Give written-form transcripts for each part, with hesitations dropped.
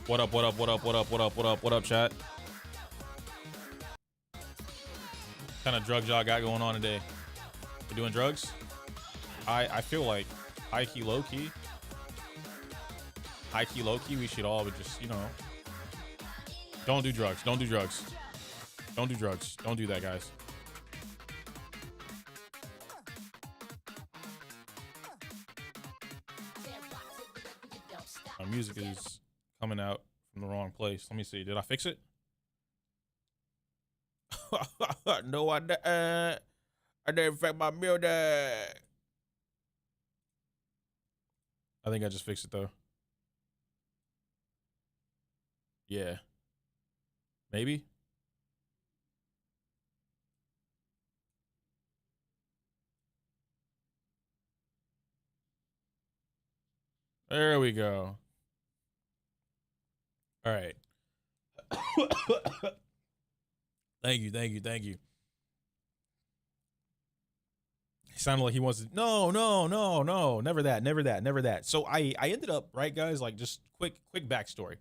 What up, what up, what up, what up, what up, what up, what up, chat? What kind of drugs y'all got going on today? You doing drugs? I feel like high key, low key. High key, low key, we should all just, you know, don't do drugs. Don't do drugs. Don't do drugs. Don't do that, guys. My music is coming out from the wrong place. Let me see. Did I fix it? No, I didn't. I didn't fix my music. I think I just fixed it though. Yeah. Maybe. There we go. All right. Thank you, thank you, thank you. He sounded like he wants to. No, no, no, no. Never that, never that, never that. So I ended up, right, guys, like just quick backstory.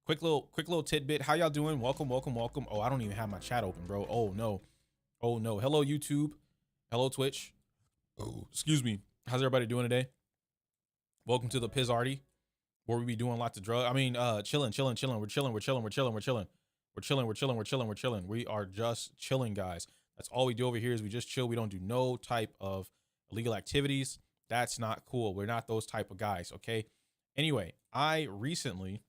Quick little tidbit. How y'all doing? Welcome, welcome, welcome. Oh, I don't even have my chat open, bro. Oh no. Oh no. Hello, YouTube. Hello, Twitch. Oh, excuse me. How's everybody doing today? Welcome to the Pizzarty, where we be doing lots of drugs. I mean, chilling. We're chilling. We're chilling. We're chilling. We're chilling. We're chilling. We're chilling. We're chilling. We're chilling. We are just chilling, guys. That's all we do over here is we just chill. We don't do no type of illegal activities. That's not cool. We're not those type of guys. Okay. Anyway, I recently,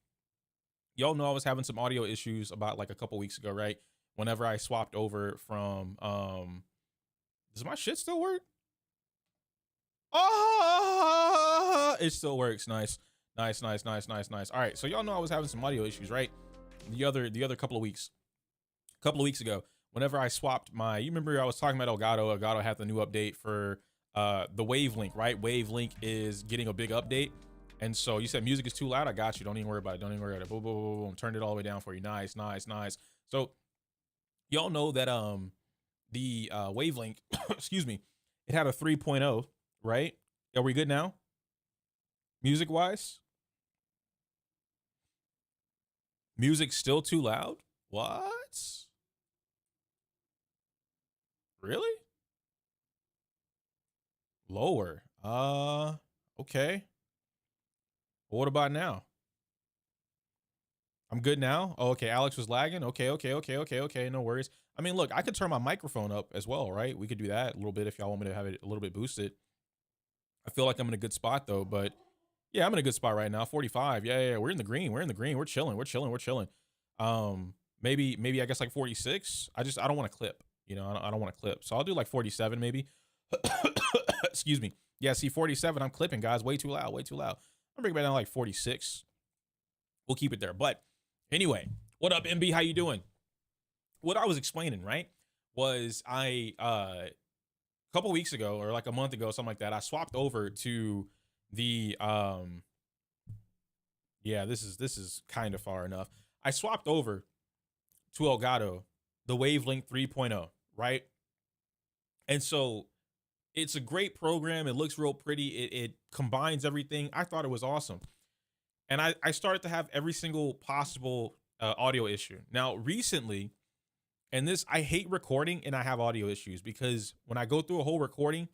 y'all know I was having some audio issues about like a couple weeks ago, right? Whenever I swapped over from, does my shit still work? Oh, it still works. Nice. Nice. All right. So y'all know I was having some audio issues, right? The other couple of weeks ago, whenever I swapped my, you remember I was talking about Elgato. Elgato had the new update for the Wavelink, right? Wavelink is getting a big update. And so you said music is too loud. I got you. Don't even worry about it. Don't even worry about it. Boom, boom, boom, boom. Turned it all the way down for you. Nice. So y'all know that the Wavelink, excuse me, it had a 3.0, right? Are we good now? Music wise? Music still too loud? What? Really? Lower. Okay. What about now? I'm good now. Oh, okay. Alex was lagging. Okay. No worries. I mean, look, I could turn my microphone up as well, right? We could do that a little bit if y'all want me to have it a little bit boosted. I feel like I'm in a good spot though, but yeah, I'm in a good spot right now. 45. Yeah. We're in the green. We're chilling. Maybe I guess like 46. I don't want to clip. You know, I don't want to clip. So I'll do like 47 maybe. Excuse me. Yeah, see 47. I'm clipping, guys. Way too loud. I'm bringing it down to like 46. We'll keep it there. But anyway, what up, MB? How you doing? What I was explaining, right, was a couple weeks ago or like a month ago, something like that, I swapped over to the yeah, this is kind of far enough. I swapped over to Elgato, the Wavelink 3.0, right? And so it's a great program. It looks real pretty. It combines everything. I thought it was awesome. And I started to have every single possible audio issue. Now, recently, and this, I hate recording and I have audio issues because when I go through a whole recording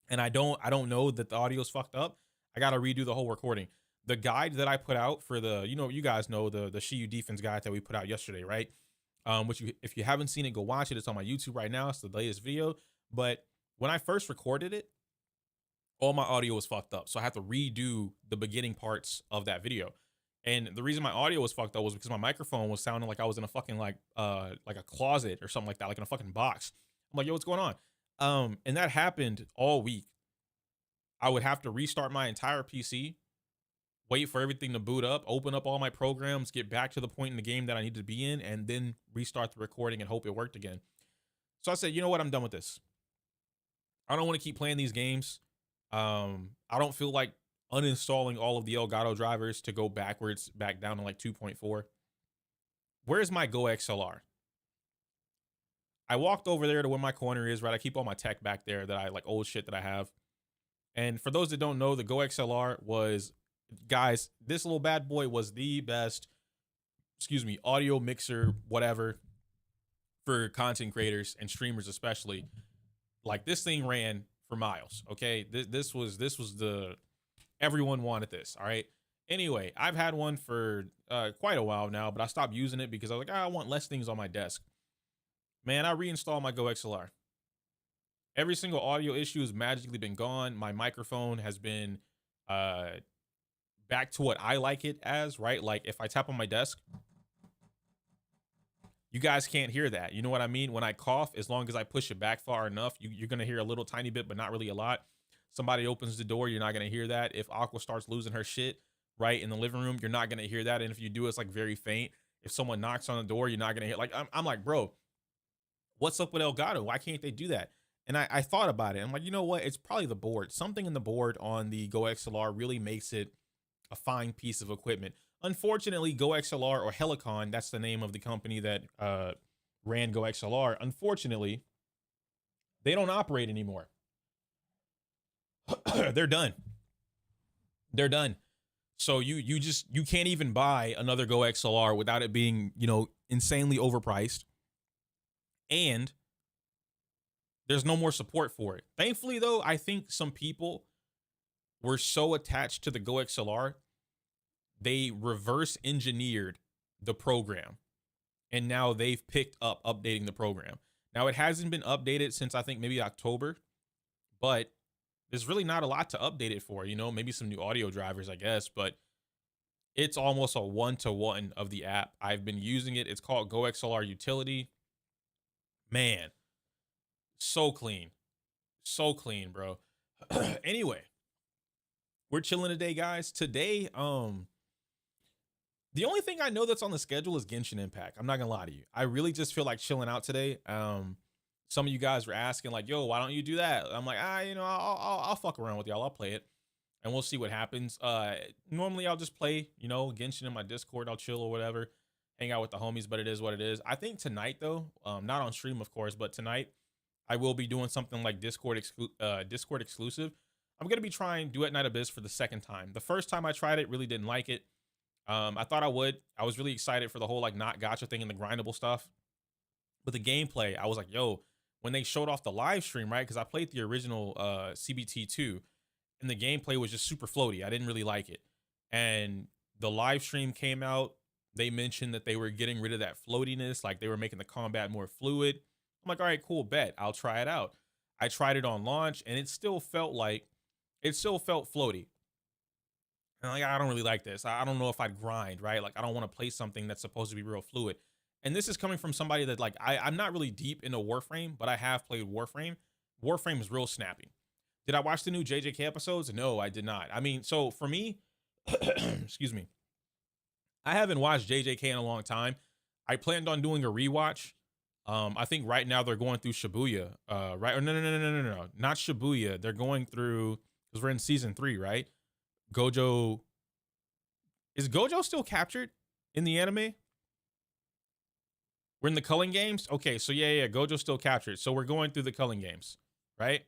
and I don't know that the audio is fucked up, I got to redo the whole recording. The guide that I put out for the, you know, you guys know the Shiyu Defense guide that we put out yesterday, right? Which if you haven't seen it, go watch it. It's on my YouTube right now. It's the latest video. But when I first recorded it, all my audio was fucked up. So I had to redo the beginning parts of that video. And the reason my audio was fucked up was because my microphone was sounding like I was in a fucking like a closet or something like that, like in a fucking box. I'm like, yo, what's going on? And that happened all week. I would have to restart my entire PC, wait for everything to boot up, open up all my programs, get back to the point in the game that I need to be in, and then restart the recording and hope it worked again. So I said, you know what? I'm done with this. I don't want to keep playing these games. I don't feel like uninstalling all of the Elgato drivers to go backwards, back down to like 2.4. Where's my Go XLR? I walked over there to where my corner is, right? I keep all my tech back there that I like, old shit that I have. And for those that don't know, the Go XLR was guys, this little bad boy was the best, audio mixer, whatever, for content creators and streamers especially. Like, this thing ran for miles. Okay, this was the everyone wanted this. All right. Anyway, I've had one for quite a while now, but I stopped using it because I was like, I want less things on my desk. Man, I reinstalled my Go XLR. Every single audio issue has magically been gone. My microphone has been uh, back to what I like it as, right? Like, if I tap on my desk, you guys can't hear that. You know what I mean? When I cough, as long as I push it back far enough, you're going to hear a little tiny bit, but not really a lot. Somebody opens the door, you're not going to hear that. If Aqua starts losing her shit, right, in the living room, you're not going to hear that. And if you do, it's like very faint. If someone knocks on the door, you're not going to hear. Like, I'm like, bro, what's up with Elgato? Why can't they do that? And I thought about it. I'm like, you know what? It's probably the board. Something in the board on the Go XLR really makes it a fine piece of equipment. Unfortunately, Go XLR, or Helicon, that's the name of the company that ran Go XLR. Unfortunately, they don't operate anymore. They're done. They're done. So you can't even buy another Go XLR without it being, insanely overpriced. And there's no more support for it. Thankfully, though, I think some people were so attached to the Go XLR, they reverse engineered the program. And now they've picked up updating the program. Now, it hasn't been updated since I think maybe October, but there's really not a lot to update it for, maybe some new audio drivers, I guess, but it's almost a one-to-one of the app. I've been using it. It's called Go XLR Utility. Man, so clean. So clean, bro. Anyway, we're chilling today, guys. Today, the only thing I know that's on the schedule is Genshin Impact. I'm not gonna lie to you. I really just feel like chilling out today. Some of you guys were asking like, "Yo, why don't you do that?" I'm like, I'll fuck around with y'all. I'll play it, and we'll see what happens. Normally I'll just play, Genshin in my Discord. I'll chill or whatever, hang out with the homies. But it is what it is. I think tonight though, not on stream of course, but tonight I will be doing something like Discord exclusive. I'm gonna be trying Duet Night Abyss for the second time. The first time I tried it, really didn't like it. I thought I would. I was really excited for the whole like not gotcha thing and the grindable stuff. But the gameplay, I was like, yo, when they showed off the live stream, right? Because I played the original CBT2, and the gameplay was just super floaty. I didn't really like it. And the live stream came out. They mentioned that they were getting rid of that floatiness, like they were making the combat more fluid. I'm like, all right, cool, bet. I'll try it out. I tried it on launch, and it still felt floaty. And like, I don't really like this. I don't know if I'd grind, right? Like, I don't want to play something that's supposed to be real fluid. And this is coming from somebody that, like, I'm not really deep into Warframe, but I have played Warframe. Warframe is real snappy. Did I watch the new JJK episodes? No, I did not. I mean, so for me, excuse me, I haven't watched JJK in a long time. I planned on doing a rewatch. I think right now they're going through Shibuya. Right? Or no, not Shibuya. They're going through, because we're in season 3, right? Gojo. Is Gojo still captured in the anime? We're in the Culling Games? Okay, so yeah, Gojo's still captured. So we're going through the Culling Games, right?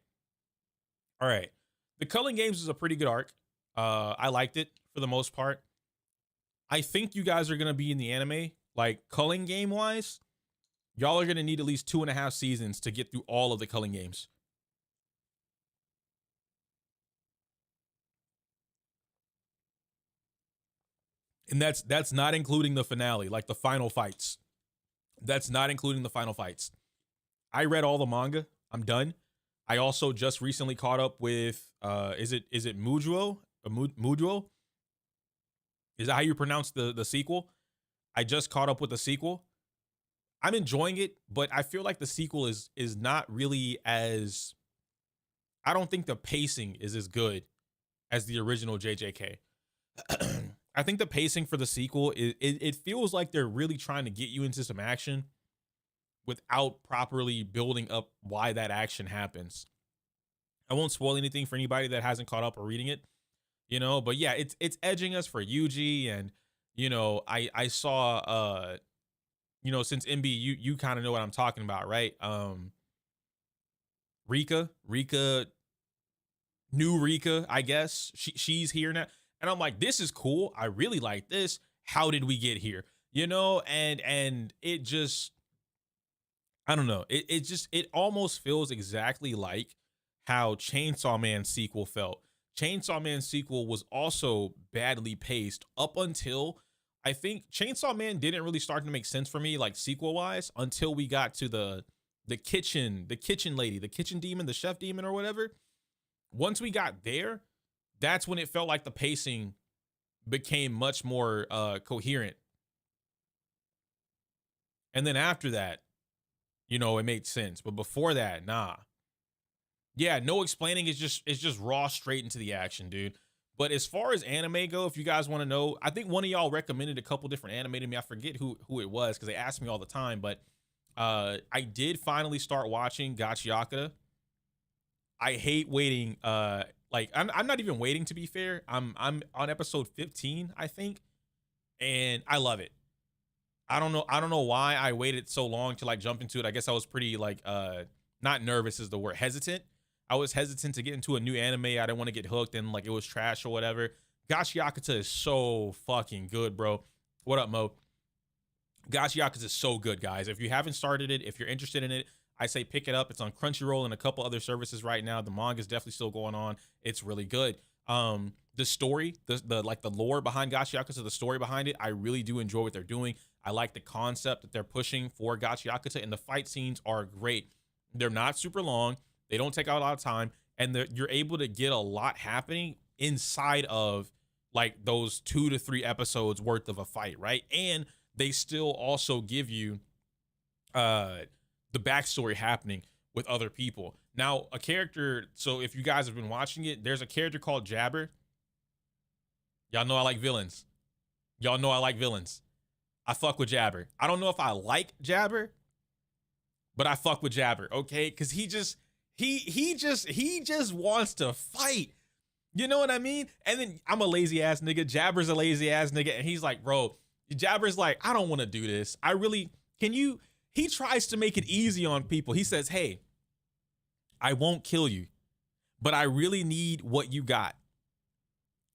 All right. The Culling Games is a pretty good arc. I liked it for the most part. I think you guys are going to be in the anime, like Culling Game wise. Y'all are going to need at least 2.5 seasons to get through all of the Culling Games. And that's not including the finale, like the final fights. That's not including the final fights. I read all the manga. I'm done. I also just recently caught up with is it Mujo? Mujo? Is that how you pronounce the sequel? I just caught up with the sequel. I'm enjoying it, but I feel like the sequel is not really as, I don't think the pacing is as good as the original JJK. I think the pacing for the sequel, it feels like they're really trying to get you into some action without properly building up why that action happens. I won't spoil anything for anybody that hasn't caught up or reading it, but yeah, it's edging us for Yuji. And I saw since MB, you kind of know what I'm talking about, right? Rika, new Rika, I guess she's here now. And I'm like, this is cool. I really like this. How did we get here? You know, and it just, I don't know. It almost feels exactly like how Chainsaw Man sequel felt. Chainsaw Man sequel was also badly paced up until, I think Chainsaw Man didn't really start to make sense for me, like sequel wise, until we got to the kitchen lady, the kitchen demon, the chef demon or whatever. Once we got there, that's when it felt like the pacing became much more coherent. And then after that, you know, it made sense. But before that, nah. Yeah, no explaining. It's just raw straight into the action, dude. But as far as anime go, if you guys want to know, I think one of y'all recommended a couple different anime to me. I forget who it was because they asked me all the time. But I did finally start watching Gachiaka. I hate waiting. Like I'm not even waiting, to be fair. I'm on episode 15, I think, and I love it. I don't know why I waited so long to like jump into it. I guess I was pretty like not nervous is the word, hesitant. I was hesitant to get into a new anime. I didn't want to get hooked and like it was trash or whatever. Gachi Yakuza is so fucking good, bro. What up, Mo? Gachi Yakuza is so good, guys. If you haven't started it, if you're interested in it, I say pick it up. It's on Crunchyroll and a couple other services right now. The manga is definitely still going on. It's really good. The story, the like the lore behind Gachi Yakuza, the story behind it, I really do enjoy what they're doing. I like the concept that they're pushing for Gachi Yakuza, and the fight scenes are great. They're not super long. They don't take out a lot of time, and you're able to get a lot happening inside of like those 2 to 3 episodes worth of a fight, right? And they still also give you the backstory happening with other people. Now, a character, so if you guys have been watching it, there's a character called Jabber. Y'all know I like villains. Y'all know I like villains. I fuck with Jabber. I don't know if I like Jabber, but I fuck with Jabber, okay? Because he just wants to fight. You know what I mean? And then I'm a lazy ass nigga. Jabber's a lazy ass nigga. And he's like, bro, Jabber's like, I don't want to do this. He tries to make it easy on people. He says, hey, I won't kill you, but I really need what you got.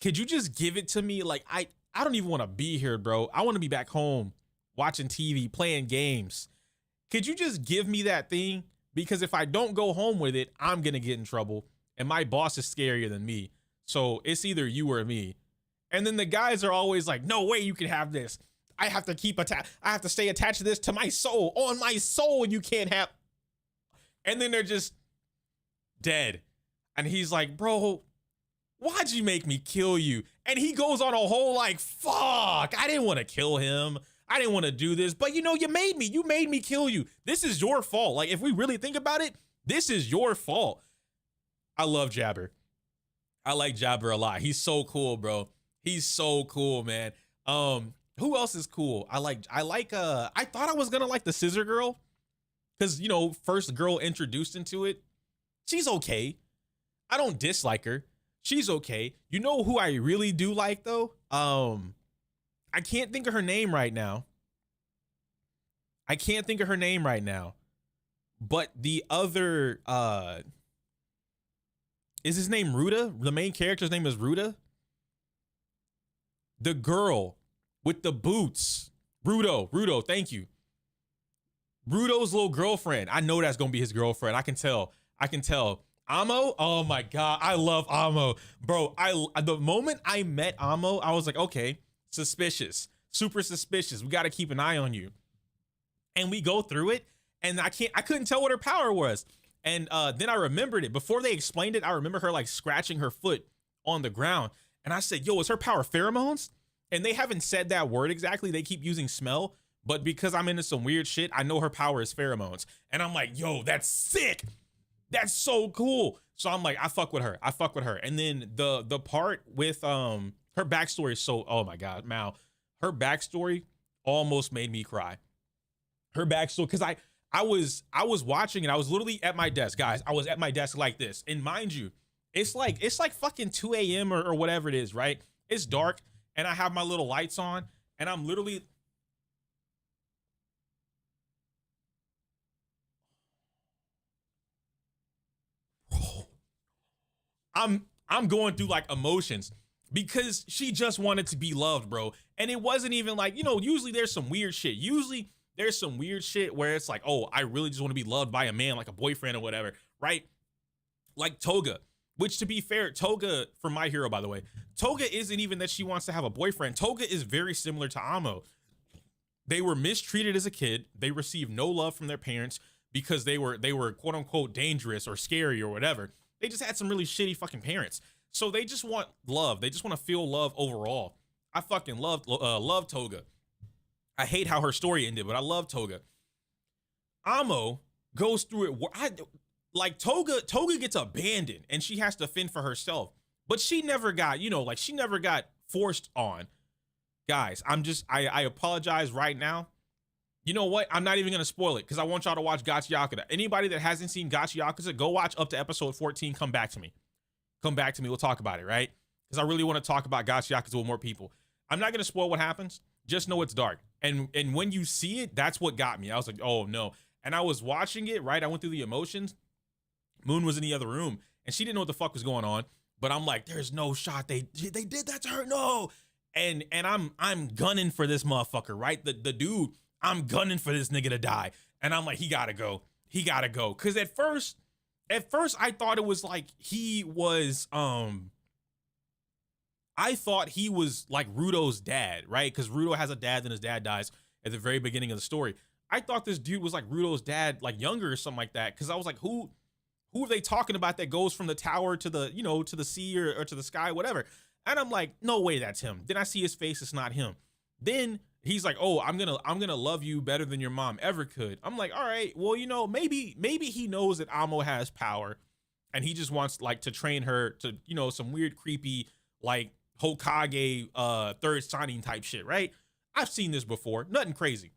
Could you just give it to me? Like, I don't even want to be here, bro. I want to be back home watching TV, playing games. Could you just give me that thing? Because if I don't go home with it, I'm going to get in trouble. And my boss is scarier than me. So it's either you or me. And then the guys are always like, no way you can have this. I have to stay attached to this, to my soul. On my soul, you can't have. And then they're just dead. And he's like, bro, why'd you make me kill you? And he goes on a whole like, fuck, I didn't want to kill him. I didn't want to do this, but you made me kill you. This is your fault. Like, if we really think about it, this is your fault. I love Jabber. I like Jabber a lot. He's so cool, bro. He's so cool, man. Who else is cool? I thought I was gonna like the Scissor Girl, because first girl introduced into it. She's okay. I don't dislike her. She's okay. You know who I really do like though? I can't think of her name right now. But the other is his name Ruda? The main character's name is Ruda. The girl with the boots. Rudo, thank you. Rudo's little girlfriend. I know that's gonna be his girlfriend. I can tell. Amo, oh my god, I love Amo, bro. The moment I met Amo, I was like, okay, suspicious, super suspicious. We got to keep an eye on you. And we go through it, and I couldn't tell what her power was. And then I remembered it before they explained it. I remember her like scratching her foot on the ground, and I said, yo, is her power pheromones? And they haven't said that word exactly. They keep using smell, but because I'm into some weird shit, I know her power is pheromones. And I'm like, yo, that's sick. That's so cool. So I'm like, I fuck with her. And then the part with her backstory is so, oh my God, Mal. Her backstory almost made me cry. Her backstory, because I was watching and I was literally at my desk, guys. I was at my desk like this. And mind you, it's like fucking 2 a.m. or whatever it is, right? It's dark and I have my little lights on and I'm literally I'm going through like emotions. because she just wanted to be loved, bro. And it wasn't even like, usually there's some weird shit. Usually there's some weird shit where it's like, oh, I really just want to be loved by a man, like a boyfriend or whatever, right? Like Toga, which, to be fair, Toga, from My Hero, by the way, Toga isn't even that she wants to have a boyfriend. Toga is very similar to Amo. They were mistreated as a kid. They received no love from their parents because they were quote unquote dangerous or scary or whatever. They just had some really shitty fucking parents. So they just want love. They just want to feel love overall. I fucking love Toga. I hate how her story ended, but I love Toga. Amo goes through it. Like Toga gets abandoned and she has to fend for herself, but she never got, she never got forced on. Guys, I apologize right now. You know what? I'm not even going to spoil it because I want y'all to watch Gachi Yakuza. Anybody that hasn't seen Gachi Yakuza, go watch up to episode 14. Come back to me. We'll talk about it, right? Because I really want to talk about Gachi Yakuza with more people. I'm not going to spoil what happens. Just know it's dark. And when you see it, that's what got me. I was like, oh no. And I was watching it, right? I went through the emotions. Moon was in the other room and she didn't know what the fuck was going on. But I'm like, there's no shot they did that to her. No. And I'm gunning for this motherfucker, right? The dude, I'm gunning for this nigga to die. And I'm like, he gotta go. Cause at first I thought it was like he was I thought he was like Rudo's dad, right? Because Rudo has a dad and his dad dies at the very beginning of the story. I thought this dude was like Rudo's dad, like younger or something like that. Cause I was like, who are they talking about that goes from the tower to the, to the sea or to the sky, whatever. And I'm like, no way, that's him. Then I see his face, it's not him. Then he's like, oh, I'm gonna love you better than your mom ever could. I'm like, all right, well, maybe he knows that Amo has power and he just wants like to train her to, some weird, creepy, like Hokage third signing type shit, right? I've seen this before, nothing crazy.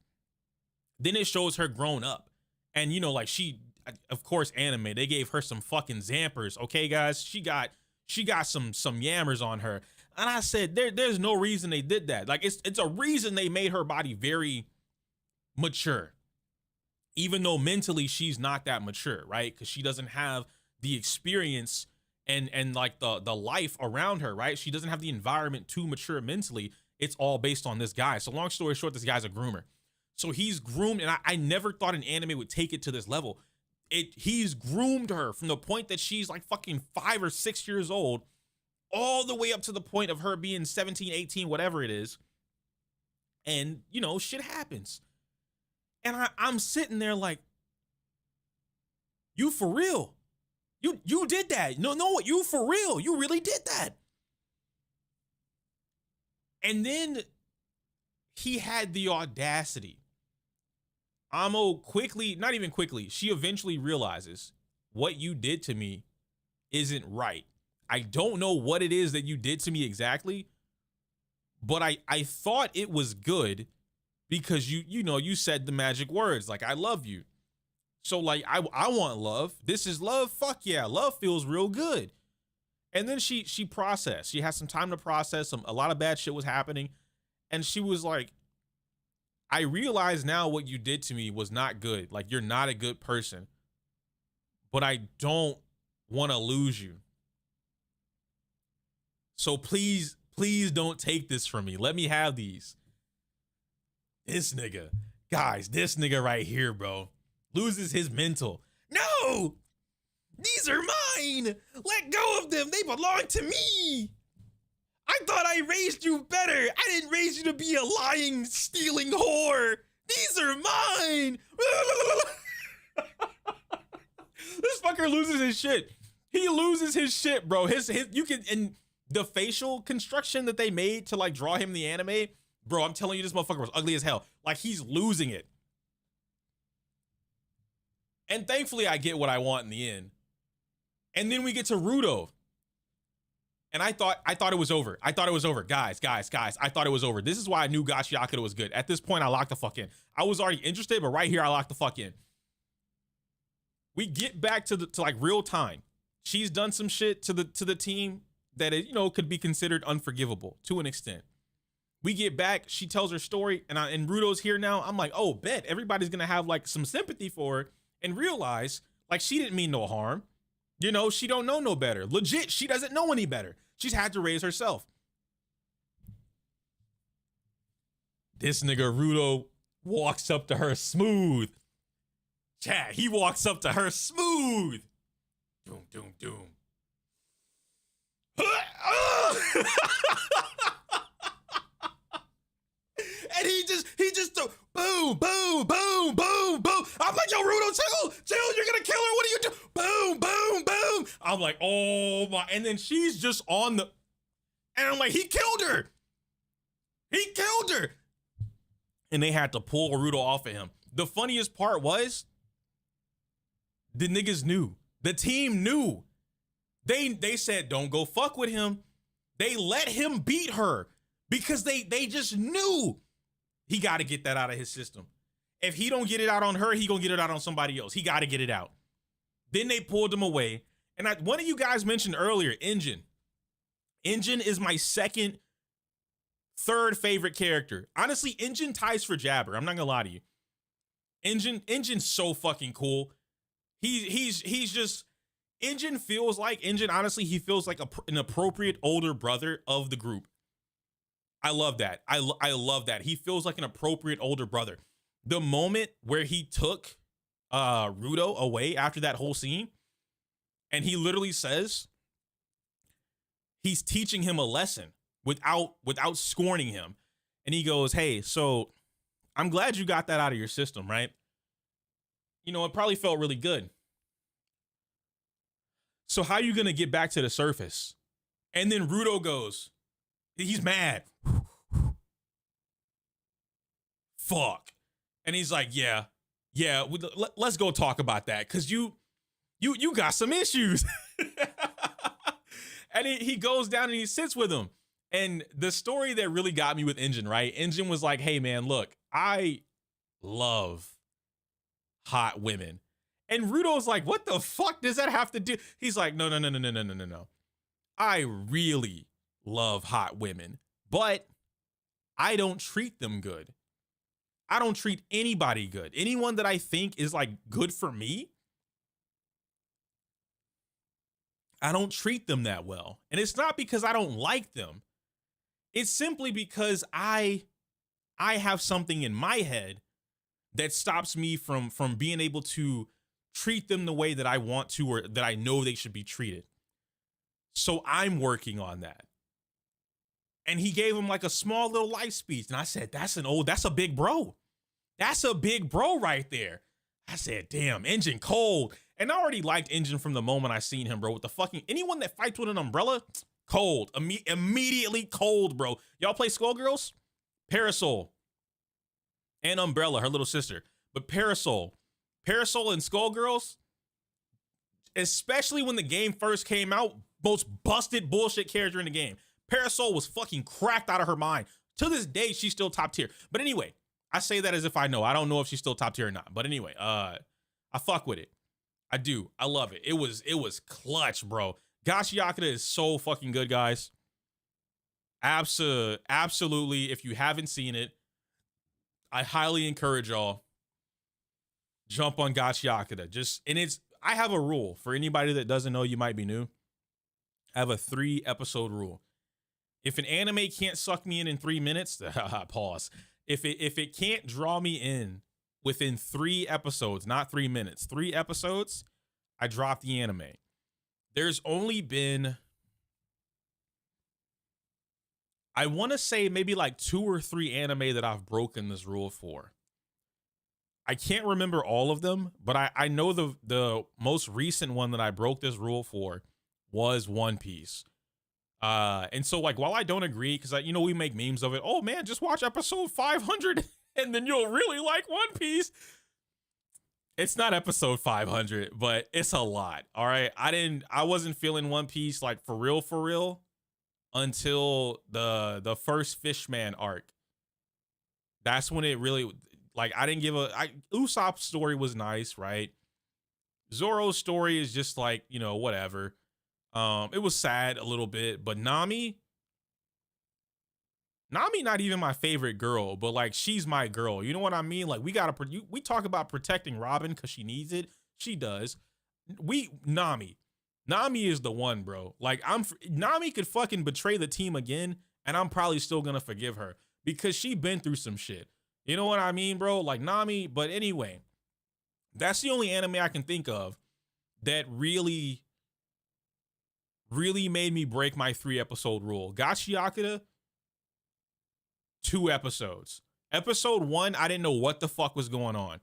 Then it shows her grown up and, like she, of course, anime, they gave her some fucking zampers. Okay, guys, she got some yammers on her. And I said, there's no reason they did that. Like it's a reason they made her body very mature, even though mentally she's not that mature, right? Because she doesn't have the experience and like the life around her, right? She doesn't have the environment to mature mentally. It's all based on this guy. So long story short, this guy's a groomer. So he's groomed, and I never thought an anime would take it to this level. He's groomed her from the point that she's like fucking 5 or 6 years old all the way up to the point of her being 17, 18, whatever it is. And, shit happens. And I'm sitting there like, you for real? You did that. No, you for real. You really did that. And then he had the audacity. Amo quickly, not even quickly, she eventually realizes what you did to me isn't right. I don't know what it is that you did to me exactly, but I thought it was good because you said the magic words like I love you. So like I want love. This is love. Fuck yeah, love feels real good. And then she processed. She had some time to process. A lot of bad shit was happening, and she was like, I realize now what you did to me was not good. Like you're not a good person, but I don't want to lose you. So please don't take this from me. Let me have these. This nigga, guys, this nigga right here, bro, loses his mental. No, these are mine. Let go of them. They belong to me. I thought I raised you better. I didn't raise you to be a lying, stealing whore. These are mine. This fucker loses his shit. He loses his shit, bro. You can, and the facial construction that they made to like draw him in the anime, bro, I'm telling you, this motherfucker was ugly as hell. Like he's losing it. And thankfully I get what I want in the end. And then we get to Rudo. And I thought it was over. I thought it was over. Guys, I thought it was over. This is why I knew Gachi Yakuza was good. At this point, I locked the fuck in. I was already interested, but right here, I locked the fuck in. We get back to like real time. She's done some shit to the team that could be considered unforgivable to an extent. We get back, she tells her story, and Rudo's here now. I'm like, oh, bet everybody's gonna have like some sympathy for her and realize like she didn't mean no harm. She don't know no better. Legit, she doesn't know any better. She's had to raise herself. This nigga Rudo walks up to her smooth. Chat, he walks up to her smooth. Doom, doom, doom. And he just boom, boom, boom, boom, boom. I'm like, yo, Rudo, chill, you're gonna kill her. What are you doing? Boom, boom, boom. I'm like, oh my. And then she's just on the, and I'm like, he killed her. And they had to pull Rudo off of him. The funniest part was, the niggas knew. The team knew. They said, don't go fuck with him. They let him beat her because they just knew he got to get that out of his system. If he don't get it out on her, he gonna get it out on somebody else. He got to get it out. Then they pulled him away. And one of you guys mentioned earlier, Engine. Engine is my third favorite character. Honestly, Engine ties for Jabber. I'm not gonna lie to you. Engine's so fucking cool. He's just, Engine, honestly, he feels like an appropriate older brother of the group. I love that. I love that. He feels like an appropriate older brother. The moment where he took Rudo away after that whole scene, and he literally says he's teaching him a lesson without scorning him. And he goes, hey, so I'm glad you got that out of your system, right? You know, it probably felt really good. So how are you going to get back to the surface? And then Rudo goes, he's mad. Fuck. And he's like, yeah, let's go talk about that. Cause you got some issues. And he goes down and he sits with him. And the story that really got me with Engine, right? Engine was like, hey man, look, I love hot women. And Rudo's like, what the fuck does that have to do? He's like, no. I really love hot women, but I don't treat them good. I don't treat anybody good. Anyone that I think is like good for me, I don't treat them that well. And it's not because I don't like them. It's simply because I have something in my head that stops me from being able to treat them the way that I want to, or that I know they should be treated. So I'm working on that. And he gave him like a small little life speech. And I said, that's a big bro. That's a big bro right there. I said, damn, Engine cold. And I already liked Engine from the moment I seen him, bro. With the fucking, anyone that fights with an umbrella, cold. Immediately cold, bro. Y'all play Skullgirls? Parasol. And Umbrella, her little sister. But Parasol and Skullgirls, especially when the game first came out, most busted bullshit character in the game. Parasol was fucking cracked out of her mind. To this day, she's still top tier. But anyway, I say that as if I know. I don't know if she's still top tier or not. But anyway, I fuck with it. I do. I love it. It was clutch, bro. Gashi Yakuza is so fucking good, guys. Absolutely. If you haven't seen it, I highly encourage y'all, jump on Gashi Yakuza. I have a rule for anybody that doesn't know, you might be new. I have a 3-episode rule. If an anime can't suck me in 3 minutes, pause. If it can't draw me in within 3 episodes, not 3 minutes, 3 episodes, I drop the anime. There's only been, I want to say maybe like 2 or 3 anime that I've broken this rule for. I can't remember all of them, but I know the most recent one that I broke this rule for was One Piece. And so like, while I don't agree, because we make memes of it. Oh man, just watch episode 500 and then you'll really like One Piece. It's not episode 500, but it's a lot. All right. I wasn't feeling One Piece like for real until the first Fishman arc. That's when it really, like, I didn't give Usopp's story was nice, right? Zoro's story is just like, whatever. It was sad a little bit, but Nami, not even my favorite girl, but like, she's my girl. You know what I mean? Like, we talk about protecting Robin because she needs it. She does. Nami is the one, bro. Like, Nami could fucking betray the team again, and I'm probably still gonna forgive her because she been through some shit. You know what I mean, bro? Like Nami. But anyway, that's the only anime I can think of that really made me break my 3-episode rule. Gachiakura, 2 episodes. Episode 1, I didn't know what the fuck was going on.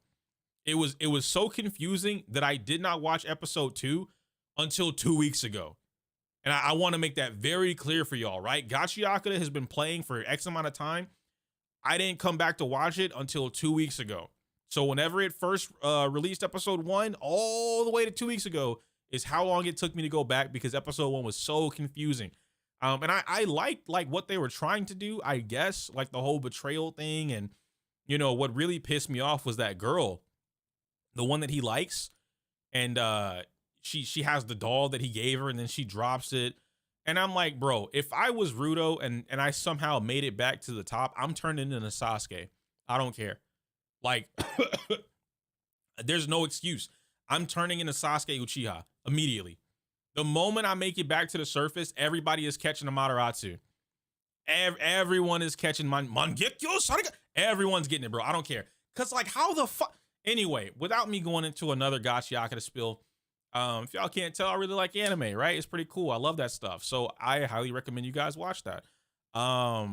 It was so confusing that I did not watch episode 2 until 2 weeks ago. And I want to make that very clear for y'all, right? Gachiakura has been playing for X amount of time. I didn't come back to watch it until 2 weeks ago. So whenever it first released episode 1, all the way to 2 weeks ago is how long it took me to go back, because episode 1 was so confusing. And I liked like what they were trying to do, I guess, like the whole betrayal thing. And, you know, what really pissed me off was that girl, the one that he likes. And she has the doll that he gave her, and then she drops it. And I'm like, bro, if I was Ruto and I somehow made it back to the top, I'm turning into Sasuke. I don't care. Like, there's no excuse. I'm turning into Sasuke Uchiha immediately. The moment I make it back to the surface, everybody is catching a Mataratsu. Everyone is catching Mangekyo Sarika. Everyone's getting it, bro. I don't care. Cause like, how the fuck? Anyway, without me going into another Gachiakura spill, if y'all can't tell, I really like anime, right? It's pretty cool. I love that stuff. So I highly recommend you guys watch that. I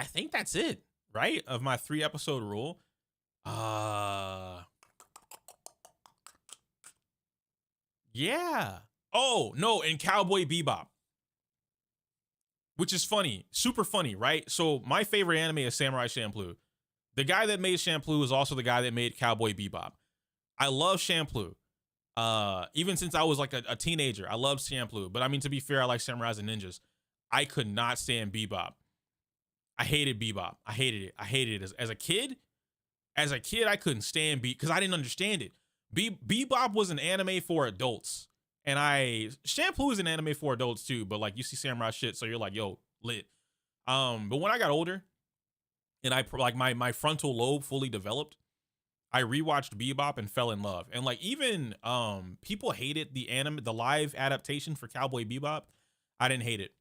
think that's it, right? Of my 3-episode rule. Yeah. Oh, no, and Cowboy Bebop. Which is funny. Super funny, right? So my favorite anime is Samurai Champloo. The guy that made Champloo is also the guy that made Cowboy Bebop. I love Champloo. Even since I was like a teenager, I loved Champloo. But I mean, to be fair, I like Samurais and Ninjas. I could not stand Bebop. I hated Bebop. I hated it. I hated it as a kid. As a kid, I couldn't stand because I didn't understand it. Bebop was an anime for adults. And Shampoo is an anime for adults too, but like you see samurai shit, so you're like, yo, lit. But when I got older and my frontal lobe fully developed, I rewatched Bebop and fell in love. And like even people hated the live adaptation for Cowboy Bebop. I didn't hate it.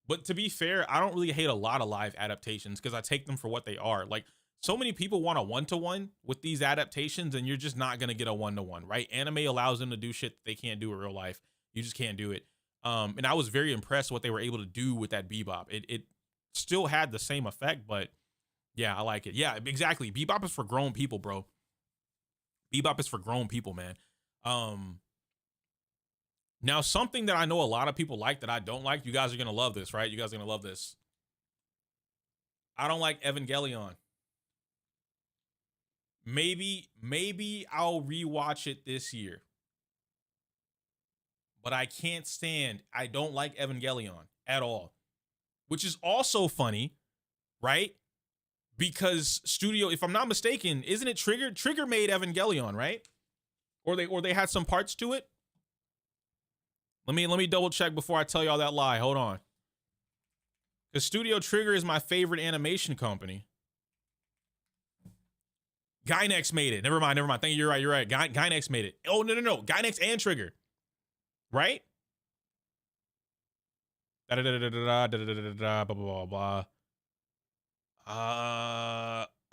But to be fair, I don't really hate a lot of live adaptations because I take them for what they are. Like, so many people want a one-to-one with these adaptations, and you're just not going to get a one-to-one, right? Anime allows them to do shit that they can't do in real life. You just can't do it. And I was very impressed what they were able to do with that Bebop. It still had the same effect, but yeah, I like it. Yeah, exactly. Bebop is for grown people, bro. Bebop is for grown people, man. Now, something that I know a lot of people like that I don't like, you guys are going to love this, right? You guys are going to love this. I don't like Evangelion. Maybe I'll rewatch it this year. But I don't like Evangelion at all. Which is also funny, right? Because Studio, if I'm not mistaken, isn't it Trigger? Trigger made Evangelion, right? Or they had some parts to it? Let me double check before I tell y'all that lie. Hold on. Because Studio Trigger is my favorite animation company. Gainax made it. Never mind. Thank you. You're right. Gainax made it. Oh, no. Gainax and Trigger. Right? Blah, blah, blah.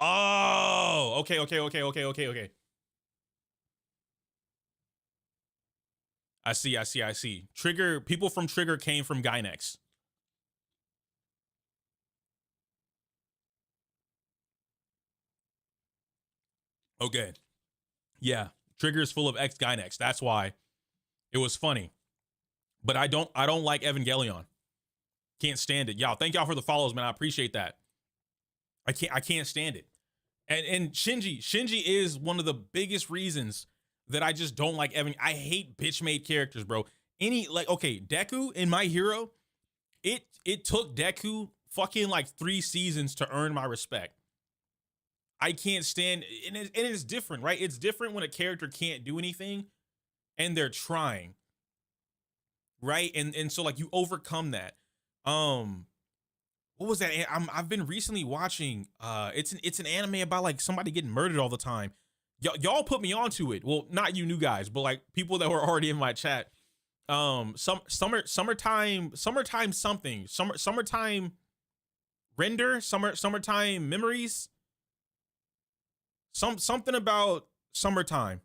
Oh, okay. I see. Trigger, people from Trigger came from Gainax. Okay. Yeah. Trigger is full of ex Gainax. That's why it was funny. But I don't like Evangelion. Can't stand it. Y'all, thank y'all for the follows, man. I appreciate that. I can't stand it. And Shinji is one of the biggest reasons that I just don't like Evan. I hate bitch made characters, bro. Okay, Deku in My Hero, it took Deku fucking like 3 seasons to earn my respect. I can't stand, and it's different, right? It's different when a character can't do anything and they're trying, right? And so like you overcome that. What was that? I've been recently watching. It's an anime about like somebody getting murdered all the time. Y'all put me onto it. Well, not you new guys, but like people that were already in my chat. summertime something, summertime render, summertime memories, something about summertime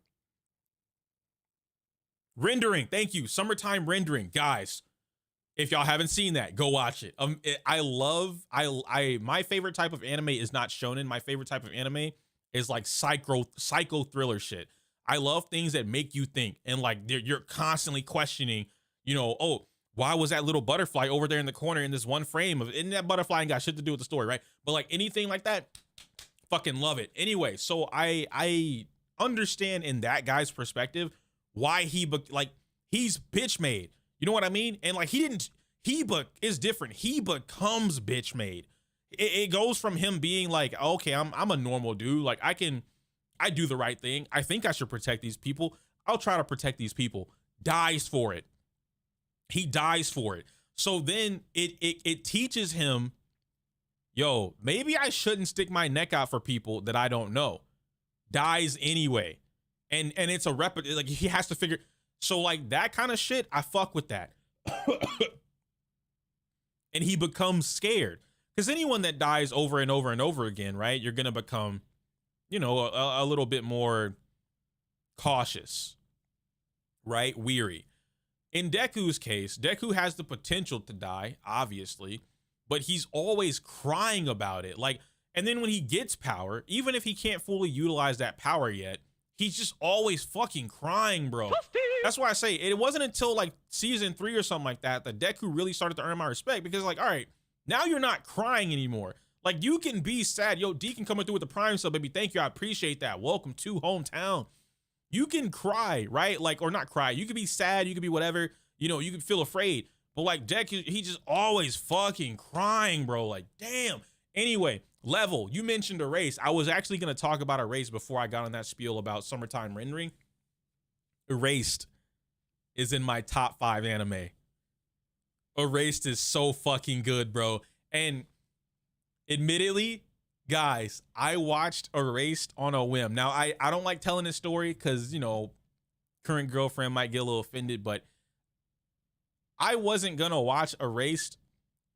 rendering. Thank you. Summertime rendering, guys. If y'all haven't seen that, go watch it. I my favorite type of anime is not shonen. My favorite type of anime is like psycho thriller shit. I love things that make you think, and like you're constantly questioning, you know, oh, why was that little butterfly over there in the corner in this one frame of, and that butterfly ain't got shit to do with the story, right? But like anything like that, fucking love it. Anyway, so I understand in that guy's perspective why he's bitch made. You know what I mean? And like is different. He becomes bitch made. It goes from him being like, okay, I'm a normal dude. Like I do the right thing. I think I should protect these people. I'll try to protect these people. Dies for it. He dies for it. So then it teaches him, yo, maybe I shouldn't stick my neck out for people that I don't know. Dies anyway. And it's a like he has to figure. So like that kind of shit, I fuck with that. And he becomes scared. Because anyone that dies over and over and over again, right? You're going to become, you know, a little bit more cautious, right? Weary. In Deku's case, Deku has the potential to die, obviously, but he's always crying about it. Like, and then when he gets power, even if he can't fully utilize that power yet, he's just always fucking crying, bro. That's why I say it wasn't until like season 3 or something like that Deku really started to earn my respect, because like, all right, now you're not crying anymore. Like you can be sad. Yo, Deacon coming through with the Prime sub, baby. Thank you. I appreciate that. Welcome to hometown. You can cry, right? Like, or not cry. You could be sad. You could be whatever. You know, you could feel afraid. But like Deku, he just always fucking crying, bro. Like, damn. Anyway, level. You mentioned Erased. I was actually going to talk about Erased before I got on that spiel about summertime rendering. Erased is in my top 5 anime. Erased is so fucking good, bro. And admittedly, guys, I watched Erased on a whim. Now, I don't like telling this story because, you know, current girlfriend might get a little offended, but I wasn't going to watch Erased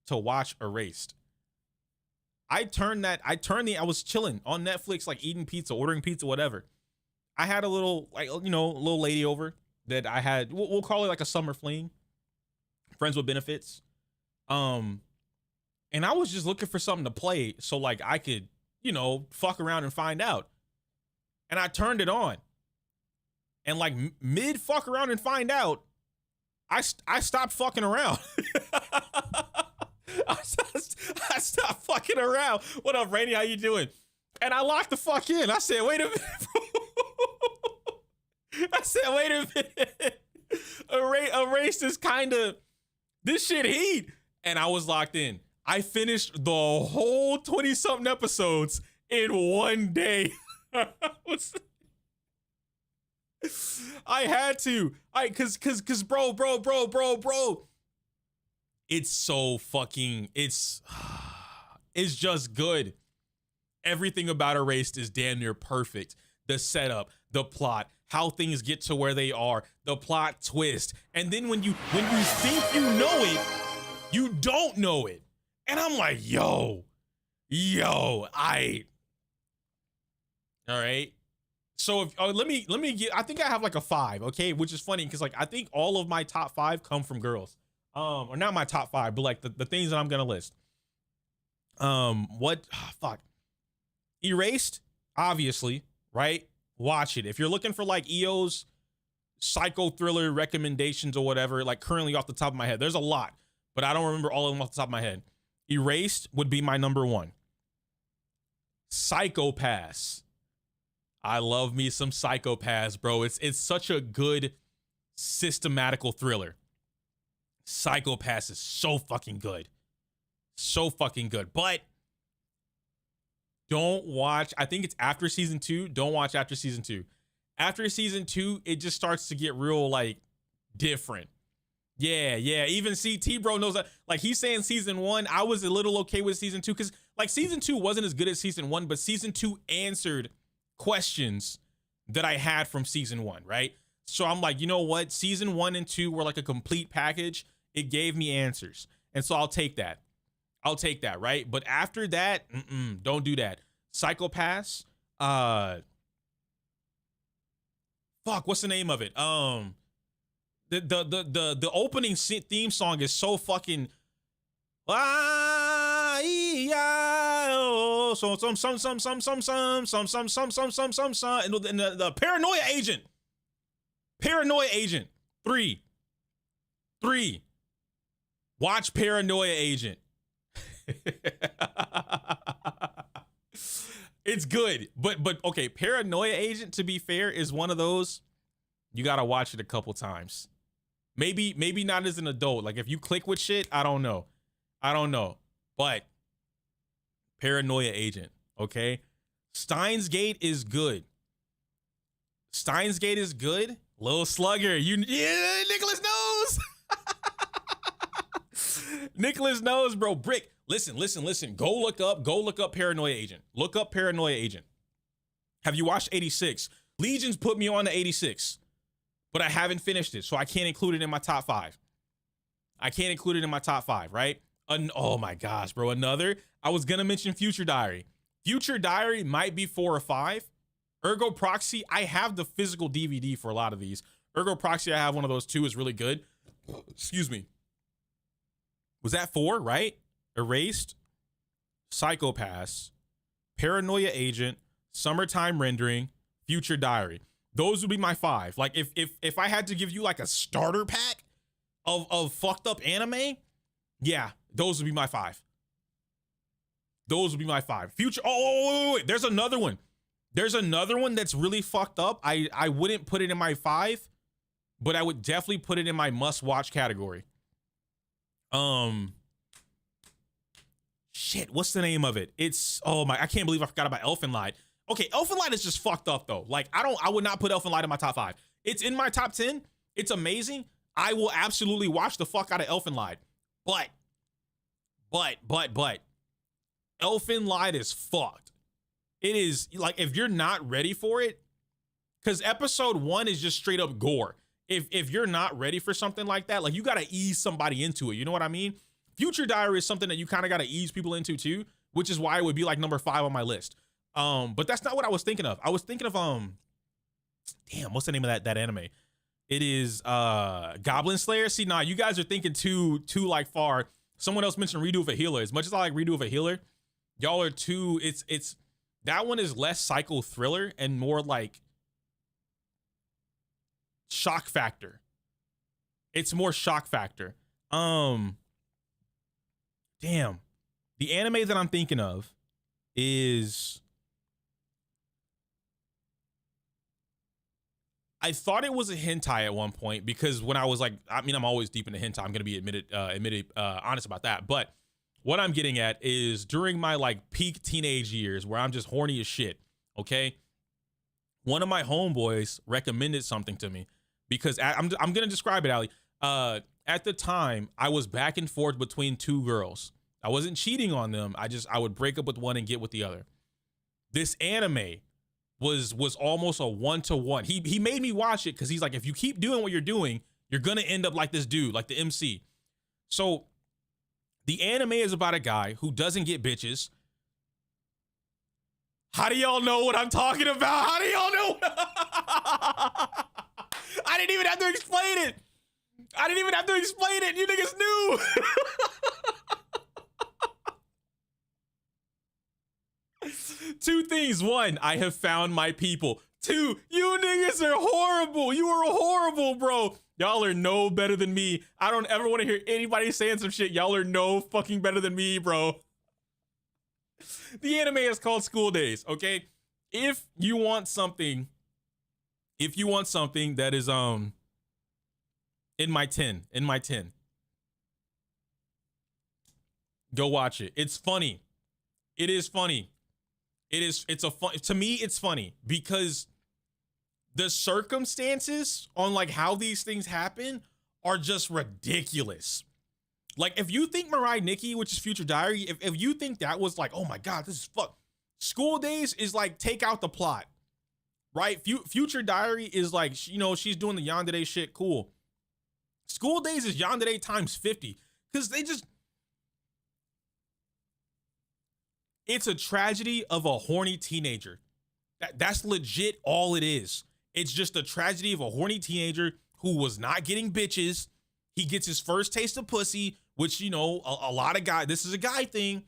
to watch Erased. I was chilling on Netflix, like eating pizza, ordering pizza, whatever. I had a little, like, you know, little lady over that I had, we'll call it like a summer fling, friends with benefits. And I was just looking for something to play so like I could, you know, fuck around and find out. And I turned it on. And like mid fuck around and find out, I stopped fucking around. I stopped fucking around. What up, Rainy? How you doing? And I locked the fuck in. I said, wait a minute. I said, wait a minute. Erased is kind of, this shit heat. And I was locked in. I finished the whole 20-something episodes in one day. I had to. Cause bro. It's so fucking, it's just good. Everything about Erased is damn near perfect. The setup, the plot, how things get to where they are, the plot twist. And then when you think you know it, you don't know it. And I'm like, all right. So if let me get, I think I have like a 5, okay, which is funny because like I think all of my top 5 come from girls. Or not my top 5, but like the things that I'm gonna list. Erased, obviously, right? Watch it. If you're looking for like EO's psycho thriller recommendations or whatever, like currently off the top of my head, there's a lot, but I don't remember all of them off the top of my head. Erased would be my number 1. Psychopaths. I love me some Psychopaths, bro. It's such a good systematical thriller. Psychopaths is so fucking good. So fucking good. But don't watch, I think it's after season 2. Don't watch after season 2. After season 2, it just starts to get real like different. Yeah. Even CT bro knows that. Like he's saying season 1, I was a little okay with season 2 because like season 2 wasn't as good as season 1, but season 2 answered questions that I had from season 1, right? So I'm like, you know what? Season 1 and 2 were like a complete package. It gave me answers. And so I'll take that. I'll take that, right? But after that, don't do that. Psychopaths, fuck, what's the name of it? The opening theme song is so fucking and the paranoia agent 3 watch Paranoia Agent. It's good, but okay, Paranoia Agent, to be fair, is one of those you gotta watch it a couple times. Maybe not as an adult. Like if you click with shit, I don't know. But Paranoia Agent, okay? Steins Gate is good. Lil Slugger, Nicholas knows. Nicholas knows, bro. Brick, listen. Go look up Paranoia Agent. Look up Paranoia Agent. Have you watched 86? Legions put me on to 86, but I haven't finished it, so I can't include it in my top 5. Right? Oh my gosh, bro. Another, I was gonna mention Future Diary. Future Diary might be 4 or 5. Ergo Proxy, I have the physical DVD for a lot of these. Ergo Proxy, I have one of those too, is really good. Excuse me. Was that 4, right? Erased, Psychopaths, Paranoia Agent, Summertime Rendering, Future Diary. Those would be my 5. Like if I had to give you like a starter pack of fucked up anime, yeah, those would be my 5. Future. Oh, wait. There's another one. That's really fucked up. I wouldn't put it in my 5, but I would definitely put it in my must watch category. Shit, what's the name of it? It's, oh my, I can't believe I forgot about Elfen Lied. Okay, Elfen Lied is just fucked up though. Like I would not put Elfen Lied in my top 5. It's in my top 10. It's amazing. I will absolutely watch the fuck out of Elfen Lied. But Elfen Lied is fucked. It is like, if you're not ready for it, because episode 1 is just straight up gore. If you're not ready for something like that, like you got to ease somebody into it. You know what I mean? Future Diary is something that you kind of got to ease people into too, which is why it would be like number 5 on my list. But that's not what I was thinking of. I was thinking of, damn, what's the name of that anime? It is Goblin Slayer. See, nah, you guys are thinking too like far. Someone else mentioned Redo of a Healer. As much as I like Redo of a Healer, y'all are too, it's that one is less psycho thriller and more like shock factor. It's more shock factor. Damn. The anime that I'm thinking of is, I thought it was a hentai at one point, because when I was like, I mean, I'm always deep into hentai. I'm gonna be admitted honest about that. But what I'm getting at is during my like peak teenage years where I'm just horny as shit. Okay, one of my homeboys recommended something to me because I'm gonna describe it, Ali. At the time, I was back and forth between 2 girls. I wasn't cheating on them. I would break up with one and get with the other. This anime was almost a 1-to-1. He made me watch it because he's like, if you keep doing what you're doing, you're gonna end up like this dude, like the MC. So the anime is about a guy who doesn't get bitches. How do y'all know what I'm talking about? How do y'all know? I didn't even have to explain it. You niggas knew. 2 things. 1, I have found my people. 2, you niggas are horrible. You are horrible, bro. Y'all are no better than me. I don't ever want to hear anybody saying some shit. Y'all are no fucking better than me, bro. The anime is called School Days, okay? If you want something that is in my 10, go watch it. It's funny. It is funny. To me, it's funny because the circumstances on like how these things happen are just ridiculous. Like if you think Mirai Nikki, which is Future Diary, if you think that was like, oh my God, this is fuck. School Days is like, take out the plot. right? Future Diary is like, you know, she's doing the yandere shit. Cool. School Days is yandere times 50 because it's a tragedy of a horny teenager. That's legit all it is. It's just a tragedy of a horny teenager who was not getting bitches. He gets his first taste of pussy, which, you know, a lot of guys, this is a guy thing.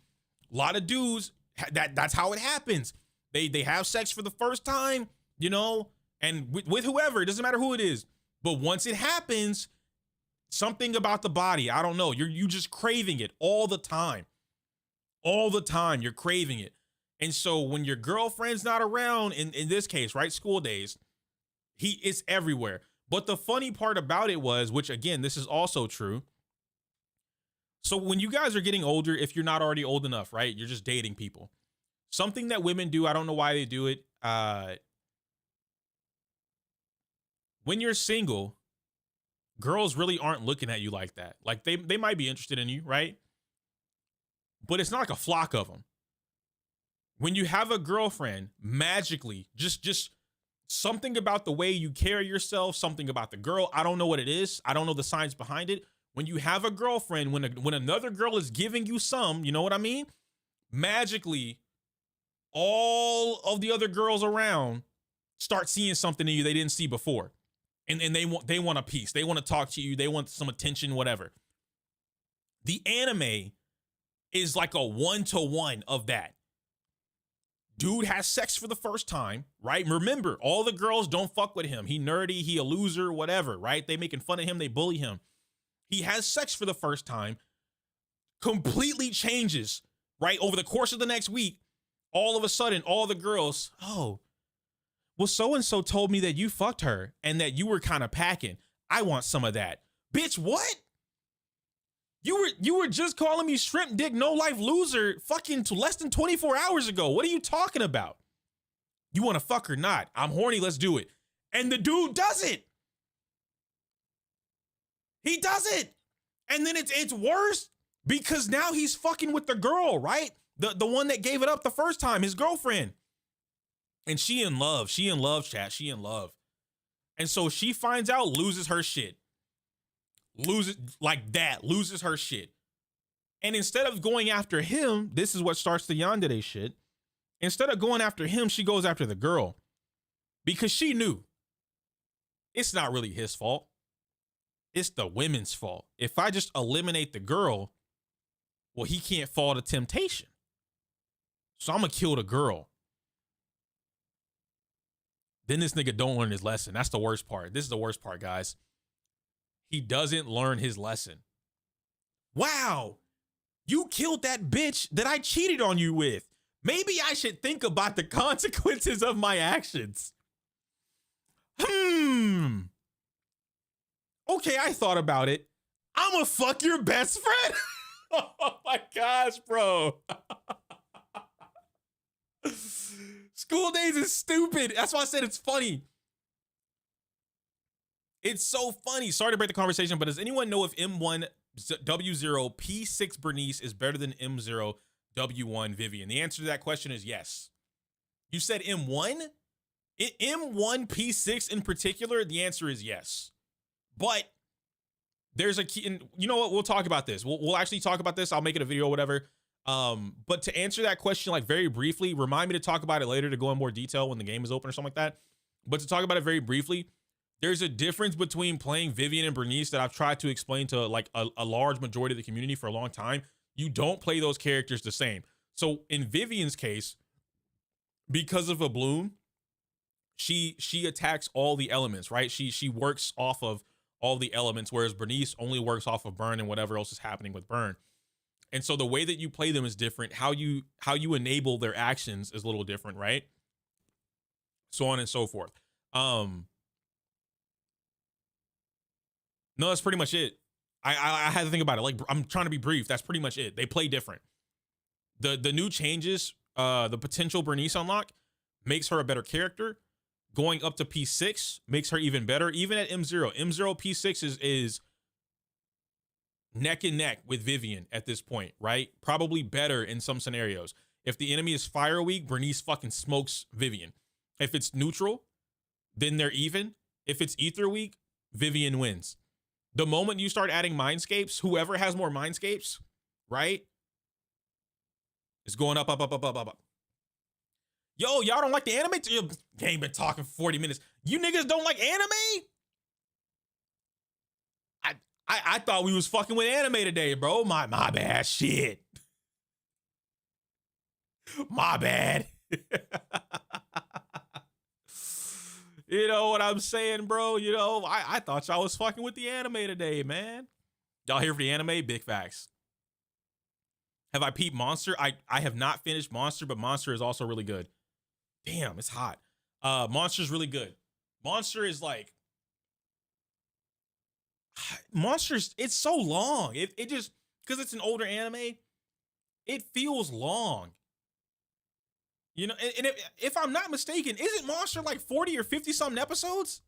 A lot of dudes, that's how it happens. They have sex for the first time, you know, and with whoever, it doesn't matter who it is. But once it happens, something about the body, I don't know, you just craving it all the time. All the time, you're craving it. And so when your girlfriend's not around, in this case, right, School Days, he is everywhere. But the funny part about it was, which again, this is also true. So when you guys are getting older, if you're not already old enough, right, you're just dating people. Something that women do, I don't know why they do it. When you're single, girls really aren't looking at you like that. Like they might be interested in you, right? But it's not like a flock of them. When you have a girlfriend, magically, just something about the way you carry yourself, something about the girl, I don't know what it is. I don't know the science behind it. When you have a girlfriend, when another girl is giving you some, you know what I mean? Magically, all of the other girls around start seeing something in you they didn't see before. And they want a piece. They want to talk to you. They want some attention, whatever. The anime is like a 1-to-1 of that. Dude has sex for the first time, right? Remember, all the girls don't fuck with him. He nerdy, he a loser, whatever, right? They making fun of him, they bully him. He has sex for the first time, completely changes, right? Over the course of the next week, all of a sudden, all the girls, oh, well, so-and-so told me that you fucked her and that you were kind of packing. I want some of that. Bitch, what? You were just calling me shrimp dick no life loser fucking less than 24 hours ago. What are you talking about? You want to fuck or not? I'm horny, let's do it. And the dude does it. He does it. And then it's worse because now he's fucking with the girl, right? The one that gave it up the first time, his girlfriend. And she in love, chat, she in love. And so she finds out, loses her shit. Loses her shit. And instead of going after him, this is what starts the yandere shit. Instead of going after him, she goes after the girl because she knew it's not really his fault. It's the women's fault. If I just eliminate the girl, well, he can't fall to temptation. So I'm going to kill the girl. Then this nigga don't learn his lesson. That's the worst part. This is the worst part, guys. He doesn't learn his lesson. Wow, you killed that bitch that I cheated on you with. Maybe I should think about the consequences of my actions. Okay, I thought about it. I'm gonna fuck your best friend. Oh my gosh, bro. School Days is stupid. That's why I said it's funny. It's so funny. Sorry to break the conversation, but does anyone know if M1 W0 P6 Bernice is better than M0 W1 Vivian? The answer to that question is yes. You said M1? M1 P6 in particular, the answer is yes. But there's a key, and you know what? We'll talk about this. We'll actually talk about this. I'll make it a video or whatever. But to answer that question, like very briefly, remind me to talk about it later to go in more detail when the game is open or something like that. But to talk about it very briefly, there's a difference between playing Vivian and Bernice that I've tried to explain to like a large majority of the community for a long time. You don't play those characters the same. So in Vivian's case, because of a bloom, she attacks all the elements, right? She works off of all the elements, whereas Bernice only works off of burn and whatever else is happening with burn. And so the way that you play them is different. How you enable their actions is a little different, right? So on and so forth. No, that's pretty much it. I had to think about it. Like, I'm trying to be brief. That's pretty much it. They play different. The new changes, the potential Bernice unlock makes her a better character. Going up to P6 makes her even better. Even at M0. M0 P6 is neck and neck with Vivian at this point, right? Probably better in some scenarios. If the enemy is fire weak, Bernice fucking smokes Vivian. If it's neutral, then they're even. If it's Ether Week, Vivian wins. The moment you start adding Mindscapes, whoever has more Mindscapes, right, is going up, up, up, up, up, up, up. Yo, y'all don't like the anime? Game been talking for 40 minutes. You niggas don't like anime? I thought we was fucking with anime today, bro. My bad. Shit. My bad. You know what I'm saying, bro? You know, I thought y'all was fucking with the anime today, man. Y'all here for the anime? Big facts. Have I peeped Monster? I have not finished Monster, but Monster is also really good. Damn, it's hot. Monster's really good. Monster is like, Monsters, it's so long. It just, because it's an older anime, it feels long. You know, and if I'm not mistaken, isn't Monster like 40 or 50 something episodes?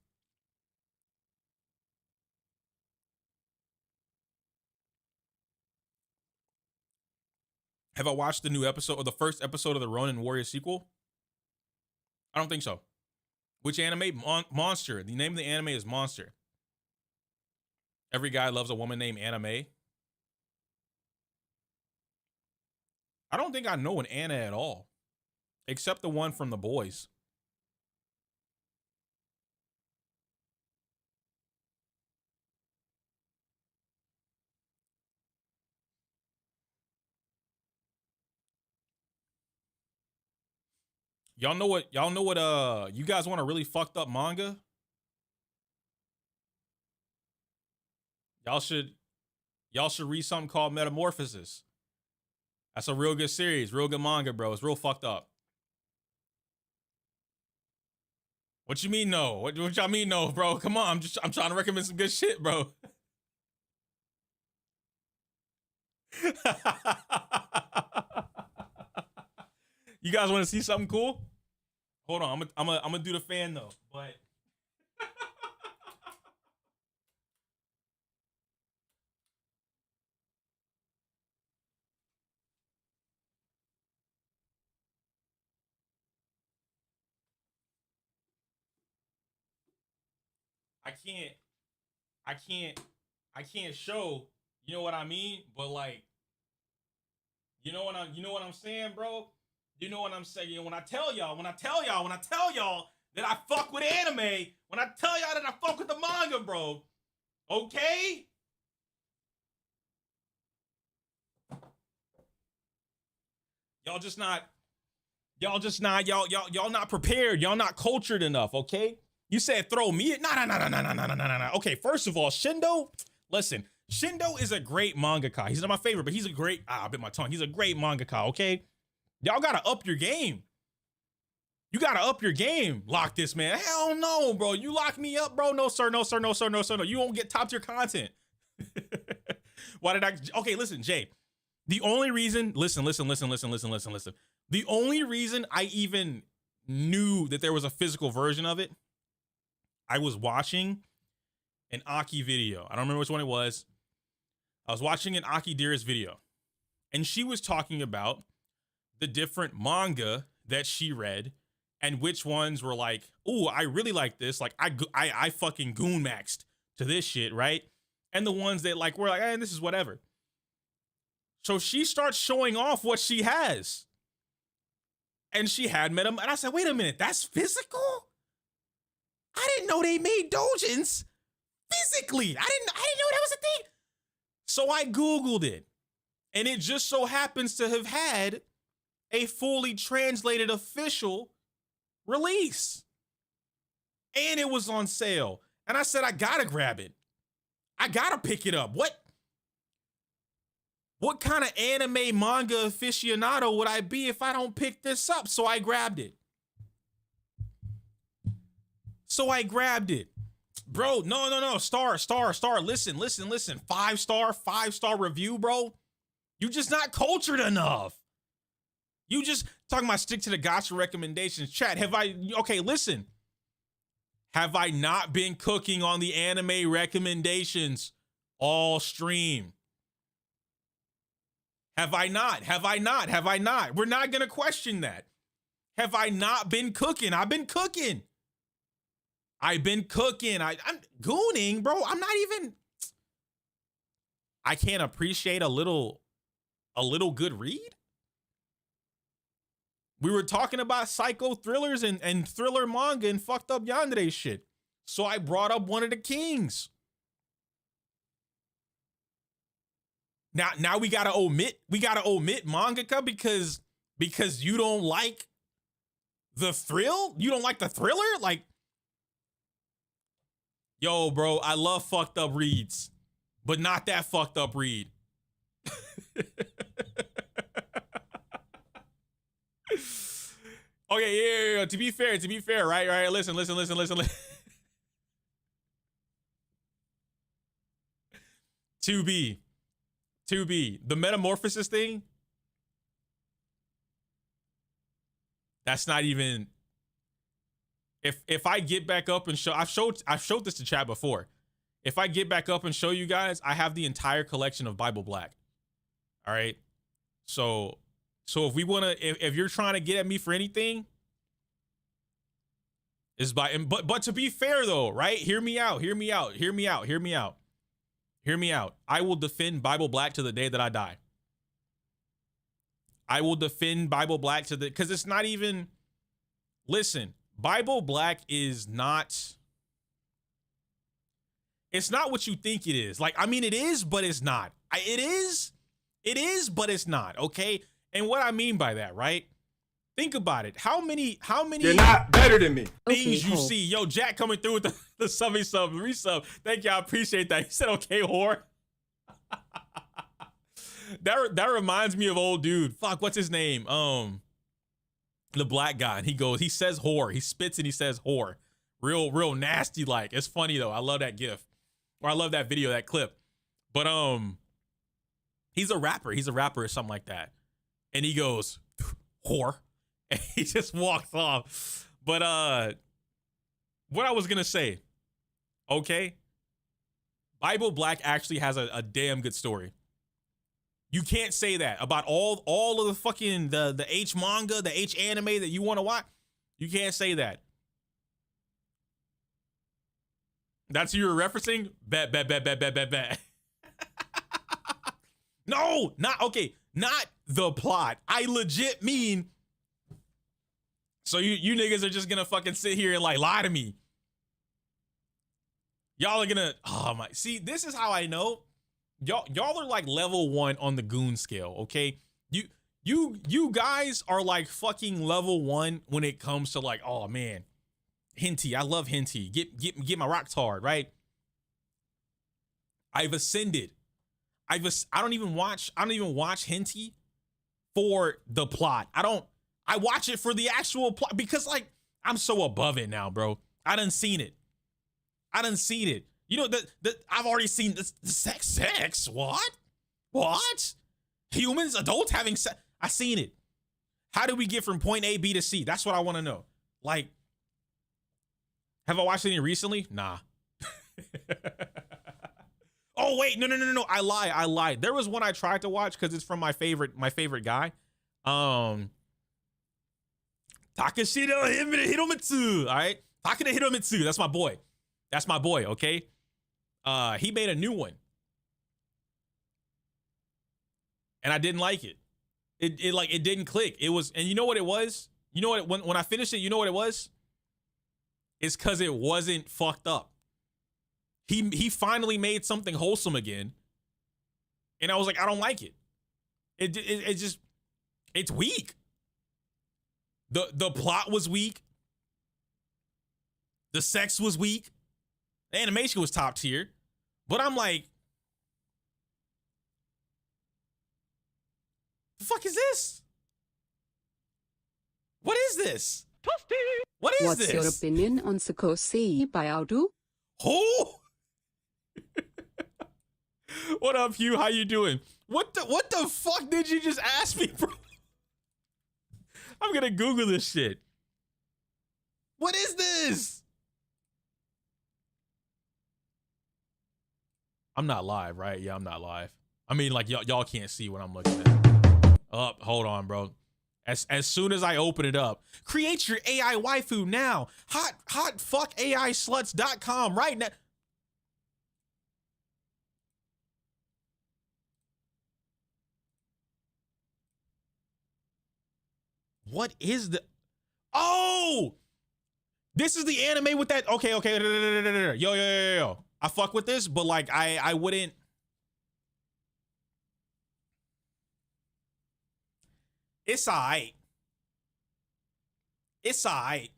Have I watched the new episode or the first episode of the Ronin Warrior sequel? I don't think so. Which anime? Monster. The name of the anime is Monster. Every guy loves a woman named Anime. I don't think I know an Anna at all, except the one from The Boys. Y'all know what you guys want a really fucked up manga? Y'all should read something called Metamorphosis. That's a real good series, real good manga, bro. It's real fucked up. What you mean no? What y'all mean no, bro? Come on, I'm trying to recommend some good shit, bro. You guys want to see something cool? Hold on, I'm gonna do the fan though, but I can't show. You know what I mean? But like, you know what I'm saying, bro? You know what I'm saying? When I tell y'all that I fuck with anime, when I tell y'all that I fuck with the manga, bro, okay? Y'all not prepared. Y'all not cultured enough, okay? You said throw me. No. Okay, first of all, Shindo, listen, Shindo is a great mangaka. He's not my favorite, but he's a great, I bit my tongue. He's a great mangaka, okay? Y'all gotta up your game. You gotta up your game. Lock this man. Hell no, bro. You lock me up, bro. No, sir. You won't get top tier content. Why did I? Okay, listen, Jay. The only reason, listen. The only reason I even knew that there was a physical version of it, I was watching an Aki video. I don't remember which one it was. I was watching an Aki Dearest video, and she was talking about the different manga that she read and which ones were like, oh, I really like this. Like I fucking goon maxed to this shit, right? And the ones that like were like, eh, this is whatever. So she starts showing off what she has. And she had met him. And I said, wait a minute, that's physical? I didn't know they made doujins physically. I didn't know that was a thing. So I Googled it. And it just so happens to have had a fully translated official release. And it was on sale. And I said, I gotta grab it. I gotta pick it up. What kind of anime manga aficionado would I be if I don't pick this up? So I grabbed it. Bro, no. Star. Listen. 5-star review, bro. You just not cultured enough. You just talking about stick to the gotcha recommendations. Chat, listen. Have I not been cooking on the anime recommendations all stream? Have I not? We're not going to question that. Have I not been cooking? I've been cooking. I've been cooking. I'm gooning, bro. I'm not even. I can't appreciate a little good read. We were talking about psycho thrillers and thriller manga and fucked up yandere shit. So I brought up one of the kings. Now we gotta omit mangaka because you don't like the thrill? You don't like the thriller? Like, yo, bro, I love fucked up reads, but not that fucked up read. Okay, yeah. To be fair, right. Listen. To be the metamorphosis thing. That's not even. If I get back up and show, I've showed this to chat before. If I get back up and show you guys, I have the entire collection of Bible Black. All right. So if we want to, if you're trying to get at me for anything, is but to be fair though, right? Hear me out. I will defend Bible Black to the day that I die. I will defend Bible Black because it's not even, listen, Bible Black is not, it's not what you think it is. Like, I mean, it is, but it's not. It is, but it's not. Okay. And what I mean by that, right? Think about it. How many You're not better than me. things you see? Yo, Jack coming through with the sub resub. Thank you. I appreciate that. He said, okay, whore. That reminds me of old dude. Fuck, what's his name? The black guy. And he says whore. He spits and he says whore. Real nasty like. It's funny though. I love that gif. Or I love that video, that clip. But he's a rapper or something like that. And he goes, whore. And he just walks off. But what I was gonna say, okay? Bible Black actually has a damn good story. You can't say that about all of the fucking the H manga, the H anime that you want to watch. You can't say that. That's who you're referencing? Bet. No, not okay. Not the plot. I legit mean. So you niggas are just gonna fucking sit here and like lie to me. Y'all are gonna, oh my, see, this is how I know. Y'all are like level 1 on the goon scale, okay? You guys are like fucking level 1 when it comes to like, oh man, Henty, I love Henty. Get my rocks hard, right? I've ascended. I don't even watch Henty for the plot. I watch it for the actual plot because like I'm so above it now, bro. I done seen it. You know, I've already seen the sex. What? Humans, adults having sex. I seen it. How did we get from point A, B to C? That's what I want to know. Like, have I watched any recently? Nah. Oh wait, no. I lied. There was one I tried to watch because it's from my favorite guy. Takashiro Hiromitsu. All right, Takeda Hiromitsu. That's my boy. Okay. He made a new one, and I didn't like it. It didn't click. It was, and you know what it was? You know what? When I finished it, you know what it was? It's because it wasn't fucked up. He finally made something wholesome again, and I was like, I don't like it. It just, it's weak. The plot was weak. The sex was weak. The animation was top tier. But I'm like, the fuck is this? What is this? What is this? What's your opinion on Sakosi by Audu? Oh! What up, Hugh? How you doing? What the fuck did you just ask me, bro? I'm gonna Google this shit. What is this? I'm not live, right? Yeah, I'm not live. I mean, like, y'all can't see what I'm looking at. Hold on, bro. As soon as I open it up, create your AI waifu now. HotfuckAIsluts.com right now. What is the? Oh, this is the anime with that. Okay. Yo. I fuck with this, but like I wouldn't. It's alright. It's alright.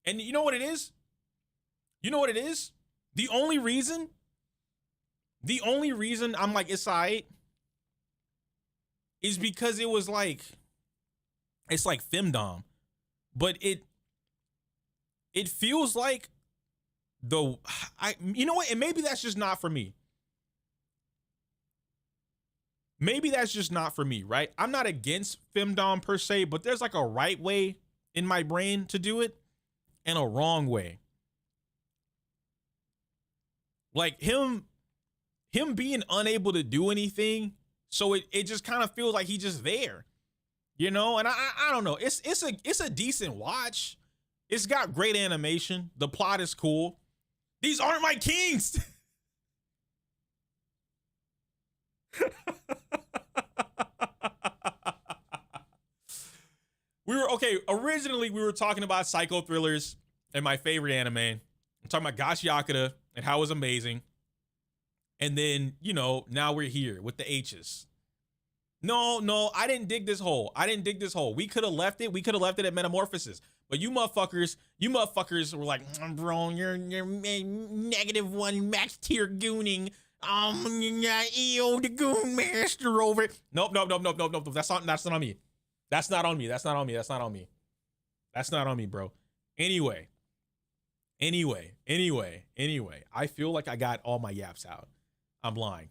And you know what it is? You know what it is? The only reason I'm like it's alright is because it was like it's like femdom, but it feels like you know what? And maybe that's just not for me. Maybe that's just not for me, right? I'm not against femdom per se, but there's like a right way in my brain to do it and a wrong way. Like him being unable to do anything, so it just kind of feels like he's just there, you know. And I don't know. It's a decent watch. It's got great animation. The plot is cool. These aren't my kings. Originally we were talking about psycho thrillers and my favorite anime. I'm talking about Gash Yakura and how it was amazing. And then, you know, now we're here with the H's. No, I didn't dig this hole. We could have left it. We could have left it at Metamorphosis. But you motherfuckers were like, bro, you're -1 max tier gooning. EO the goon master over. Nope. That's not on me. That's not on me, bro. Anyway. I feel like I got all my yaps out. I'm lying.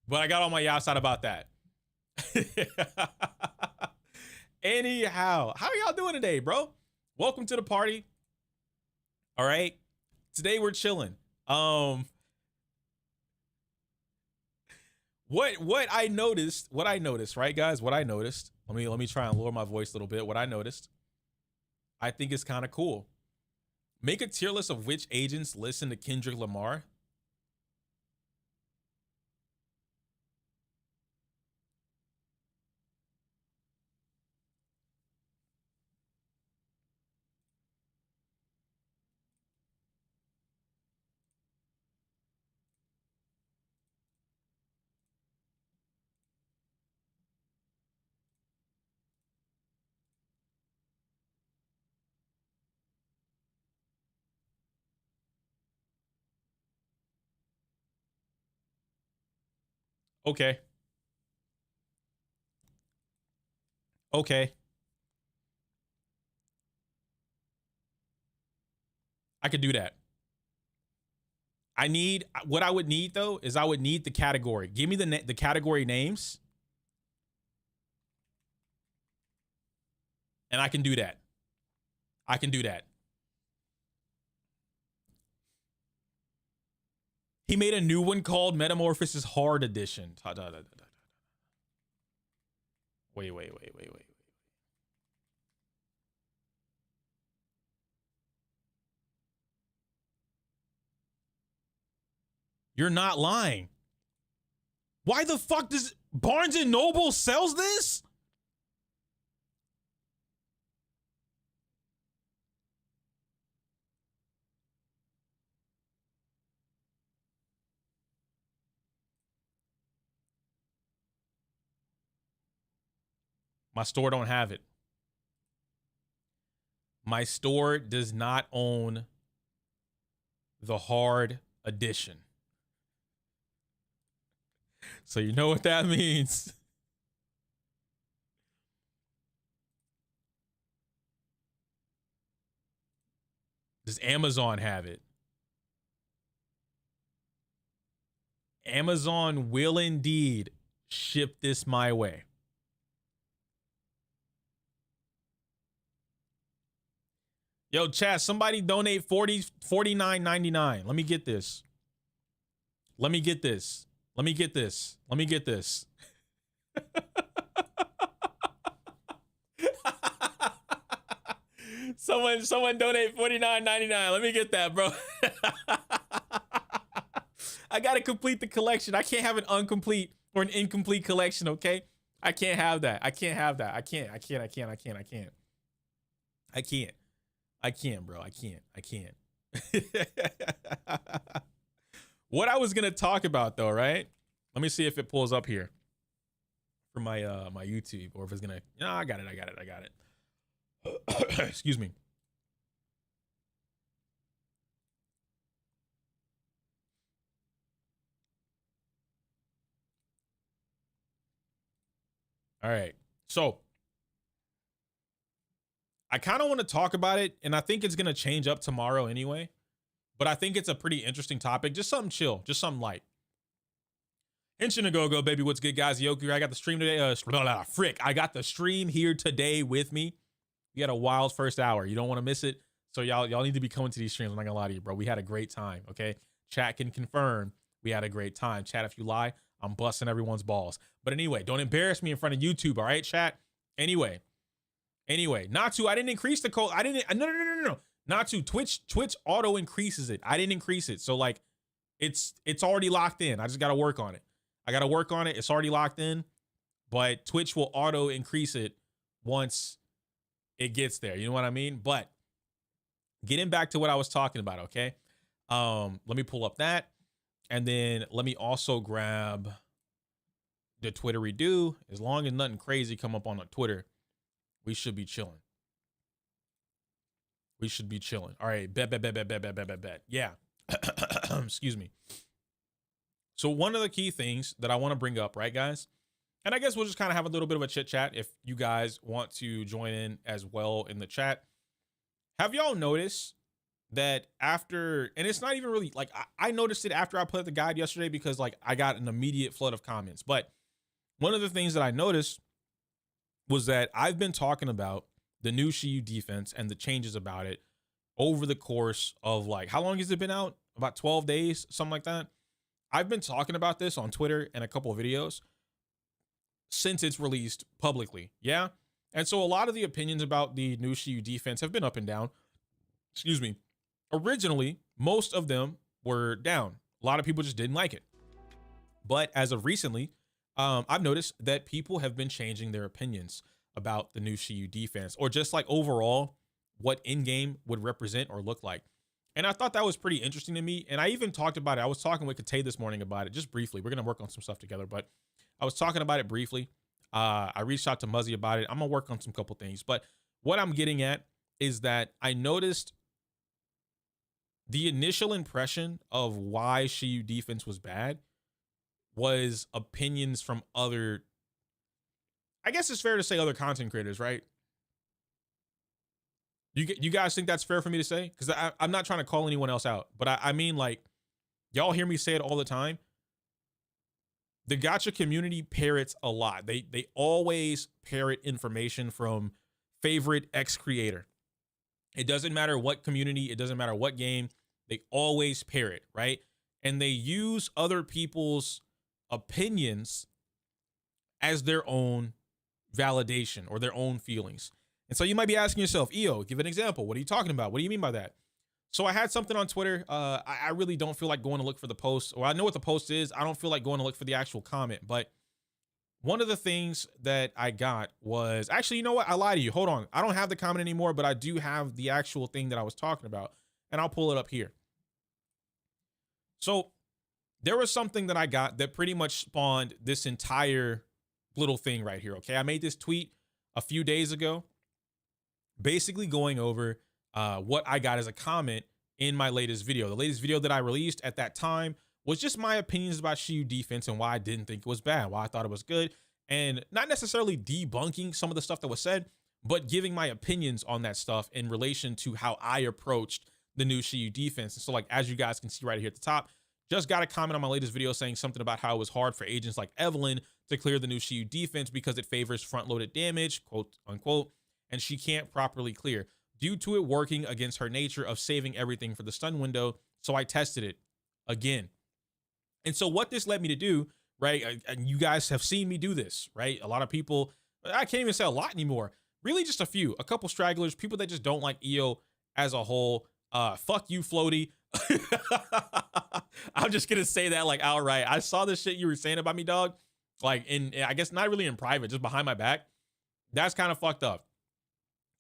But I got all my yaps out about that. Anyhow, how are y'all doing today, bro? Welcome to the party. All right. Today we're chilling. What I noticed, right, guys? What I noticed. Let me try and lower my voice a little bit. What I noticed, I think is kind of cool. Make a tier list of which agents listen to Kendrick Lamar. Okay. I could do that. What I would need though is I would need the category. Give me the category names. And I can do that. He made a new one called Metamorphosis Hard Edition. Wait. You're not lying. Why the fuck does Barnes and Noble sells this? My store don't have it. My store does not own the hard edition. So you know what that means. Does Amazon have it? Amazon will indeed ship this my way. Yo, chat, somebody donate $49.99. Let me get this. Someone donate $49.99. Let me get that, bro. I gotta complete the collection. I can't have an incomplete collection, okay? I can't have that. I can't, bro. I can't. What I was gonna talk about though, right? Let me see if it pulls up here for my my YouTube, or if it's gonna. No, I got it. Excuse me. All right. So I kind of want to talk about it, and I think it's going to change up tomorrow anyway. But I think it's a pretty interesting topic. Just something chill, just something light. Genshin Go, baby. What's good, guys? Yoku, I got the stream today. I got the stream here today with me. We had a wild first hour. You don't want to miss it. So y'all need to be coming to these streams. I'm not gonna lie to you, bro. We had a great time. Okay, chat can confirm we had a great time. Chat, if you lie, I'm busting everyone's balls. But anyway, don't embarrass me in front of YouTube. All right, chat. Anyway, Natsu, I didn't increase the code. No. Natsu, Twitch auto increases it. I didn't increase it. So like, it's already locked in. I just gotta work on it. It's already locked in, but Twitch will auto increase it once it gets there. You know what I mean? But getting back to what I was talking about, okay? Let me pull up that, and then let me also grab the Twitter redo. As long as nothing crazy come up on the Twitter, we should be chilling. All right, bet. Yeah. Excuse me. So one of the key things that I want to bring up, right, guys? And I guess we'll just kind of have a little bit of a chit chat if you guys want to join in as well in the chat. Have y'all noticed that after, and it's not even really like, I noticed it after I put up the guide yesterday because like I got an immediate flood of comments. But one of the things that I noticed was that I've been talking about the new Shiyu defense and the changes about it over the course of like, how long has it been out? About 12 days, something like that. I've been talking about this on Twitter and a couple of videos since it's released publicly. Yeah. And so a lot of the opinions about the new Shiyu defense have been up and down. Excuse me. Originally, most of them were down. A lot of people just didn't like it. But as of recently, I've noticed that people have been changing their opinions about the new Shiyu defense, or just like overall what in-game would represent or look like. And I thought that was pretty interesting to me. And I even talked about it. I was talking with Kate this morning about it, just briefly. We're going to work on some stuff together, but I was talking about it briefly. I reached out to Muzzy about it. I'm going to work on some couple things. But what I'm getting at is that I noticed the initial impression of why Shiyu defense was bad was opinions from other, I guess it's fair to say, other content creators, right? You guys think that's fair for me to say? Because I'm not trying to call anyone else out, but I mean, like, y'all hear me say it all the time. The gacha community parrots a lot. They always parrot information from favorite X creator. It doesn't matter what community, it doesn't matter what game, they always parrot, right? And they use other people's opinions as their own validation or their own feelings. And so you might be asking yourself, EO, give an example. What are you talking about? What do you mean by that? So I had something on Twitter. I really don't feel like going to look for the post, or I know what the post is. I don't feel like going to look for the actual comment. But one of the things that I got was, actually, you know what? I lied to you. Hold on. I don't have the comment anymore, but I do have the actual thing that I was talking about. And I'll pull it up here. So there was something that I got that pretty much spawned this entire little thing right here. Okay. I made this tweet a few days ago, basically going over what I got as a comment in my latest video. The latest video that I released at that time was just my opinions about Shiyu defense and why I didn't think it was bad, why I thought it was good, and not necessarily debunking some of the stuff that was said, but giving my opinions on that stuff in relation to how I approached the new Shiyu defense. And so, like, as you guys can see right here at the top, just got a comment on my latest video saying something about how it was hard for agents like Evelyn to clear the new Shiyu defense because it favors front-loaded damage, quote unquote, and she can't properly clear due to it working against her nature of saving everything for the stun window. So I tested it again. And so what this led me to do, right, and you guys have seen me do this, right? A lot of people, I can't even say a lot anymore, Really just a couple stragglers, people that just don't like EO as a whole. Fuck you, Floaty. I'm just gonna say that like outright. I saw the shit you were saying about me, dog. Like I guess not really in private, just behind my back. That's kind of fucked up.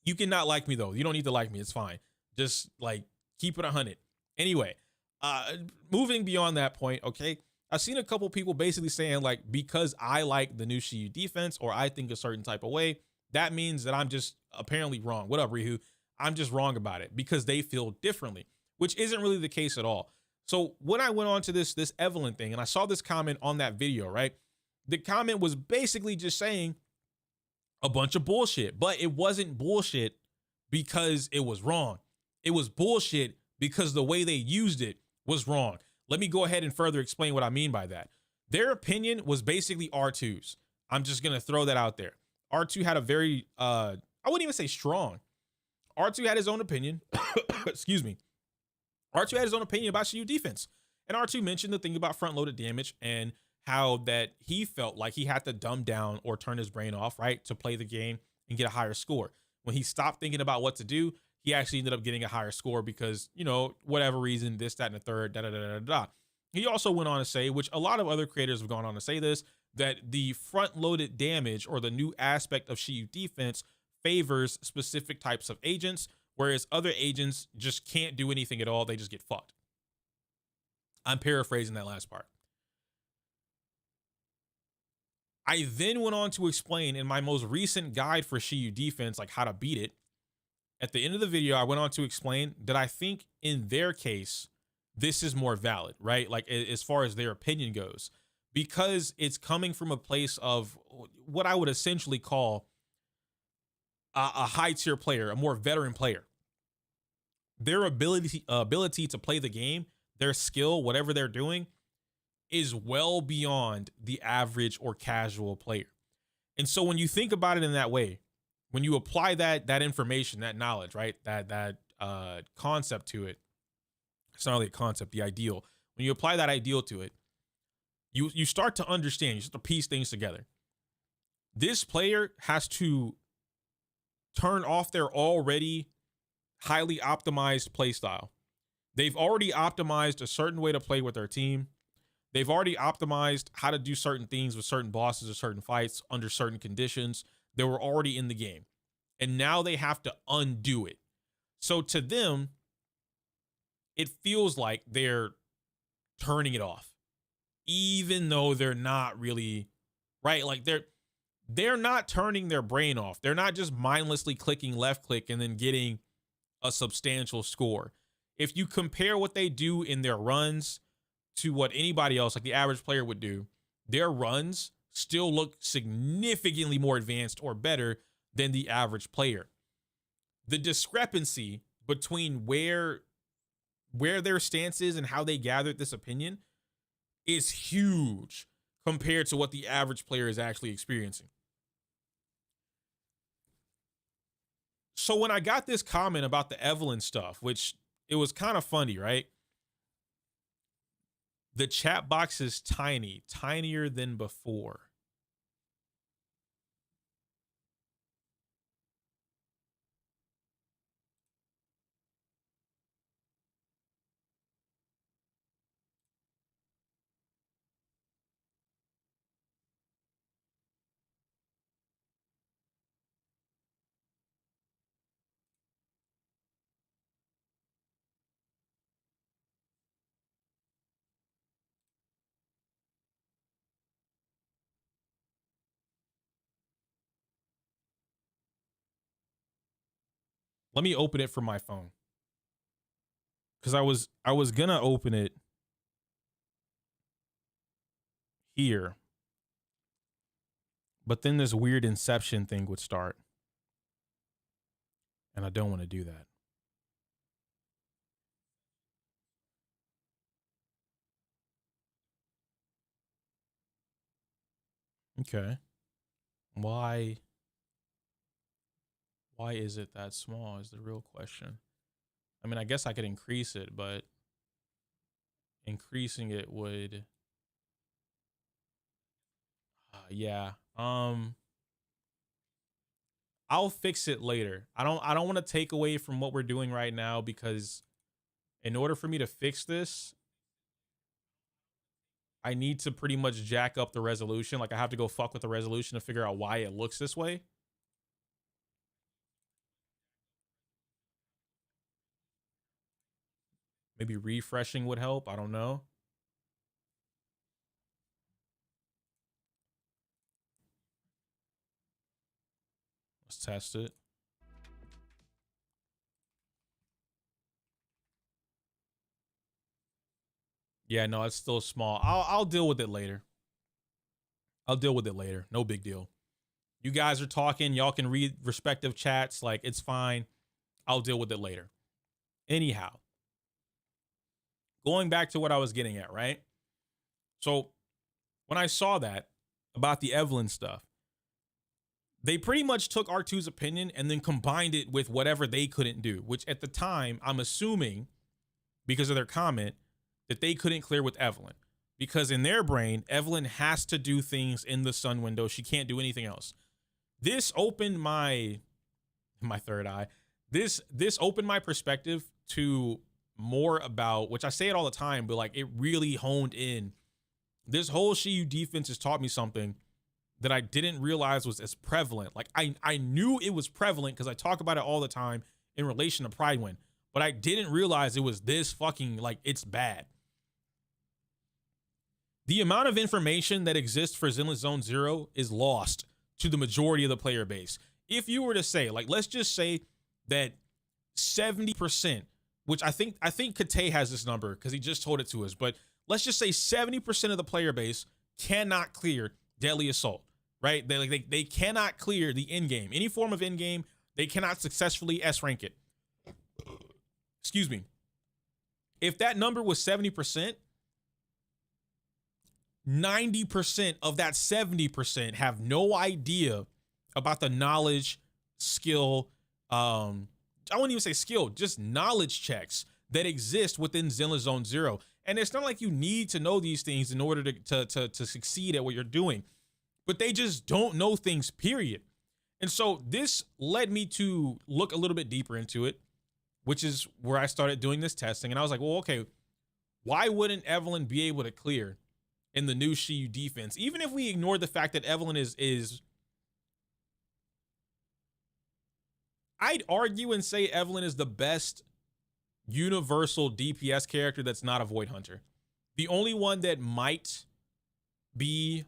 You cannot like me though. You don't need to like me. It's fine. Just like keep it 100. Anyway, moving beyond that point, okay. I've seen a couple people basically saying like, because I like the new Shiyu defense or I think a certain type of way, that means that I'm just apparently wrong. What up, Rihu? I'm just wrong about it because they feel differently, which isn't really the case at all. So when I went on to this Evelyn thing and I saw this comment on that video, right? The comment was basically just saying a bunch of bullshit, but it wasn't bullshit because it was wrong. It was bullshit because the way they used it was wrong. Let me go ahead and further explain what I mean by that. Their opinion was basically R2's. I'm just going to throw that out there. R2 had a very, I wouldn't even say strong. R2 had his own opinion. Excuse me. R2 had his own opinion about Shiyu defense. And R2 mentioned the thing about front-loaded damage and how that he felt like he had to dumb down or turn his brain off, right, to play the game and get a higher score. When he stopped thinking about what to do, he actually ended up getting a higher score because, you know, whatever reason, this, that, and the third, da-da-da-da-da. He also went on to say, which a lot of other creators have gone on to say this, that the front-loaded damage or the new aspect of Shiyu defense favors specific types of agents, whereas other agents just can't do anything at all. They just get fucked. I'm paraphrasing that last part. I then went on to explain in my most recent guide for Shiyu defense, like how to beat it. At the end of the video, I went on to explain that I think in their case, this is more valid, right? Like as far as their opinion goes, because it's coming from a place of what I would essentially call a high tier player, a more veteran player. Their ability to play the game, their skill, whatever they're doing, is well beyond the average or casual player. And so when you think about it in that way, when you apply that information, that knowledge, right, that concept to it, it's not really a concept, the ideal. When you apply that ideal to it, you start to understand, you start to piece things together. This player has to turn off their already highly optimized play style. They've already optimized a certain way to play with their team. They've already optimized how to do certain things with certain bosses or certain fights under certain conditions that were already in the game. And now they have to undo it. So to them, it feels like they're turning it off, even though they're not really, right? Like they're not turning their brain off. They're not just mindlessly clicking left click and then getting a substantial score. If you compare what they do in their runs to what anybody else, like the average player, would do, their runs still look significantly more advanced or better than the average player. The discrepancy between where their stance is and how they gathered this opinion is huge compared to what the average player is actually experiencing. So when I got this comment about the Evelyn stuff, which it was kind of funny, right? The chat box is tiny, tinier than before. Let me open it from my phone. Because I was gonna open it here, but then this weird Inception thing would start. And I don't want to do that. Okay. Why is it that small is the real question. I mean, I guess I could increase it, but increasing it would yeah. I'll fix it later. I don't want to take away from what we're doing right now, because in order for me to fix this, I need to pretty much jack up the resolution. Like, I have to go fuck with the resolution to figure out why it looks this way. Maybe refreshing would help. I don't know. Let's test it. Yeah, no, it's still small. I'll deal with it later. I'll deal with it later. No big deal. You guys are talking. Y'all can read respective chats. Like, it's fine. I'll deal with it later. Anyhow, going back to what I was getting at, right? So when I saw that about the Evelyn stuff, they pretty much took R2's opinion and then combined it with whatever they couldn't do, which at the time, I'm assuming, because of their comment, that they couldn't clear with Evelyn. Because in their brain, Evelyn has to do things in the sun window. She can't do anything else. This opened my third eye. This opened my perspective to more about, which I say it all the time, but like, it really honed in. This whole Shiyu defense has taught me something that I didn't realize was as prevalent. Like, I knew it was prevalent because I talk about it all the time in relation to Pride Win, but I didn't realize it was this fucking, like, it's bad. The amount of information that exists for Zenless Zone Zero is lost to the majority of the player base. If you were to say, like, let's just say that 70%, which I think Kate has this number because he just told it to us, but let's just say 70% of the player base cannot clear Deadly Assault, right? They cannot clear the end game. Any form of end game, they cannot successfully S rank it. Excuse me. If that number was 70%, 90% of that 70% have no idea about the knowledge, skill, I wouldn't even say skill, just knowledge checks that exist within Zenless Zone Zero. And it's not like you need to know these things in order to succeed at what you're doing, but they just don't know things, period. And so this led me to look a little bit deeper into it, which is where I started doing this testing. And I was like, well, okay, why wouldn't Evelyn be able to clear in the new Shiyu defense? Even if we ignore the fact that Evelyn is I'd argue and say Evelyn is the best universal DPS character that's not a Void Hunter. The only one that might be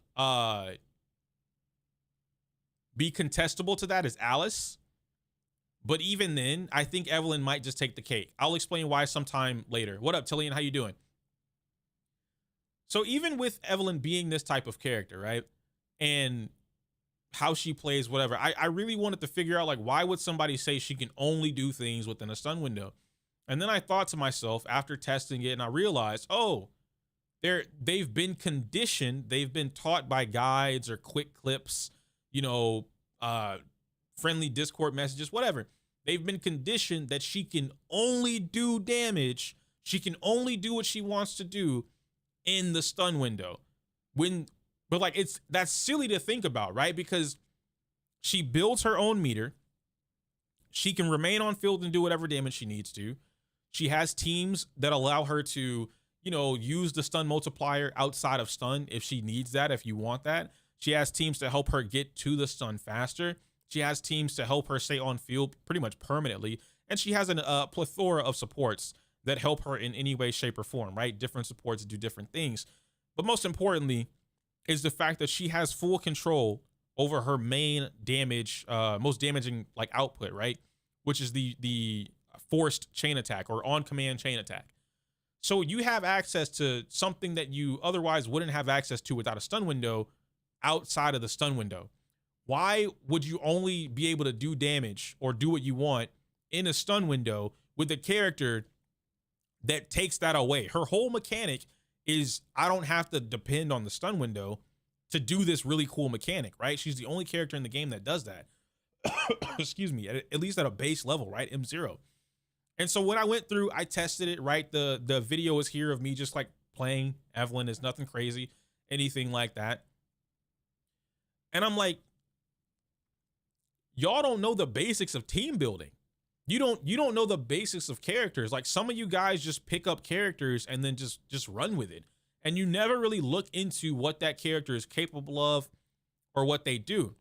contestable to that is Alice. But even then, I think Evelyn might just take the cake. I'll explain why sometime later. What up, Tillian? How you doing? So even with Evelyn being this type of character, right? And how she plays, whatever, I really wanted to figure out, like, why would somebody say she can only do things within a stun window? And then I thought to myself after testing it, and I realized, oh, they've been conditioned, they've been taught by guides or quick clips, you know, friendly Discord messages, whatever. They've been conditioned that she can only do damage. She can only do what she wants to do in the stun window. But like, that's silly to think about, right? Because she builds her own meter. She can remain on field and do whatever damage she needs to. She has teams that allow her to, you know, use the stun multiplier outside of stun if she needs that, if you want that. She has teams to help her get to the stun faster. She has teams to help her stay on field pretty much permanently. And she has a plethora of supports that help her in any way, shape, or form, right? Different supports do different things. But most importantly is the fact that she has full control over her main damage, most damaging like output, right? Which is the forced chain attack or on command chain attack. So you have access to something that you otherwise wouldn't have access to without a stun window outside of the stun window. Why would you only be able to do damage or do what you want in a stun window with a character that takes that away? Her whole mechanic is, I don't have to depend on the stun window to do this really cool mechanic, right? She's the only character in the game that does that. Excuse me, at least at a base level, right? M0. And so when I went through, I tested it, right? The video is here of me just like playing Evelyn. Is nothing crazy, anything like that. And I'm like, y'all don't know the basics of team building. You don't know the basics of characters. Like some of you guys just pick up characters and then just run with it. And you never really look into what that character is capable of or what they do.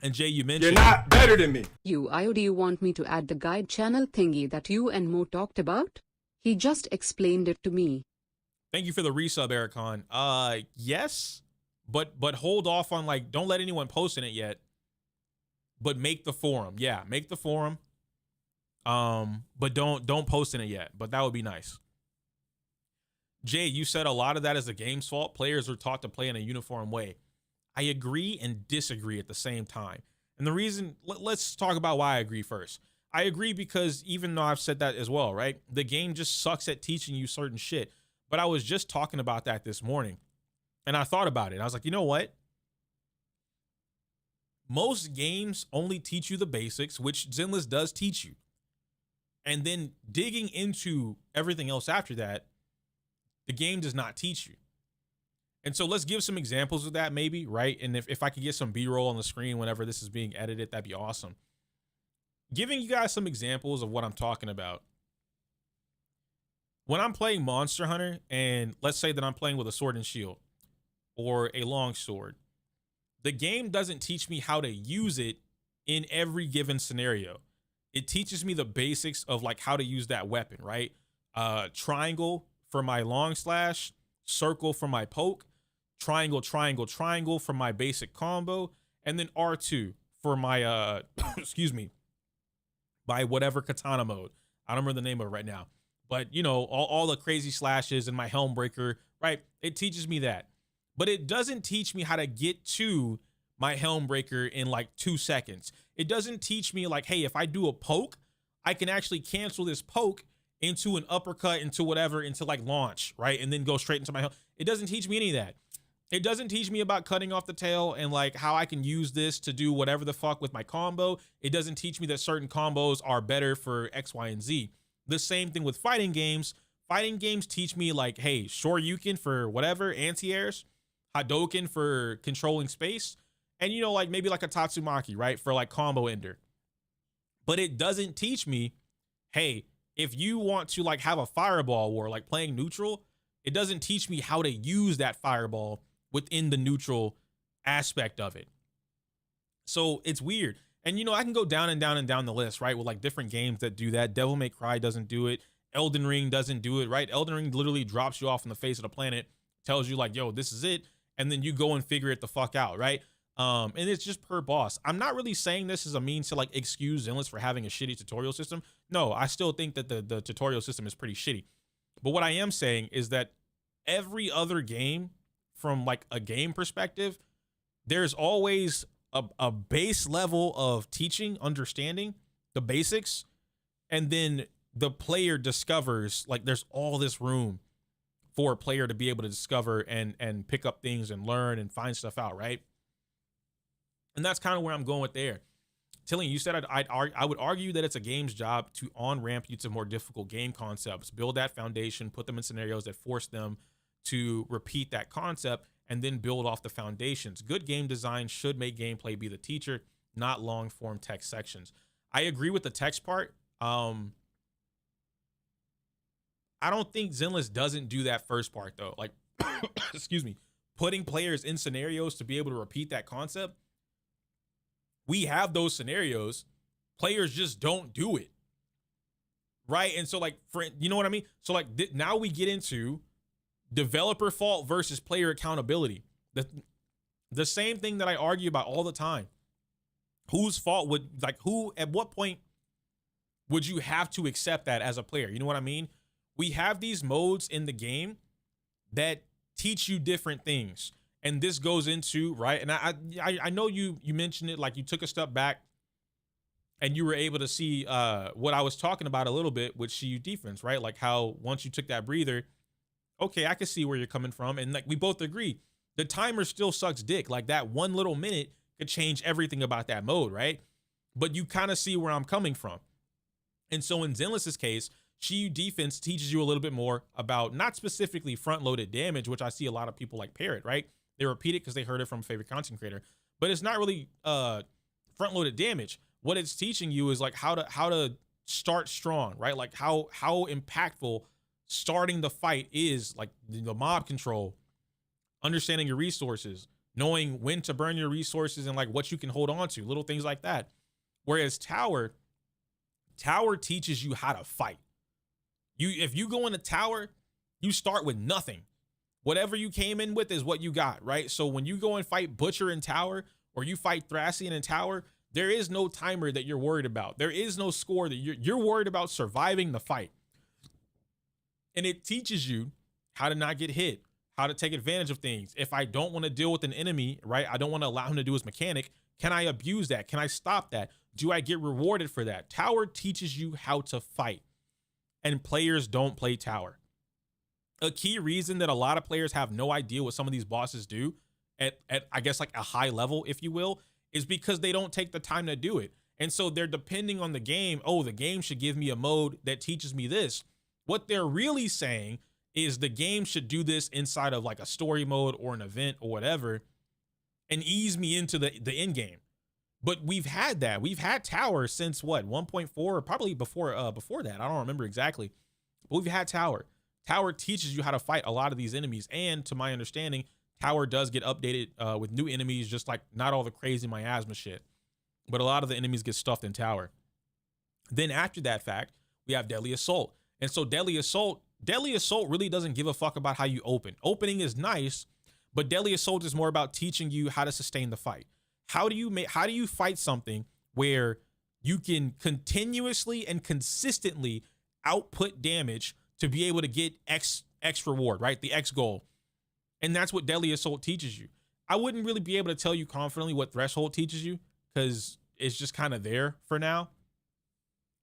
And Jay, you mentioned You're not better than me. Do you want me to add the guide channel thingy that you and Mo talked about? He just explained it to me. Thank you for the resub, Ericon. Yes, but hold off on like, don't let anyone post in it yet. But make the forum. Yeah, make the forum. But don't post in it yet. But that would be nice. Jay, you said a lot of that is the game's fault. Players are taught to play in a uniform way. I agree and disagree at the same time. And the reason, let's talk about why I agree first. I agree because even though I've said that as well, right? The game just sucks at teaching you certain shit. But I was just talking about that this morning. And I thought about it. I was like, you know what? Most games only teach you the basics, which Zenless does teach you. And then digging into everything else after that, the game does not teach you. And so let's give some examples of that maybe, right? And if I could get some B-roll on the screen whenever this is being edited, that'd be awesome. Giving you guys some examples of what I'm talking about. When I'm playing Monster Hunter, and let's say that I'm playing with a sword and shield or a long sword, the game doesn't teach me how to use it in every given scenario. It teaches me the basics of like how to use that weapon, right? Triangle for my long slash, circle for my poke, triangle, triangle, triangle for my basic combo, and then R2 for my, excuse me, by whatever katana mode. I don't remember the name of it right now. But, you know, all the crazy slashes and my helm breaker, right? It teaches me that. But it doesn't teach me how to get to my helm breaker in like 2 seconds. It doesn't teach me like, hey, if I do a poke, I can actually cancel this poke into an uppercut, into whatever, into like launch, right? And then go straight into my helm. It doesn't teach me any of that. It doesn't teach me about cutting off the tail and like how I can use this to do whatever the fuck with my combo. It doesn't teach me that certain combos are better for X, Y, and Z. The same thing with fighting games. Fighting games teach me like, hey, Shoryuken for whatever, anti-airs, Hadouken for controlling space, and you know, like maybe like a Tatsumaki, right, for like combo ender. But it doesn't teach me, hey, if you want to like have a fireball war, like playing neutral, it doesn't teach me how to use that fireball within the neutral aspect of it. So it's weird. And, you know, I can go down and down and down the list, right? With like different games that do that. Devil May Cry doesn't do it. Elden Ring doesn't do it, right? Elden Ring literally drops you off in the face of the planet, tells you like, yo, this is it. And then you go and figure it the fuck out, right? And it's just per boss. I'm not really saying this as a means to like excuse Zenless for having a shitty tutorial system. No, I still think that the tutorial system is pretty shitty. But what I am saying is that every other game, from like a game perspective, there's always a base level of teaching, understanding the basics, and then the player discovers like there's all this room for a player to be able to discover and pick up things and learn and find stuff out, right? And that's kind of where I'm going with there. Tilling, you said I would argue that it's a game's job to on-ramp you to more difficult game concepts, build that foundation, put them in scenarios that force them to repeat that concept, and then build off the foundations. Good game design should make gameplay be the teacher, not long-form text sections. I agree with the text part. I don't think Zenless doesn't do that first part, though. Like, excuse me, putting players in scenarios to be able to repeat that concept. We have those scenarios. Players just don't do it. Right? And so, like, you know what I mean? So, like, now we get into developer fault versus player accountability. The same thing that I argue about all the time. Whose fault would, like, who, at what point would you have to accept that as a player? You know what I mean? We have these modes in the game that teach you different things. And this goes into, right? And I know you mentioned it, like you took a step back and you were able to see what I was talking about a little bit with Shiyu Defense, right? Like how once you took that breather, okay, I can see where you're coming from. And like we both agree, the timer still sucks dick. Like that 1 little minute could change everything about that mode, right? But you kind of see where I'm coming from. And so in Zenless's case, Shiyu Defense teaches you a little bit more about not specifically front-loaded damage, which I see a lot of people like parrot, right? They repeat it because they heard it from a favorite content creator. But it's not really front loaded damage. What it's teaching you is like how to start strong, right? Like how impactful starting the fight is, like the mob control, understanding your resources, knowing when to burn your resources and like what you can hold on to, little things like that. Whereas tower teaches you how to fight. If you go into tower, you start with nothing. Whatever you came in with is what you got, right? So when you go and fight Butcher in tower, or you fight Thracian in tower, there is no timer that you're worried about. There is no score that you're worried about surviving the fight. And it teaches you how to not get hit, how to take advantage of things. If I don't want to deal with an enemy, right? I don't want to allow him to do his mechanic. Can I abuse that? Can I stop that? Do I get rewarded for that? Tower teaches you how to fight, and players don't play tower. A key reason that a lot of players have no idea what some of these bosses do at I guess like a high level, if you will, is because they don't take the time to do it. And so they're depending on the game. Oh, the game should give me a mode that teaches me this. What they're really saying is the game should do this inside of like a story mode or an event or whatever, and ease me into the end game. But we've had that. We've had tower since what, 1.4, or probably before that. I don't remember exactly. But we've had tower. Tower teaches you how to fight a lot of these enemies, and to my understanding, tower does get updated with new enemies, just like not all the crazy miasma shit, but a lot of the enemies get stuffed in tower. Then after that fact, we have Deadly Assault. And so Deadly Assault really doesn't give a fuck about how you open. Opening is nice, but Deadly Assault is more about teaching you how to sustain the fight. How do you fight something where you can continuously and consistently output damage to be able to get X reward, right? The X goal. And that's what Deadly Assault teaches you. I wouldn't really be able to tell you confidently what Threshold teaches you, because it's just kind of there for now.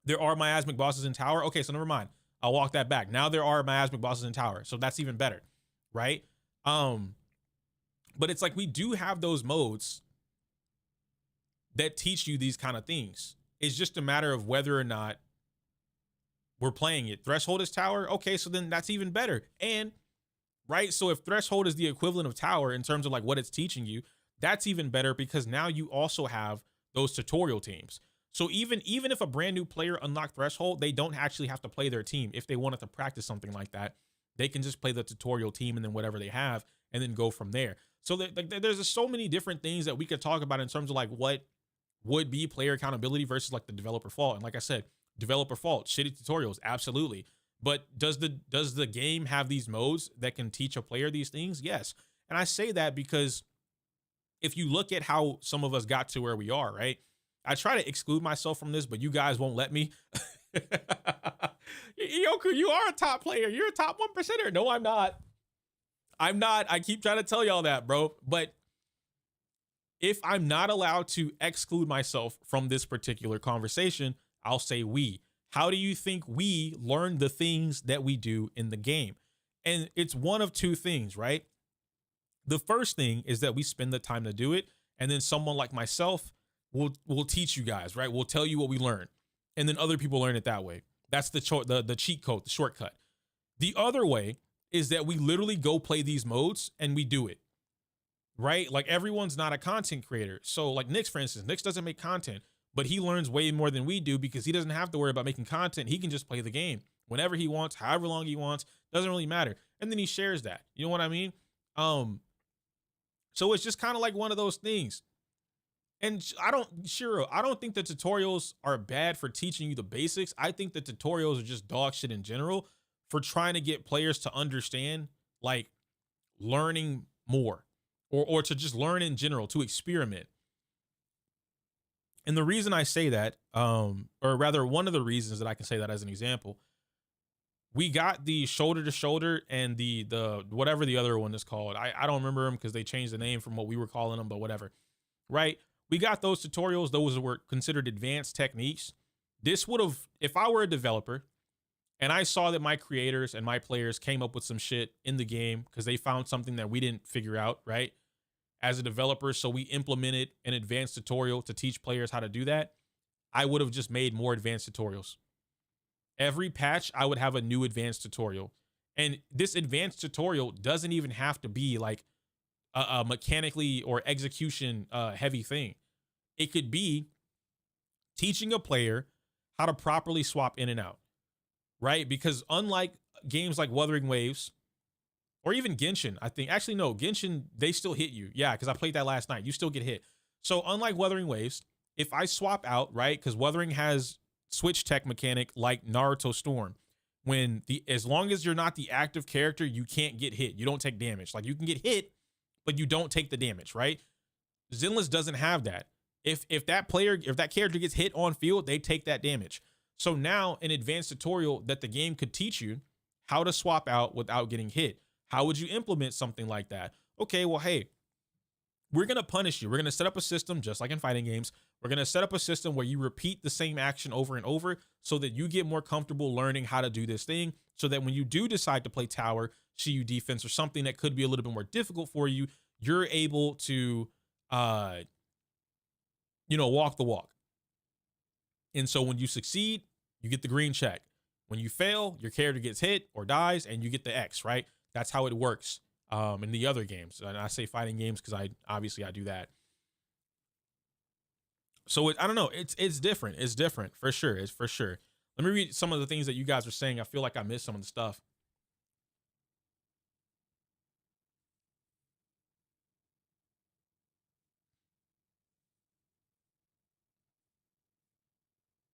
There are miasmic bosses in tower. Okay, so never mind. I'll walk that back. Now there are miasmic bosses in tower, so that's even better, right? But it's like we do have those modes that teach you these kind of things. It's just a matter of whether or not we're playing it. Threshold is tower. Okay, so then that's even better. And right, so if Threshold is the equivalent of tower in terms of like what it's teaching you, that's even better, because now you also have those tutorial teams. So even if a brand new player unlocked Threshold, they don't actually have to play their team. If they wanted to practice something like that, they can just play the tutorial team and then whatever they have, and then go from there. So there's just so many different things that we could talk about in terms of like what would be player accountability versus like the developer fault. And like I said, developer fault, shitty tutorials, absolutely. But does the game have these modes that can teach a player these things? Yes. And I say that because if you look at how some of us got to where we are, right? I try to exclude myself from this, but you guys won't let me. Yoku, you are a top player. You're a top 1%er. No, I'm not. I keep trying to tell y'all that, bro. But if I'm not allowed to exclude myself from this particular conversation, I'll say we. How do you think we learn the things that we do in the game? And it's one of two things, right? The first thing is that we spend the time to do it, and then someone like myself will teach you guys, right? We'll tell you what we learned, and then other people learn it that way. That's the cheat code, the shortcut. The other way is that we literally go play these modes and we do it, right? Like everyone's not a content creator. So like Nyx, for instance, Nyx doesn't make content, but he learns way more than we do because he doesn't have to worry about making content. He can just play the game whenever he wants, however long he wants, doesn't really matter. And then he shares that, you know what I mean? So it's just kind of like one of those things. And I don't think the tutorials are bad for teaching you the basics. I think the tutorials are just dog shit in general for trying to get players to understand, like learning more or to just learn in general, to experiment. And the reason I say that, or rather one of the reasons that I can say that as an example, we got the shoulder to shoulder and the whatever the other one is called. I don't remember them because they changed the name from what we were calling them, but whatever, right? We got those tutorials. Those were considered advanced techniques. This would have, if I were a developer and I saw that my creators and my players came up with some shit in the game because they found something that we didn't figure out, right? As a developer, so we implemented an advanced tutorial to teach players how to do that, I would have just made more advanced tutorials. Every patch, I would have a new advanced tutorial. And this advanced tutorial doesn't even have to be like a mechanically or execution heavy thing. It could be teaching a player how to properly swap in and out, right? Because unlike games like Wuthering Waves or even Genshin, I think, actually, no, Genshin, they still hit you. Yeah, because I played that last night. You still get hit. So unlike Wuthering Waves, if I swap out, right, because Wuthering has switch tech mechanic like Naruto Storm, as long as you're not the active character, you can't get hit. You don't take damage. Like, you can get hit, but you don't take the damage, right? Zenless doesn't have that. If that character gets hit on field, they take that damage. So now an advanced tutorial that the game could teach you how to swap out without getting hit. How would you implement something like that? Okay, well, hey, we're going to punish you. We're going to set up a system just like in fighting games. We're going to set up a system where you repeat the same action over and over so that you get more comfortable learning how to do this thing, so that when you do decide to play tower, Shiyu defense, or something that could be a little bit more difficult for you, you're able to walk the walk. And so when you succeed, you get the green check. When you fail, your character gets hit or dies and you get the X, right? That's how it works in the other games. And I say fighting games because I do that. So I don't know. It's different. It's different for sure. It's for sure. Let me read some of the things that you guys are saying. I feel like I missed some of the stuff.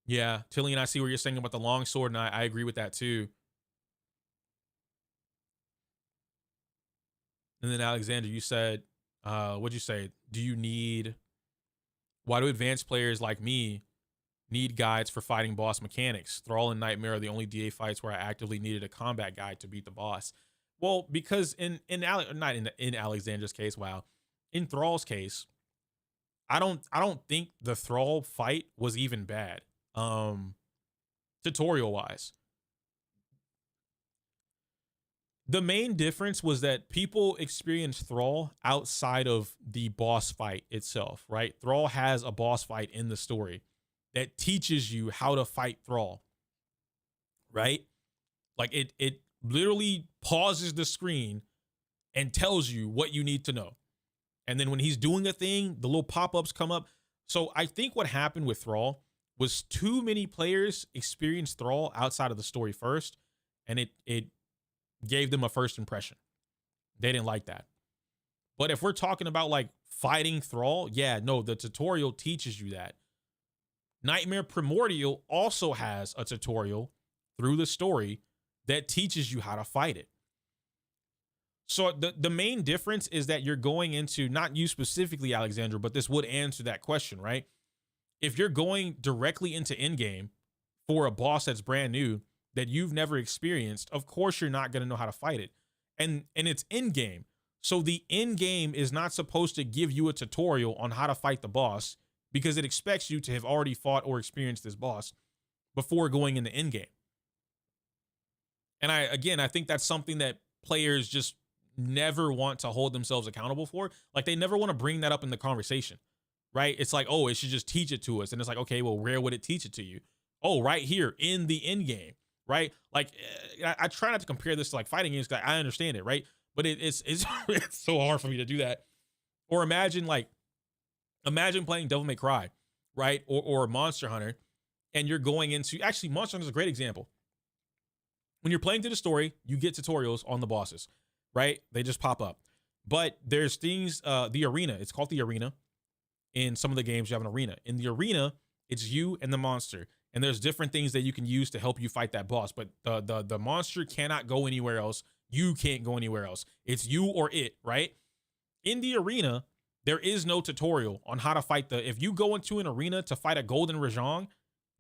Yeah, Tillian, I see what you're saying about the long sword, and I agree with that too. And then Alexander, you said, what'd you say? Why do advanced players like me need guides for fighting boss mechanics? Thrall and Nightmare are the only DA fights where I actively needed a combat guide to beat the boss. Well, because in Alexander's case, wow, in Thrall's case, I don't think the Thrall fight was even bad. Tutorial wise, the main difference was that people experience Thrall outside of the boss fight itself, right? Thrall has a boss fight in the story that teaches you how to fight Thrall, right? Like it literally pauses the screen and tells you what you need to know. And then when he's doing a thing, the little pop-ups come up. So I think what happened with Thrall was too many players experienced Thrall outside of the story first, and it gave them a first impression. They didn't like that. But if we're talking about like fighting Thrall, yeah, no, the tutorial teaches you that. Nightmare Primordial also has a tutorial through the story that teaches you how to fight it. So the main difference is that you're going into, not you specifically, Alexandra, but this would answer that question, right? If you're going directly into endgame for a boss that's brand new that you've never experienced, of course you're not going to know how to fight it. And it's endgame. So the endgame is not supposed to give you a tutorial on how to fight the boss, because it expects you to have already fought or experienced this boss before going into endgame. And I think that's something that players just never want to hold themselves accountable for. Like, they never want to bring that up in the conversation, right? It's like, oh, it should just teach it to us. And it's like, okay, well, where would it teach it to you? Oh, right here in the end game, right? Like, I try not to compare this to like fighting games, because I understand it, right? But it's it's so hard for me to do that. Or imagine playing Devil May Cry, right? Or Monster Hunter, and you're going into, actually, Monster Hunter is a great example. When you're playing through the story, you get tutorials on the bosses, right? They just pop up. But there's things, the arena, it's called the arena. In some of the games, you have an arena. In the arena, it's you and the monster. And there's different things that you can use to help you fight that boss. But the monster cannot go anywhere else. You can't go anywhere else. It's you or it, right? In the arena, there is no tutorial on how to fight if you go into an arena to fight a golden Rajang,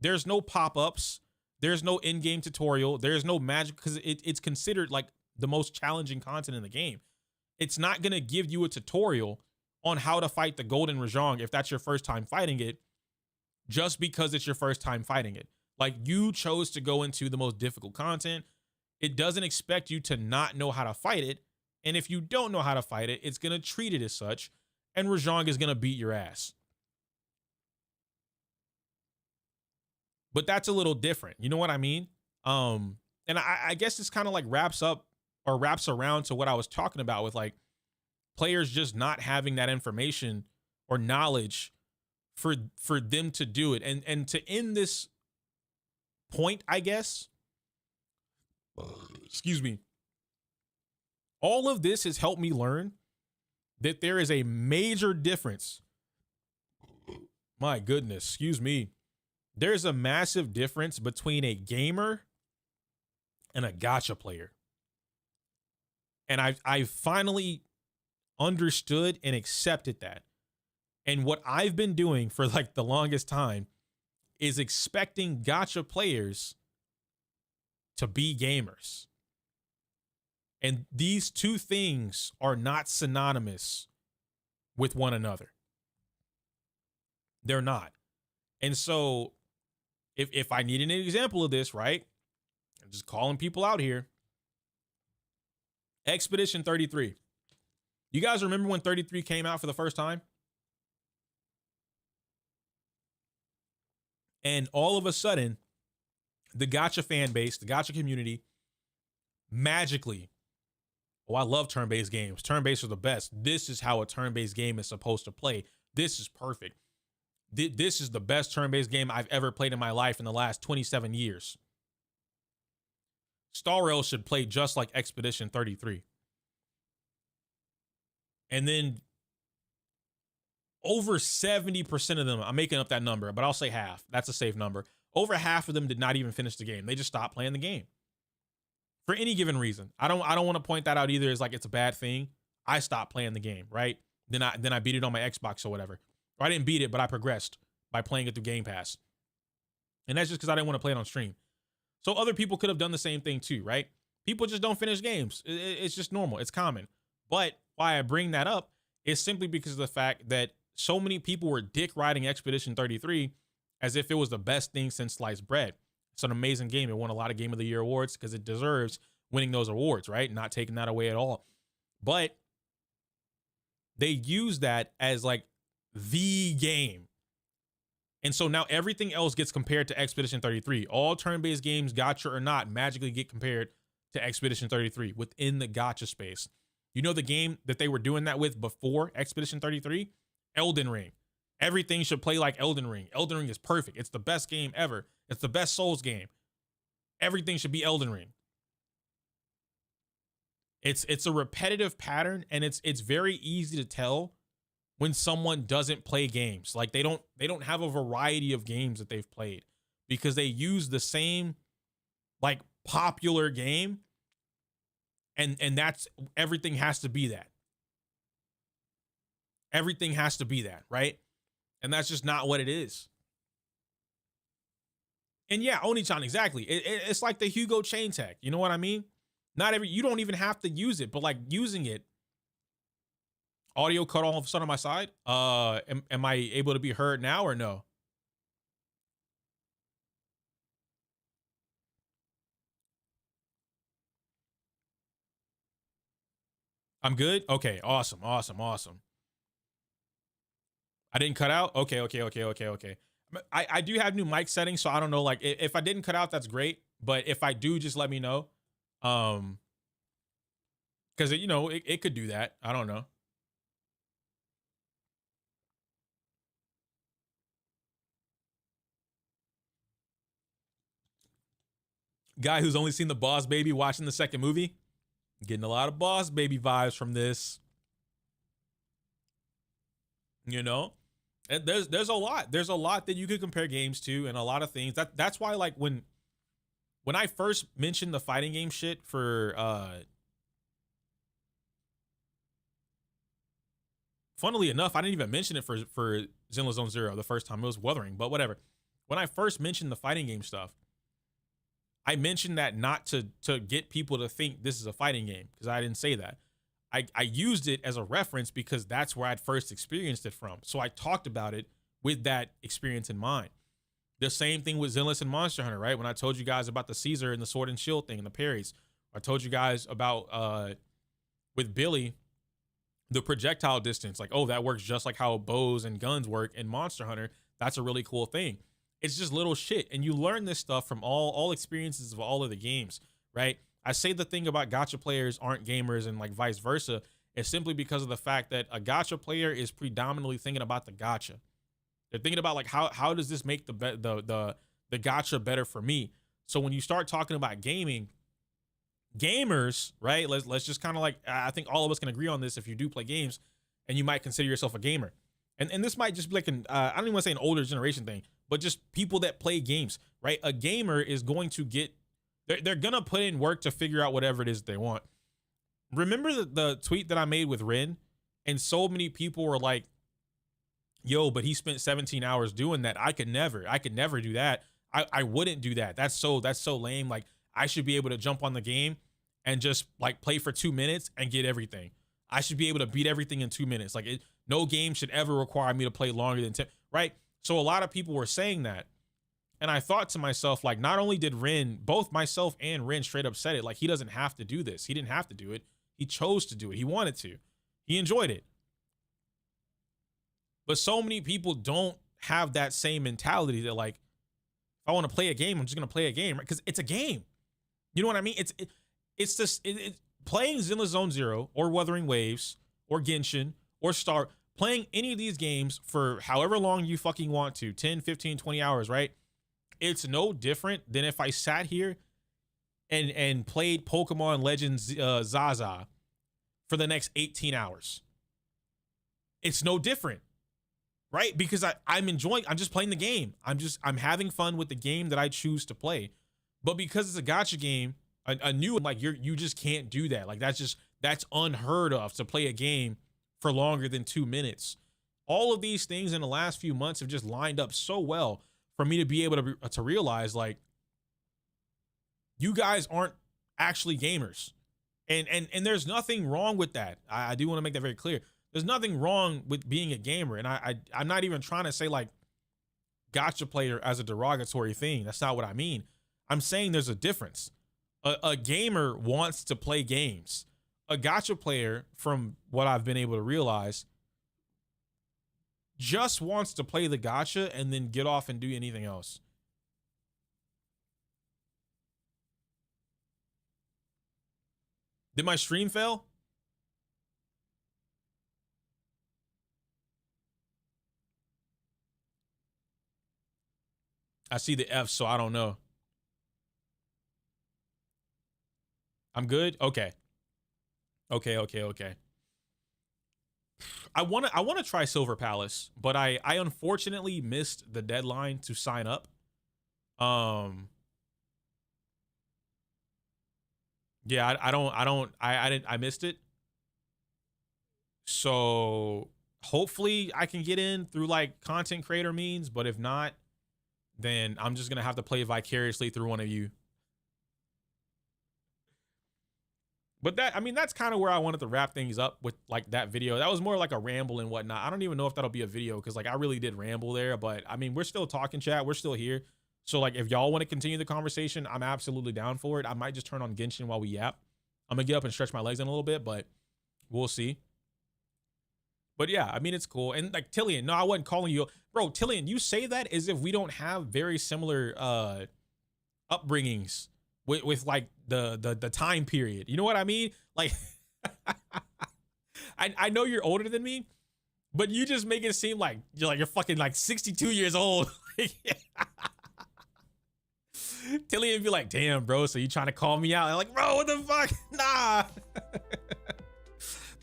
there's no pop-ups. There's no in-game tutorial. There's no magic, because it's considered like the most challenging content in the game. It's not going to give you a tutorial on how to fight the golden Rajang if that's your first time fighting it, just because it's your first time fighting it. Like, you chose to go into the most difficult content. It doesn't expect you to not know how to fight it. And if you don't know how to fight it, it's going to treat it as such. And Rajang is going to beat your ass. But that's a little different. You know what I mean? And I guess this kind of like wraps around to what I was talking about with like players just not having that information or knowledge for them to do it. And to end this point, I guess, excuse me, all of this has helped me learn that there is a major difference. My goodness, excuse me. There's a massive difference between a gamer and a gacha player. And I finally understood and accepted that. And what I've been doing for like the longest time is expecting gacha players to be gamers. And these two things are not synonymous with one another. They're not. And so if I needed an example of this, right? I'm just calling people out here. Expedition 33. You guys remember when 33 came out for the first time? And all of a sudden, the gacha fan base, the gacha community, magically, oh, I love turn-based games. Turn-based are the best. This is how a turn-based game is supposed to play. This is perfect. This is the best turn-based game I've ever played in my life in the last 27 years. Star Rail should play just like Expedition 33. And then over 70% of them, I'm making up that number, but I'll say half. That's a safe number. Over half of them did not even finish the game. They just stopped playing the game for any given reason. I don't want to point that out either as like it's a bad thing. I stopped playing the game, right? Then I beat it on my Xbox or whatever. Or I didn't beat it, but I progressed by playing it through Game Pass. And that's just because I didn't want to play it on stream. So other people could have done the same thing too, right? People just don't finish games. It's just normal. It's common. But why I bring that up is simply because of the fact that so many people were dick riding Expedition 33 as if it was the best thing since sliced bread. It's an amazing game. It won a lot of Game of the Year awards because it deserves winning those awards, right? Not taking that away at all. But they use that as like the game. And so now everything else gets compared to Expedition 33. All turn-based games, gacha or not, magically get compared to Expedition 33 within the gacha space. You know the game that they were doing that with before Expedition 33? Elden Ring. Everything should play like Elden Ring. Elden Ring is perfect. It's the best game ever. It's the best Souls game. Everything should be Elden Ring. It's a repetitive pattern, and it's very easy to tell when someone doesn't play games. Like they don't have a variety of games that they've played because they use the same like popular game, and that's everything has to be that. Everything has to be that, right? And that's just not what it is. And yeah, Oni-chan, exactly. It's like the Hugo chain tech. You know what I mean? You don't even have to use it, but like using it. Audio cut all of a sudden on my side. Am I able to be heard now or no? I'm good? Okay, awesome. I didn't cut out? Okay. I do have new mic settings, so I don't know, like, if I didn't cut out, that's great. But if I do, just let me know. Because, it could do that. I don't know. Guy who's only seen the Boss Baby watching the second movie. Getting a lot of Boss Baby vibes from this. And there's a lot. There's a lot that you could compare games to, and a lot of things. That's why, like, when I first mentioned the fighting game shit for funnily enough, I didn't even mention it for Zenless Zone Zero the first time. It was Wuthering, but whatever. When I first mentioned the fighting game stuff, I mentioned that not to get people to think this is a fighting game, because I didn't say that. I used it as a reference because that's where I'd first experienced it from. So I talked about it with that experience in mind. The same thing with Zenless and Monster Hunter, right? When I told you guys about the Caesar and the sword and shield thing and the parries, I told you guys about with Billy, the projectile distance. Like, oh, that works just like how bows and guns work in Monster Hunter. That's a really cool thing. It's just little shit. And you learn this stuff from all experiences of all of the games, right? I say the thing about gacha players aren't gamers and like vice versa is simply because of the fact that a gacha player is predominantly thinking about the gacha. They're thinking about like how does this make the gacha better for me? So when you start talking about gaming, gamers, right? Let's just kind of like, I think all of us can agree on this. If you do play games, and you might consider yourself a gamer, and this might just be like an I don't even want to say an older generation thing, but just people that play games, right? A gamer is going to get, they're gonna put in work to figure out whatever it is they want. Remember the tweet that I made with Rin, and so many people were like, yo, but he spent 17 hours doing that. I could never do that. I wouldn't do that. That's so lame. Like, I should be able to jump on the game and just like play for 2 minutes and get everything. I should be able to beat everything in 2 minutes. Like, no game should ever require me to play longer than 10, right? So a lot of people were saying that. And I thought to myself, like, not only did Rin, both myself and Rin straight up said it, like, he doesn't have to do this. He didn't have to do it. He chose to do it. He wanted to. He enjoyed it. But so many people don't have that same mentality that, like, if I want to play a game, I'm just going to play a game, right? Because it's a game. You know what I mean? It's just playing Zenless Zone Zero or Wuthering Waves or Genshin or Star, playing any of these games for however long you fucking want to, 10, 15, 20 hours, right? It's no different than if I sat here and played Pokemon Legends Zaza for the next 18 hours. It's no different, right? Because I'm just playing the game. I'm having fun with the game that I choose to play. But because it's a gacha game, a new, like, you just can't do that. Like, that's unheard of, to play a game for longer than 2 minutes. All of these things in the last few months have just lined up so well for me to be able to realize, like, you guys aren't actually gamers. And there's nothing wrong with that. I do want to make that very clear. There's nothing wrong with being a gamer. And I'm not even trying to say, like, gacha player as a derogatory thing. That's not what I mean. I'm saying there's a difference. A gamer wants to play games. A gacha player, from what I've been able to realize, just wants to play the gacha and then get off and do anything else. Did my stream fail? I see the F, so I don't know. I'm good? Okay. Okay. I want to try Silver Palace, but I unfortunately missed the deadline to sign up. Yeah, I missed it. So hopefully I can get in through like content creator means, but if not, then I'm just going to have to play vicariously through one of you. But that's kind of where I wanted to wrap things up with, like, that video. That was more like a ramble and whatnot. I don't even know if that'll be a video, because, like, I really did ramble there. But I mean, we're still talking, chat. We're still here. So, like, if y'all want to continue the conversation, I'm absolutely down for it. I might just turn on Genshin while we yap. I'm gonna get up and stretch my legs in a little bit, but we'll see. But yeah, I mean, it's cool. And like, Tillian, no, I wasn't calling you, bro. Tillian, you say that as if we don't have very similar upbringings with like the time period. You know what I mean? Like, I know you're older than me, but you just make it seem like you're fucking like 62 years old. Tillian be like, damn, bro, so you trying to call me out? I'm like, bro, what the fuck? Nah.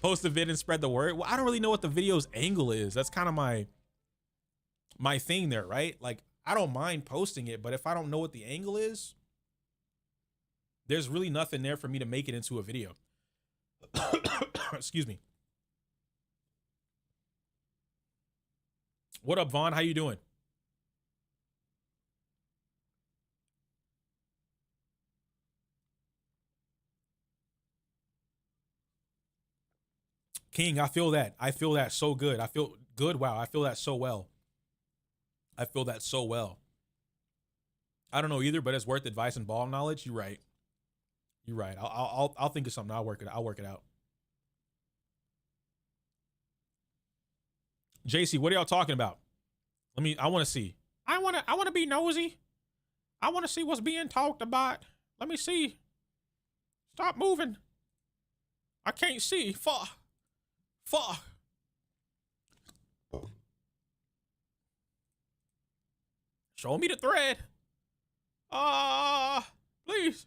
Post the vid and spread the word. Well, I don't really know what the video's angle is. That's kind of my thing there, right? Like, I don't mind posting it, but if I don't know what the angle is, there's really nothing there for me to make it into a video. Excuse me. What up, Vaughn? How you doing? King, I feel that. I feel that so good. I feel good. Wow. I feel that so well. I feel that so well. I don't know either, but it's worth advice and ball knowledge. You're right. You're right. I'll think of something. I'll work it out. JC, what are y'all talking about? I want to see. I want to be nosy. I want to see what's being talked about. Let me see. Stop moving. I can't see. Fuck. Show me the thread. Please.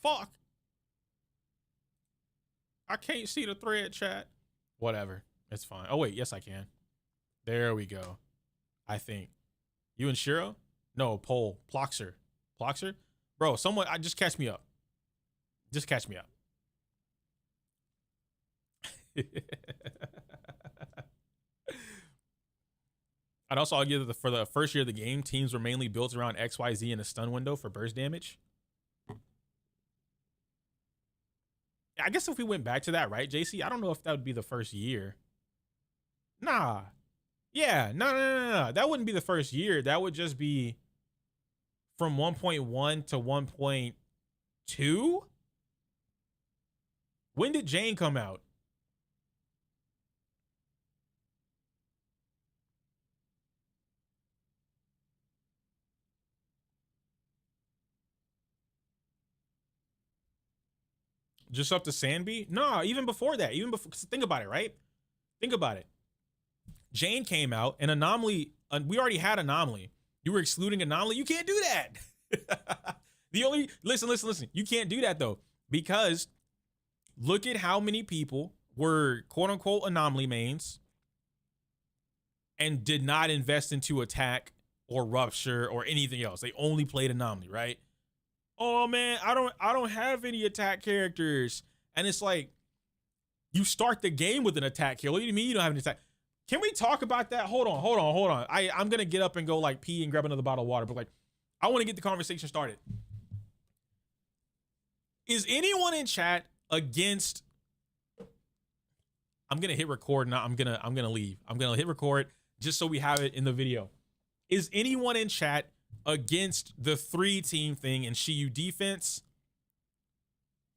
Fuck. I can't see the thread, chat. Whatever. It's fine. Oh, wait. Yes, I can. There we go. I think. You and Shiro? No, Pole. Ploxer. Ploxer? Bro, someone, just catch me up. Just catch me up. I'd also argue that for the first year of the game, teams were mainly built around XYZ and a stun window for burst damage. I guess if we went back to that, right, JC? I don't know if that would be the first year. Nah. Yeah, no. That wouldn't be the first year. That would just be from 1.1 to 1.2. When did Jane come out? Just up to Sandby? No, even before that. Even before, think about it, right? Think about it. Jane came out, and Anomaly, we already had Anomaly. You were excluding Anomaly. You can't do that. Listen. You can't do that, though, because look at how many people were quote-unquote Anomaly mains and did not invest into attack or rupture or anything else. They only played Anomaly, right? Oh man, I don't have any attack characters. And it's like, you start the game with an attack killer. What do you mean you don't have an attack? Can we talk about that? Hold on. I'm gonna get up and go like pee and grab another bottle of water, but like, I want to get the conversation started. Is anyone in chat against? I'm gonna hit record now. I'm gonna leave. I'm gonna hit record just so we have it in the video. Is anyone in chat against the 3-team thing in Shiyu Defense?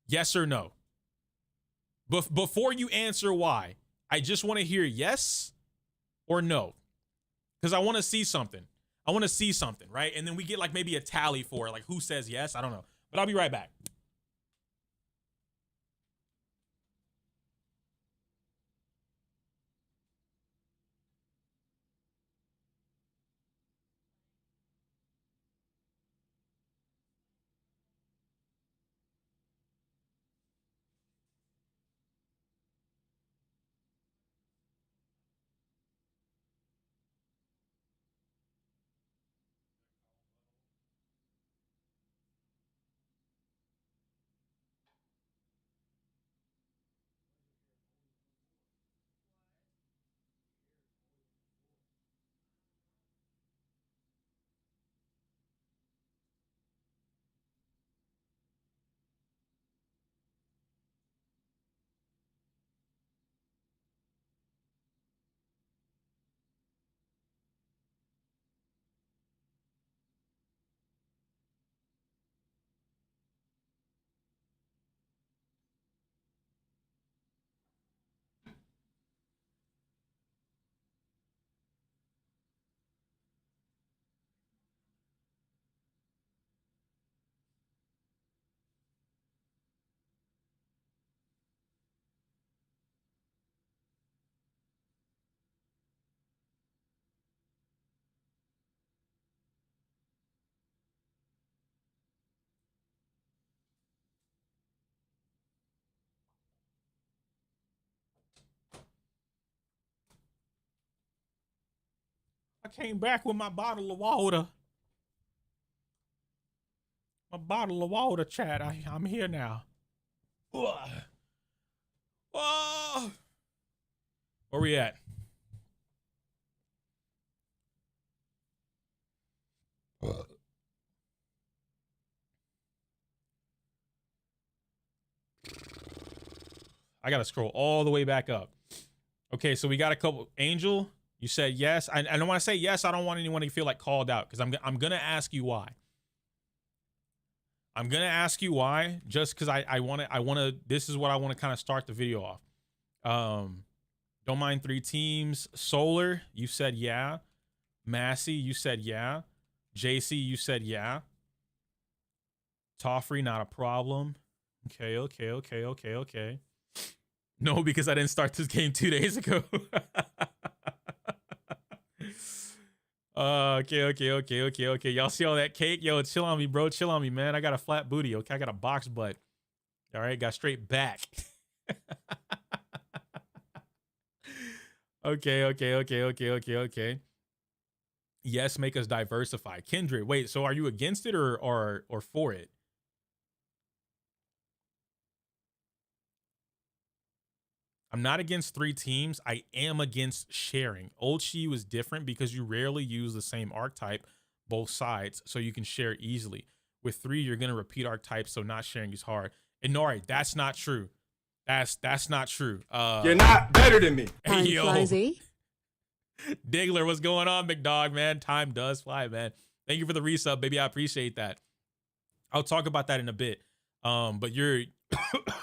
Yes or no? Before you answer why, I just want to hear yes or no, because I want to see something. Right? And then we get like maybe a tally for it, like who says yes. I don't know, but I'll be right back. I came back with my bottle of water. My bottle of water, chat. I'm here now. Oh. Where we at? I gotta scroll all the way back up. Okay, so we got a couple. Angel, you said yes. I don't want to say yes. I don't want anyone to feel like called out, because I'm gonna ask you why. I'm gonna ask you why, just because I want to. This is what I want to kind of start the video off. Don't mind 3 teams. Solar, you said yeah. Massey, you said yeah. JC, you said yeah. Toffrey, not a problem. Okay. No, because I didn't start this game 2 days ago. Okay. Y'all see all that cake? Yo, chill on me, bro. Chill on me, man. I got a flat booty. Okay, I got a box butt. All right, got straight back. Okay. Yes, make us diversify. Kindred, wait. So are you against it or for it? I'm not against 3 teams. I am against sharing. Old Shiyu is different because you rarely use the same archetype, both sides, so you can share easily. With 3, you're gonna repeat archetypes, so not sharing is hard. And Nori, that's not true. That's not true. You're not better than me. Hey, Time yo. flies, eh? Diggler, what's going on, big dog, man? Time does fly, man. Thank you for the resub, baby. I appreciate that. I'll talk about that in a bit. But you're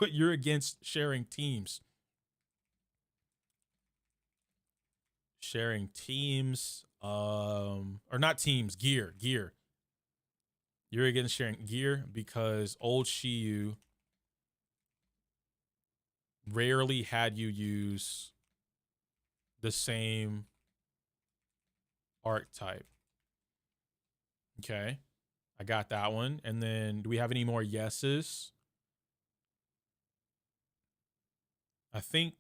you're against sharing teams. Sharing teams, or not teams, gear. You're against sharing gear because old Shiyu rarely had you use the same archetype. Okay, I got that one. And then do we have any more yeses? I think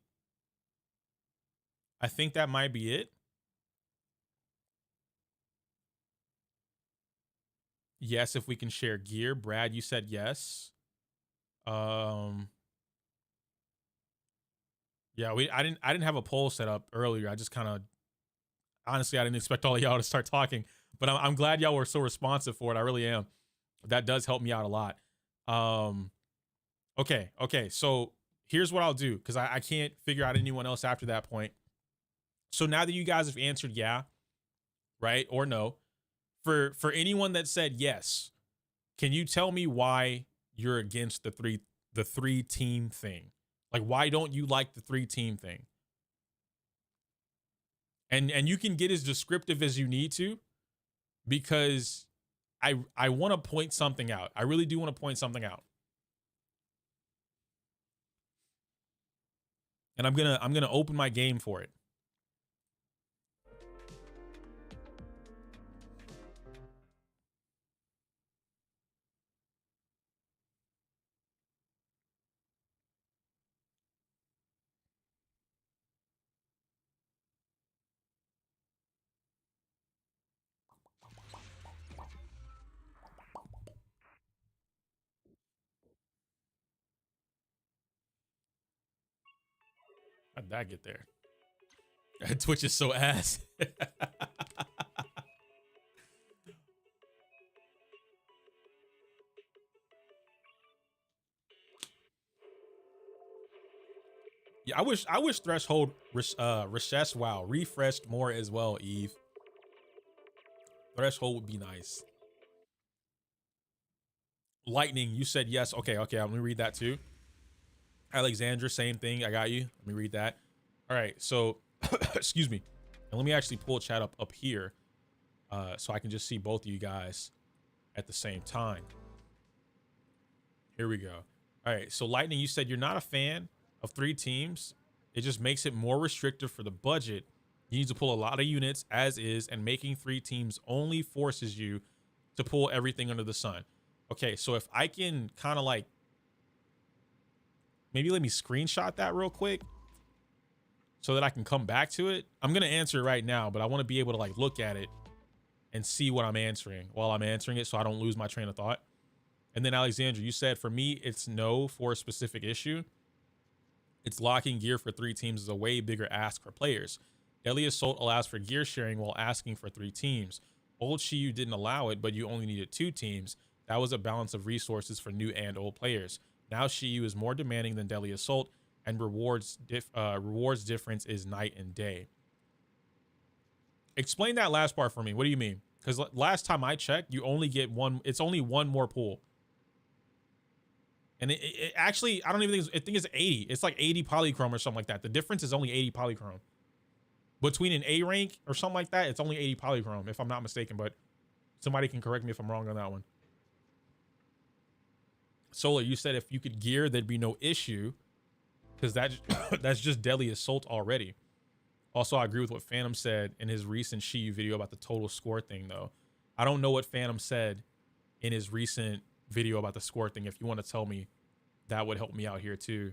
that might be it. Yes, if we can share gear. Brad, you said yes. Yeah, I didn't have a poll set up earlier. I just kind of, honestly, I didn't expect all of y'all to start talking, but I'm glad y'all were so responsive for it. I really am. That does help me out a lot. Okay. So here's what I'll do, because I can't figure out anyone else after that point. So now that you guys have answered yeah, right, or no, for anyone that said yes, can you tell me why you're against the three team thing? Like, why don't you like the 3 team thing? And you can get as descriptive as you need to, because I want to point something out. I really do want to point something out. And I'm gonna open my game for it. How'd that get there? Twitch is so ass. Yeah, I wish Threshold refreshed more as well, Eve. Threshold would be nice. Lightning, you said yes. Okay, I'm gonna read that too. Alexandra, same thing. I got you. Let me read that. All right, so excuse me. And let me actually pull chat up here, so I can just see both of you guys at the same time. Here we go. All right, so Lightning, you said you're not a fan of 3 teams. It just makes it more restrictive for the budget. You need to pull a lot of units as is, and making 3 teams only forces you to pull everything under the sun. Okay, so if I can kind of like, maybe let me screenshot that real quick so that I can come back to it. I'm going to answer it right now, but I want to be able to like look at it and see what I'm answering while I'm answering it, so I don't lose my train of thought. And then Alexandra, you said for me, it's no for a specific issue. It's locking gear for 3 teams is a way bigger ask for players. Deadly Assault allows for gear sharing while asking for 3 teams. Old Shiyu didn't allow it, but you only needed 2 teams. That was a balance of resources for new and old players. Now Shiyu is more demanding than Deadly Assault, and rewards difference is night and day. Explain that last part for me. What do you mean? Because last time I checked, you only get one. It's only one more pool. And it actually, I don't even think I think it's 80. It's like 80 polychrome or something like that. The difference is only 80 polychrome. Between an A rank or something like that, it's only 80 polychrome, if I'm not mistaken. But somebody can correct me if I'm wrong on that one. Solar, you said if you could gear, there'd be no issue, because that's just Deadly Assault already. Also, I agree with what Phantom said in his recent Shiyu video about the total score thing, though. I don't know what Phantom said in his recent video about the score thing. If you want to tell me, that would help me out here too.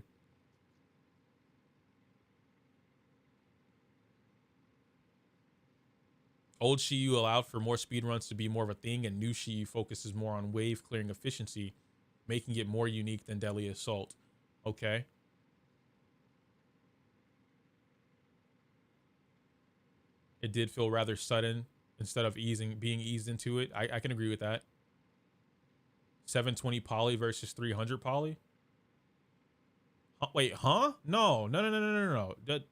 Old Shiyu allowed for more speedruns to be more of a thing, and new Shiyu focuses more on wave clearing efficiency, making it more unique than Deadly Assault. Okay. It did feel rather sudden instead of being eased into it. I can agree with that. 720 poly versus 300 poly. Wait, huh? No. The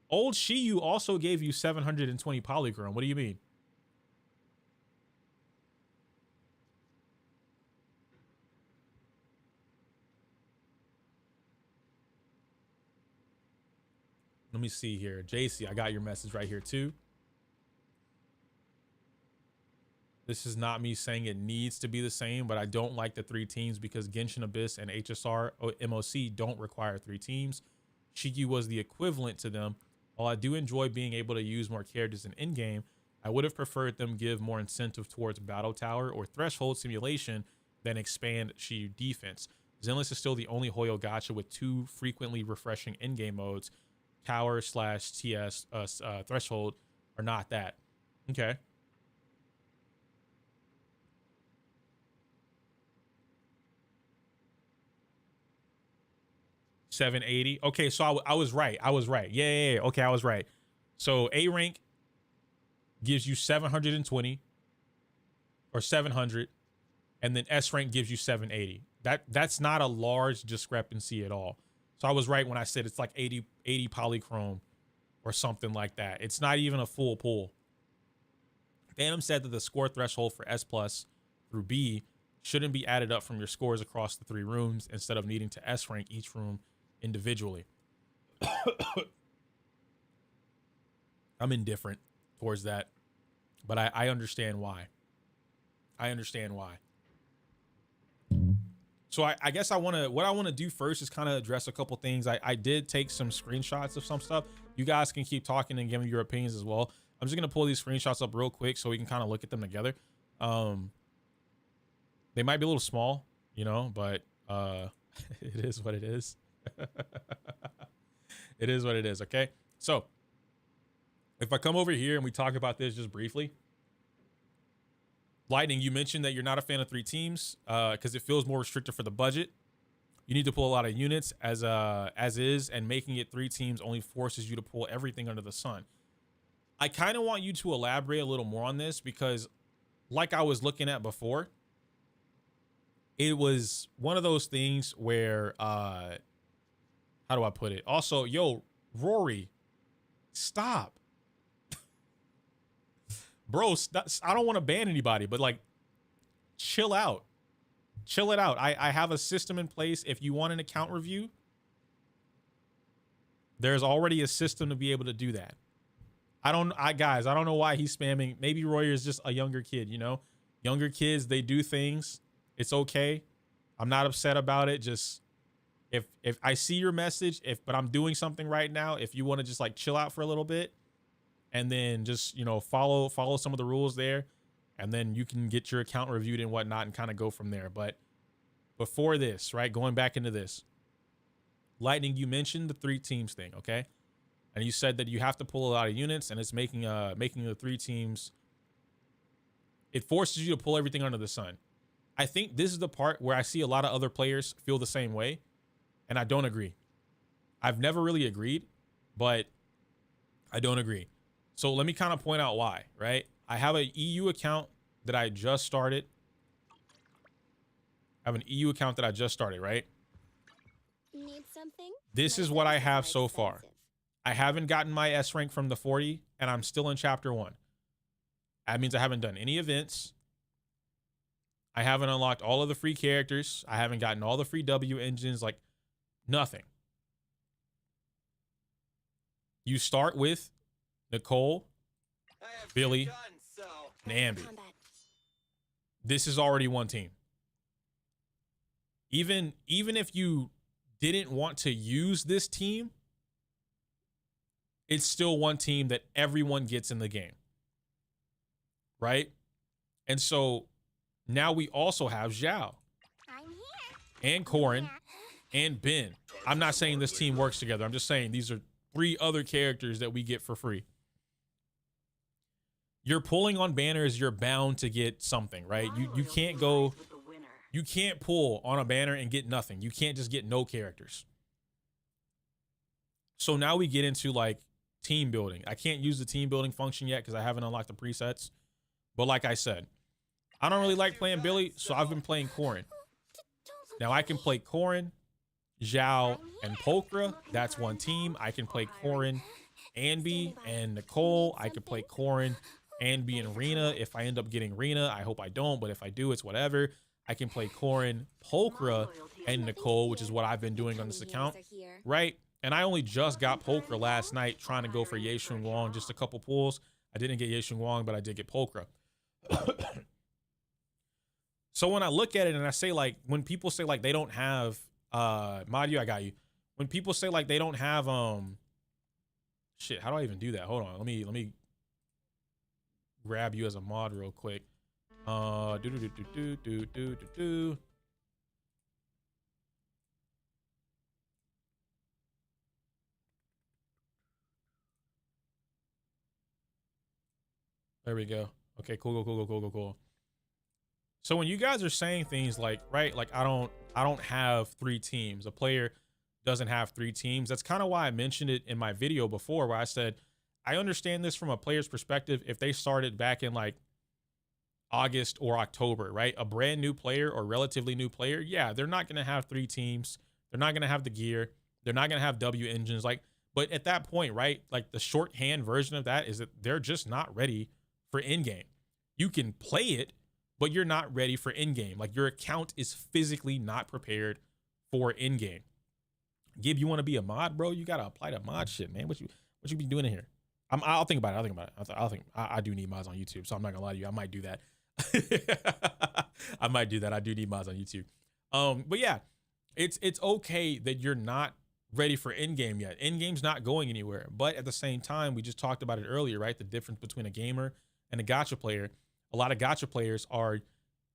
old Shiyu also gave you 720 polychrome. What do you mean? Let me see here. JC, I got your message right here too. This is not me saying it needs to be the same, but I don't like the 3 teams because Genshin Abyss and HSR MOC don't require 3 teams. Shiyu was the equivalent to them. While I do enjoy being able to use more characters in in-game, I would have preferred them give more incentive towards Battle Tower or Threshold simulation than expand Shiyu Defense. Zenless is still the only Hoyo gacha with 2 frequently refreshing in-game modes. Tower/TS Threshold are not that. Okay. $780. Okay, so I was right. Yeah. Okay, I was right. So A rank gives you 720 or 700, and then S rank gives you 780. That's not a large discrepancy at all. So I was right when I said it's like 80 polychrome or something like that. It's not even a full pull. Phantom said that the score threshold for S plus through B shouldn't be added up from your scores across the 3 rooms instead of needing to S rank each room individually. I'm indifferent towards that, but I understand why. So I guess what I want to do first is kind of address a couple things. I did take some screenshots of some stuff. You guys can keep talking and give me your opinions as well. I'm just going to pull these screenshots up real quick so we can kind of look at them together. They might be a little small, you know, but it is what it is. It is what it is. Okay. So if I come over here and we talk about this just briefly, Lightning, you mentioned that you're not a fan of 3 teams because it feels more restricted for the budget. You need to pull a lot of units as is, and making it 3 teams only forces you to pull everything under the sun. I kind of want you to elaborate a little more on this because, like I was looking at before, it was one of those things where, how do I put it? Also, yo, Rory, stop. Bro, I don't want to ban anybody, but like, chill out. Chill it out. I have a system in place. If you want an account review, there's already a system to be able to do that. Guys, I don't know why he's spamming. Maybe Roy is just a younger kid, you know? Younger kids, they do things. It's okay. I'm not upset about it. Just if I see your message, but I'm doing something right now, if you want to just like chill out for a little bit and then just, you know, follow some of the rules there, and then you can get your account reviewed and whatnot and kind of go from there. But before this, right, going back into this, Lightning, you mentioned the 3 teams thing, okay? And you said that you have to pull a lot of units, and it's making the 3 teams, it forces you to pull everything under the sun. I think this is the part where I see a lot of other players feel the same way, and I don't agree. I've never really agreed, but I don't agree. So let me kind of point out why, right? I have an EU account that I just started. Right? Need something? This is what I have so far. I haven't gotten my S rank from the 40, and I'm still in chapter 1. That means I haven't done any events. I haven't unlocked all of the free characters. I haven't gotten all the free W engines, like nothing. You start with Nicole, Billy, and Ambi. This is already one team. Even if you didn't want to use this team, it's still one team that everyone gets in the game, right? And so now we also have Zhao and Corrin and Ben. I'm not saying this team works together. I'm just saying these are 3 other characters that we get for free. You're pulling on banners, you're bound to get something, right? You can't go, you can't pull on a banner and get nothing. You can't just get no characters. So now we get into like team building. I can't use the team building function yet because I haven't unlocked the presets. But like I said, I don't really like playing Billy, so I've been playing Corrin. Now I can play Corrin, Zhao, and Pokra. That's one team. I can play Corrin, Anby, and Nicole. I could play Corrin, Anby, and Rena. If I end up getting Rena, I hope I don't, but if I do, it's whatever. I can play Corrin, Pokra, and Nicole, which is what I've been doing on this account, right? And I only just got Pokra last night trying to go for Ye Shun Wong, just a couple pulls. I didn't get Ye Shun Wong, but I did get Pokra. So when I look at it and I say, like, when people say like they don't have Madio, I got you. When people say like they don't have shit, how do I even do that? Hold on, let me grab you as a mod real quick. There we go. Okay, cool. So when you guys are saying things like, right, like I don't have 3 teams, a player doesn't have 3 teams. That's kind of why I mentioned it in my video before, where I said I understand this from a player's perspective. If they started back in like August or October, right, a brand new player or relatively new player, yeah, they're not going to have 3 teams. They're not going to have the gear. They're not going to have W engines. Like, but at that point, right, like the shorthand version of that is that they're just not ready for in-game. You can play it, but you're not ready for in-game. Like, your account is physically not prepared for in-game. Gib, you want to be a mod, bro? You got to apply to mod shit, man. What you be doing in here? I'll think about it. I do need mods on YouTube, so I'm not gonna lie to you. I might do that. I might do that. I do need mods on YouTube. But yeah, it's okay that you're not ready for in-game yet. In-game's not going anywhere. But at the same time, we just talked about it earlier, right? The difference between a gamer and a gacha player. A lot of gacha players are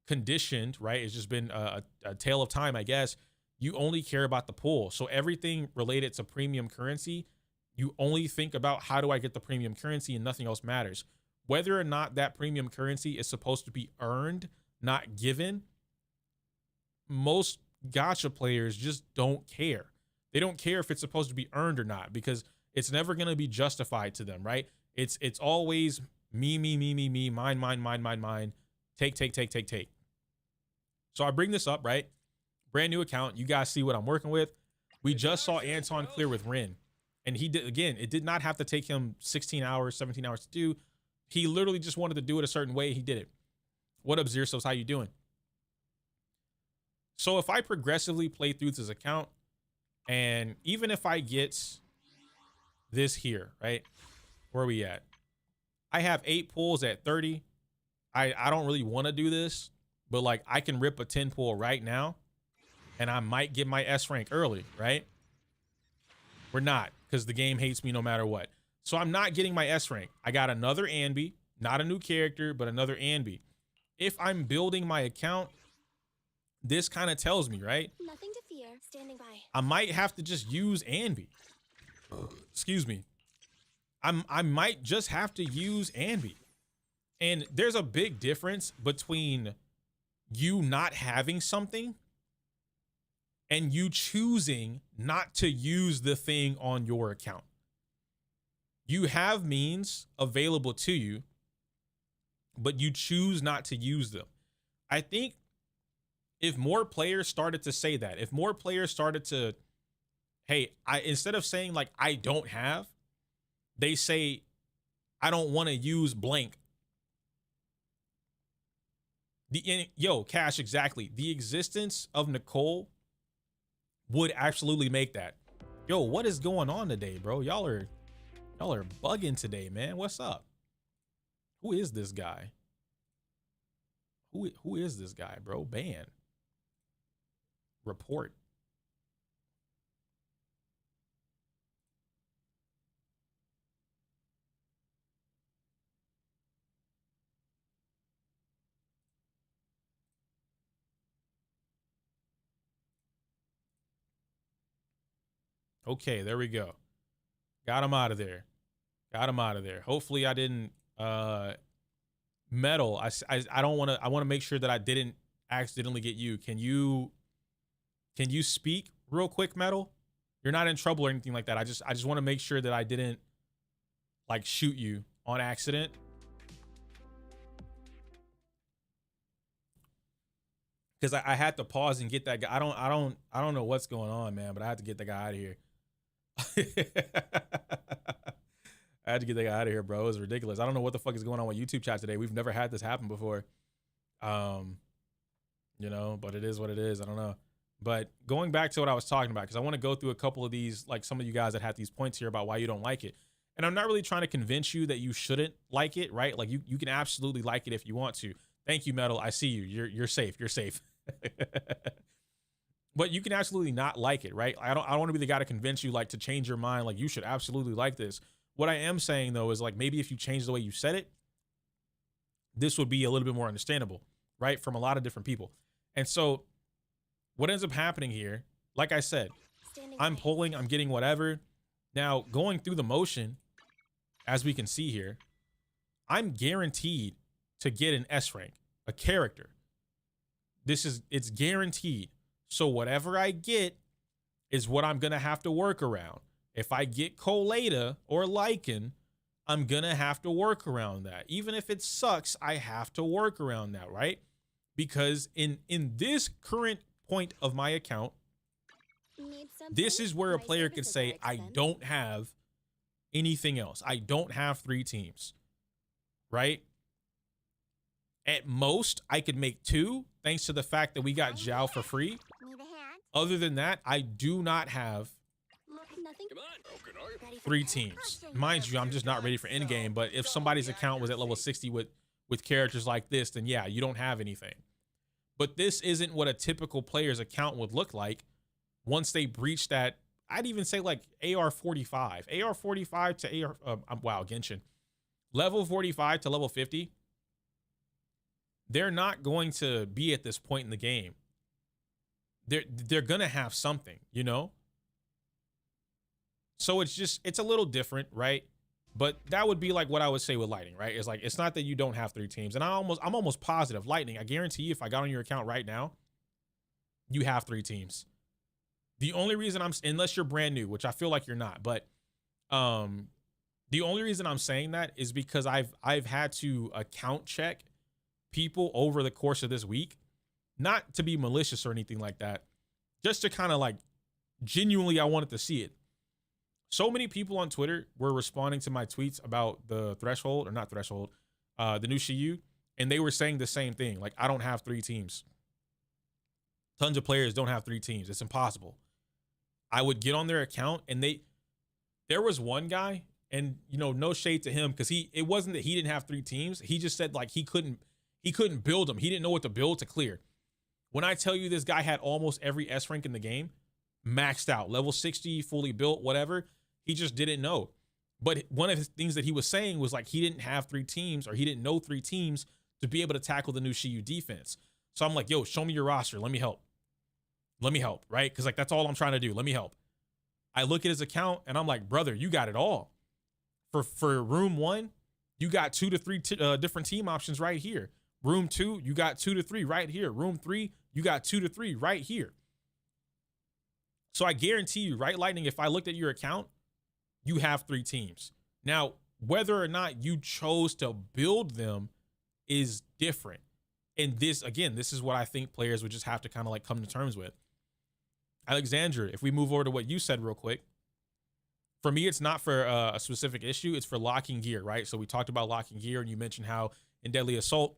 conditioned, right? It's just been a tale of time, I guess. You only care about the pool. So everything related to premium currency, you only think about how do I get the premium currency and nothing else matters. Whether or not that premium currency is supposed to be earned, not given, most gacha players just don't care. They don't care if it's supposed to be earned or not because it's never going to be justified to them, right? It's always me, mine, take. So I bring this up, right? Brand new account. You guys see what I'm working with. We just saw Anton clear with Rin. And he did, again, it did not have to take him 16 hours, 17 hours to do. He literally just wanted to do it a certain way. He did it. What up, Zirsos? How you doing? So if I progressively play through this account, and even if I get this here, right? Where are we at? I have 8 pulls at 30. I don't really want to do this, but like I can rip a 10 pull right now, and I might get my S rank early, right? We're not, because the game hates me no matter what. So I'm not getting my S rank. I got another Anby, not a new character, but another Anby. If I'm building my account, this kind of tells me, right? Nothing to fear. Standing by. I might have to just use Anby. Excuse me. I might just have to use Anby. And there's a big difference between you not having something and you choosing not to use the thing on your account. You have means available to you, but you choose not to use them. I think if more players started to say that, if more players started to, hey, instead of saying like, I don't have, they say, I don't want to use blank. Yo, Cash, exactly. The existence of Nicole would absolutely make that. Yo, what is going on today, bro? Y'all are bugging today, man. What's up? Who is this guy? Who is this guy, bro? Ban. Report. Okay, there we go. Got him out of there. Got him out of there. Hopefully I didn't metal. I don't want to. I want to make sure that I didn't accidentally get you. Can you speak real quick, metal? You're not in trouble or anything like that. I just want to make sure that I didn't like shoot you on accident. Because I had to pause and get that guy. I don't know what's going on, man, but I had to get the guy out of here. I had to get that guy out of here, bro. It was ridiculous. I don't know what the fuck is going on with YouTube chat today. We've never had this happen before. You know, but it is what it is. I don't know. But going back to what I was talking about, because I want to go through a couple of these, like some of you guys that had these points here about why you don't like it. And I'm not really trying to convince you that you shouldn't like it, right? Like you can absolutely like it if you want to. Thank you, Metal. I see you. You're safe. You're safe. But you can absolutely not like it, right? I don't want to be the guy to convince you like to change your mind. Like you should absolutely like this. What I am saying though is like maybe if you change the way you said it, this would be a little bit more understandable, right? From a lot of different people. And so what ends up happening here, like I said, I'm pulling, I'm getting whatever. Now going through the motion, as we can see here, I'm guaranteed to get an S rank, a character. It's guaranteed. So whatever I get is what I'm going to have to work around. If I get Colada or Lycan, I'm going to have to work around that. Even if it sucks, I have to work around that, right? Because in this current point of my account, this is where a player could say, I don't have anything else. I don't have 3 teams, right? At most, I could make 2, thanks to the fact that we got Zhao for free. Other than that, I do not have 3 teams. Mind you, I'm just not ready for endgame, but if somebody's account was at level 60 with characters like this, then yeah, you don't have anything. But this isn't what a typical player's account would look like once they breach that. I'd even say like AR 45 to AR, wow, Genshin. Level 45 to level 50. They're not going to be at this point in the game. They're going to have something, you know? So it's a little different, right? But that would be like what I would say with Lightning, right? It's like, it's not that you don't have 3 teams. And I'm almost positive Lightning, I guarantee you, if I got on your account right now, you have 3 teams. The only reason unless you're brand new, which I feel like you're not, but the only reason I'm saying that is because I've had to account check people over the course of this week, not to be malicious or anything like that, just to kind of like genuinely, I wanted to see it. So many people on Twitter were responding to my tweets about the threshold, or not threshold, the new Shiyu, and they were saying the same thing. Like, I don't have 3 teams. Tons of players don't have 3 teams. It's impossible. I would get on their account, and there was one guy, and you know, no shade to him, because it wasn't that he didn't have 3 teams. He just said like he couldn't build them. He didn't know what to build to clear. When I tell you this guy had almost every S rank in the game, maxed out, level 60, fully built, whatever. He just didn't know. But one of the things that he was saying was like he didn't have 3 teams, or he didn't know 3 teams to be able to tackle the new Shiyu defense. So I'm like, yo, show me your roster. Let me help. Let me help, right? Because like that's all I'm trying to do. Let me help. I look at his account and I'm like, brother, you got it all. For room 1, you got 2 to 3 different team options right here. Room 2, you got 2 to 3 right here. Room 3, you got 2 to 3 right here. So I guarantee you, right, Lightning, if I looked at your account, you have 3 teams. Now, whether or not you chose to build them is different. And this, again, this is what I think players would just have to kind of like come to terms with. Alexandra, if we move over to what you said real quick, for me, it's not for a specific issue. It's for locking gear, right? So we talked about locking gear, and you mentioned how in Deadly Assault,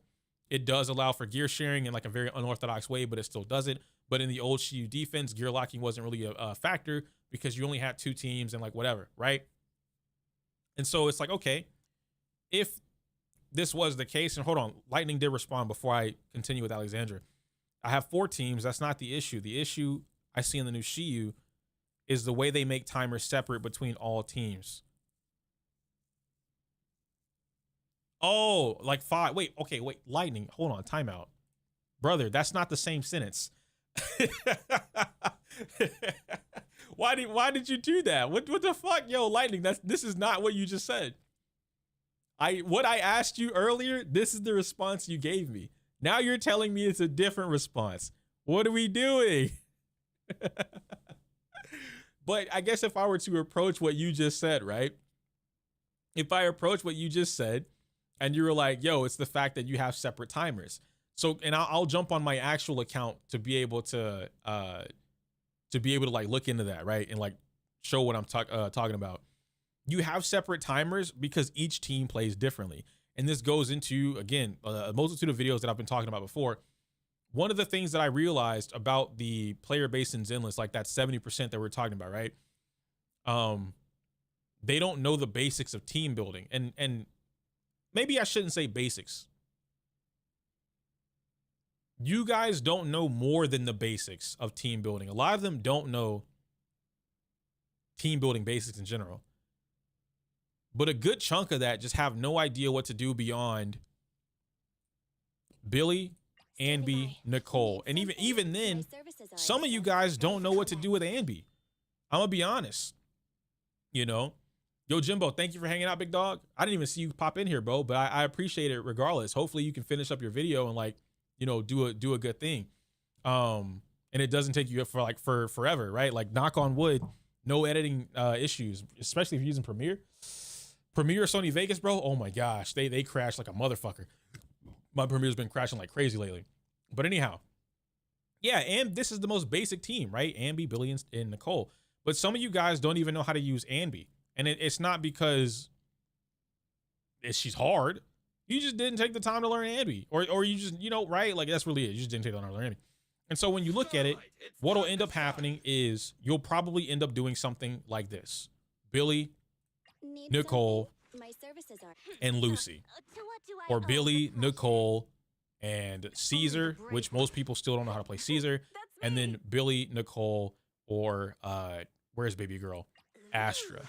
it does allow for gear sharing in like a very unorthodox way, but it still does it. But in the old Shiyu defense, gear locking wasn't really a factor because you only had 2 teams and like whatever, right? And so it's like, okay, if this was the case, and hold on, Lightning did respond before I continue with Alexandra. I have 4 teams. That's not the issue. The issue I see in the new Shiyu is the way they make timers separate between all teams. Oh, like 5. Wait, okay, wait. Lightning, hold on, timeout. Brother, that's not the same sentence. Why did you do that? What the fuck, yo, Lightning? This is not what you just said. What I asked you earlier, this is the response you gave me. Now you're telling me it's a different response. What are we doing? But I guess if I were to approach what you just said, right? If I approach what you just said and you were like, yo, it's the fact that you have separate timers. So, and I'll jump on my actual account to be able to like look into that, right? And like show what I'm talking about. You have separate timers because each team plays differently. And this goes into, again, a multitude of videos that I've been talking about before. One of the things that I realized about the player base in Zenless, like that 70% that we're talking about, right? They don't know the basics of team building. And maybe I shouldn't say basics. You guys don't know more than the basics of team building. A lot of them don't know team building basics in general. But a good chunk of that just have no idea what to do beyond Billy, Anby, Nicole. And even then, some of you guys don't know what to do with Anby. I'm gonna be honest. You know? Yo, Jimbo, thank you for hanging out, big dog. I didn't even see you pop in here, bro, but I appreciate it regardless. Hopefully you can finish up your video and like, you know, do a good thing. And it doesn't take you for forever, right? Like knock on wood, no editing issues, especially if you're using Premiere or Sony Vegas, bro. Oh my gosh, they crash like a motherfucker. My Premiere's been crashing like crazy lately. But anyhow, yeah, and this is the most basic team, right? Anby, Billy, and Nicole. But some of you guys don't even know how to use Anby. And it's not because she's hard. You just didn't take the time to learn Anby. Or you just, you know, right? Like that's really it. You just didn't take the time to learn Anby. And so when you look at it, what'll end up happening is you'll probably end up doing something like this. Billy, Nicole, and Lucy. Or Billy, Nicole, and Caesar, which most people still don't know how to play Caesar. And then Billy, Nicole, or where's baby girl? Astra.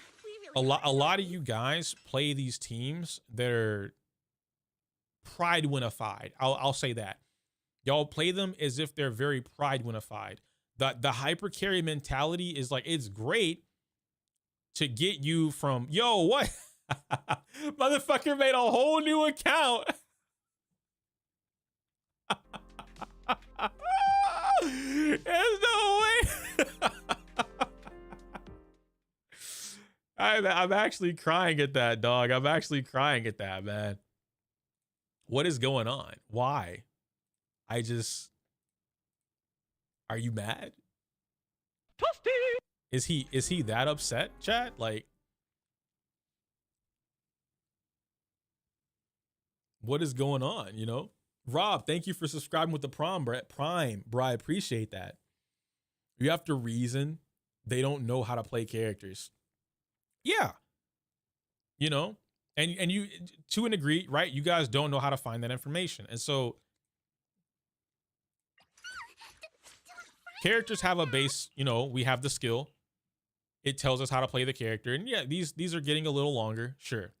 A lot of you guys play these teams that are pride winified. I'll say that. Y'all play them as if they're very pride winified. The hyper carry mentality is like, it's great to get you from, yo, what? Motherfucker made a whole new account. There's no way. I'm actually crying at that, dog. I'm actually crying at that, man. What is going on? Why? Are you mad? Is he that upset, chat? Like, what is going on, you know? Rob, thank you for subscribing with the Prime, bro. I appreciate that. You have to reason they don't know how to play characters. Yeah. You know? And you, to a degree, right? You guys don't know how to find that information. And so characters have a base, you know, we have the skill. It tells us how to play the character. And yeah, these are getting a little longer, sure.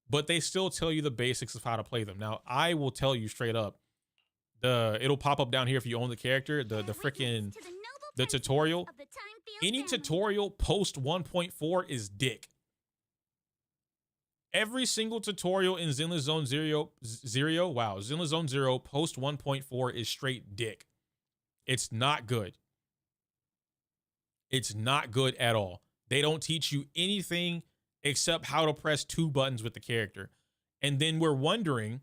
But they still tell you the basics of how to play them. Now, I will tell you straight up, it'll pop up down here if you own the character, the tutorial. Any tutorial post 1.4 is dick. Every single tutorial in Zenless Zone Zero, Zenless Zone Zero post 1.4 is straight dick. It's not good. It's not good at all. They don't teach you anything except how to press 2 buttons with the character. And then we're wondering,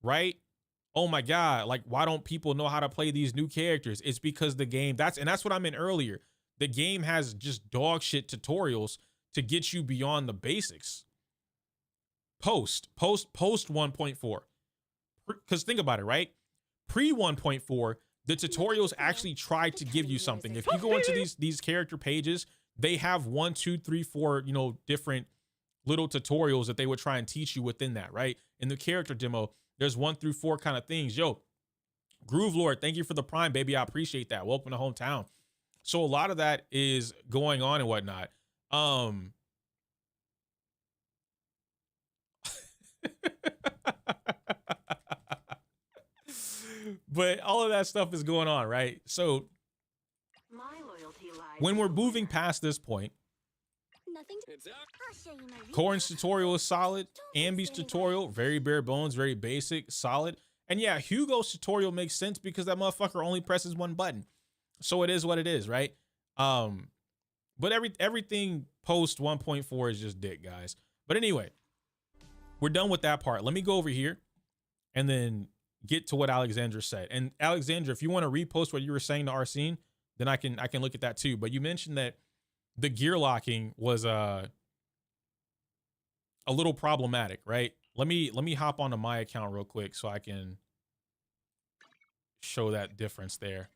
right? Oh my God, like, why don't people know how to play these new characters? It's because the game, that's what I meant earlier. The game has just dog shit tutorials to get you beyond the basics. Post 1.4. Because think about it, right? Pre 1.4, the tutorials actually try to give you something. If you go into these character pages, they have 1, 2, 3, 4, you know, different little tutorials that they would try and teach you within that, right? In the character demo, there's 1 through 4 kind of things. Yo, Groove Lord, thank you for the Prime, baby. I appreciate that. Welcome to hometown. So a lot of that is going on and whatnot. But all of that stuff is going on, right? So when we're moving past this point, Nothing. I'll show you my real Corrin's tutorial is solid. Don't be Ambi's standing by. tutorial, very bare bones, very basic, solid. And yeah, Hugo's tutorial makes sense because that motherfucker only presses one button. So it is what it is, right? But everything post 1.4 is just dick, guys. But anyway, we're done with that part. Let me go over here and then get to what Alexandra said. And Alexandra, if you want to repost what you were saying to Arsene, then I can look at that too. But you mentioned that the gear locking was a little problematic, right? Let me hop onto my account real quick so I can show that difference there.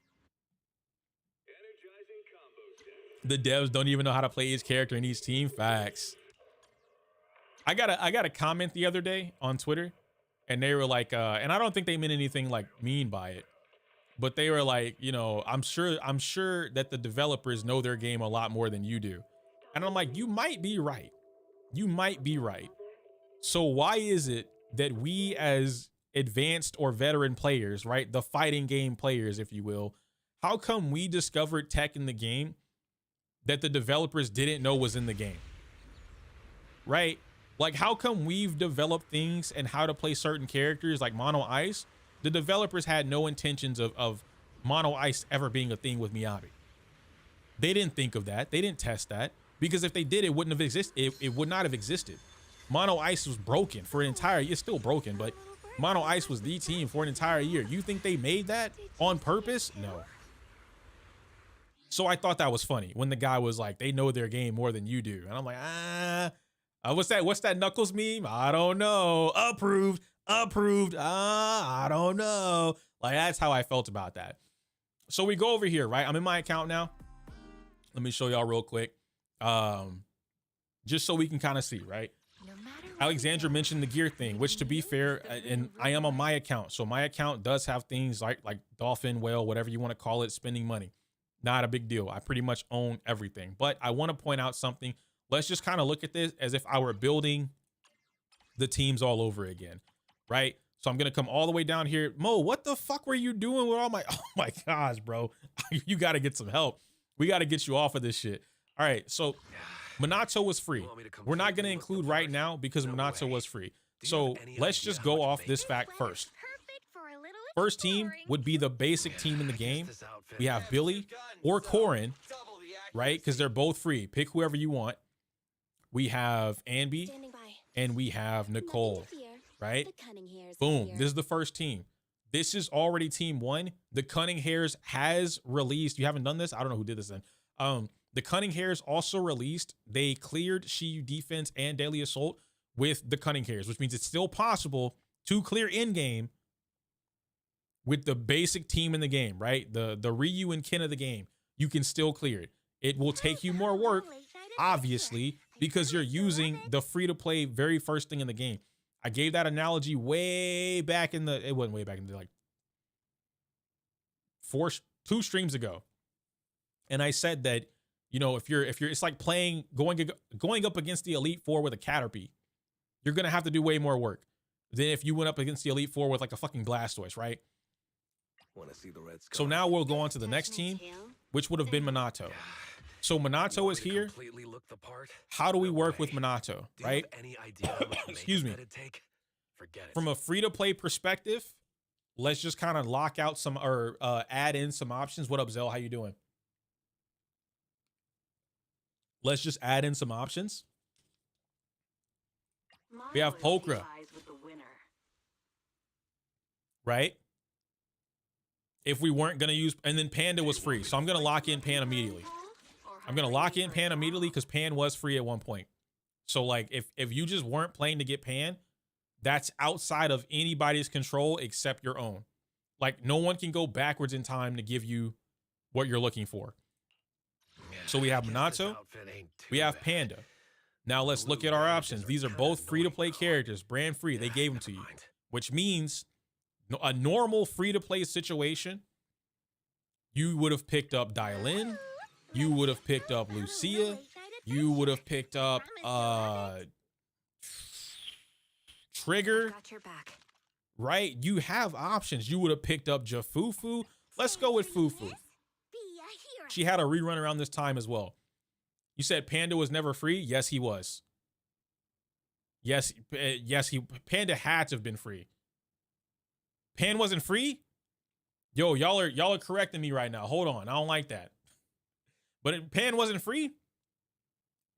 The devs don't even know how to play each character in each team. Facts. I got a comment the other day on Twitter, and they were like, and I don't think they meant anything like mean by it, but they were like, you know, I'm sure that the developers know their game a lot more than you do. And I'm like, you might be right. You might be right. So why is it that we as advanced or veteran players, right, the fighting game players, if you will, how come we discovered tech in the game that the developers didn't know was in the game, right? Like, how come we've developed things and how to play certain characters like Mono Ice? The developers had no intentions of Mono Ice ever being a thing with Miyabi. They didn't think of that. They didn't test that, because if they did, it wouldn't have existed. It would not have existed. Mono Ice was broken for an entire year. It's still broken, but Mono Ice was the team for an entire year. You think they made that on purpose? No. So I thought that was funny when the guy was like, they know their game more than you do. And I'm like, what's that Knuckles meme? I don't know. Approved. I don't know. Like, that's how I felt about that. So we go over here, right? I'm in my account now. Let me show y'all real quick. Just so we can kind of see, right? Alexandra mentioned the gear thing, which, to be fair, and I am on my account. So my account does have things like dolphin, whale, whatever you want to call it, spending money. Not a big deal. I pretty much own everything. But I want to point out something. Let's just kind of look at this as if I were building the teams all over again, right? So I'm going to come all the way down here. Mo, what the fuck were you doing with all my... Oh my gosh, bro. You got to get some help. We got to get you off of this shit. All right, so Minato was free. We're not going to include right now because Minato was free. So let's just go off this fact first. First team would be the basic team in the game. We have Billy or Corrin, right? Because they're both free. Pick whoever you want. We have Ambi and we have Nicole, right? Boom. This is the first team. This is already team one. The Cunning Hairs has released. You haven't done this? I don't know who did this then. The Cunning Hairs also released. They cleared Shiyu Defense and Daily Assault with the Cunning Hairs, which means it's still possible to clear in-game with the basic team in the game, right? The Ryu and Ken of the game. You can still clear it. It will take you more work, obviously, because you're using the free-to-play very first thing in the game. I gave that analogy way back in the, it wasn't way back in the, like 2 streams ago. And I said that, you know, if you're, it's like playing, going up against the Elite Four with a Caterpie, you're going to have to do way more work than if you went up against the Elite Four with like a fucking Blastoise, right? So now we'll go on to the next team, which would have been Minato. So Minato is here. How do we work with Minato, right? Excuse me. From a free-to-play perspective, let's just kind of lock out some, or add in some options. What up, Zell? How you doing? Let's just add in some options. We have Pokra, right? If we weren't going to use, and then Panda was free. So I'm going to lock in Pan immediately. I'm going to lock in Pan immediately because Pan was free at one point. So like if you just weren't playing to get Pan, that's outside of anybody's control except your own. Like, no one can go backwards in time to give you what you're looking for. So we have Minato, we have Panda. Now let's look at our options. These are both free-to-play characters, brand free. They gave them to you, which means a normal free-to-play situation, you would have picked up Dial-In, you would have picked up Lucia, you would have picked up Trigger, right? You have options. You would have picked up Jafufu. Let's go with Fufu. She had a rerun around this time as well. You said Panda was never free? Yes, he was. Yes, Panda had to have been free. Pan wasn't free? Yo, y'all are correcting me right now. Hold on. I don't like that. But Pan wasn't free?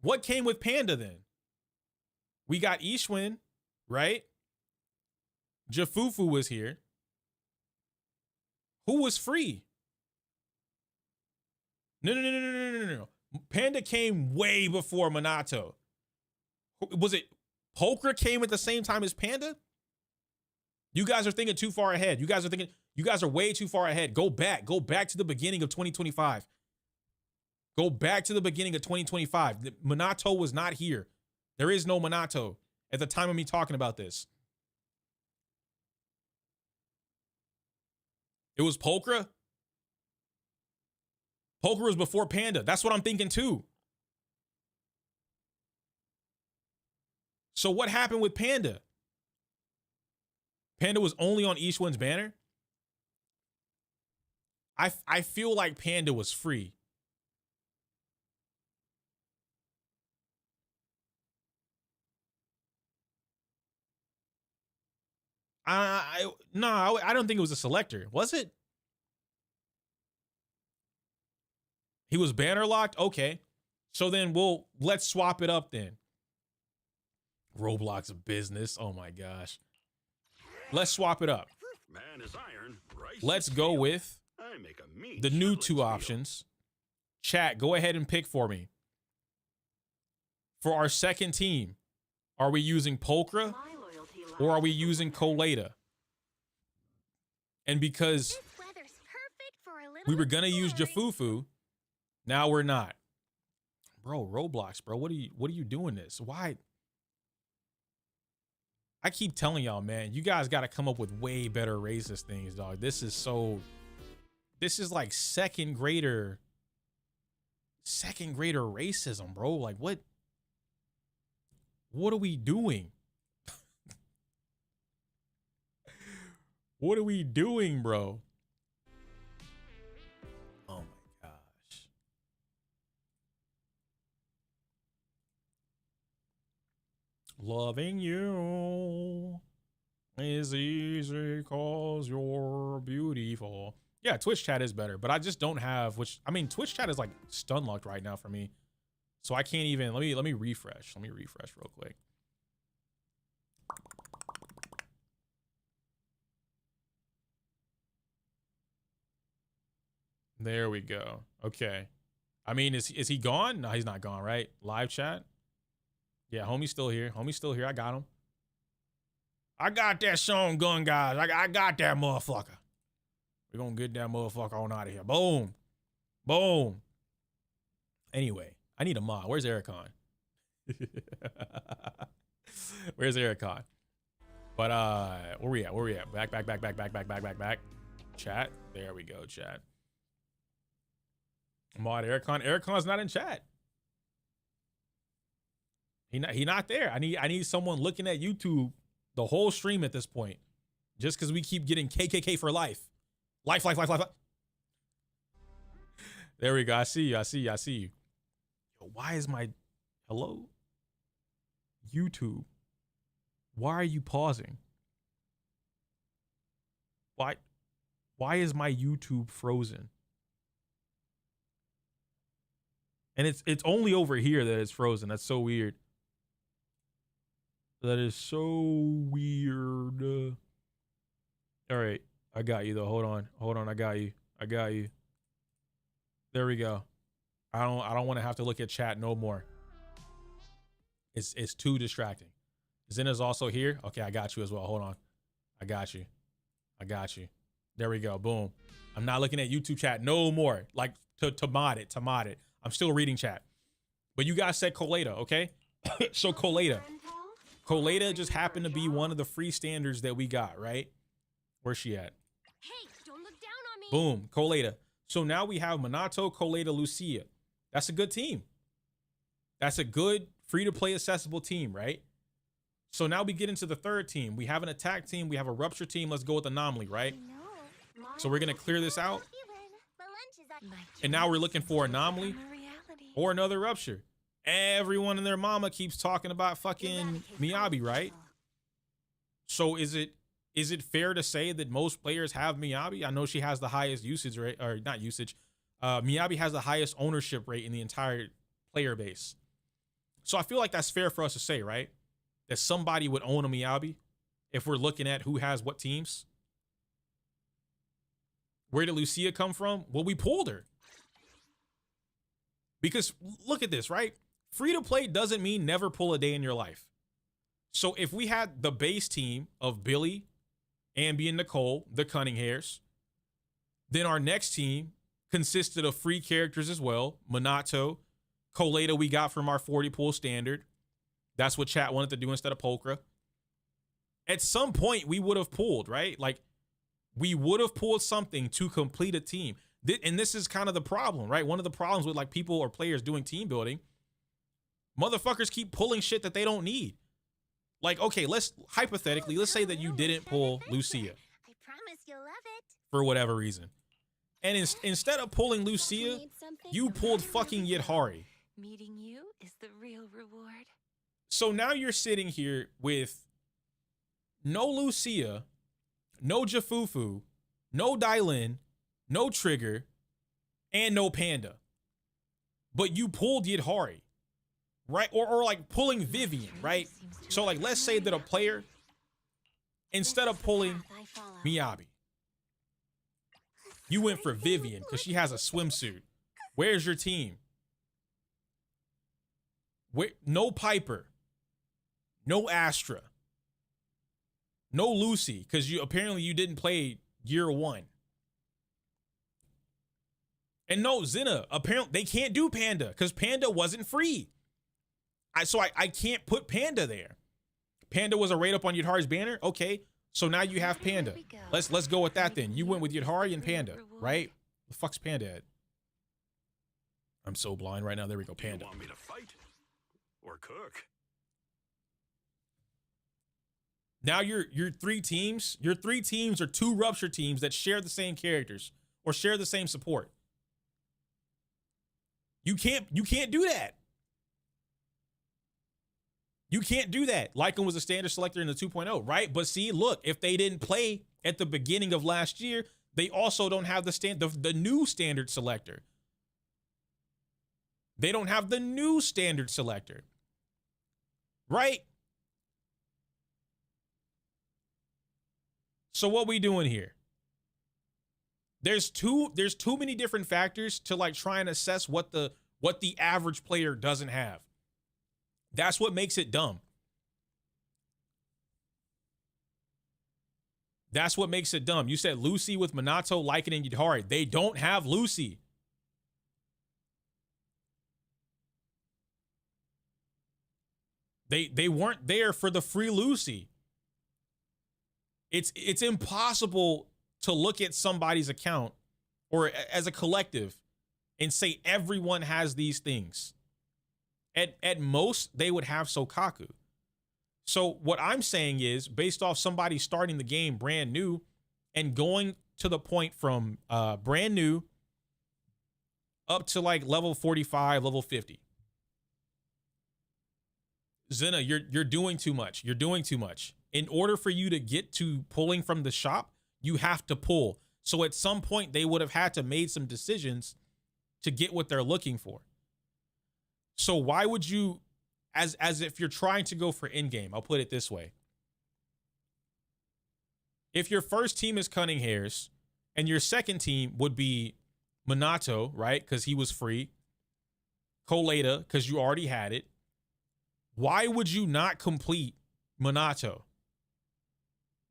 What came with Panda then? We got Ishwin, right? Jafufu was here. Who was free? No. Panda came way before Minato. Was it Poker came at the same time as Panda? You guys are thinking too far ahead. You guys are way too far ahead. Go back to the beginning of 2025. Go back to the beginning of 2025. Minato was not here. There is no Minato at the time of me talking about this. It was Pokra. Pokra was before Panda. That's what I'm thinking too. So what happened with Panda? Panda was only on Ishwin's banner. I feel like Panda was free. I don't think it was a selector. Was it? He was banner locked? Okay. So then let's swap it up then. Roblox business. Oh my gosh. Let's swap it up. Man is iron, rice Let's is go steel. with I make a mean the new shoveling two steel. options. Chat, go ahead and pick for me. For our second team, are we using Pokra or are we using Colada? And because This weather's perfect for a little we were gonna use exploring. Jafufu, now we're not. Bro, Roblox, bro, what are you doing this? Why? I keep telling y'all, man, you guys got to come up with way better racist things, dog. This is like second grader racism, bro. Like what are we doing? What are we doing, bro? Oh my gosh. Loving you is easy cause you're beautiful. Yeah, Twitch chat is better, but I just don't have, Twitch chat is like stun locked right now for me. So I can't even, let me refresh. Let me refresh real quick. There we go. Okay. I mean, is he gone? No, he's not gone, right? Live chat. Yeah, homie's still here. Homie's still here. I got him. I got that Sean gun, guys. I got that motherfucker. We're going to get that motherfucker on out of here. Boom. Boom. Anyway, I need a mod. Where's Ericon? Where's Ericon? But where we at? Where we at? Back. Chat. There we go, chat. Mod Ericon. Ericon's not in chat. He not there. I need someone looking at YouTube the whole stream at this point. Just because we keep getting KKK for life. Life. There we go. I see you. Yo, why is my... Hello? YouTube. Why are you pausing? Why is my YouTube frozen? And it's only over here that it's frozen. That's so weird. That is so weird. All right. I got you though. Hold on. I got you. There we go. I don't want to have to look at chat no more. It's too distracting. Zena's also here. Okay, I got you as well. Hold on. I got you. There we go. Boom. I'm not looking at YouTube chat no more. Like to mod it. I'm still reading chat. But you guys said Colada, okay? So Colada just happened to be one of the free standards that we got, right? Where's she at? Hey, don't look down on me. Boom, Colada. So now we have Minato, Colada, Lucia. That's a good team. That's a good free-to-play accessible team, right? So now we get into the third team. We have an attack team. We have a rupture team. Let's go with Anomaly, right? So we're going to clear this out. And now we're looking for Anomaly or another Rupture. Everyone and their mama keeps talking about fucking Miyabi, right? So is it fair to say that most players have Miyabi? I know she has the highest usage rate, or not usage. Miyabi has the highest ownership rate in the entire player base. So I feel like that's fair for us to say, right? That somebody would own a Miyabi if we're looking at who has what teams. Where did Lucia come from? Well, we pulled her. Because look at this, right? Free to play doesn't mean never pull a day in your life. So if we had the base team of Billy, Ambi, and Nicole, the Cunning Hairs, then our next team consisted of free characters as well. Minato, Coleta we got from our 40 pool standard. That's what chat wanted to do instead of Pokra. At some point, we would have pulled, right? Like, we would have pulled something to complete a team. And this is kind of the problem, right? One of the problems with like people or players doing team building, motherfuckers keep pulling shit that they don't need. Like, okay, let's say that you didn't pull Lucia. I promise you'll love it. For whatever reason. And instead of pulling Lucia, you pulled fucking Yidhari. Meeting you is the real reward. So now you're sitting here with no Lucia, no Jafufu, no Dylan, no Trigger, and no Panda. But you pulled Yidhari, right? Or like pulling Vivian, right? So like, let's say that a player, instead of pulling Miyabi, you went for Vivian because she has a swimsuit. Where's your team? No Piper, no Astra, no Lucy, because apparently you didn't play year one. And no Zena, apparently they can't do Panda because Panda wasn't free. So I can't put Panda there. Panda was a raid up on Yidhari's banner. Okay, so now you have Panda. Let's go with that then. You went with Yidhari and Panda, right? The fuck's Panda at? I'm so blind right now. There we go, Panda. You want me to fight or cook? Now your three teams are two Rupture teams that share the same characters or share the same support. You can't do that. You can't do that. Lycan was a standard selector in the 2.0, right? But see, look, if they didn't play at the beginning of last year, they also don't have the new standard selector. They don't have the new standard selector, right? So what we doing here? There's too many different factors to like try and assess what the average player doesn't have. That's what makes it dumb. That's what makes it dumb. You said Lucy with Minato, Lycan, and Yidhari. They don't have Lucy. They weren't there for the free Lucy. It's impossible to look at somebody's account or as a collective and say everyone has these things. At most, they would have Sokaku. So what I'm saying is, based off somebody starting the game brand new and going to the point from brand new up to like level 45, level 50. Zena, you're doing too much. You're doing too much. In order for you to get to pulling from the shop, you have to pull. So at some point, they would have had to made some decisions to get what they're looking for. So why would you, as if you're trying to go for in-game, I'll put it this way. If your first team is Cunning Hairs and your second team would be Minato, right? Because he was free. Coleta, because you already had it. Why would you not complete Minato?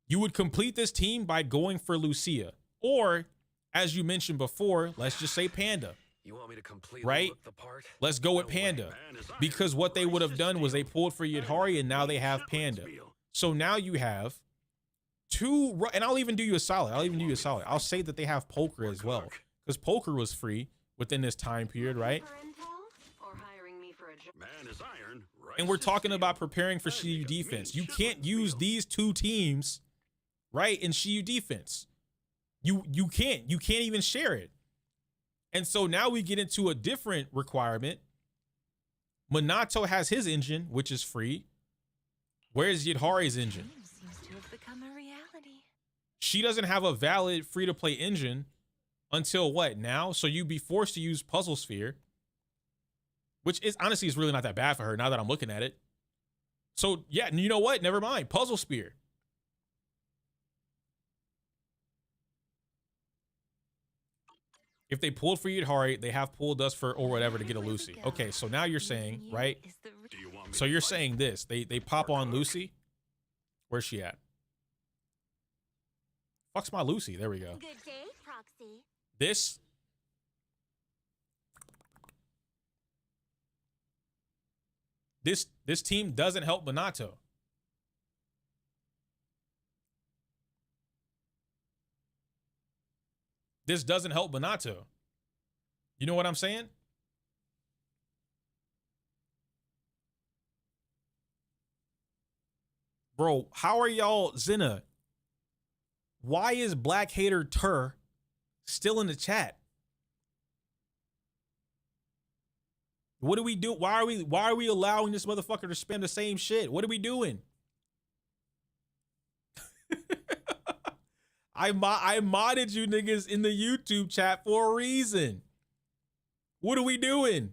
You would complete this team by going for Lucia. Or, as you mentioned before, let's just say Panda. You want me to completely right? look the part? Let's go with Panda. Because what they would have done was they pulled for Yidhari and now they have Panda. So now you have two, and I'll even do you a solid. I'll say that they have Poker as well. Because Poker was free within this time period, right? Man is iron, And we're talking about preparing for Shiyu Defense. You can't use these two teams, right, in Shiyu Defense. You can't even share it. And so now we get into a different requirement. Minato has his engine, which is free. Where's Yidhari's engine? Dream seems to have become a reality. She doesn't have a valid free-to-play engine until what, now? So you'd be forced to use Puzzle Sphere, which is honestly is really not that bad for her now that I'm looking at it. So yeah, you know what? Never mind. Puzzle Sphere. If they pulled for Yidhari, they have pulled us for or whatever to get a Lucy. Okay, so now you're saying, right? Do you want me So to you're fight? saying this. They pop on Lucy. Where's she at? Fuck's my Lucy. There we go. Good day, Proxy. This this team doesn't help Minato. This doesn't help Minato. You know what I'm saying? Bro, how are y'all, Zena? Why is Black Hater Tur still in the chat? What do we do? Why are we allowing this motherfucker to spam the same shit? What are we doing? I modded you niggas in the YouTube chat for a reason. What are we doing?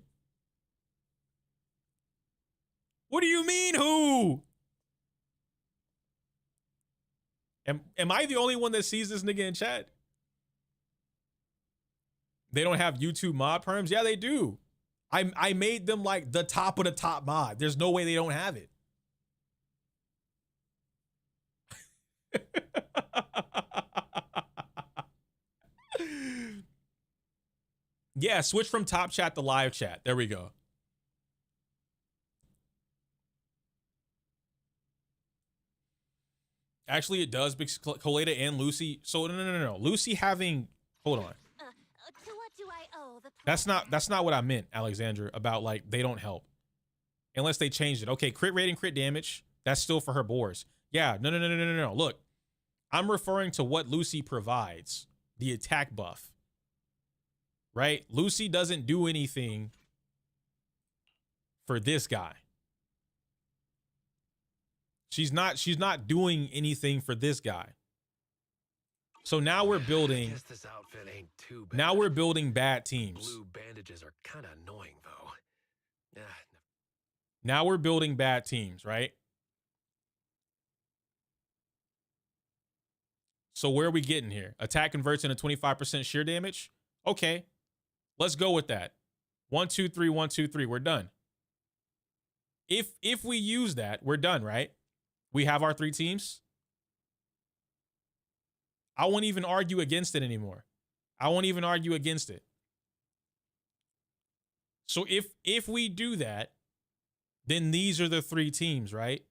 What do you mean who? Am I the only one that sees this nigga in chat? They don't have YouTube mod perms? Yeah, they do. I made them like the top of the top mod. There's no way they don't have it. Yeah, switch from top chat to live chat. There we go. Actually, it does because Coleta and Lucy. So no. Lucy having, hold on. To what do I owe the That's not what I meant, Alexandra, about like they don't help. Unless they changed it. Okay, crit rate and crit damage. That's still for her boars. Yeah, no. Look, I'm referring to what Lucy provides. The attack buff. Right? Lucy doesn't do anything for this guy. She's not doing anything for this guy. So now we're building. Guess this outfit ain't too bad. Now we're building bad teams. Blue bandages are kind of annoying though. Yeah. Now we're building bad teams, right? So where are we getting here? Attack converts into 25% sheer damage. Okay, let's go with that. 1, 2, 3, 1, 2, 3. We're done. If we use that, we're done, right? We have our 3 teams. I won't even argue against it anymore. I won't even argue against it. So if we do that, then these are the 3 teams, right?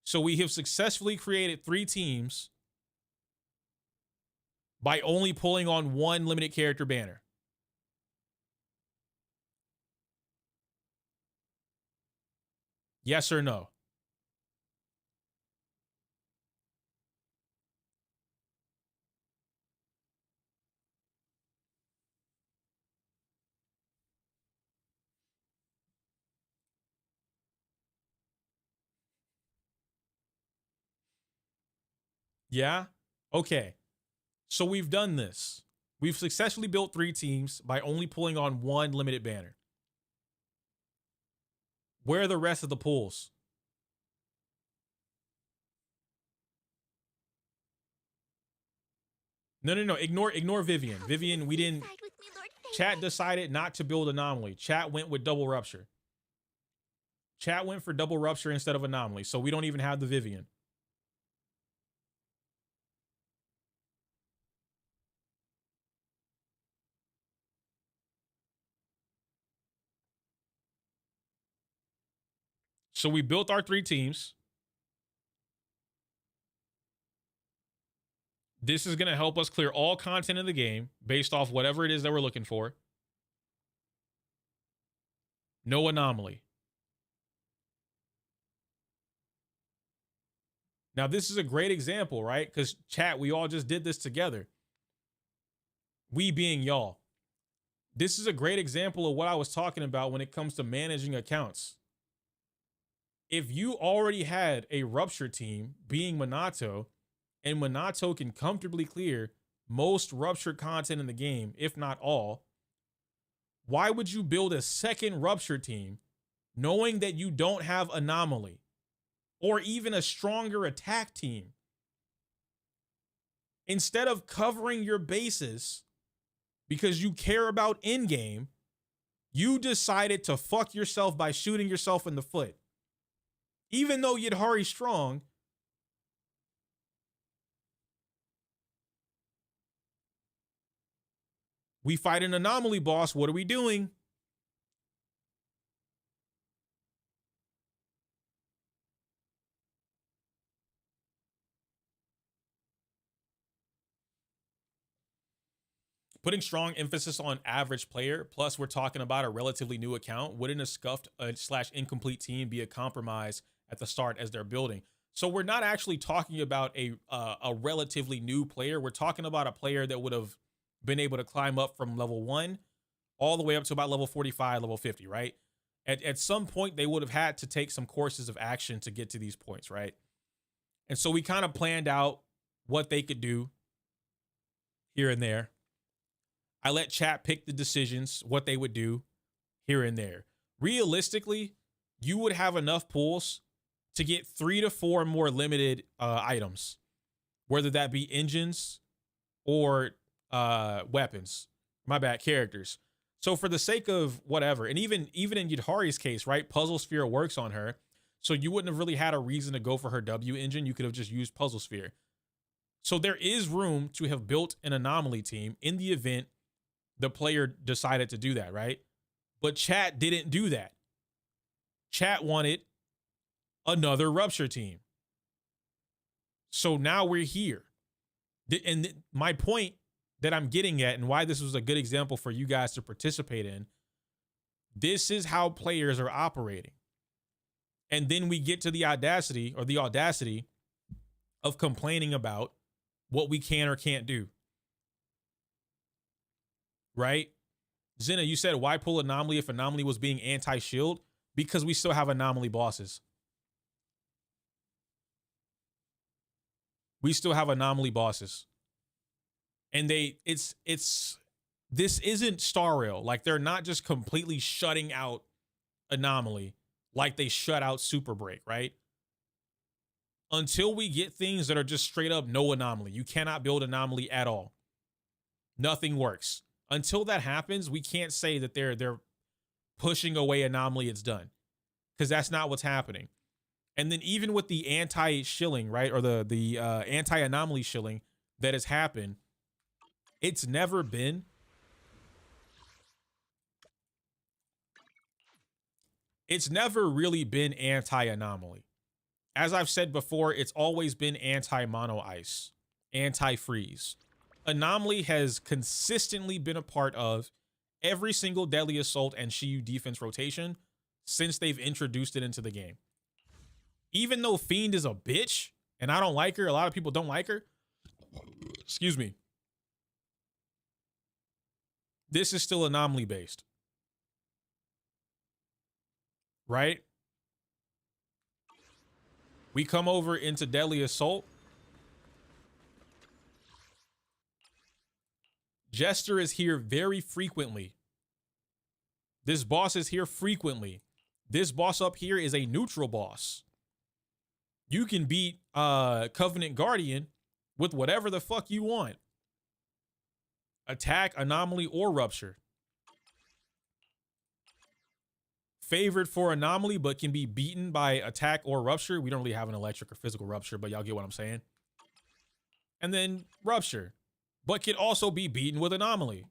So we have successfully created 3 teams by only pulling on 1 limited character banner. Yes or no? Yeah? Okay. So we've done this. We've successfully built 3 teams by only pulling on 1 limited banner. Where are the rest of the pulls? No. Ignore Vivian. Vivian, we didn't. Side with me, Lord Chat Favorite. decided not to build anomaly. Chat went with double rupture. Chat went for double rupture instead of anomaly. So we don't even have the Vivian. So we built our 3 teams. This is going to help us clear all content in the game based off whatever it is that we're looking for. No anomaly. Now, this is a great example, right? Because chat, we all just did this together. We being y'all. This is a great example of what I was talking about when it comes to managing accounts. If you already had a Rupture team being Minato, and Minato can comfortably clear most Rupture content in the game, if not all, why would you build a second Rupture team knowing that you don't have Anomaly or even a stronger attack team? Instead of covering your bases because you care about in-game, you decided to fuck yourself by shooting yourself in the foot. Even though Yidhari's strong, we fight an Anomaly boss. What are we doing? Putting strong emphasis on average player, plus we're talking about a relatively new account. Wouldn't a scuffed / incomplete team be a compromise at the start as they're building? So we're not actually talking about a relatively new player. We're talking about a player that would have been able to climb up from level 1 all the way up to about level 45, level 50, right? At some point, they would have had to take some courses of action to get to these points, right? And so we kind of planned out what they could do here and there. I let chat pick the decisions, what they would do here and there. Realistically, you would have enough pools to get 3 to 4 more limited items, whether that be engines or weapons. My bad, characters. So for the sake of whatever, and even in Yidhari's case, right, Puzzle Sphere works on her. So you wouldn't have really had a reason to go for her W engine. You could have just used Puzzle Sphere. So there is room to have built an Anomaly team in the event the player decided to do that, right? But chat didn't do that. Chat wanted another Rupture team. So now we're here. And my point that I'm getting at, and why this was a good example for you guys to participate in, this is how players are operating. And then we get to the audacity of complaining about what we can or can't do. Right? Zena, you said, why pull Anomaly if Anomaly was being anti-shield? Because we still have Anomaly bosses. We still have Anomaly bosses. And this isn't Star Rail. Like, they're not just completely shutting out Anomaly like they shut out Super Break, right? Until we get things that are just straight up no Anomaly. You cannot build Anomaly at all. Nothing works. Until that happens, we can't say that they're pushing away Anomaly, it's done. Because that's not what's happening. And then even with the anti-shilling, right, or the anti-Anomaly shilling that has happened, it's never really been anti-Anomaly. As I've said before, it's always been anti-Mono Ice, anti-freeze. Anomaly has consistently been a part of every single Deadly Assault and Shiyu Defense rotation since they've introduced it into the game. Even though Fiend is a bitch, and I don't like her, a lot of people don't like her, excuse me, this is still Anomaly based. Right? We come over into Deadly Assault. Jester is here very frequently. This boss is here frequently. This boss up here is a neutral boss. You can beat Covenant Guardian with whatever the fuck you want. Attack, Anomaly, or Rupture. Favored for Anomaly, but can be beaten by attack or Rupture. We don't really have an electric or physical Rupture, but y'all get what I'm saying. And then Rupture, but can also be beaten with Anomaly.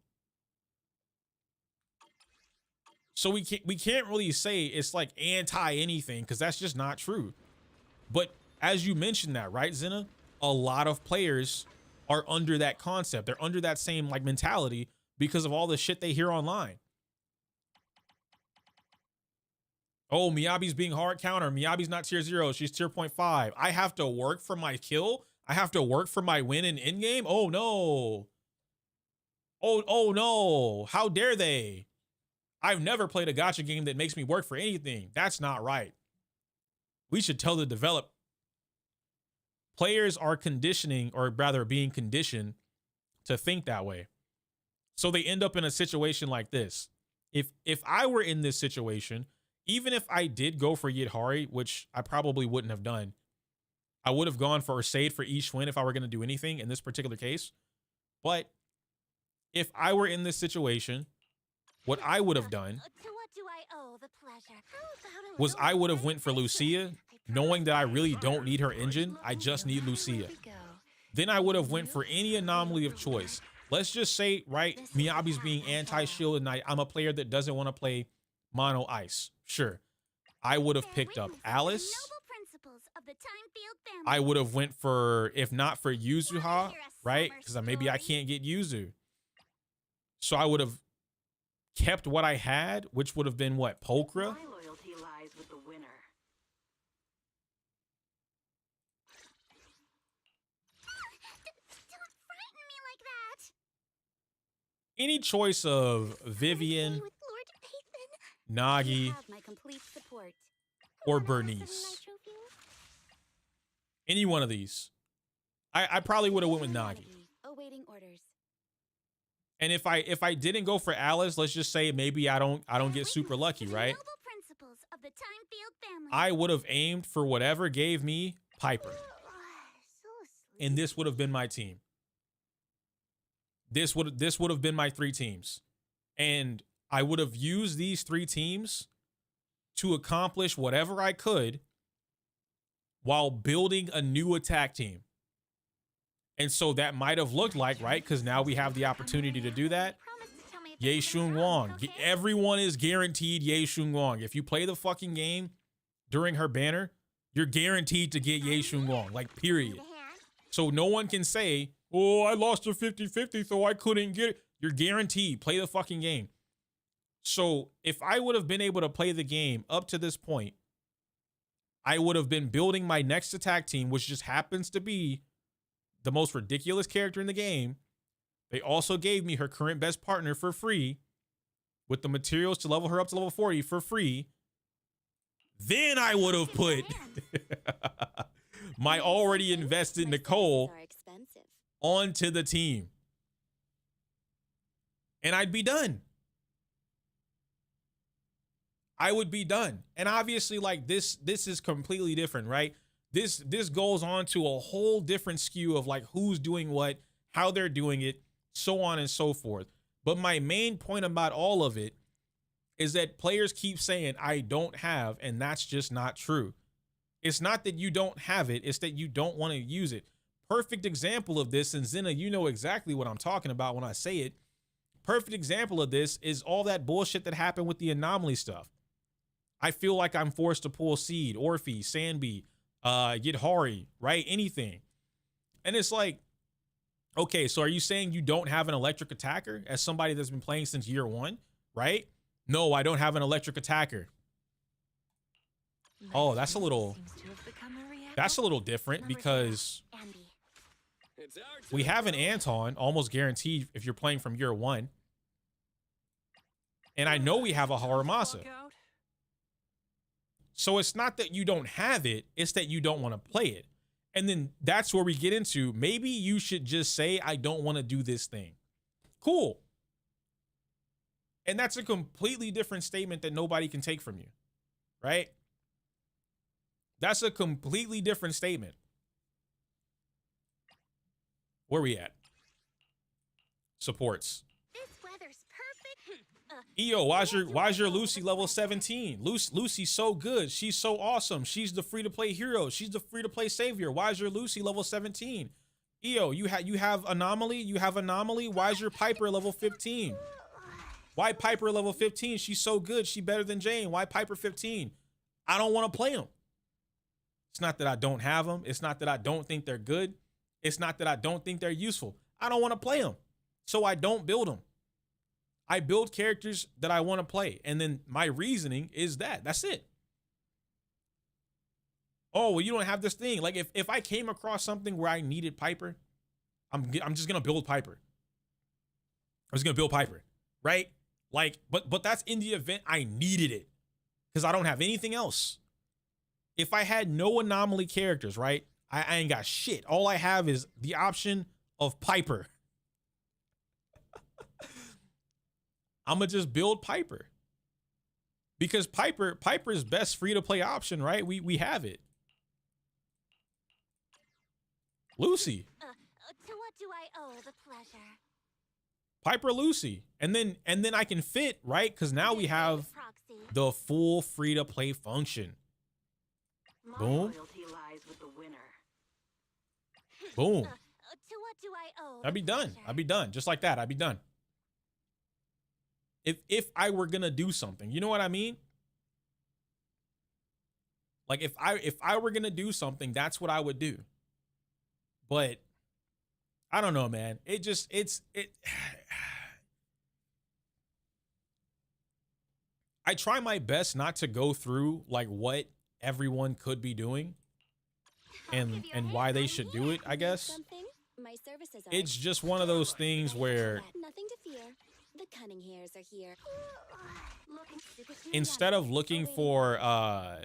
So we can't really say it's like anti anything, because that's just not true. But as you mentioned that, right, Zena? A lot of players are under that concept. They're under that same like mentality because of all the shit they hear online. Oh, Miyabi's being hard counter. Miyabi's not tier 0. She's tier 0.5. I have to work for my kill. I have to work for my win in in-game. Oh, no. Oh no, how dare they? I've never played a gacha game that makes me work for anything. That's not right. We should tell the develop. Players are conditioning, or rather being conditioned to think that way. So they end up in a situation like this. If I were in this situation, even if I did go for Yidhari, which I probably wouldn't have done, I would have gone for Sade for Ishwin if I were going to do anything in this particular case. But if I were in this situation, what I would have done To what do I owe the pleasure? How about a was little I would have went for relaxation? Lucia, knowing that I really don't need her engine. I just need Lucia. Then I would have went for any anomaly of choice. Let's just say, right, Miyabi's being anti-shield and I'm a player that doesn't want to play mono ice. Sure. I would have picked up Alice. Noble principles of the Time-Field family. I would have went for, if not for Yuzuha, right? Because maybe I can't get Yuzu. So I would have kept what I had, which would have been what? Pokra? My loyalty lies with the winner. Don't frighten me like that. Any choice of Stay Vivian, with Lord Pathan. Nagi, You have my complete support. or Wanna have some Bernice. nitro fuel? Any one of these. I probably would have went with Nagi. Awaiting orders. And if I didn't go for Alice, let's just say maybe I don't get super lucky, right? Noble principles of the Time-Field family. I would have aimed for whatever gave me Piper. So And this would have been my team. This would have been my 3 teams. And I would have used these 3 teams to accomplish whatever I could while building a new attack team. And so that might have looked like, right? Because now we have the opportunity to do that. Promise to tell me if Ye there's anything Shun wrong, Wong. okay? Everyone is guaranteed Ye Shun Wong. If you play the fucking game during her banner, you're guaranteed to get Ye Shun Wong. Like, period. Need a hand? So no one can say, oh, I lost a 50-50, so I couldn't get it. You're guaranteed. Play the fucking game. So if I would have been able to play the game up to this point, I would have been building my next attack team, which just happens to be the most ridiculous character in the game. They also gave me her current best partner for free with the materials to level her up to level 40 for free. Then I would have put my already invested Nicole Are expensive. onto the team. And I'd be done. I would be done. And obviously, like, this is completely different, right? This goes on to a whole different skew of like who's doing what, how they're doing it, so on and so forth. But my main point about all of it is that players keep saying I don't have, and that's just not true. It's not that you don't have it, it's that you don't want to use it. Perfect example of this, and Zena, you know exactly what I'm talking about when I say it. Perfect example of this is all that bullshit that happened with the anomaly stuff. I feel like I'm forced to pull Seed, Orphe, Sanbi, Yidhari, right? Anything. And it's like, okay, so are you saying you don't have an electric attacker as somebody that's been playing since year 1, right? No, I don't have an electric attacker. Oh, that's a little different because Andy. It's our we turn. have an Anton almost guaranteed if you're playing from year 1. And I know we have a Haramasa. So it's not that you don't have it, it's that you don't want to play it. And then that's where we get into, maybe you should just say, I don't want to do this thing. Cool. And that's a completely different statement that nobody can take from you, right? That's a completely different statement. Where we at? Supports. This weather's perfect. EO, why's your Lucy level 17? Lucy's so good. She's so awesome. She's the free-to-play hero. She's the free-to-play savior. Why's your Lucy level 17? EO, you have Anomaly? You have Anomaly? Why's your Piper level 15? Why Piper level 15? She's so good. She's better than Jane. Why Piper 15? I don't want to play them. It's not that I don't have them. It's not that I don't think they're good. It's not that I don't think they're useful. I don't want to play them. So I don't build them. I build characters that I want to play. And then my reasoning is that. That's it. Oh, well, you don't have this thing. Like if I came across something where I needed Piper, I'm just going to build Piper. I was gonna build Piper, right? Like, but that's in the event I needed it because I don't have anything else. If I had no anomaly characters, right? I ain't got shit. All I have is the option of Piper. I'm gonna just build Piper because Piper's best free to play option, right? We have it. Lucy. To what do I owe the pleasure? Piper Lucy. And then I can fit, right? Because now we have Proxy. the full free to play function. My Boom. loyalty lies with the winner. Boom. To what do I owe? I'd be the done. pleasure? I'd be done. Just like that. I'd be done. If I were gonna do something, you know what I mean? Like if I were gonna do something, that's what I would do. But I don't know, man. It I try my best not to go through like what everyone could be doing and why they should do it, I guess. Something? My services are It's just one of those things where nothing to fear. The cunning hairs are here. instead of looking for Yeah,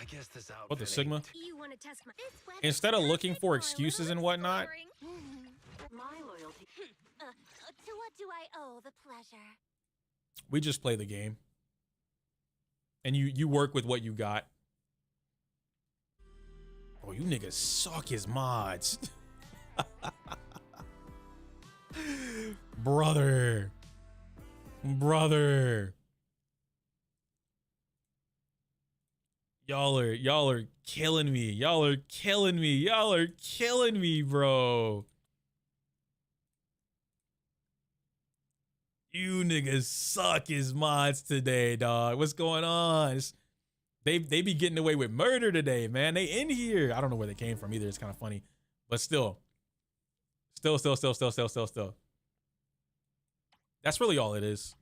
I guess this outfit what the Sigma? ain't- You want to test my Instead of looking for excuses and whatnot, My loyalty. To what do I owe the pleasure? we just play the game. And you work with what you got. Oh, you niggas suck as mods. Brother. Y'all are killing me. Y'all are killing me, bro. You niggas suck as mods today, dog. What's going on? They be getting away with murder today, man. They in here. I don't know where they came from either. It's kind of funny. But still. That's really all it is.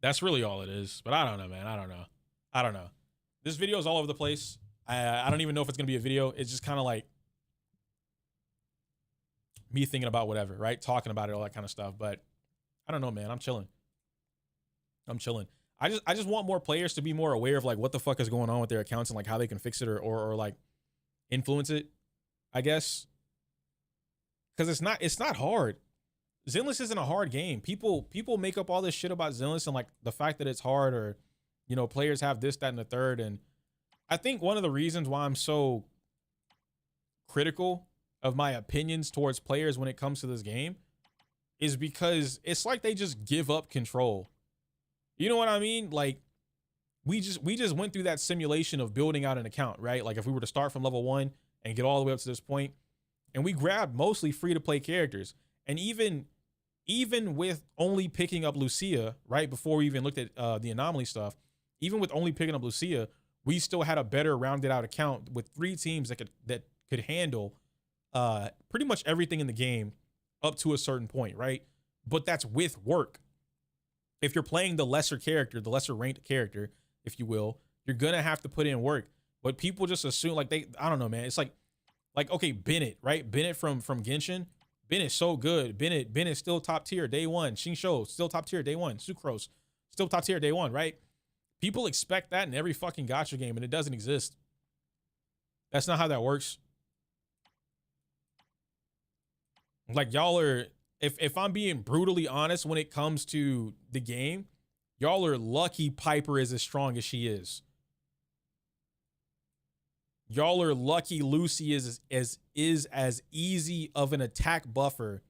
That's really all it is. But I don't know, man. I don't know. This video is all over the place. I don't even know if it's going to be a video. It's just kind of like me thinking about whatever, right? Talking about it, all that kind of stuff. But I don't know, man. I'm chilling. I just want more players to be more aware of like what the fuck is going on with their accounts and like how they can fix it or like influence it, I guess. Because it's not hard. Zenless isn't a hard game. People make up all this shit about Zenless and like the fact that it's hard or, you know, players have this, that, and the third. And I think one of the reasons why I'm so critical of my opinions towards players when it comes to this game is because it's like they just give up control. You know what I mean? Like we just went through that simulation of building out an account, right? Like if we were to start from level 1 and get all the way up to this point, and we grabbed mostly free to play characters. And even with only picking up Lucia, right, before we even looked at the anomaly stuff, even with only picking up Lucia, we still had a better rounded out account with 3 teams that could handle pretty much everything in the game up to a certain point, right? But that's with work. If you're playing the lesser character, the lesser ranked character, if you will, you're gonna have to put in work. But people just assume like I don't know, man. It's like okay, Bennett, right? Bennett from Genshin. Bennett's so good. Bennett still top tier day one. Xingqiu still top tier day one. Sucrose still top tier day one, right? People expect that in every fucking gacha game, and it doesn't exist. That's not how that works. Like y'all are, if I'm being brutally honest when it comes to the game, y'all are lucky Piper is as strong as she is. Y'all are lucky Lucy is as easy of an attack buffer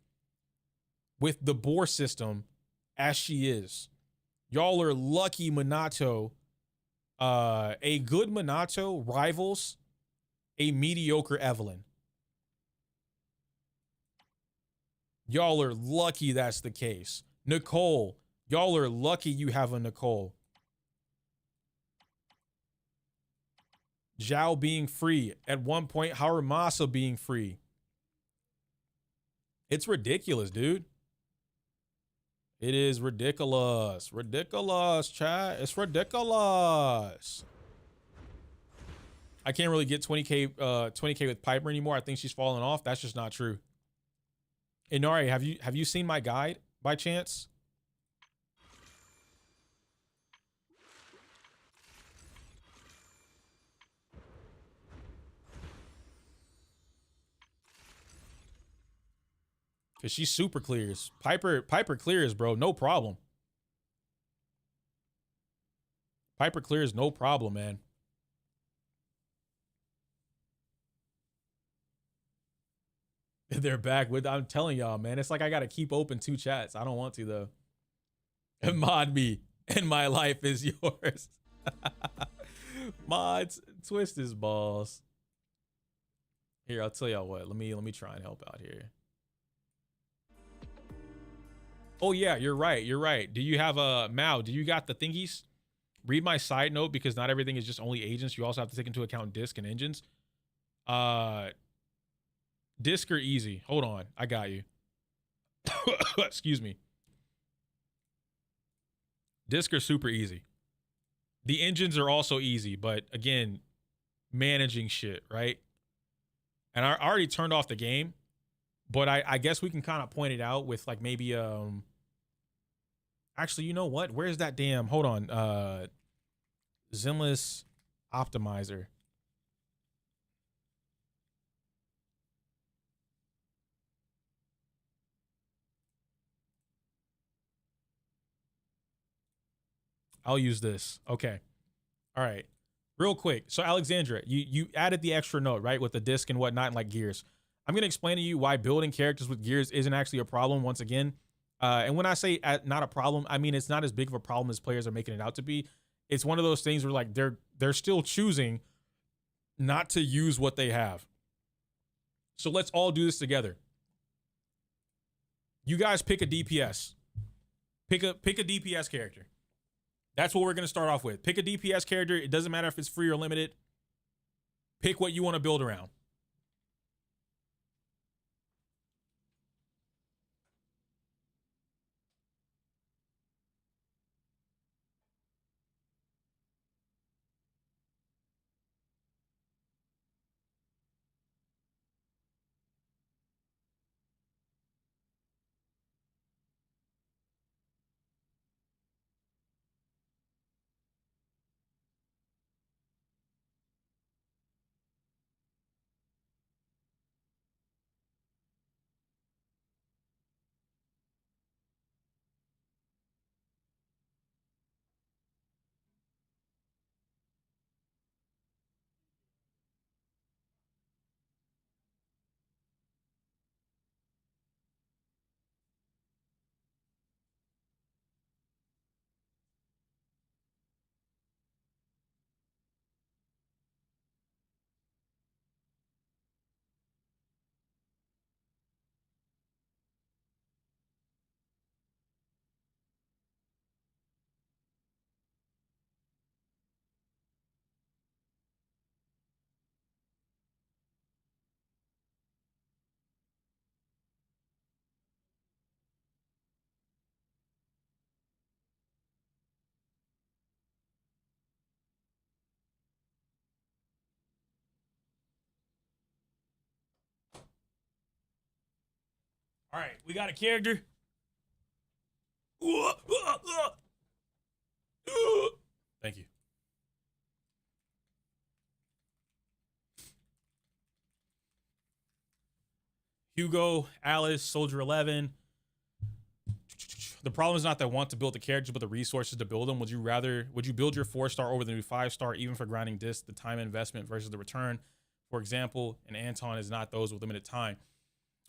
with the boar system as she is. Y'all are lucky Minato. A good Minato rivals a mediocre Evelyn. Y'all are lucky that's the case. Nicole, y'all are lucky you have a Nicole. Zhao being free. At one point, Haramasa being free. It's ridiculous, dude. It is ridiculous. Ridiculous, chat. It's ridiculous. I can't really get 20K with Piper anymore. I think she's falling off. That's just not true. Inari, have you seen my guide by chance? Cause she super clears. Piper clears, bro. No problem. Piper clears, no problem, man. They're back with. I'm telling y'all, man. It's like I gotta keep open 2 chats. I don't want to though. Mod me, and my life is yours. Mods, twist his balls. Here, I'll tell y'all what. Let me try and help out here. Oh yeah, you're right. You're right. Do you have a Mao? Do you got the thingies? Read my side note because not everything is just only agents. You also have to take into account disc and engines. Disc or easy? Hold on, I got you. Excuse me. Disc are super easy. The engines are also easy, but again, managing shit, right? And I already turned off the game, but I guess we can kind of point it out with like maybe actually, you know what? Where's that damn? Hold on. Zenless optimizer. I'll use this. Okay. All right. Real quick. So Alexandra, you added the extra note, right? With the disc and whatnot and like gears. I'm going to explain to you why building characters with gears isn't actually a problem once again. And when I say not a problem, I mean, it's not as big of a problem as players are making it out to be. It's one of those things where like they're still choosing not to use what they have. So let's all do this together. You guys pick a DPS. Pick a DPS character. That's what we're going to start off with. Pick a DPS character. It doesn't matter if it's free or limited. Pick what you want to build around. All right, we got a character. Thank you. Hugo, Alice, Soldier 11. The problem is not that I want to build the characters, but the resources to build them. Would you build your 4-star over the new 5-star, even for grinding disc, the time investment versus the return? For example, and Anton is not those with limited time.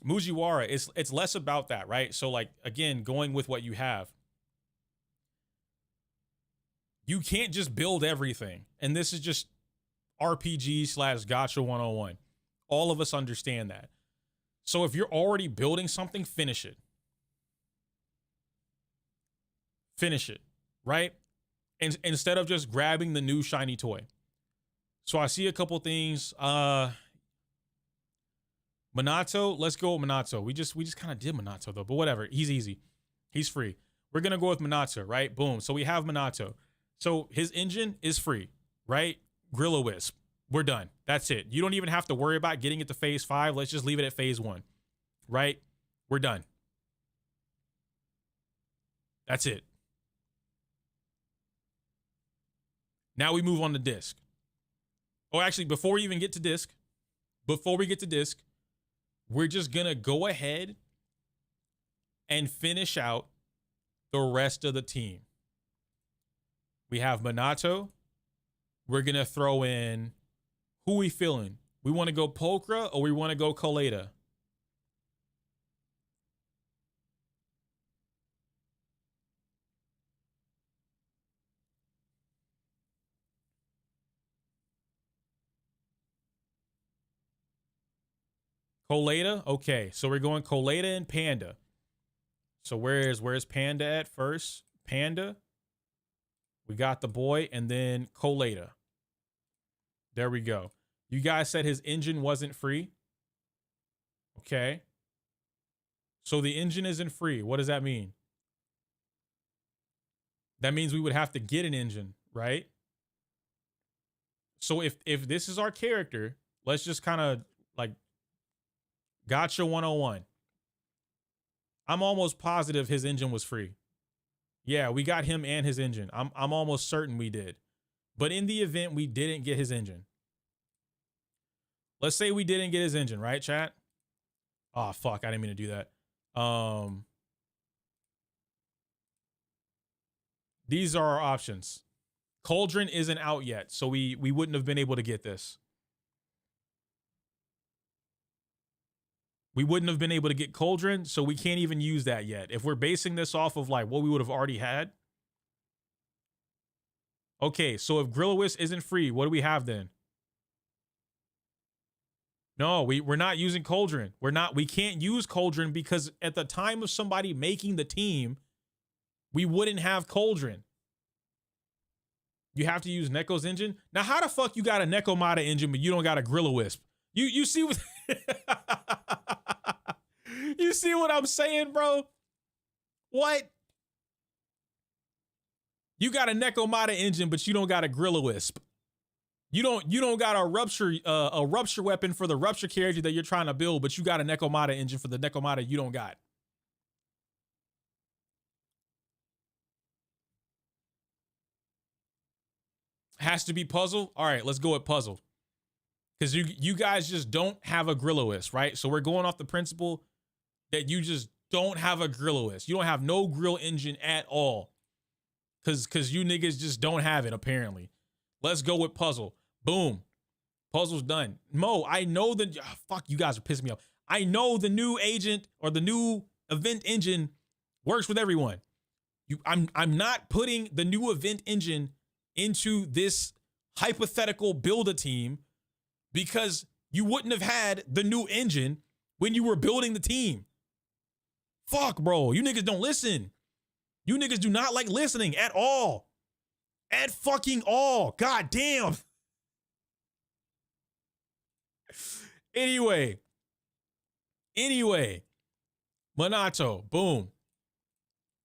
Mujiwara, it's less about that, right? So like, again, going with what you have. You can't just build everything. And this is just RPG/Gacha 101. All of us understand that. So if you're already building something, finish it. Finish it, right? And instead of just grabbing the new shiny toy. So I see a couple things. Minato, let's go with Minato. We just kind of did Minato though, but whatever. He's easy. He's free. We're going to go with Minato, right? Boom. So we have Minato. So his engine is free, right? Grill-O-Wisp. We're done. That's it. You don't even have to worry about getting it to phase 5. Let's just leave it at phase 1, right? We're done. That's it. Now we move on to disc. Oh, actually, before we even get to disc, we're just going to go ahead and finish out the rest of the team. We have Minato. We're going to throw in, who we feeling? We want to go Pokra or we want to go Coleta? Coleta? Okay, so we're going Coleta and Panda. So where's Panda at first? Panda. We got the boy and then Coleta. There we go. You guys said his engine wasn't free. Okay. So the engine isn't free. What does that mean? That means we would have to get an engine, right? So if this is our character, let's just kind of like Gotcha 101. I'm almost positive his engine was free. Yeah, we got him and his engine. I'm almost certain we did. But in the event we didn't get his engine. Let's say we didn't get his engine, right, chat? Oh, fuck, I didn't mean to do that. These are our options. Cauldron isn't out yet, so we wouldn't have been able to get this. We wouldn't have been able to get Cauldron, so we can't even use that yet. If we're basing this off of like what we would have already had. Okay, so if Grillowist isn't free, what do we have then? No, we're not using Cauldron. We can't use Cauldron because at the time of somebody making the team, we wouldn't have Cauldron. You have to use Neko's engine. Now, how the fuck you got a Nekomata engine, but you don't got a Grilla-Wisp? You see what you see what I'm saying, bro? What? You got a Nekomata engine, but you don't got a Grilla-Wisp. You don't got a rupture weapon for the rupture character that you're trying to build, but you got a Nekomata engine for the Nekomata you don't got. Has to be puzzle. All right, let's go with puzzle. Because you guys just don't have a Grilla-Wisp, right? So we're going off the principle that you just don't have a Grilla-Wisp. You don't have no grill engine at all. Because you niggas just don't have it, apparently. Let's go with puzzle. Boom. Puzzle's done. Mo, I know the... Oh, fuck, you guys are pissing me off. I know the new agent or the new event engine works with everyone. I'm not putting the new event engine into this hypothetical build-a-team because you wouldn't have had the new engine when you were building the team. Fuck, bro. You niggas don't listen. You niggas do not like listening at all. At fucking all. God damn. Anyway. Minato. Boom.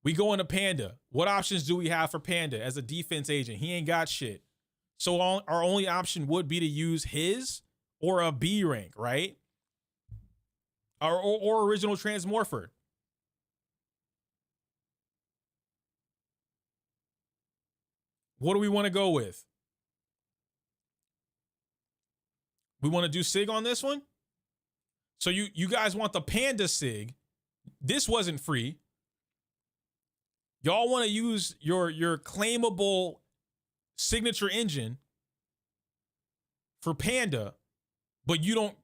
We go into Panda. What options do we have for Panda as a defense agent? He ain't got shit. So our only option would be to use his or a B rank, right? Or original Transmorpher. What do we want to go with? We want to do Sig on this one? So you guys want the Panda Sig. This wasn't free. Y'all want to use your claimable signature engine for Panda, but you don't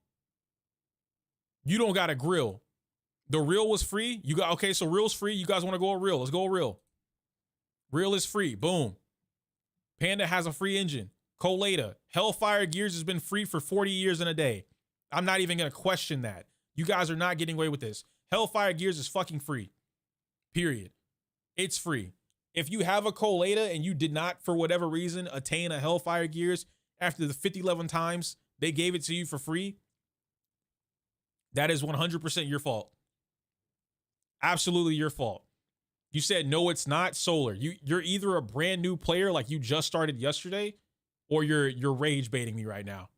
got a grill. The reel was free. You got okay, so reel's free. You guys want to go a reel? Let's go a reel. Reel is free. Boom. Panda has a free engine. Coleta. Hellfire Gears has been free for 40 years and a day. I'm not even going to question that. You guys are not getting away with this. Hellfire Gears is fucking free. Period. It's free. If you have a Coleta and you did not, for whatever reason, attain a Hellfire Gears after the 50-11 times they gave it to you for free, that is 100% your fault. Absolutely your fault. You said, no, it's not Solar. You're either a brand new player like you just started yesterday, or you're rage baiting me right now.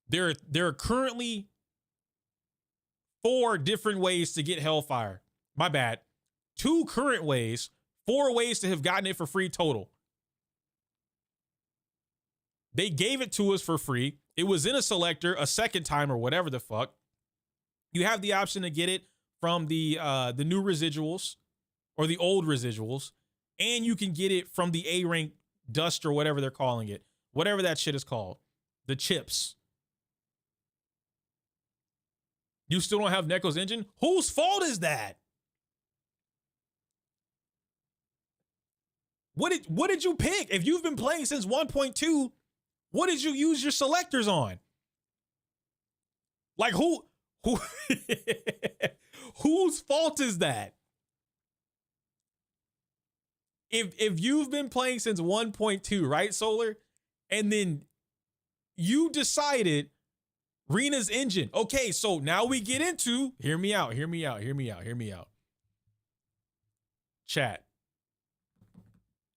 There are currently 4 different ways to get Hellfire. My bad. 2 current ways, 4 ways to have gotten it for free total. They gave it to us for free. It was in a selector a second time or whatever the fuck. You have the option to get it from the new residuals or the old residuals, and you can get it from the A rank dust or whatever they're calling it, whatever that shit is called, the chips. You still don't have Neko's engine? Whose fault is that? What did you pick? If you've been playing since 1.2, what did you use your selectors on? Like who whose fault is that? If you've been playing since 1.2, right, Solar? And then you decided Rena's engine. Okay, so now we get into, hear me out. Chat.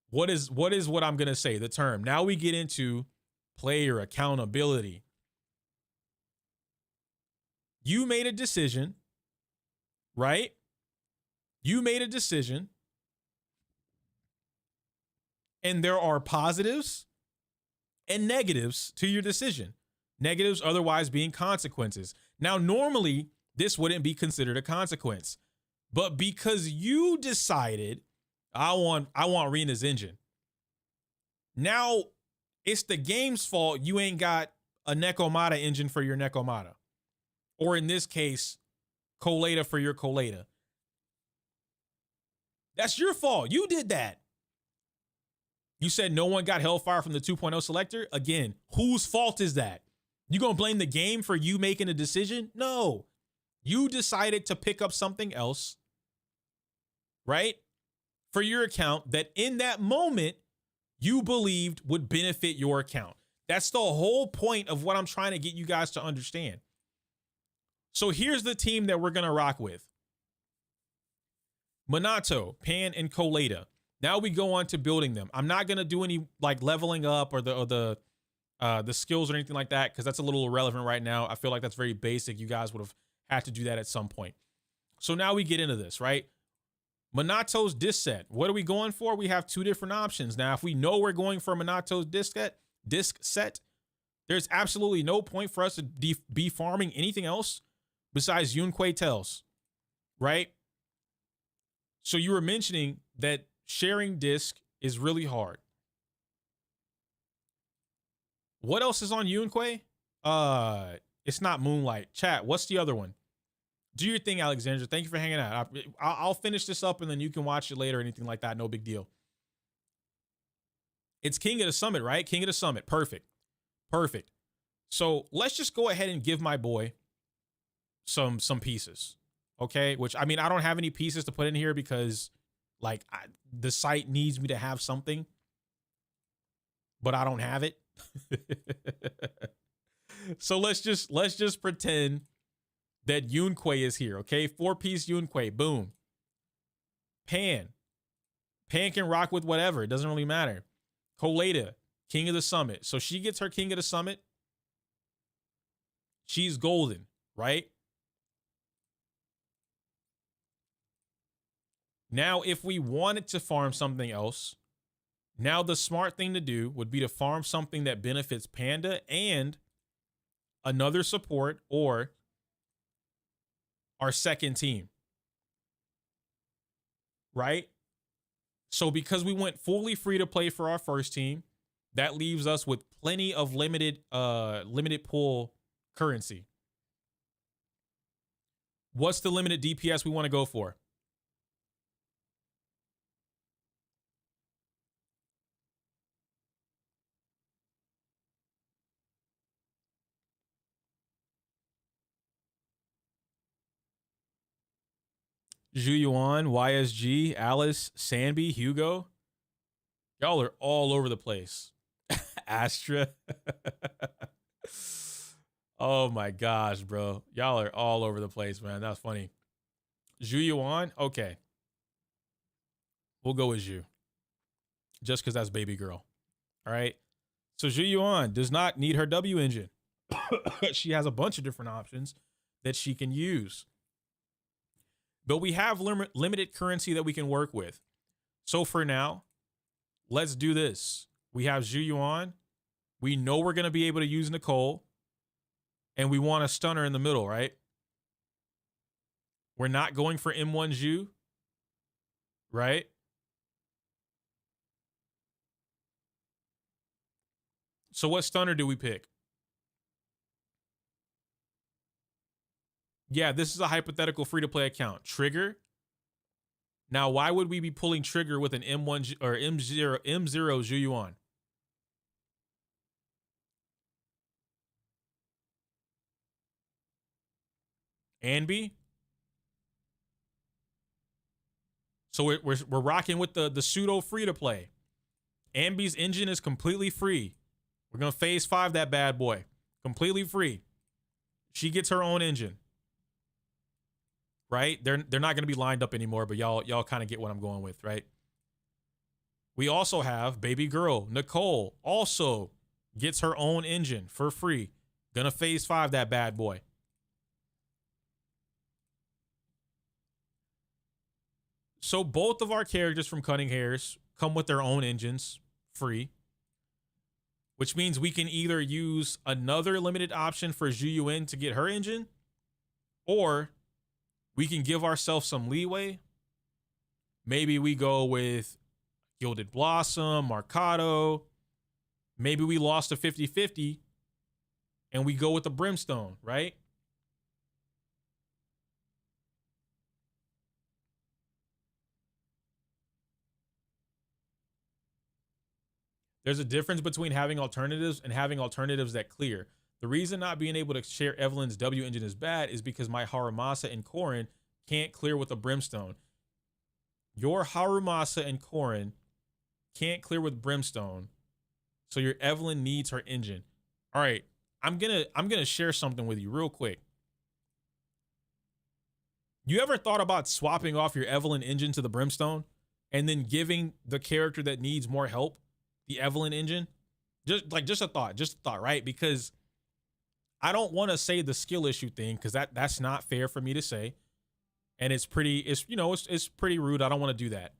What is what I'm going to say? The term. Now we get into player accountability. You made a decision, right? You made a decision. And there are positives and negatives to your decision. Negatives otherwise being consequences. Now, normally, this wouldn't be considered a consequence. But because you decided, I want Rena's engine. Now, it's the game's fault you ain't got a Nekomata engine for your Nekomata. Or in this case, Coleta for your Coleta. That's your fault. You did that. You said no one got Hellfire from the 2.0 selector. Again, whose fault is that? You gonna blame the game for you making a decision? No. You decided to pick up something else, right? For your account that in that moment you believed would benefit your account. That's the whole point of what I'm trying to get you guys to understand. So here's the team that we're gonna rock with. Minato, Pan, and Coleta. Now we go on to building them. I'm not gonna do any like leveling up or the skills or anything like that because that's a little irrelevant right now. I feel like that's very basic. You guys would have had to do that at some point. So now we get into this, right? Minato's disc set. What are we going for? We have 2 different options. Now, if we know we're going for Minato's disc set, there's absolutely no point for us to be farming anything else besides Yunquei Tails, right? So you were mentioning that sharing disc is really hard. What else is on Yunquei? It's not Moonlight. Chat, what's the other one? Do your thing, Alexandra. Thank you for hanging out. I'll finish this up and then you can watch it later or anything like that. No big deal. It's King of the Summit, right? King of the Summit. Perfect. Perfect. So let's just go ahead and give my boy some pieces. Okay? Which, I mean, I don't have any pieces to put in here because like the site needs me to have something, but I don't have it. So let's just pretend that Yunquei is here, okay? 4-piece Yunquei, boom. Pan can rock with whatever. It doesn't really matter. Coleta, King of the Summit. So she gets her King of the Summit. She's golden, right? Now, if we wanted to farm something else, now the smart thing to do would be to farm something that benefits Panda and another support or our second team, right? So because we went fully free to play for our first team, that leaves us with plenty of limited pool currency. What's the limited DPS we want to go for? Zhu Yuan, YSG, Alice, Sanby, Hugo. Y'all are all over the place. Astra. Oh my gosh, bro. Y'all are all over the place, man. That's funny. Zhu Yuan? Okay. We'll go with Zhu. Just because that's baby girl. All right. So Zhu Yuan does not need her W engine. She has a bunch of different options that she can use. but we have limited currency that we can work with. So for now, let's do this. We have Zhu Yuan. We know we're going to be able to use Nicole. And we want a stunner in the middle, right? We're not going for M1 Zhu, right? So what stunner do we pick? Yeah, this is a hypothetical free-to-play account. Trigger. Now, why would we be pulling Trigger with an M1 or M0 Zhu Yuan? Anby. So we're rocking with the pseudo free-to-play. Anby's engine is completely free. We're gonna phase 5 that bad boy. Completely free. She gets her own engine. Right? They're not gonna be lined up anymore, but y'all kind of get what I'm going with, right? We also have baby girl Nicole, also gets her own engine for free. Gonna phase 5 that bad boy. So both of our characters from Cutting Hairs come with their own engines free, which means we can either use another limited option for Zhu Yuan to get her engine, or we can give ourselves some leeway. Maybe we go with Gilded Blossom, Marcado. Maybe we lost a 50-50 and we go with the Brimstone, right? There's a difference between having alternatives and having alternatives that clear. The reason not being able to share Evelyn's W engine is bad is because my Harumasa and Korin can't clear with a Brimstone. Your Harumasa and Korin can't clear with Brimstone, so your Evelyn needs her engine. All right, I'm gonna share something with you real quick. You ever thought about swapping off your Evelyn engine to the Brimstone and then giving the character that needs more help the Evelyn engine? Just a thought, right? Because I don't want to say the skill issue thing, because that's not fair for me to say. And it's pretty rude. I don't want to do that.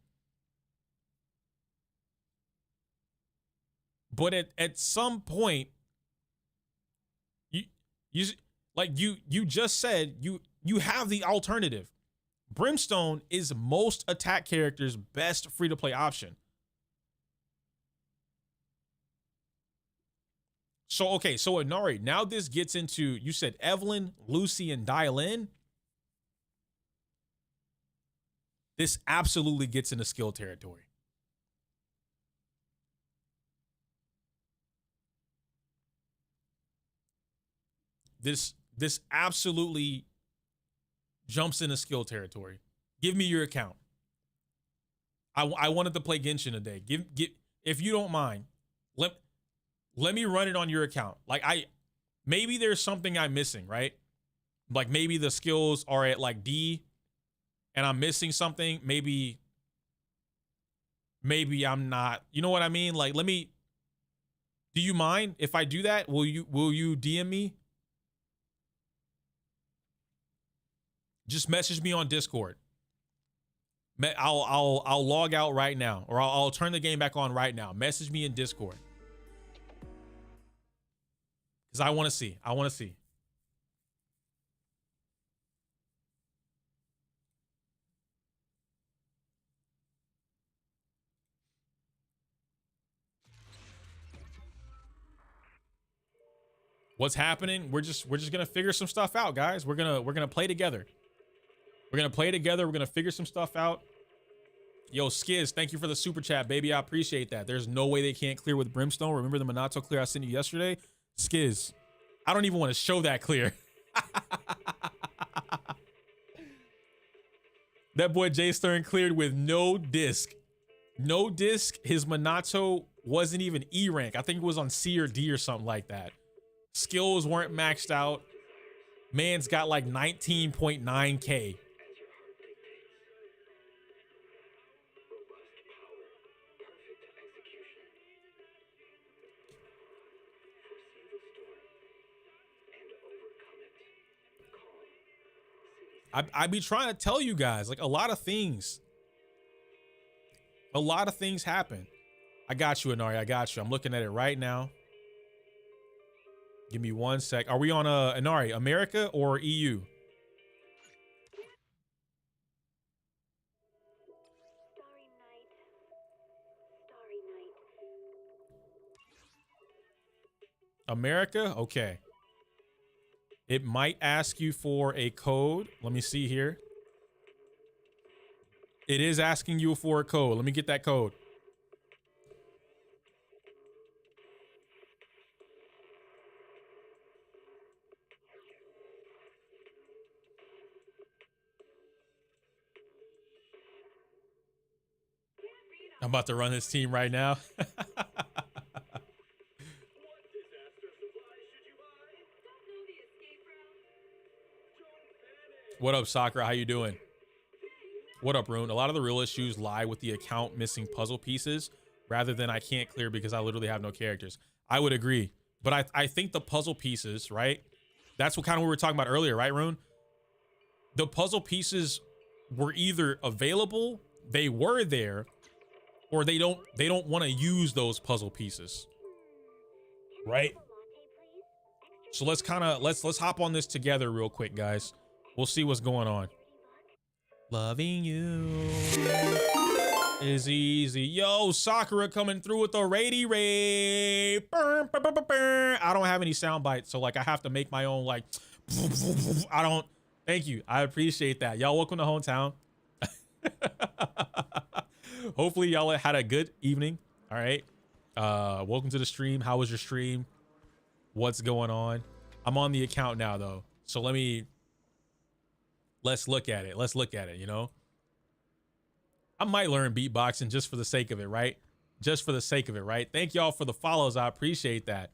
But at some point, you just said you have the alternative. Brimstone is most attack characters' best free-to-play option. So, okay, so Inari, now this gets into, you said Evelyn, Lucy, and Dial-In. This absolutely gets into skill territory. This absolutely jumps into skill territory. Give me your account. I wanted to play Genshin today. Give if you don't mind, let me run it on your account. Like maybe there's something I'm missing, right? Like maybe the skills are at like D and I'm missing something. Maybe I'm not, you know what I mean? Like, do you mind if I do that? Will you DM me? Just message me on Discord. I'll log out right now, or I'll turn the game back on right now. Message me in Discord. Because I want to see. What's happening? We're just gonna figure some stuff out, guys. We're gonna play together. We're gonna figure some stuff out. Yo, Skiz, thank you for the super chat, baby. I appreciate that. There's no way they can't clear with Brimstone. Remember the Minato clear I sent you yesterday? Skiz, I don't even want to show that clear. That boy Jay Stern cleared with no disc. No disc. His Minato wasn't even E rank. I think it was on C or D or something like that. Skills weren't maxed out. Man's got like 19.9K. I be trying to tell you guys, like, a lot of things happen. I got you, Inari. I got you. I'm looking at it right now. Give me 1 sec. Are we on Inari, America or EU? America? Okay. It might ask you for a code. Let me see here. It is asking you for a code. Let me get that code. I'm about to run this team right now. What up, Sakura? How you doing? What up, Rune? A lot of the real issues lie with the account missing puzzle pieces rather than I can't clear because I literally have no characters. I would agree. But I think the puzzle pieces, right? That's what kind of we were talking about earlier, right, Rune? The puzzle pieces were either available, they were there, or they don't want to use those puzzle pieces. Right? So let's hop on this together real quick, guys. We'll see what's going on. Loving you is easy. Yo, Sakura coming through with the raid. I don't have any sound bites, so like I have to make my own like thank you. I appreciate that. Y'all welcome to hometown. Hopefully y'all had a good evening. All right. Welcome to the stream. How was your stream? What's going on? I'm on the account now though. So let's look at it. Let's look at it, you know? I might learn beatboxing just for the sake of it, right? Just for the sake of it, right? Thank y'all for the follows. I appreciate that.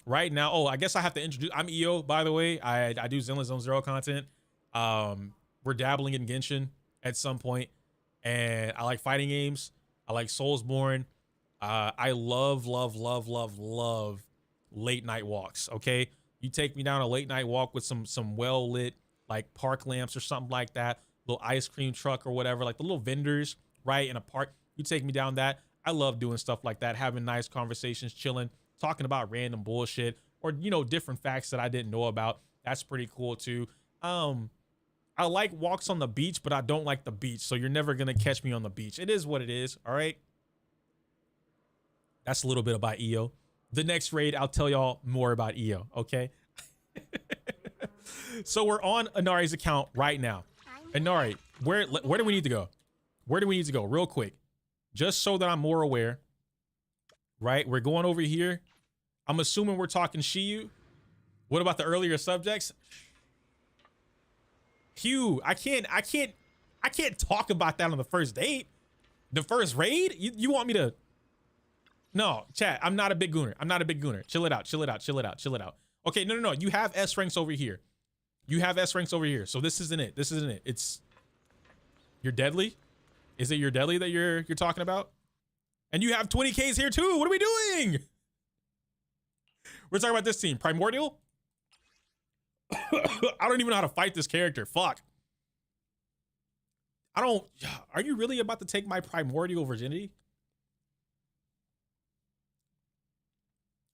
Right now, oh, I guess I have to introduce, I'm EO, by the way. I do Zenless Zone Zero content. We're dabbling in Genshin at some point, and I like fighting games. I like Soulsborne. I love late night walks, okay? You take me down a late night walk with some well-lit like park lamps or something like that, little ice cream truck or whatever, like the little vendors, right, in a park. You take me down that. I love doing stuff like that, having nice conversations, chilling, talking about random bullshit or, you know, different facts that I didn't know about. That's pretty cool too. I like walks on the beach, but I don't like the beach, so you're never gonna catch me on the beach. It is what it is, all right? That's a little bit about EO. The next raid, I'll tell y'all more about EO, okay? So we're on Inari's account right now. Inari, where do we need to go? Where do we need to go? Real quick. Just so that I'm more aware. Right? We're going over here. I'm assuming we're talking Shiyu. What about the earlier subjects? Hugh, I can't talk about that on the first date. The first raid? You want me to? No, chat. I'm not a big gooner. I'm not a big gooner. Chill it out. Chill it out. Chill it out. Chill it out. Okay, no. You have S ranks over here. You have S ranks over here. So this isn't it. This isn't it. It's your deadly. Is it your deadly that you're talking about? And you have 20Ks here too. What are we doing? We're talking about this team. Primordial? I don't even know how to fight this character. Fuck. Are you really about to take my primordial virginity?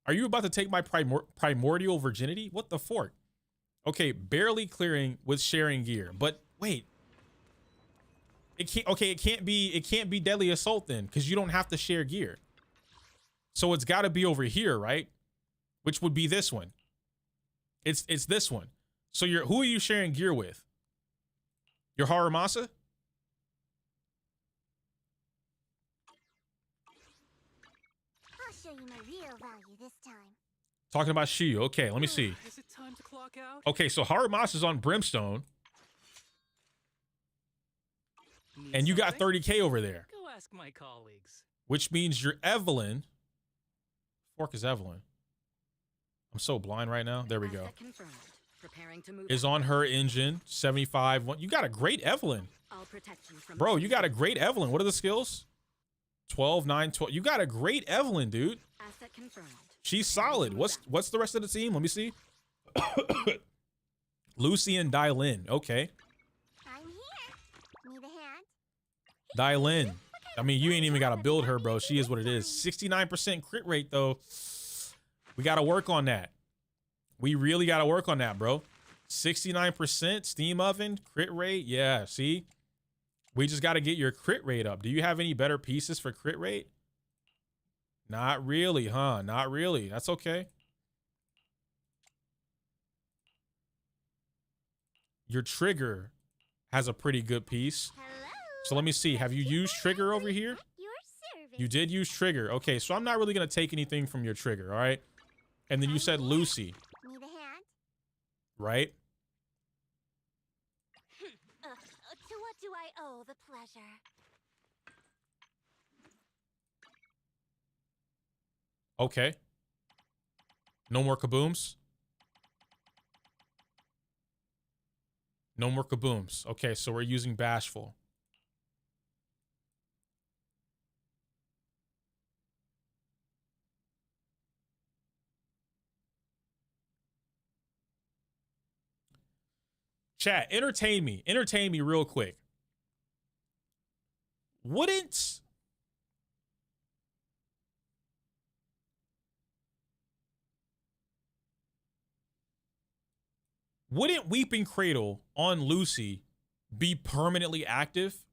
Are you about to take my primordial virginity? What the fork? Okay, barely clearing with sharing gear. But wait. It can't be deadly assault then, because you don't have to share gear. So it's gotta be over here, right? Which would be this one. It's this one. So who are you sharing gear with? Your Haramasa? I'll show you my real value this time. Talking about Shiyu. Okay, let me see. Is it time to clock out? Okay, so Haramasa's on Brimstone. Need And you got something? 30K over there. Go ask my colleagues. Which means your Evelyn. Fork is Evelyn. I'm so blind right now. There we go. Asset confirmed. Preparing to move Is out. on her engine. 75. You got a great Evelyn. I'll protect you from Bro, you got a great Evelyn. What are the skills? 12, 9, 12. You got a great Evelyn, dude. Asset confirmed. She's solid. What's the rest of the team? Let me see. Lucy and Dylin. Okay. Dial in. I mean, you ain't even got to build her, bro. She is what it is. 69% crit rate, though. We got to work on that. We really got to work on that, bro. 69% steam oven, crit rate. Yeah, see? We just got to get your crit rate up. Do you have any better pieces for crit rate? Not really, huh? Not really. That's okay. Your trigger has a pretty good piece. Hello. So let me see. Have you used trigger over here? Your service. You did use trigger. Okay, so I'm not really going to take anything from your trigger, all right? And then you said Lucy, Need a hand? right? To what do I owe the pleasure? Okay. No more kabooms? No more kabooms. Okay, so we're using Bashful. Chat, entertain me. Entertain me real quick. Wouldn't Weeping Cradle on Lucy be permanently active?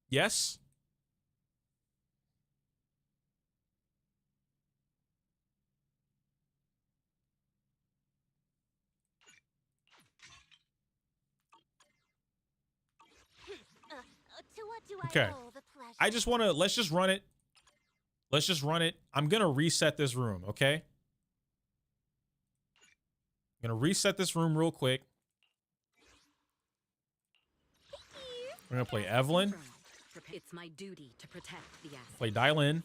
Yes? To what do Okay. I owe the pleasure? I just want to, let's just run it. Let's just run it. I'm going to reset this room, okay? I'm going to reset this room real quick. We're going to play Evelyn. It's my duty to protect the asset. Play Dial In.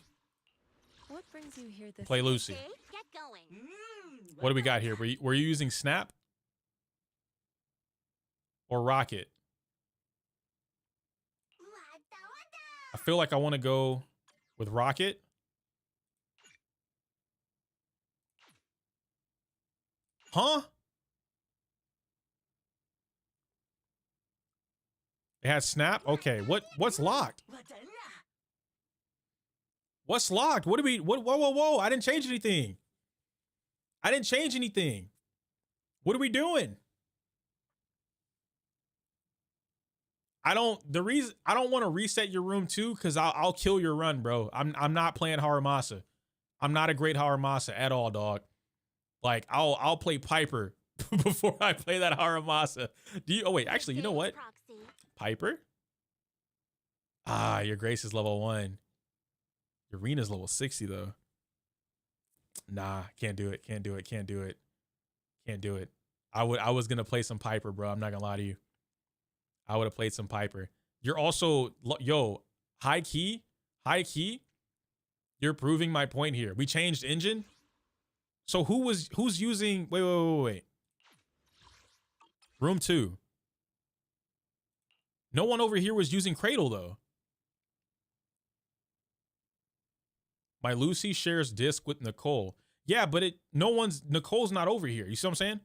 What brings you here this Play Lucy. Okay, get going. What do we got here? Were you using Snap? Or Rocket? I feel like I want to go with Rocket. Huh? It has Snap? Okay, what's locked? What's locked? What do we whoa. I didn't change anything. I didn't change anything. What are we doing? I don't want to reset your room too, because I'll kill your run, bro. I'm not playing Haramasa. I'm not a great Haramasa at all, dog. Like I'll play Piper before I play that Haramasa. Oh wait, actually, you know what? Proxy. Piper? Ah, your Grace is level 1. Your Rena's level 60 though. Nah, can't do it. Can't do it. Can't do it. Can't do it. I was gonna play some Piper, bro. I'm not gonna lie to you. I would have played some Piper. You're also, yo, high key. You're proving my point here. We changed engine. So who's using, wait. Room 2. No one over here was using Cradle though. My Lucy shares disc with Nicole. Yeah, but Nicole's not over here. You see what I'm saying?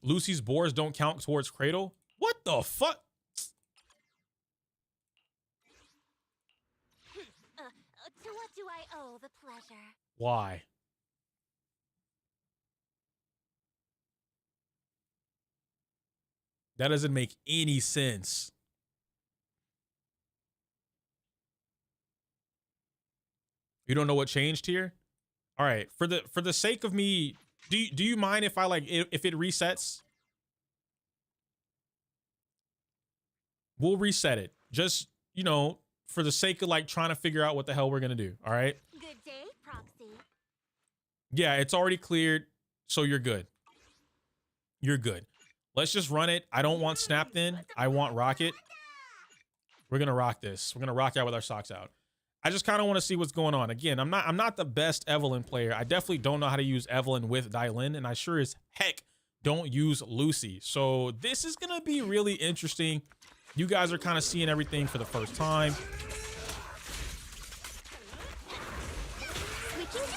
Lucy's boars don't count towards Cradle? What the fuck? To what do I owe the pleasure? Why? That doesn't make any sense. You don't know what changed here? All right, for the sake of me, do you mind if I if it resets? We'll reset it. Just, you know, for the sake of trying to figure out what the hell we're going to do, all right? Good day, Proxy. Yeah, it's already cleared, so you're good. You're good. Let's just run it. I don't want Snapped in. I want Rocket. We're going to rock this. We're going to rock out with our socks out. I just kind of want to see what's going on. Again, I'm not the best Evelyn player. I definitely don't know how to use Evelyn with Dylan, and I sure as heck don't use Lucy. So this is going to be really interesting. You guys are kind of seeing everything for the first time. Switching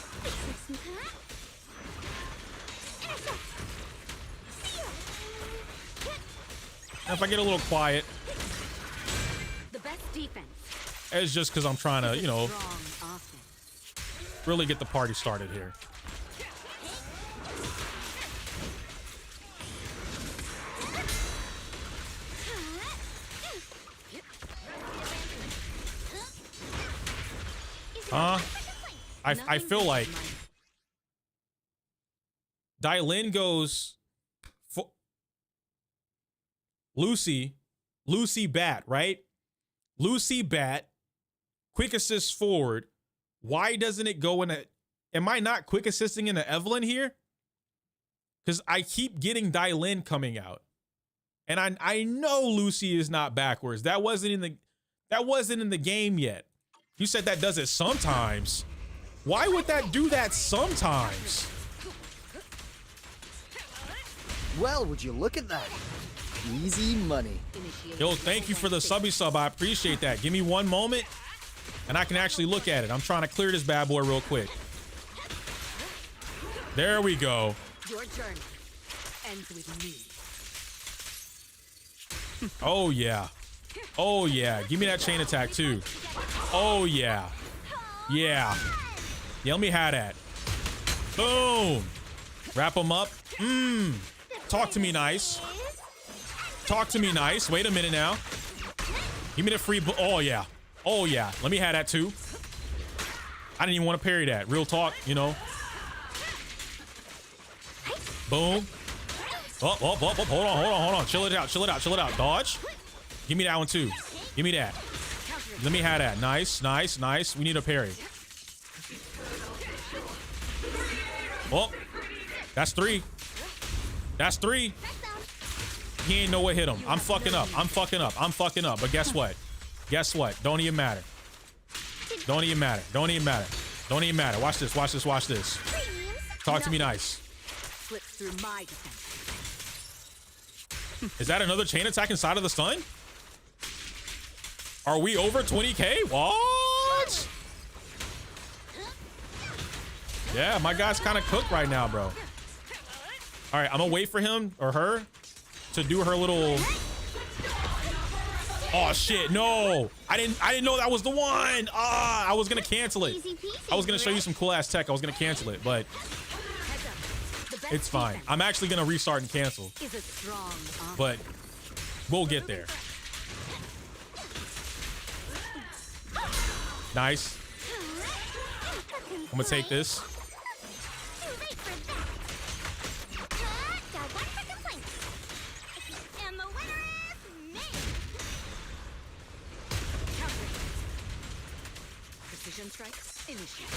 If I get a little quiet, The best defense. it's just because I'm trying to, you know, Strong offense. really get the party started here. I feel like Dai goes for Lucy bat, right? Lucy bat, quick assist forward. Why doesn't it go in a, am I not quick assisting into Evelyn here? Because I keep getting Dai coming out. And I know Lucy is not backwards. That wasn't in the game yet. You said that does it sometimes. Why would that do that sometimes? Well, would you look at that? Easy money. Yo, thank you for the subby sub. I appreciate that. Give me one moment and I can actually look at it. I'm trying to clear this bad boy real quick. There we go. Your journey ends with me. Oh, yeah. Oh, yeah. Give me that chain attack, too. Oh, yeah. Yeah. Yeah, let me have that. Boom. Wrap them up. Talk to me nice. Talk to me nice. Wait a minute now. Give me the free... Oh, yeah. Oh, yeah. Let me have that, too. I didn't even want to parry that. Real talk, you know. Boom. Oh, hold on. Chill it out. Dodge. Give me that one, too. Give me that. Let me have that. Nice. We need a parry. Oh, that's three. He ain't know what hit him. I'm fucking up. But guess what? Don't even matter. Watch this. Talk to me nice. Slips through my defense. Is that another chain attack inside of the stun? Are we over 20K? What? Yeah, my guy's kind of cooked right now, bro. All right, I'm gonna wait for him or her to do her little... Oh shit, no. I didn't know that was the one. I was gonna cancel it. I was gonna show you some cool ass tech. I was gonna cancel it, but it's fine. I'm actually gonna restart and cancel. But we'll get there. Nice. I'm gonna take this. Precision strikes initiate.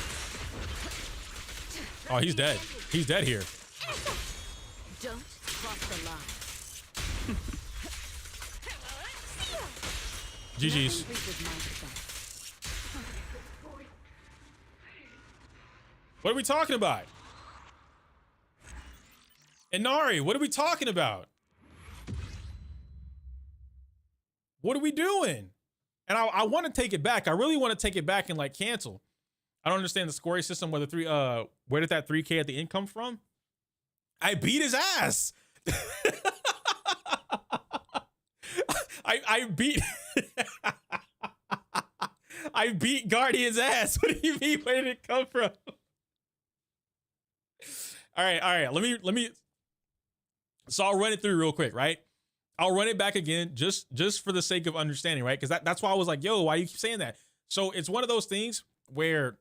Oh, he's dead. He's dead here. Don't cross the line. GG's. What are we talking about? Inari, what are we talking about? What are we doing? And I want to take it back. I really want to take it back and like cancel. I don't understand the scoring system. Where did that 3K at the end come from? I beat his ass. I beat I beat Guardian's ass. What do you mean? Where did it come from? All right. Let me. So I'll run it through real quick, right? I'll run it back again just for the sake of understanding, right? Because that's why I was like, yo, why you keep saying that? So it's one of those things where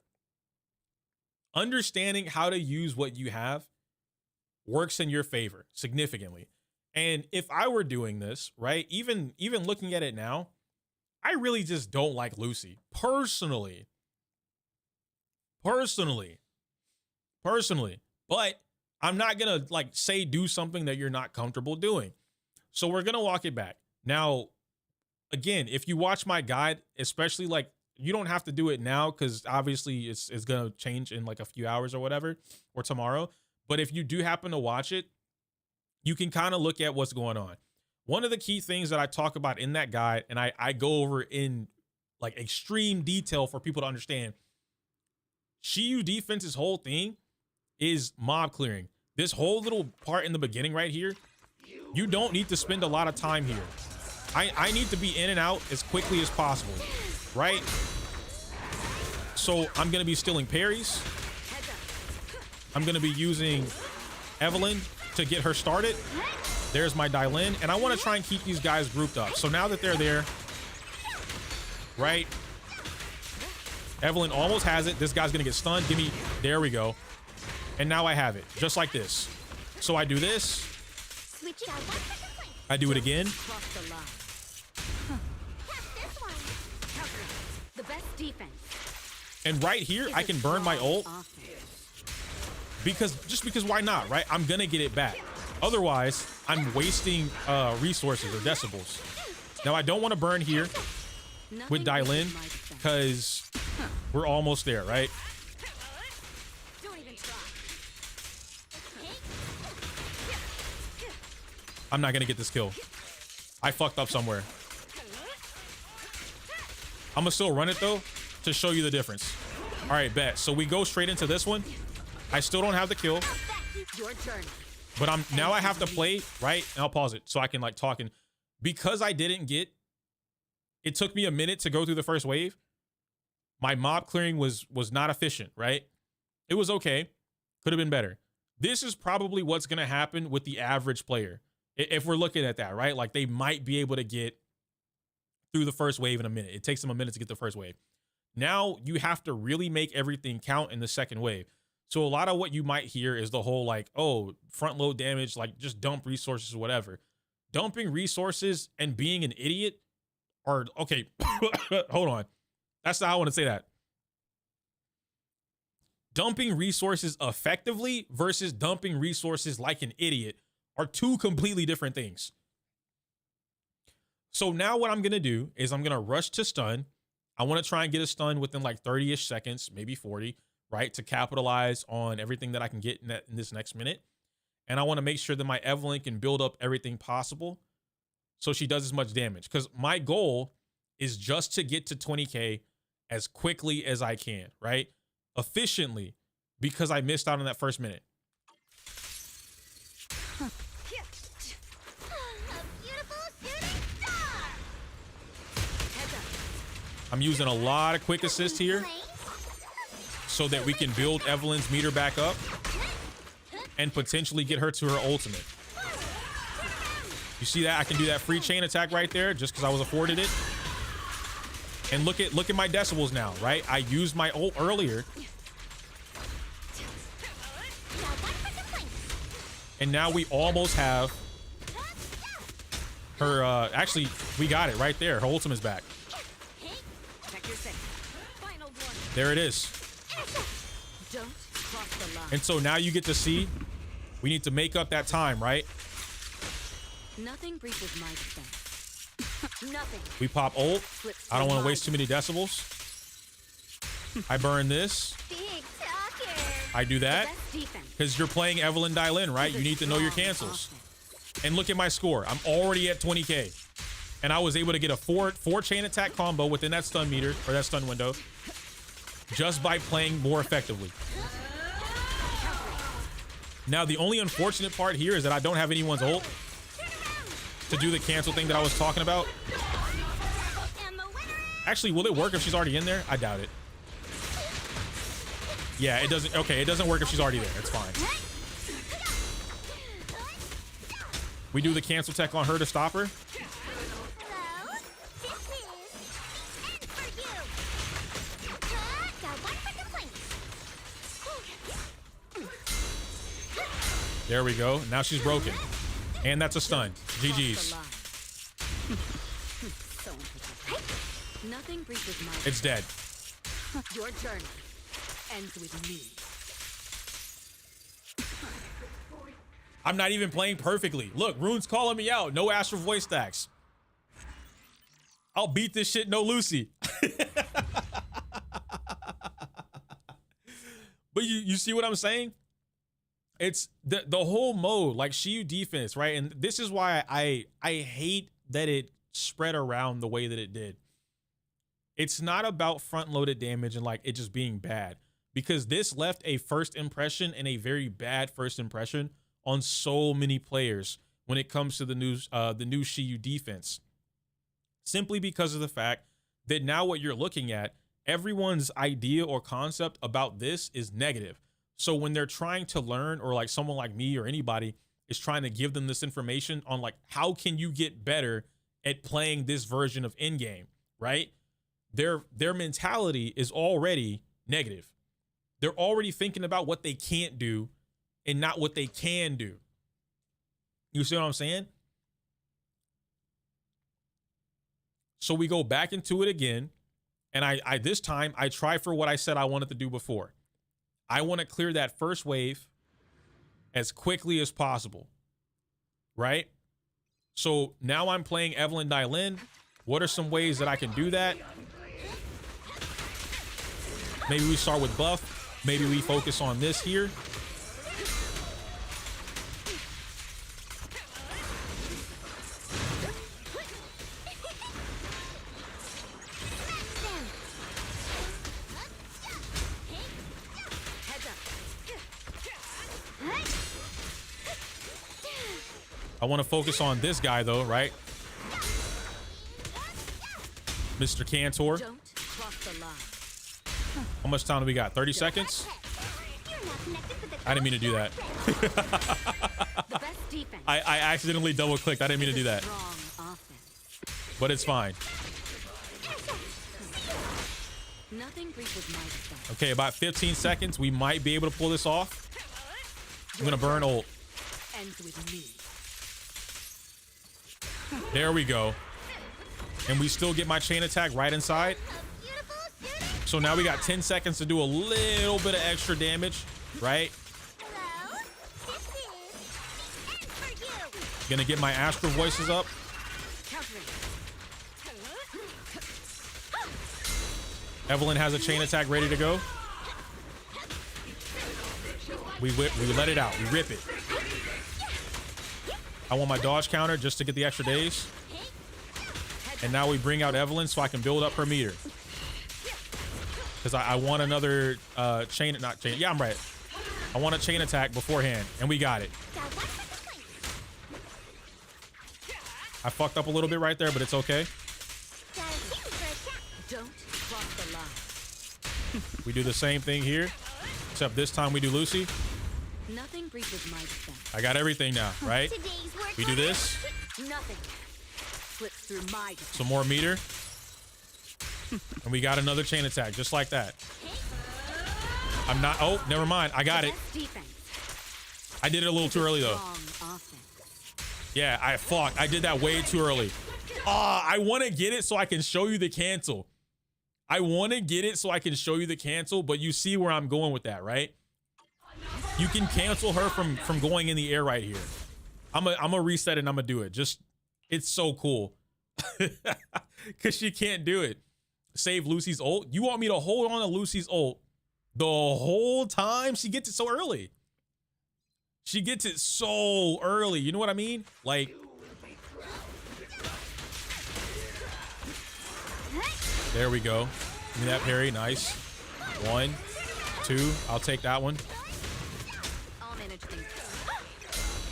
understanding how to use what you have works in your favor significantly. And if I were doing this, right, even looking at it now, I really just don't like Lucy personally. But I'm not gonna like say do something that you're not comfortable doing. So we're gonna walk it back. Now, again, if you watch my guide, especially like you don't have to do it now because obviously it's gonna change in like a few hours or whatever, or tomorrow. But if you do happen to watch it, you can kind of look at what's going on. One of the key things that I talk about in that guide, and I go over in like extreme detail for people to understand, Shiyu Defense's whole thing is mob clearing. This whole little part in the beginning right here You don't need to spend a lot of time here. I need to be in and out as quickly as possible, right? So I'm gonna be stealing parries. I'm gonna be using Evelyn to get her started. There's my Dylan, and I want to try and keep these guys grouped up. So now that they're there, right? Evelyn almost has it. This guy's gonna get stunned. Give me, there we go. And now I have it, just like this. So I do this. Switch it out. I do it again. Cross the line. This one. The best defense. And right here, I can burn my ult because why not, right? I'm gonna get it back. Otherwise, I'm wasting resources or decibels. Now I don't want to burn here with Dylan because we're almost there, right? Don't even try. I'm not gonna get this kill. I fucked up somewhere. I'm gonna still run it though to show you the difference. All right, bet. So we go straight into this one. I still don't have the kill, Your journey. but now I have to play, right? And I'll pause it so I can like talk. And because I didn't get, it took me a minute to go through the first wave. My mob clearing was not efficient, right? It was okay. Could have been better. This is probably what's gonna happen with the average player. If we're looking at that, right? Like they might be able to get through the first wave in a minute. It takes them a minute to get the first wave. Now you have to really make everything count in the second wave. So a lot of what you might hear is the whole like, oh, front load damage, like just dump resources or whatever. Dumping resources and being an idiot are, okay, hold on. That's not how I want to say that. Dumping resources effectively versus dumping resources like an idiot are two completely different things. So now what I'm going to do is I'm going to rush to stun. I want to try and get a stun within like 30-ish seconds, maybe 40, right? To capitalize on everything that I can get in this next minute. And I want to make sure that my Evelyn can build up everything possible so she does as much damage. Because my goal is just to get to 20K as quickly as I can, right? Efficiently, because I missed out on that first minute. A beautiful shooting star. I'm using a lot of quick assist here so that we can build Evelyn's meter back up and potentially get her to her ultimate. You see that? I can do that free chain attack right there just because I was afforded it. And look at my decibels now, right? I used my ult earlier. And now we almost have her, actually, we got it right there. Her ultimate's back. Check your six. Final one. There it is. Don't cross the line. And so now you get to see, we need to make up that time, right? Nothing breaches my defense. Nothing. We pop ult. I don't want to waste too many decibels. I burn this. Big talker. I do that Best defense. because you're playing Evelyn Dylan, right? You need to know your cancels. And look at my score. I'm already at 20K. And I was able to get a four chain attack combo within that stun meter or that stun window just by playing more effectively. Now, the only unfortunate part here is that I don't have anyone's ult to do the cancel thing that I was talking about. And the winner Actually, will it work if she's already in there? I doubt it. Yeah, it doesn't. Okay, it doesn't work if she's already there. It's fine. We do the cancel tech on her to stop her. Hello. This is and for you. Got one for the point. There we go. Now she's broken. And that's a stun. GG's. So unprotected. Nothing breaches my It's dead. Your journey ends with me. I'm not even playing perfectly. Look, Rune's calling me out. No Astral voice stacks. I'll beat this shit, no Lucy. But you see what I'm saying? It's the whole mode, like Shiyu Defense, right? And this is why I hate that it spread around the way that it did. It's not about front-loaded damage and like it just being bad, because this left a first impression and a very bad first impression on so many players when it comes to the new Shiyu defense, simply because of the fact that now what you're looking at, everyone's idea or concept about this is negative. So when they're trying to learn, or like someone like me or anybody is trying to give them this information on like, how can you get better at playing this version of in-game, right? Their mentality is already negative. They're already thinking about what they can't do and not what they can do. You see what I'm saying? So we go back into it again. And I this time I try for what I said I wanted to do before. I want to clear that first wave as quickly as possible. Right? So now I'm playing Evelyn Dylin. What are some ways that I can do that? Maybe we start with buff. Maybe we focus on this here. I want to focus on this guy though, right? Mr. Cantor. Don't cross the line. How much time do we got? 30 seconds? I didn't mean to do that. The best defense. I accidentally double clicked. I didn't mean to do that. Strong offense. But it's fine. Nothing breaches my defense. Okay, about 15 seconds. We might be able to pull this off. I'm going to burn ult. Ends with me. There we go. And we still get my chain attack right inside. So now we got 10 seconds to do a little bit of extra damage, right? Gonna get my Astral Voices up. Evelyn has a chain attack ready to go. We let it out. We rip it. I want my dodge counter just to get the extra days. And now we bring out Evelyn so I can build up her meter. Because I want another chain. Yeah, I'm right. I want a chain attack beforehand. And we got it. I fucked up a little bit right there, but it's okay. Don't cross the line. We do the same thing here. Except this time we do Lucy. Nothing breaches my defense. I got everything now, right? We do this. Nothing slips through my defense. Some more meter. And we got another chain attack, just like that. I'm not... Oh, never mind. I got it. I did it a little too early, though. Yeah, I did that way too early. I want to get it so I can show you the cancel. I want to get it so I can show you the cancel, but you see where I'm going with that, right? You can cancel her from going in the air right here. I'm gonna reset it and I'm gonna do it. Just, it's so cool. Because she can't do it. Save Lucy's ult. You want me to hold on to Lucy's ult the whole time? She gets it so early. She gets it so early. You know what I mean? Like, there we go. Give me that parry. Nice. 1, 2. I'll take that one.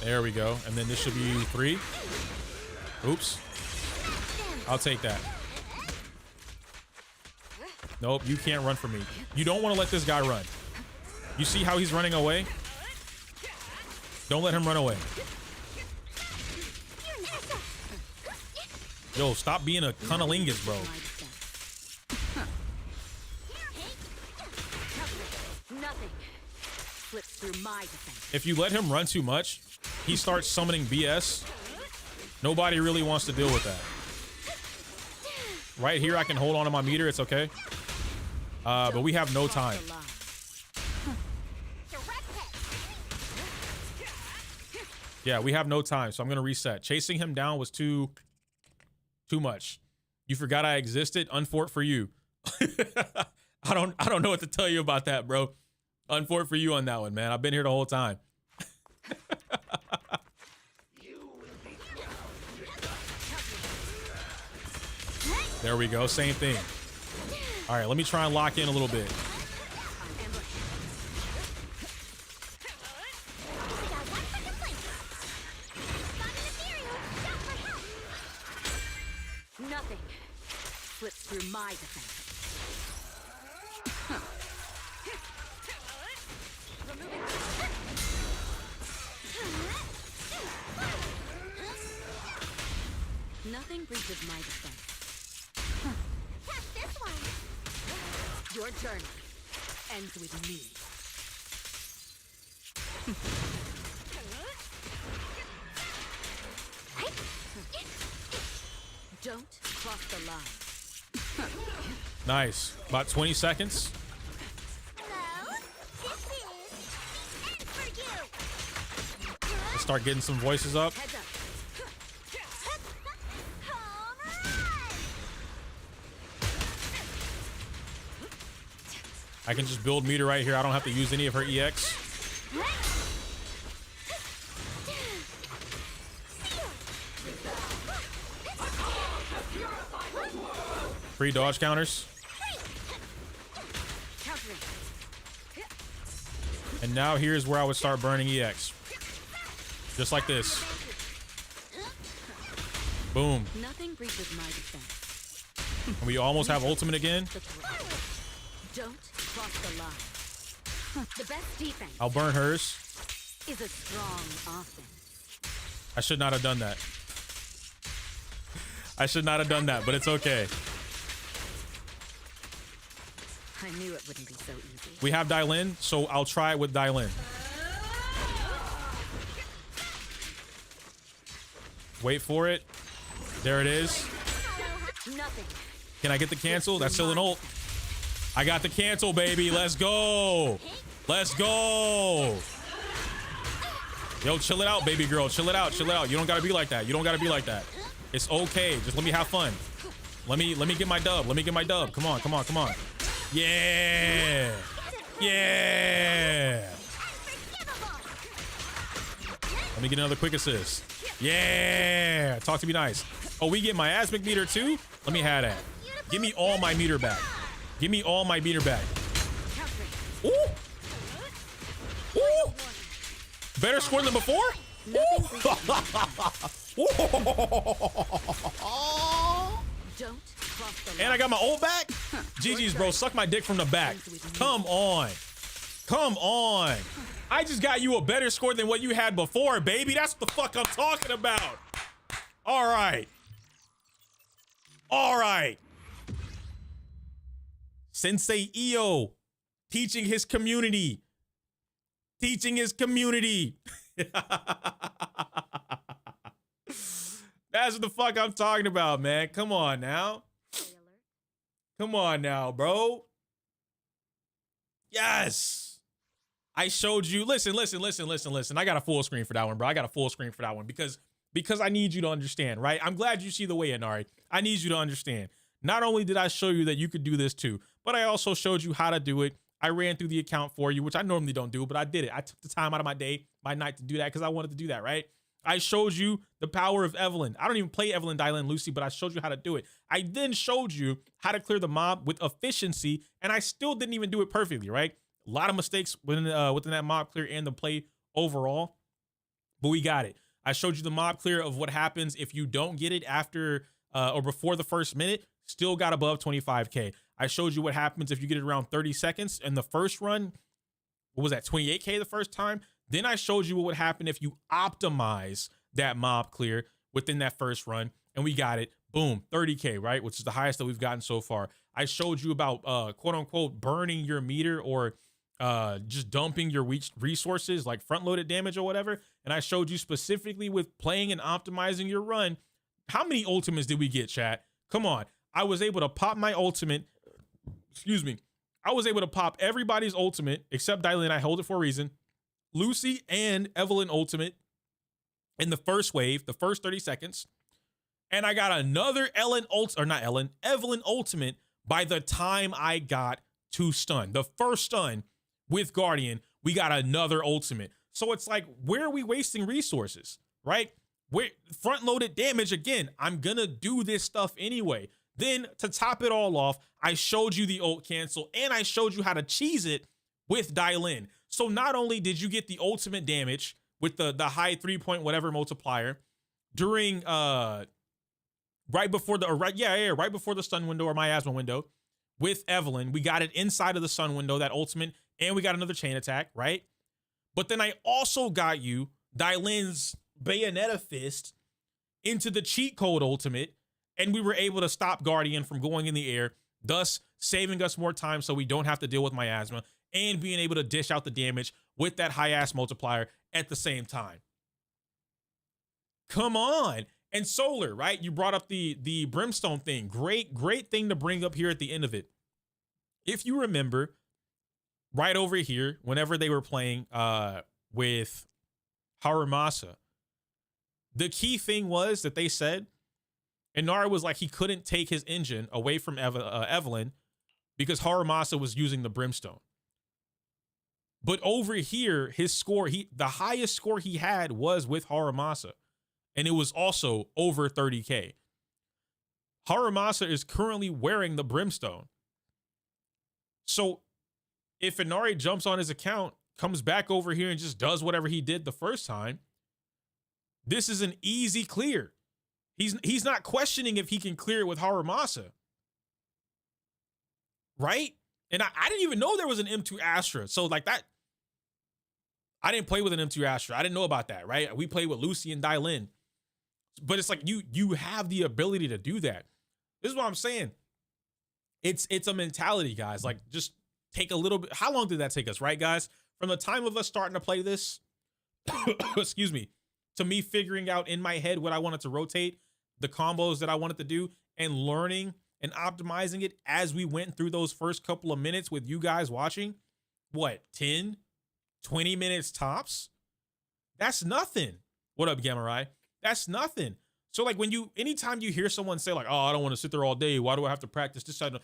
There we go. And then this should be 3. Oops. I'll take that. Nope, you can't run from me. You don't want to let this guy run. You see how he's running away? Don't let him run away. Yo, stop being a cunnilingus, bro. Nothing slips through my defense. If you let him run too much, he starts summoning BS. Nobody really wants to deal with that. Right here, I can hold on to my meter. It's okay. But we have no time. Yeah, we have no time, so I'm gonna reset. Chasing him down was too much. You forgot I existed? Unfort for you. I don't know what to tell you about that, bro. Unfort for you on that one, man. I've been here the whole time. There we go. Same thing. All right, let me try and lock in a little bit. slips through my defense. Nothing breaches my defense. Catch this one. Your journey ends with me. Don't cross the line. Nice. About 20 seconds. So, this is the end for you. Let's start getting some voices up. Heads up. Home run! I can just build meter right here. I don't have to use any of her EX. Free dodge counters. Countering. And now here's where I would start burning EX. Just like this. Boom. Nothing breaches my defense. And we almost have ultimate again. The threat. Don't cross the line. The best defense I'll burn hers. is a strong offense. I should not have done that. I should not have done that, but it's okay. I knew it wouldn't be so easy. We have Dylin, so I'll try it with Dylin. Wait for it. There it is. Nothing. Can I get the cancel? That's still an ult. I got the cancel, baby. Let's go. Let's go. Yo, chill it out, baby girl. Chill it out. Chill it out. You don't gotta be like that. You don't gotta be like that. It's okay. Just let me have fun. Let me get my dub. Let me get my dub. Come on, come on, come on. Yeah. Yeah. Let me get another quick assist. Yeah. Talk to me nice. Oh, we get miasmic meter too? Let me have that. Give me all my meter back. Give me all my meter back. Ooh. Ooh. Better score than before? Don't cross the line. And I got my ult back? GG's, bro. Suck my dick from the back. Come on. Come on. I just got you a better score than what you had before, baby. That's what the fuck I'm talking about. All right. All right. Sensei Io teaching his community. Teaching his community. That's what the fuck I'm talking about, man. Come on now. Come on now, bro. Yes. I showed you. Listen. I got a full screen for that one, bro. I got a full screen for that one because I need you to understand, right? I'm glad you see the way in, Ari. I need you to understand. Not only did I show you that you could do this too, but I also showed you how to do it. I ran through the account for you, which I normally don't do, but I did it. I took the time out of my day, my night to do that because I wanted to do that, right? I showed you the power of Evelyn. I don't even play Evelyn, Dylin, Lucy, but I showed you how to do it. I then showed you how to clear the mob with efficiency, and I still didn't even do it perfectly, right? A lot of mistakes within that mob clear and the play overall, but we got it. I showed you the mob clear of what happens if you don't get it after or before the first minute, still got above 25K. I showed you what happens if you get it around 30 seconds in the first run. What was that, 28K the first time? Then I showed you what would happen if you optimize that mob clear within that first run, and we got it. Boom, 30K, right? Which is the highest that we've gotten so far. I showed you about quote unquote burning your meter or just dumping your resources like front loaded damage or whatever. And I showed you specifically with playing and optimizing your run. How many ultimates did we get, chat? Come on. I was able to pop my ultimate. Excuse me. I was able to pop everybody's ultimate except Dylin. I hold it for a reason. Lucy and Evelyn ultimate in the first wave, the first 30 seconds. And I got another Evelyn ultimate by the time I got to stun. The first stun with Guardian, we got another ultimate. So it's like, where are we wasting resources, right? We're front loaded damage again. I'm gonna do this stuff anyway. Then to top it all off, I showed you the ult cancel and I showed you how to cheese it with Dylin. So not only did you get the ultimate damage with the high 3 point whatever multiplier during right before the, or right, yeah, right before the stun window or miasma window with Evelyn. We got it inside of the sun window, that ultimate, and we got another chain attack, right? But then I also got you Dylan's Bayonetta fist into the cheat code ultimate, and we were able to stop Guardian from going in the air, thus saving us more time so we don't have to deal with miasma, and being able to dish out the damage with that high ass multiplier at the same time. Come on. And Solar, right? You brought up the brimstone thing. Great thing to bring up here at the end of it. If you remember, right over here, whenever they were playing with Harumasa, the key thing was that they said, Inari was like, he couldn't take his engine away from Evelyn because Harumasa was using the brimstone. But over here, his score, the highest score he had was with Harumasa, and it was also over 30K. Harumasa is currently wearing the brimstone. So if Inari jumps on his account, comes back over here and just does whatever he did the first time, this is an easy clear. He's not questioning if he can clear it with Harumasa. Right? And I didn't even know there was an M2 Astra. So like that, I didn't play with an M2 Astra. I didn't know about that, right? We played with Lucy and Dylin. But it's like you have the ability to do that. This is what I'm saying. It's a mentality, guys. Like, just take a little bit. How long did that take us, right, guys? From the time of us starting to play this, excuse me, to me figuring out in my head what I wanted to rotate, the combos that I wanted to do, and learning and optimizing it as we went through those first couple of minutes with you guys watching. What, 10, 20 minutes tops? That's nothing. What up, Gamma Rai? That's nothing. So like anytime you hear someone say like, oh, I don't want to sit there all day. Why do I have to practice this side?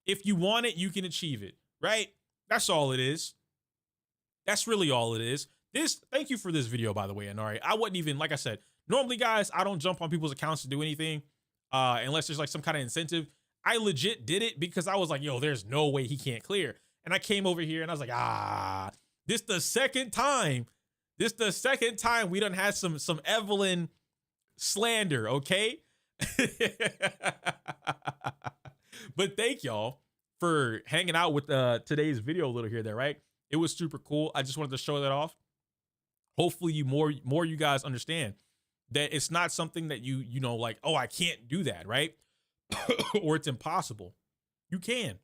If you want it, you can achieve it, right? That's all it is. That's really all it is. Thank you for this video, by the way, Inari. I wouldn't even, like I said, normally, guys, I don't jump on people's accounts to do anything unless there's like some kind of incentive. I legit did it because I was like, yo, there's no way he can't clear. And I came over here and I was like, this the second time we done had some Evelyn slander, okay? But thank y'all for hanging out with today's video a little here there, right? It was super cool. I just wanted to show that off. Hopefully more you guys understand that it's not something that you know, like, oh, I can't do that, right? Or it's impossible. You can.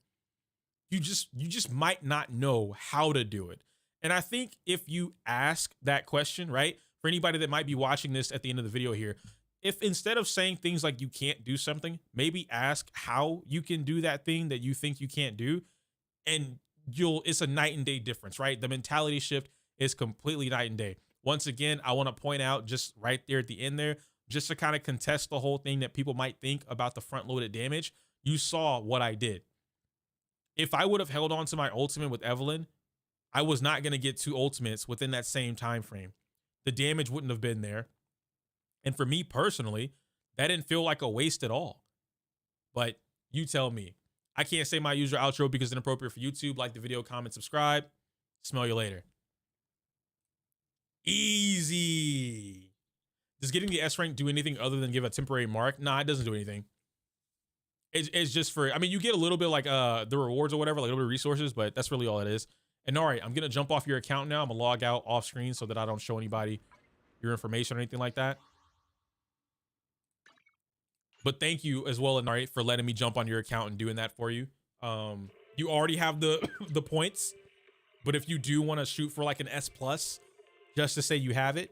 You just might not know how to do it. And I think if you ask that question, right, for anybody that might be watching this at the end of the video here, if instead of saying things like you can't do something, maybe ask how you can do that thing that you think you can't do, and it's a night and day difference, right? The mentality shift is completely night and day. Once again, I want to point out just right there at the end there, just to kind of contest the whole thing that people might think about the front loaded damage. You saw what I did. If I would have held on to my ultimate with Evelyn, I was not going to get 2 ultimates within that same time frame. The damage wouldn't have been there. And for me personally, that didn't feel like a waste at all. But you tell me. I can't say my usual outro because it's inappropriate for YouTube. Like the video, comment, subscribe. Smell you later. Easy. Does getting the S rank do anything other than give a temporary mark? Nah, it doesn't do anything. It's just for, I mean, you get a little bit like the rewards or whatever, like a little bit of resources, but that's really all it is. And all right, I'm going to jump off your account now. I'm going to log out off screen so that I don't show anybody your information or anything like that. But thank you as well, Inari, for letting me jump on your account and doing that for you. You already have the points, but if you do want to shoot for like an S+, just to say you have it,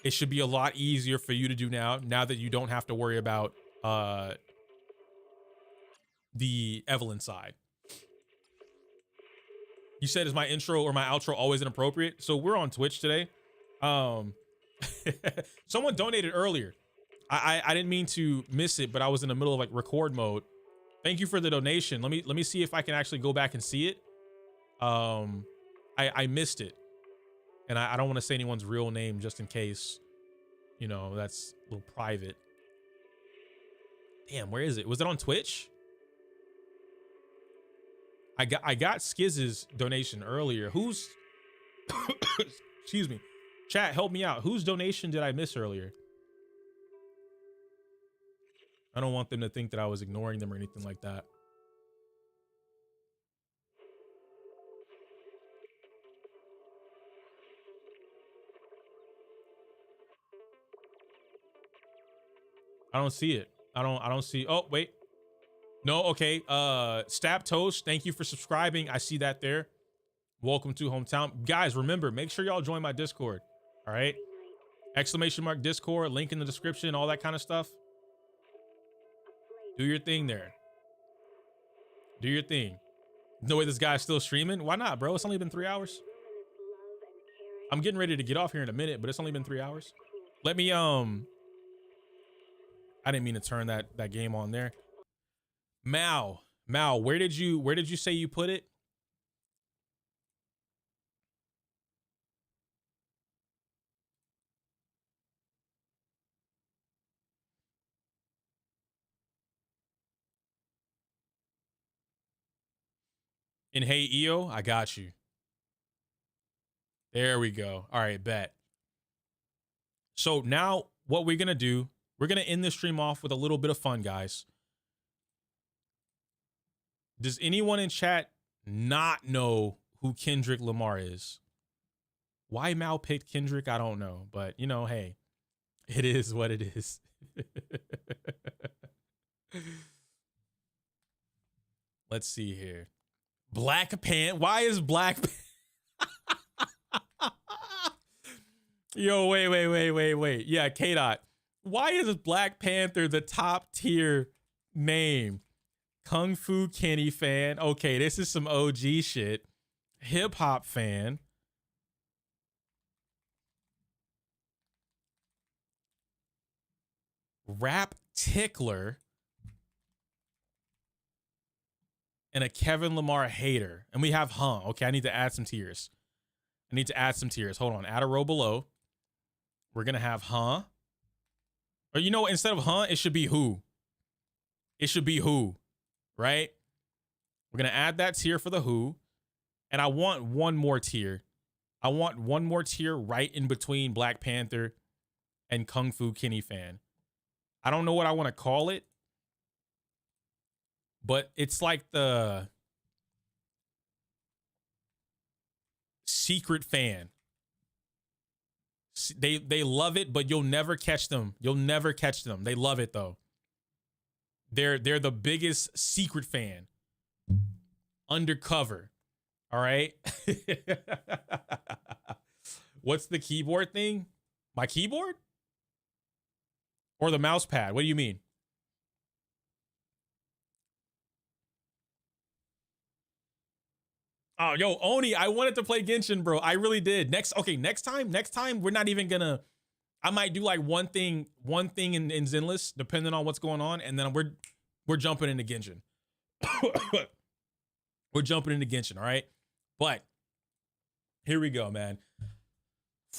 it should be a lot easier for you to do now that you don't have to worry about the Evelyn side. You said, is my intro or my outro always inappropriate? So we're on Twitch today. Someone donated earlier. I didn't mean to miss it, but I was in the middle of like record mode. Thank you for the donation. Let me see if I can actually go back and see it. I missed it, and I don't want to say anyone's real name just in case, you know, that's a little private. Damn, where is it? Was it on Twitch? I got Skizz's donation earlier. Who's excuse me, chat, help me out. Whose donation did I miss earlier? I don't want them to think that I was ignoring them or anything like that. I don't see it. I don't see. Oh, wait. No, okay. Stab Toast, thank you for subscribing. I see that there. Welcome to Hometown. Guys, remember, make sure y'all join my Discord. All right? ! Discord, link in the description, all that kind of stuff. Do your thing there. Do your thing. No way this guy's still streaming? Why not, bro? It's only been 3 hours. I'm getting ready to get off here in a minute, but it's only been 3 hours. Let me, I didn't mean to turn that game on there. Mal, where did you say you put it? In Hey EO, I got you. There we go. All right, bet. So now what we're going to do, we're going to end this stream off with a little bit of fun, guys. Does anyone in chat not know who Kendrick Lamar is? Why Mal picked Kendrick, I don't know. But, you know, hey, it is what it is. Let's see here. Black Panther. Why is Black Yo, wait. Yeah, K-Dot. Why is Black Panther the top tier name? Kung Fu Kenny fan. Okay, this is some OG shit. Hip hop fan. Rap tickler. And a Kevin Lamar hater. And we have Okay, I need to add some tiers. Hold on. Add a row below. We're going to have Or you know what? Instead of it should be who. It should be who. Right? We're going to add that tier for the who. And I want one more tier. I want one more tier right in between Black Panther and Kung Fu Kenny fan. I don't know what I want to call it. But it's like the secret fan. They love it, but you'll never catch them. You'll never catch them. They love it though. They're the biggest secret fan. Undercover. All right. What's the keyboard thing? My keyboard? Or the mouse pad? What do you mean? Oh, yo, Oni, I wanted to play Genshin, bro. I really did. Next time, we're not even gonna, I might do like one thing in Zenless, depending on what's going on, and then we're jumping into Genshin. We're jumping into Genshin, all right? But here we go, man.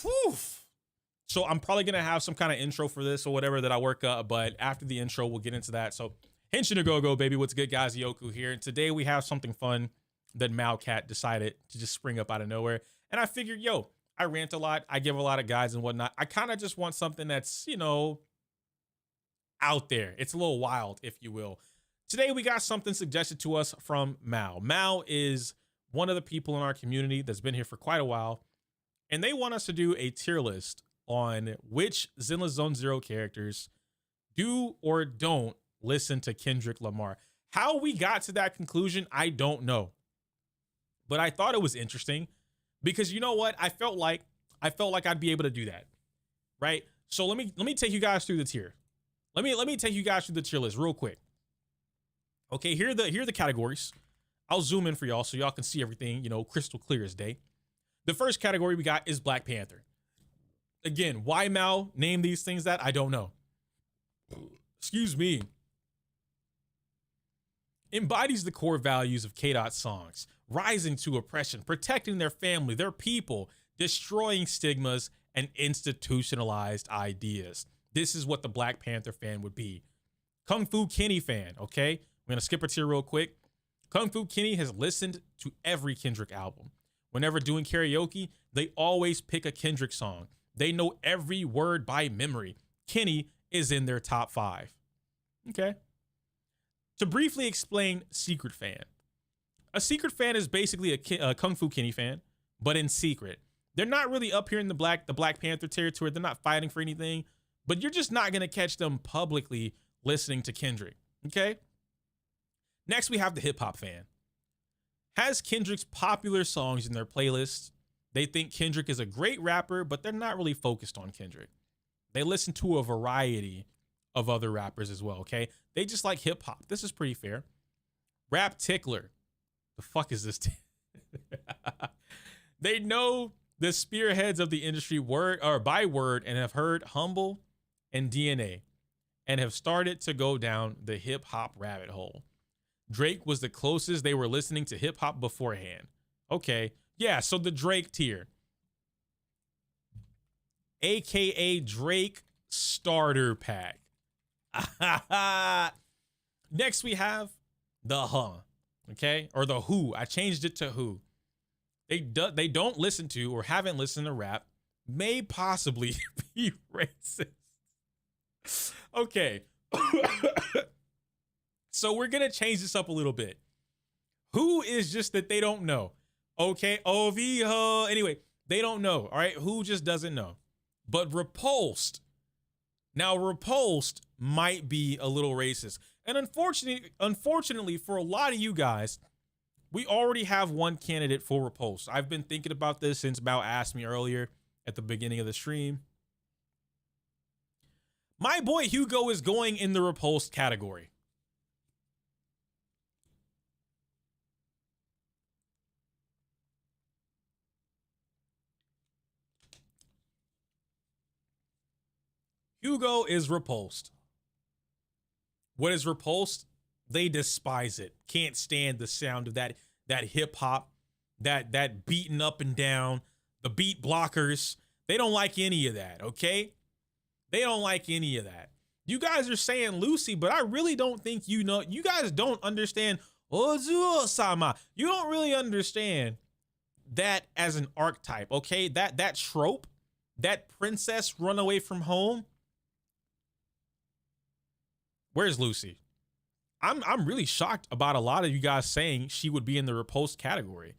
Whew. So I'm probably gonna have some kind of intro for this or whatever that I work up, but after the intro, we'll get into that. So Henshin to go, baby. What's good, guys? Yoku here. And today we have something fun that Malcat decided to just spring up out of nowhere. And I figured, yo, I rant a lot. I give a lot of guides and whatnot. I kind of just want something that's, you know, out there. It's a little wild, if you will. Today, we got something suggested to us from Mal. Mal is one of the people in our community that's been here for quite a while. And they want us to do a tier list on which Zenless Zone Zero characters do or don't listen to Kendrick Lamar. How we got to that conclusion, I don't know. But I thought it was interesting because you know what? I felt like I'd be able to do that. Right? So let me take you guys through the tier. Let me take you guys through the tier list real quick. Okay, here are the categories. I'll zoom in for y'all so y'all can see everything, you know, crystal clear as day. The first category we got is Black Panther. Again, why Mal named these things that? I don't know. Excuse me. Embodies the core values of K-Dot's songs. Rising to oppression, protecting their family, their people, destroying stigmas, and institutionalized ideas. This is what the Black Panther fan would be. Kung Fu Kenny fan, okay? We're going to skip a tier real quick. Kung Fu Kenny has listened to every Kendrick album. Whenever doing karaoke, they always pick a Kendrick song. They know every word by memory. Kenny is in their top 5. Okay. To briefly explain secret fan. A secret fan is basically a Kung Fu Kenny fan, but in secret. They're not really up here in the Black Panther territory. They're not fighting for anything, but you're just not going to catch them publicly listening to Kendrick. Okay. Next, we have the hip hop fan. Has Kendrick's popular songs in their playlists. They think Kendrick is a great rapper, but they're not really focused on Kendrick. They listen to a variety of other rappers as well, okay? They just like hip hop. This is pretty fair. Rap tickler. The fuck is this? They know the spearheads of the industry word or by word and have heard Humble and DNA and have started to go down the hip hop rabbit hole. Drake was the closest they were listening to hip hop beforehand. Okay. Yeah, so the Drake tier. AKA Drake starter pack. Next we have the okay? Or the Who. I changed it to Who. They don't listen to or haven't listened to rap. May possibly be racist. Okay. So we're going to change this up a little bit. Who is just that they don't know. Okay, anyway, they don't know. All right, Who just doesn't know. But Repulsed. Now, Repulsed might be a little racist. And unfortunately, for a lot of you guys, we already have one candidate for Repulsed. I've been thinking about this since Bao asked me earlier at the beginning of the stream. My boy Hugo is going in the Repulsed category. Hugo is repulsed. What is repulsed? They despise it. Can't stand the sound of that hip hop, that beating up and down, the beat blockers. They don't like any of that, okay? They don't like any of that. You guys are saying Lucy, but I really don't think you know. You guys don't understand Ozuo-sama. You don't really understand that as an archetype, okay? That trope, that princess run away from home. Where's Lucy? I'm really shocked about a lot of you guys saying she would be in the repulsed category.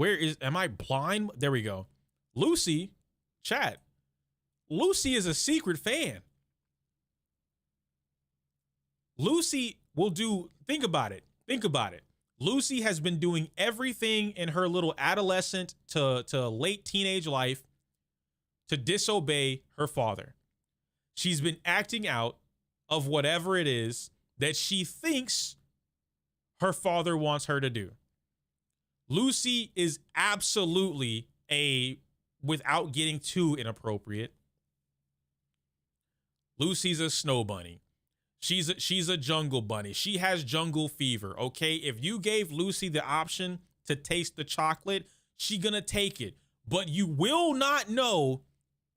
Am I blind? There we go. Lucy, chat. Lucy is a secret fan. Lucy will do, think about it. Lucy has been doing everything in her little adolescent to late teenage life to disobey her father. She's been acting out of whatever it is that she thinks her father wants her to do. Lucy is absolutely without getting too inappropriate, Lucy's a snow bunny. She's a jungle bunny. She has jungle fever, okay? If you gave Lucy the option to taste the chocolate, she gonna take it. But you will not know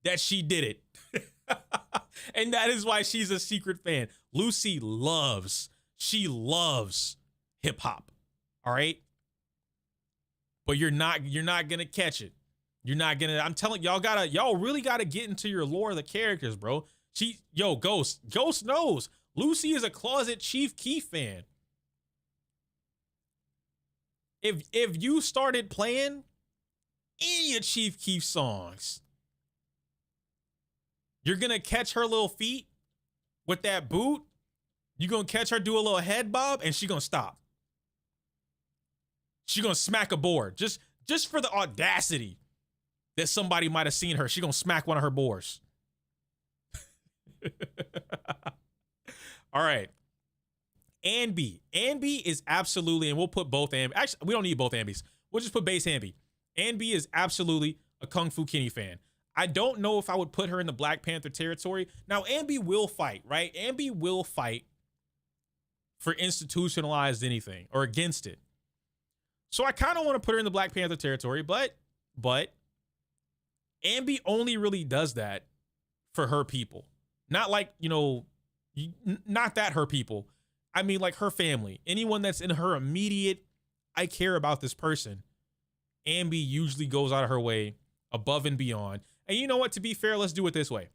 that she did it. And that is why she's a secret fan. Lucy loves hip hop. All right? But you're not gonna catch it. I'm telling y'all really gotta get into your lore of the characters, bro. Ghost knows. Lucy is a closet Chief Keef fan. If you started playing any of Chief Keef songs, you're gonna catch her little feet with that boot. You're gonna catch her do a little head bob, and she's gonna stop. She's gonna smack a board. Just for the audacity that somebody might have seen her, she's gonna smack one of her boards. All right. Anby. Anby is absolutely, and we'll put both Anby. Actually, we don't need both Anbys. We'll just put base Anby. Anby is absolutely a Kung Fu Kenny fan. I don't know if I would put her in the Black Panther territory. Now, Anby will fight, right? Anby will fight for institutionalized anything or against it. So I kind of want to put her in the Black Panther territory, but Anby only really does that for her people. Not like, not that her people. I mean, like her family. Anyone that's in her immediate, I care about this person. Anby usually goes out of her way, above and beyond. And you know what? To be fair, let's do it this way.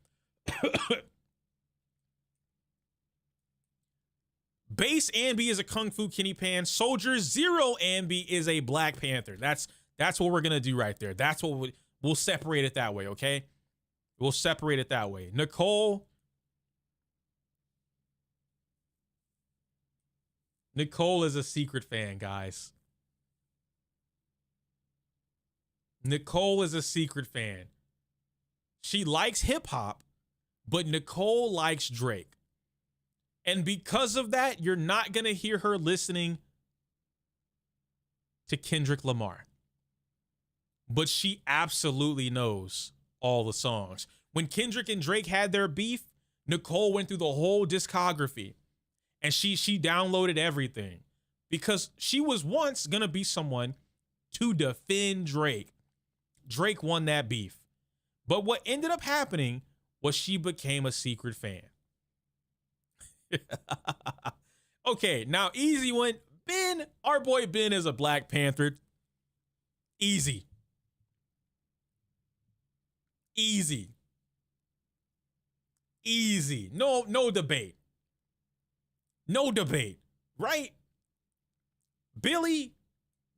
Base Ambi is a Kung Fu Kenny Pan. Soldier Zero Ambi is a Black Panther. That's what we're gonna do right there. That's what we'll separate it that way, okay? We'll separate it that way. Nicole is a secret fan, guys. Nicole is a secret fan. She likes hip hop, but Nicole likes Drake. And because of that, you're not going to hear her listening to Kendrick Lamar. But she absolutely knows all the songs. When Kendrick and Drake had their beef, Nicole went through the whole discography and she downloaded everything because she was once going to be someone to defend Drake. Drake won that beef. But what ended up happening was she became a secret fan. Okay, now easy one. Ben, our boy Ben is a Black Panther. Easy. Easy. Easy. No debate. No debate, right? Billy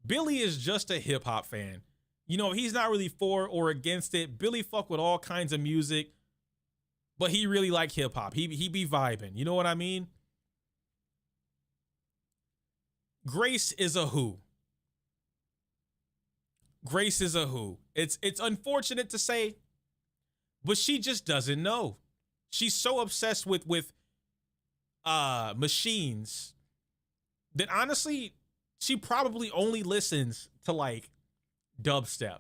is just a hip hop fan. You know, he's not really for or against it. Billy fuck with all kinds of music, but he really like hip hop. He be vibing. You know what I mean? Grace is a who. Grace is a who. It's unfortunate to say, but she just doesn't know. She's so obsessed with machines that honestly, she probably only listens to like dubstep.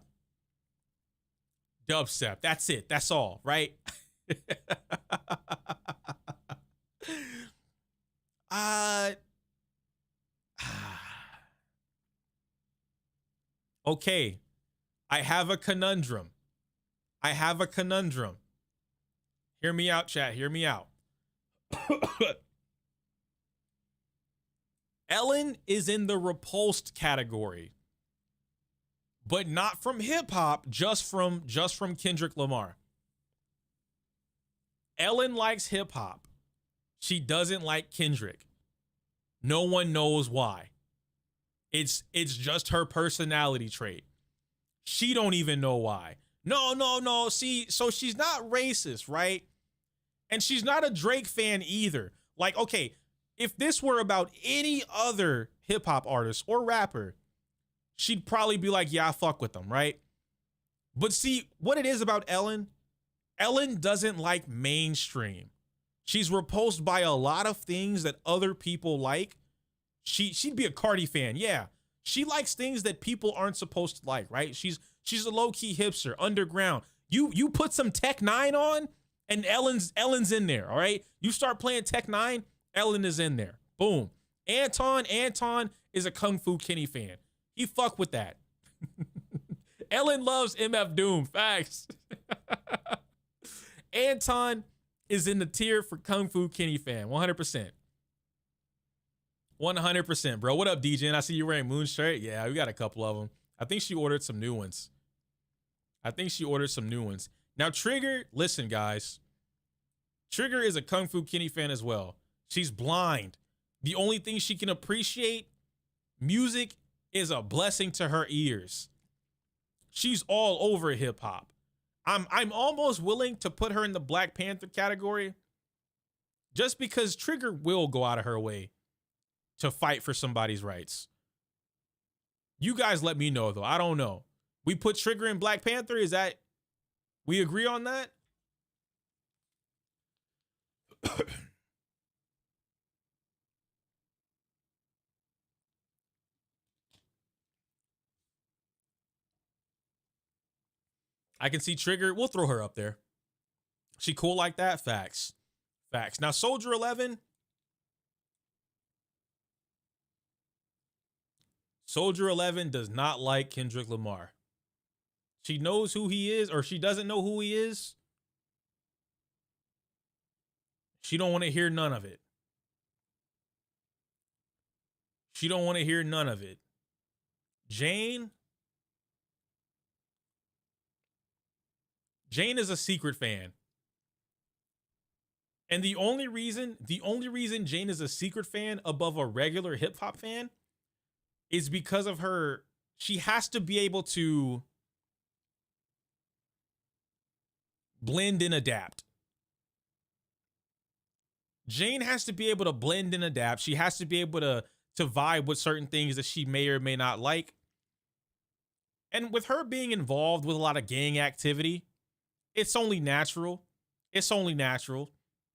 Dubstep. That's it. That's all, right? Okay. I have a conundrum. Hear me out, chat. Hear me out. Ellen is in the repulsed category, but not from hip hop, just from Kendrick Lamar. Ellen likes hip hop. She doesn't like Kendrick. No one knows why. It's just her personality trait. She don't even know why. No. See, so she's not racist, right? And she's not a Drake fan either. Like, okay, if this were about any other hip hop artist or rapper, she'd probably be like, yeah, I fuck with them, right? But see, what it is about Ellen doesn't like mainstream. She's repulsed by a lot of things that other people like. She'd be a Cardi fan, yeah. She likes things that people aren't supposed to like, right? She's a low-key hipster, underground. You put some Tech 9 on, and Ellen's in there, all right? You start playing Tech 9, Ellen is in there. Boom. Anton is a Kung Fu Kenny fan. He fuck with that. Ellen loves MF Doom. Facts. Anton is in the tier for Kung Fu Kenny fan. 100%. 100%, bro. What up, DJ? And I see you wearing Moon shirt. Yeah, we got a couple of them. I think she ordered some new ones. Now, Trigger, listen, guys. Trigger is a Kung Fu Kenny fan as well. She's blind. The only thing she can appreciate, music, is a blessing to her ears. She's all over hip hop. I'm almost willing to put her in the Black Panther category just because Trigger will go out of her way to fight for somebody's rights. You guys let me know, though. I don't know. We put Trigger in Black Panther. Is that, we agree on that? I can see Trigger. We'll throw her up there. She cool like that? Facts. Now, Soldier 11. Soldier 11 does not like Kendrick Lamar. She knows who he is, or she doesn't know who he is. She don't want to hear none of it. Jane is a secret fan. And the only reason Jane is a secret fan above a regular hip hop fan is because of her. She has to be able to blend and adapt. Jane has to be able to blend and adapt. She has to be able to vibe with certain things that she may or may not like. And with her being involved with a lot of gang activity, it's only natural. It's only natural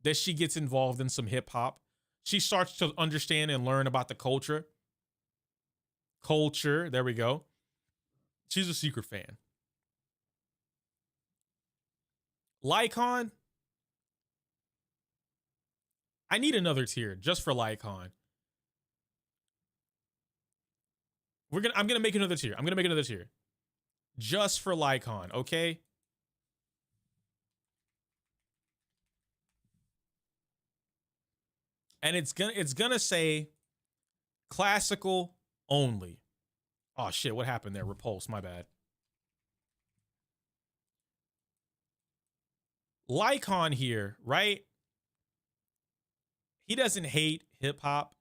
that she gets involved in some hip hop. She starts to understand and learn about the culture. There we go. She's a secret fan. Lycon, I need another tier just for Lycon. I'm gonna make another tier. Just for Lycon, okay? And it's gonna say classical only. Oh shit, what happened there? Repulse, my bad. Lycon here, right? He doesn't hate hip hop.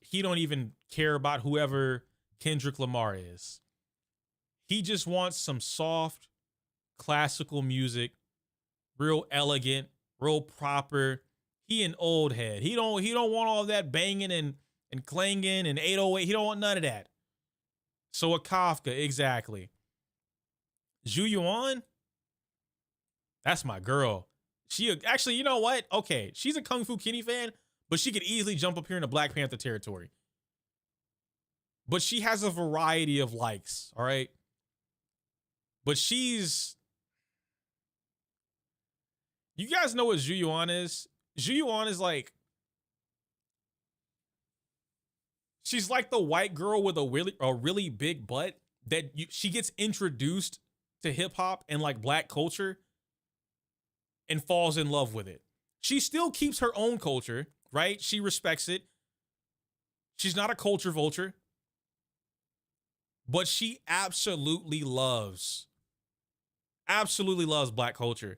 He don't even care about whoever Kendrick Lamar is. He just wants some soft classical music, real elegant, real proper. He an old head. He don't want all that banging and clanging and 808. He don't want none of that. So a Kafka, exactly. Zhu Yuan, that's my girl. She actually, you know what? Okay, she's a Kung Fu Kenny fan, but she could easily jump up here into Black Panther territory. But she has a variety of likes, all right? But she's... You guys know what Zhu Yuan is? Zhu Yuan is like... She's like the white girl with a really big butt that she gets introduced to hip hop and like black culture and falls in love with it. She still keeps her own culture, right? She respects it. She's not a culture vulture, but she absolutely loves black culture.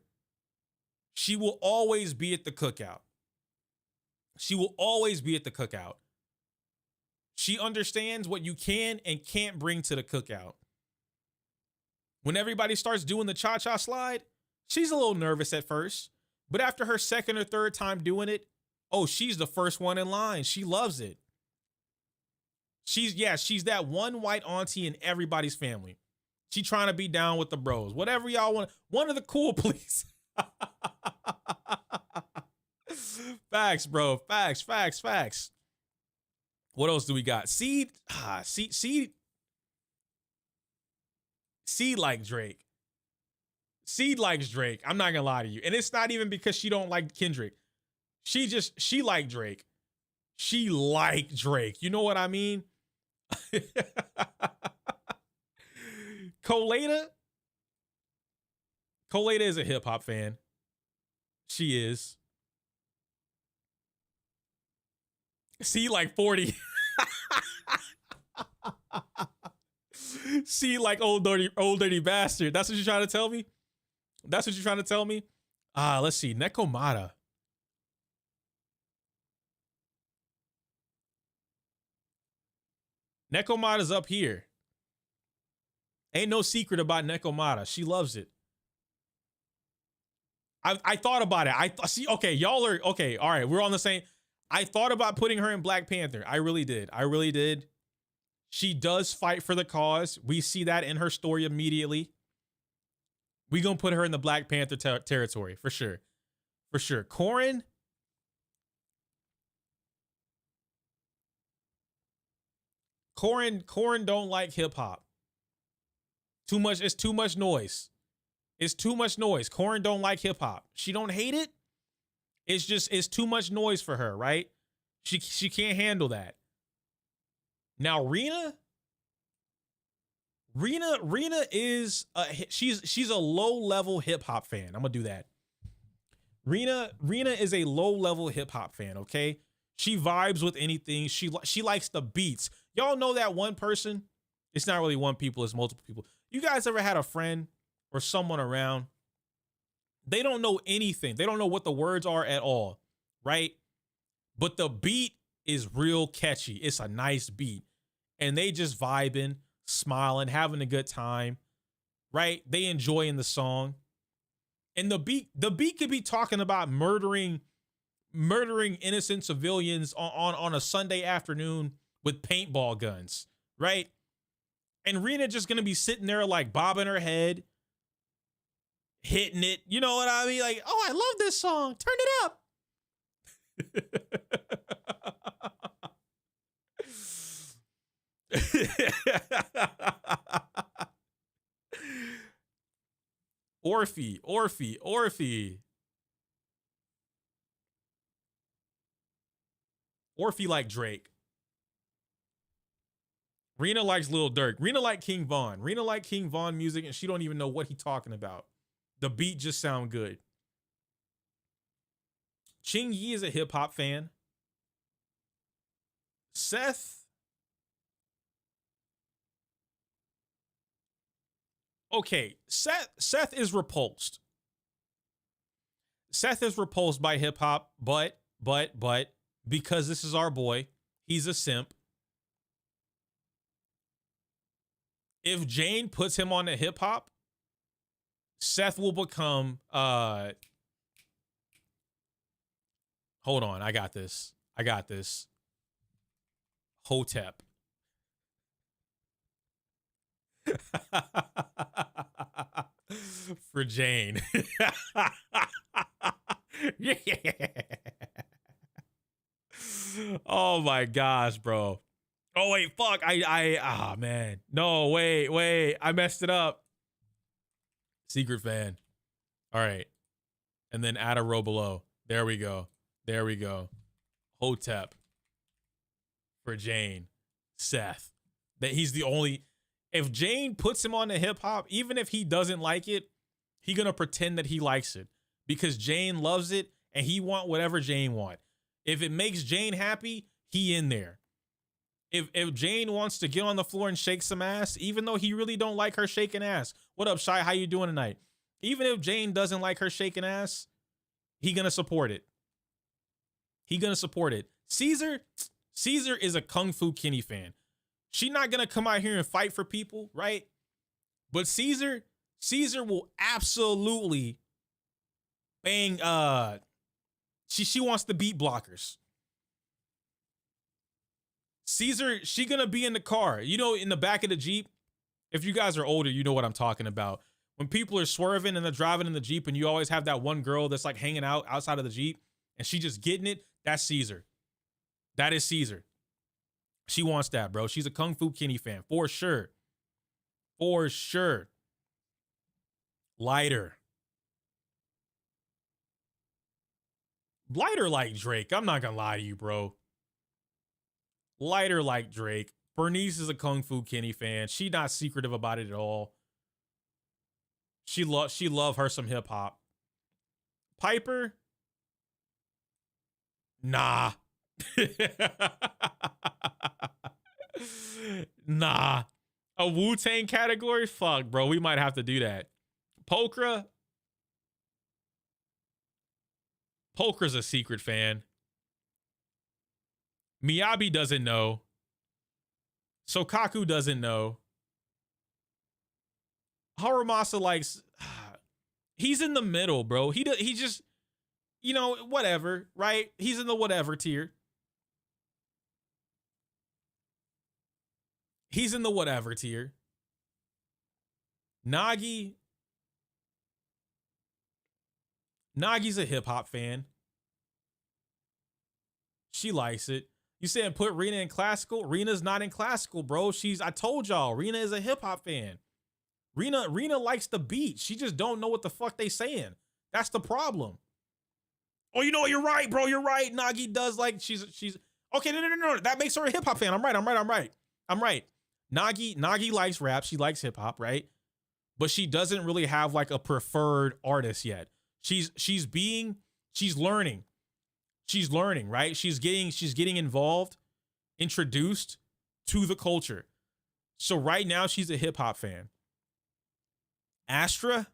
She will always be at the cookout. She understands what you can and can't bring to the cookout. When everybody starts doing the cha-cha slide, she's a little nervous at first, but after her second or third time doing it, oh, she's the first one in line. She loves it. She's that one white auntie in everybody's family. She trying to be down with the bros. Whatever y'all want. One of the cool, please. Facts, bro. Facts. What else do we got? Seed like Drake. Seed likes Drake. I'm not gonna lie to you. And it's not even because she don't like Kendrick. She like Drake. She like Drake. You know what I mean? Colada is a hip hop fan. She is. See like 40. See like old dirty bastard. That's what you're trying to tell me? Let's see. Nekomata. Nekomata's up here. Ain't no secret about Nekomata. She loves it. I thought about it. See, okay, y'all are okay. All right, we're on the same. I thought about putting her in Black Panther. I really did. She does fight for the cause. We see that in her story immediately. We gonna put her in the Black Panther territory for sure. Corrin. Corrin don't like hip hop. It's too much noise. Corrin don't like hip hop. She don't hate it. It's too much noise for her, right? She can't handle that. Now Rena is she's a low level hip hop fan. I'm gonna do that. Rena is a low level hip hop fan. Okay, she vibes with anything. She likes the beats. Y'all know that one person. It's not really one people. It's multiple people. You guys ever had a friend or someone around They don't know anything. They don't know what the words are at all, right? But the beat is real catchy. It's a nice beat. And they just vibing, smiling, having a good time, right? They enjoying the song. And the beat could be talking about murdering innocent civilians on a Sunday afternoon with paintball guns, right? And Rena just gonna be sitting there like bobbing her head, hitting it. You know what I mean? Like, oh, I love this song. Turn it up. Orphe. Orphe like Drake. Rena likes Lil Durk. Rena like King Von. Rena like King Von music, and she don't even know what he talking about. The beat just sound good. Ching Yi is a hip hop fan. Seth. Okay, Seth is repulsed. Seth is repulsed by hip hop, but because this is our boy, he's a simp. If Jane puts him on the hip hop, Seth will become hold on, I got this. Hotep. For Jane. Yeah. Oh my gosh, bro. Oh wait, fuck. Man. No, wait. I messed it up. Secret fan. All right. And then add a row below. There we go. Hotep. For Jane. Seth. That he's the only. If Jane puts him on the hip hop, even if he doesn't like it, he gonna pretend that he likes it because Jane loves it and he want whatever Jane want. If it makes Jane happy, he in there. If Jane wants to get on the floor and shake some ass, even though he really don't like her shaking ass. What up, Shy? How you doing tonight? Even if Jane doesn't like her shaking ass, he gonna support it. Caesar is a Kung Fu Kenny fan. She not gonna come out here and fight for people, right? But Caesar will absolutely bang. She wants to beat blockers. Caesar, she gonna be in the car, you know, in the back of the Jeep. If you guys are older, you know what I'm talking about. When people are swerving and they're driving in the Jeep, and you always have that one girl that's like hanging out outside of the Jeep, and she just getting it. That's Caesar. That is Caesar. She wants that, bro. She's a Kung Fu Kenny fan, for sure. Lighter like Drake. I'm not gonna lie to you, bro. Lighter like Drake. Bernice is a Kung Fu Kenny fan. She not secretive about it at all. She love her some hip hop. Piper? Nah. Nah. A Wu-Tang category? Fuck, bro. We might have to do that. Pokra's a secret fan. Miyabi doesn't know. Sokaku doesn't know. Harumasa likes. He's in the middle, bro. He just, you know, whatever, right? He's in the whatever tier. Nagi's a hip hop fan. She likes it. You saying put Rena in classical? Rena's not in classical, bro. I told y'all, Rena is a hip hop fan. Rena likes the beat. She just don't know what the fuck they saying. That's the problem. Oh, you know what? You're right, bro. You're right. Nagi does like she's okay. No. That makes her a hip hop fan. I'm right. Nagi likes rap. She likes hip hop, right? But she doesn't really have like a preferred artist yet. She's learning. She's learning, right? She's getting involved, introduced to the culture. So right now she's a hip hop fan. Astra?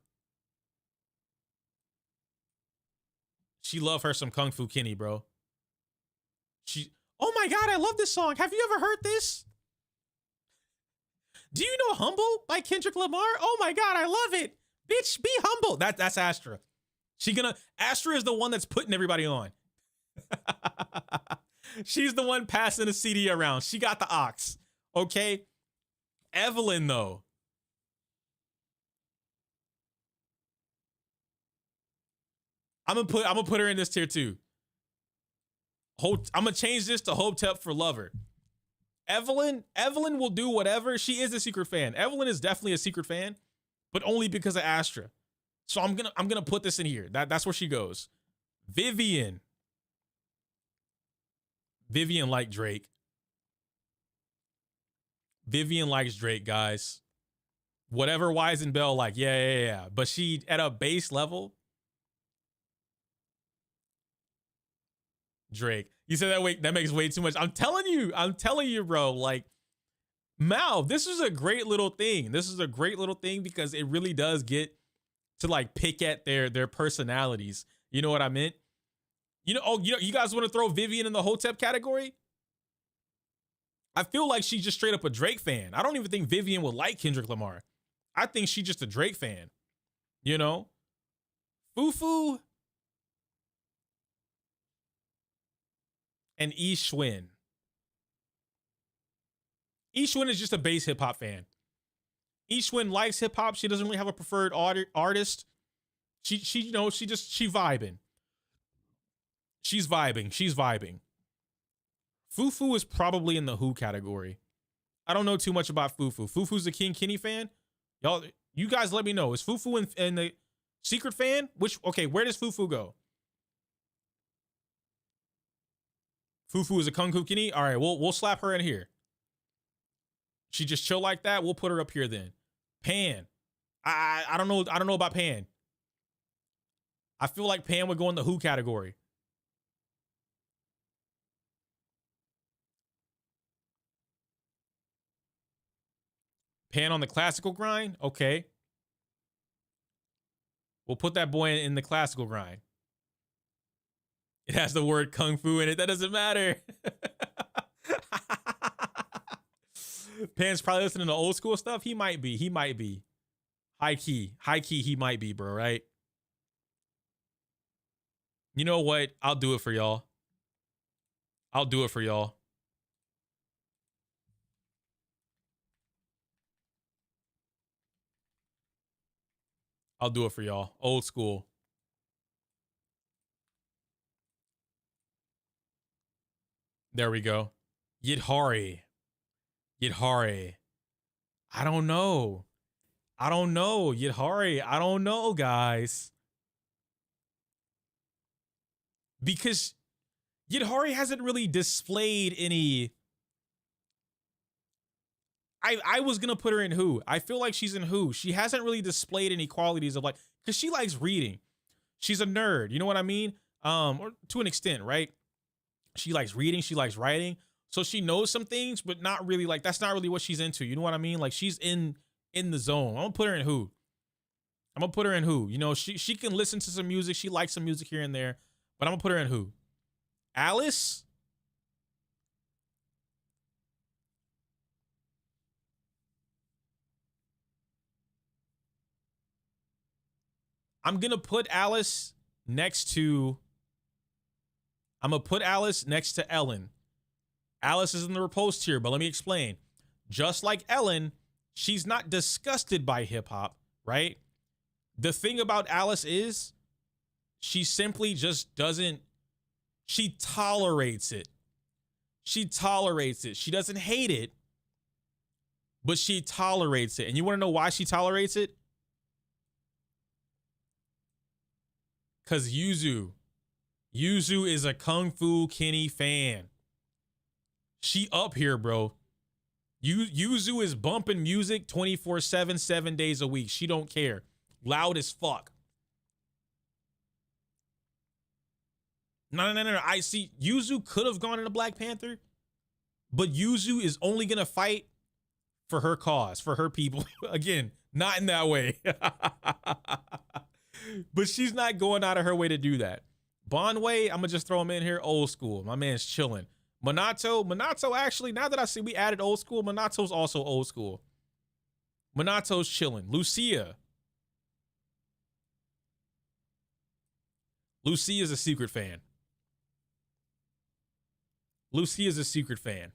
She love her some Kung Fu Kenny, bro. Oh my God, I love this song. Have you ever heard this? Do you know Humble by Kendrick Lamar? Oh my God, I love it. Bitch, be humble. That's Astra. Astra is the one that's putting everybody on. She's the one passing the CD around. She got the ox. Okay. Evelyn, though. I'm gonna put her in this tier too. I'm gonna change this to Hotep for Lover. Evelyn will do whatever. She is a secret fan. Evelyn is definitely a secret fan, but only because of Astra. So I'm gonna put this in here. That's where she goes. Vivian like Drake. Vivian likes Drake, guys. Whatever Wise and Bell like, yeah. But she at a base level. Drake. You said that makes way too much. I'm telling you, bro. Like, Mal, this is a great little thing. This is a great little thing because it really does get to like pick at their personalities. You know what I meant? You guys want to throw Vivian in the Hotep category? I feel like she's just straight up a Drake fan. I don't even think Vivian would like Kendrick Lamar. I think she's just a Drake fan. You know? Fufu and Ishwin. Ishwin is just a base hip hop fan. Ishwin likes hip hop. She doesn't really have a preferred artist. She vibing. She's vibing. Fufu is probably in the Who category. I don't know too much about Fufu. Fufu's a King Kenny fan. You guys let me know. Is Fufu in the secret fan? Where does Fufu go? Fufu is a Kung Fu Kenny. All right, we'll slap her in here. She just chill like that. We'll put her up here then. Pan. I don't know. I don't know about Pan. I feel like Pan would go in the Who category. Pan on the classical grind? Okay. We'll put that boy in the classical grind. It has the word Kung Fu in it. That doesn't matter. Pan's probably listening to old school stuff. He might be. High key, he might be, bro, right? You know what? I'll do it for y'all. I'll do it for y'all. Old school. There we go. Yidhari. I don't know. Yidhari. I don't know, guys. Because Yidhari hasn't really displayed any. I was going to put her in Who. I feel like she's in Who. She hasn't really displayed any qualities of like, because she likes reading. She's a nerd. You know what I mean? Or to an extent, right? She likes reading. She likes writing. So she knows some things, but not really like, that's not really what she's into. You know what I mean? Like she's in the zone. I'm going to put her in Who. You know, she can listen to some music. She likes some music here and there, but I'm going to put her in Who. Alice. I'm going to put Alice next to Ellen. Alice is in the repose tier, but let me explain. Just like Ellen, she's not disgusted by hip hop, right? The thing about Alice is she simply just doesn't, she tolerates it. She doesn't hate it, but she tolerates it. And you want to know why she tolerates it? Because Yuzu is a Kung Fu Kenny fan. She up here, bro. Yuzu is bumping music 24/7, 7 days a week. She don't care. Loud as fuck. No. I see. Yuzu could have gone into Black Panther, but Yuzu is only going to fight for her cause, for her people. Again, not in that way. But she's not going out of her way to do that. Bonway, I'm gonna just throw him in here. Old school. My man's chilling. Minato actually, now that I see we added old school, Minato's also old school. Minato's chilling. Lucia's a secret fan. Lucia's a secret fan.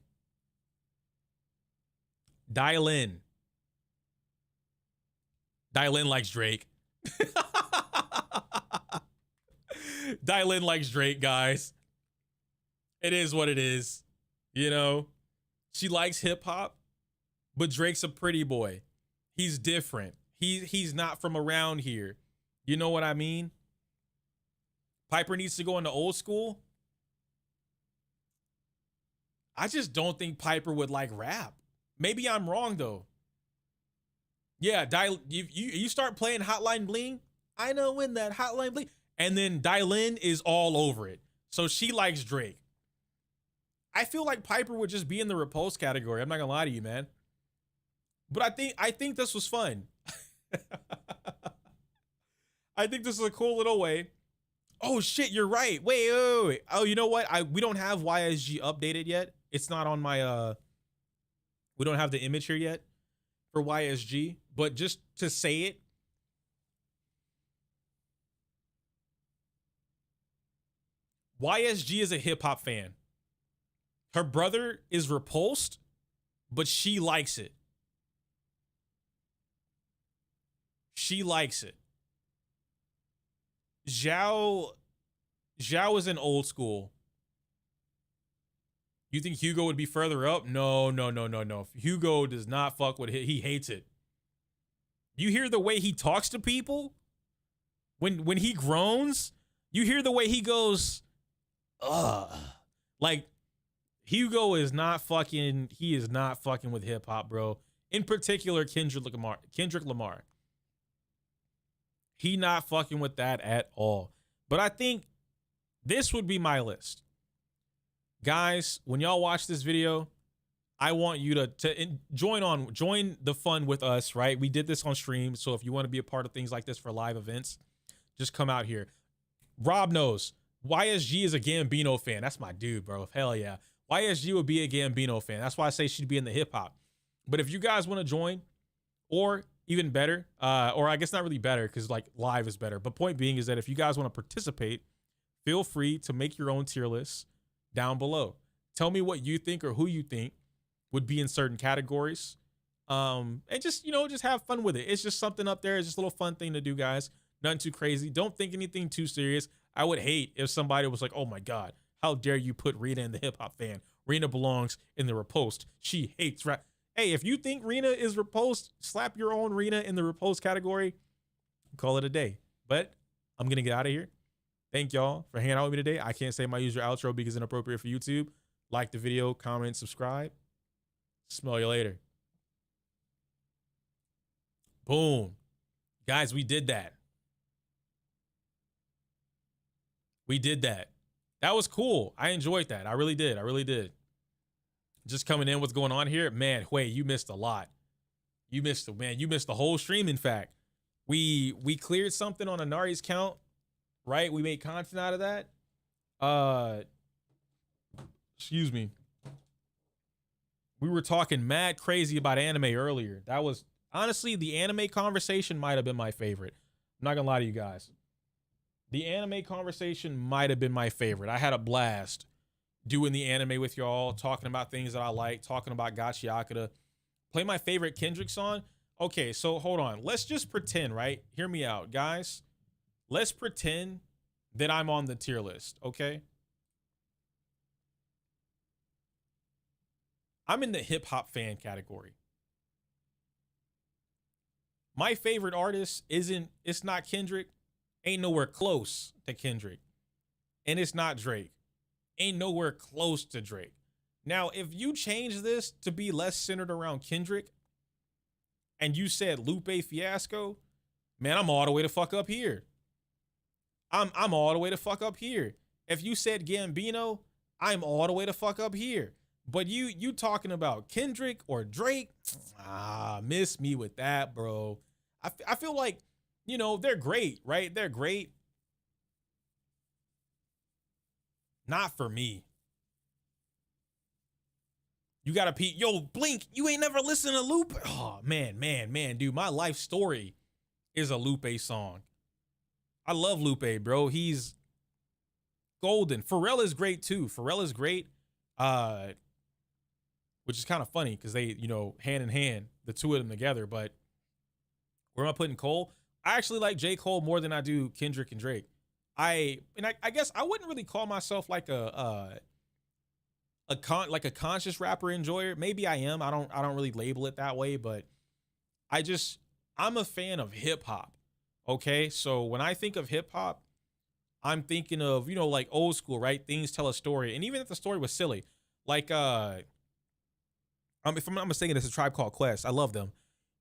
Dial in. Dial in likes Drake. Dial in likes Drake, guys. It is what it is. You know, she likes hip hop, but Drake's a pretty boy. He's different. He's not from around here. You know what I mean? Piper needs to go into old school. I just don't think Piper would like rap. Maybe I'm wrong though. Yeah, you start playing Hotline Bling. I know when that Hotline Bling, and then Dylan is all over it. So she likes Drake. I feel like Piper would just be in the repulse category. I'm not gonna lie to you, man. But I think this was fun. I think this is a cool little way. Oh shit, you're right. Wait. Oh, you know what? We don't have YSG updated yet. It's not on my we don't have the image here yet for YSG, but just to say it, YSG is a hip hop fan. Her brother is repulsed, but she likes it. She likes it. Zhao is in old school. You think Hugo would be further up? No. Hugo does not fuck with it. He hates it. You hear the way he talks to people? When he groans, you hear the way he goes, ugh. Like, Hugo is not fucking, he is not fucking with hip hop, bro. In particular, Kendrick Lamar. He not fucking with that at all. But I think this would be my list. Guys, when y'all watch this video, I want you to join the fun with us, right? We did this on stream, so if you want to be a part of things like this for live events, just come out here. Rob knows YSG is a Gambino fan. That's my dude, bro. Hell yeah. YSG would be a Gambino fan. That's why I say she'd be in the hip hop. But if you guys want to join, or even better, or I guess not really better because like live is better. But point being is that if you guys want to participate, feel free to make your own tier list down below. Tell me what you think or who you think would be in certain categories. And just, just have fun with it. It's just something up there. It's just a little fun thing to do, guys. Nothing too crazy. Don't think anything too serious. I would hate if somebody was like, oh my God, how dare you put Rena in the hip hop fan? Rena belongs in the repost. She hates rap. Hey, if you think Rena is repost, slap your own Rena in the repost category. Call it a day. But I'm going to get out of here. Thank y'all for hanging out with me today. I can't say my user outro because it's inappropriate for YouTube. Like the video, comment, subscribe. Smell you later. Boom. Guys, we did that. We did that. That was cool. I enjoyed that. I really did. Just coming in, what's going on here? Man, wait, you missed a lot. You missed the whole stream, in fact. We cleared something on Anari's count, right? We made content out of that. Excuse me. We were talking mad crazy about anime earlier. That was, honestly, the anime conversation might have been my favorite. I'm not gonna lie to you guys. The anime conversation might have been my favorite. I had a blast doing the anime with y'all, talking about things that I like, talking about Gachiakata. Play my favorite Kendrick song. Okay, so hold on. Let's just pretend, right? Hear me out, guys. Let's pretend that I'm on the tier list, okay? I'm in the hip hop fan category. My favorite artist it's not Kendrick. Ain't nowhere close to Kendrick. And it's not Drake. Ain't nowhere close to Drake. Now, if you change this to be less centered around Kendrick and you said Lupe Fiasco, man, I'm all the way to fuck up here. I'm all the way to fuck up here. If you said Gambino, I'm all the way to fuck up here. But you talking about Kendrick or Drake, miss me with that, bro. I feel like, they're great, right? They're great. Not for me. You gotta yo, Blink, you ain't never listened to Lupe. Oh, man, dude, my life story is a Lupe song. I love Lupe, bro. He's golden. Pharrell is great too. Pharrell is great. Which is kind of funny because they, hand in hand, the two of them together. But where am I putting Cole? I actually like J. Cole more than I do Kendrick and Drake. I guess I wouldn't really call myself like a conscious rapper enjoyer. Maybe I am. I don't really label it that way, but I'm a fan of hip hop. Okay, so when I think of hip hop, I'm thinking of like old school, right? Things tell a story, and even if the story was silly, like if I'm not mistaken, it's a Tribe Called Quest. I love them,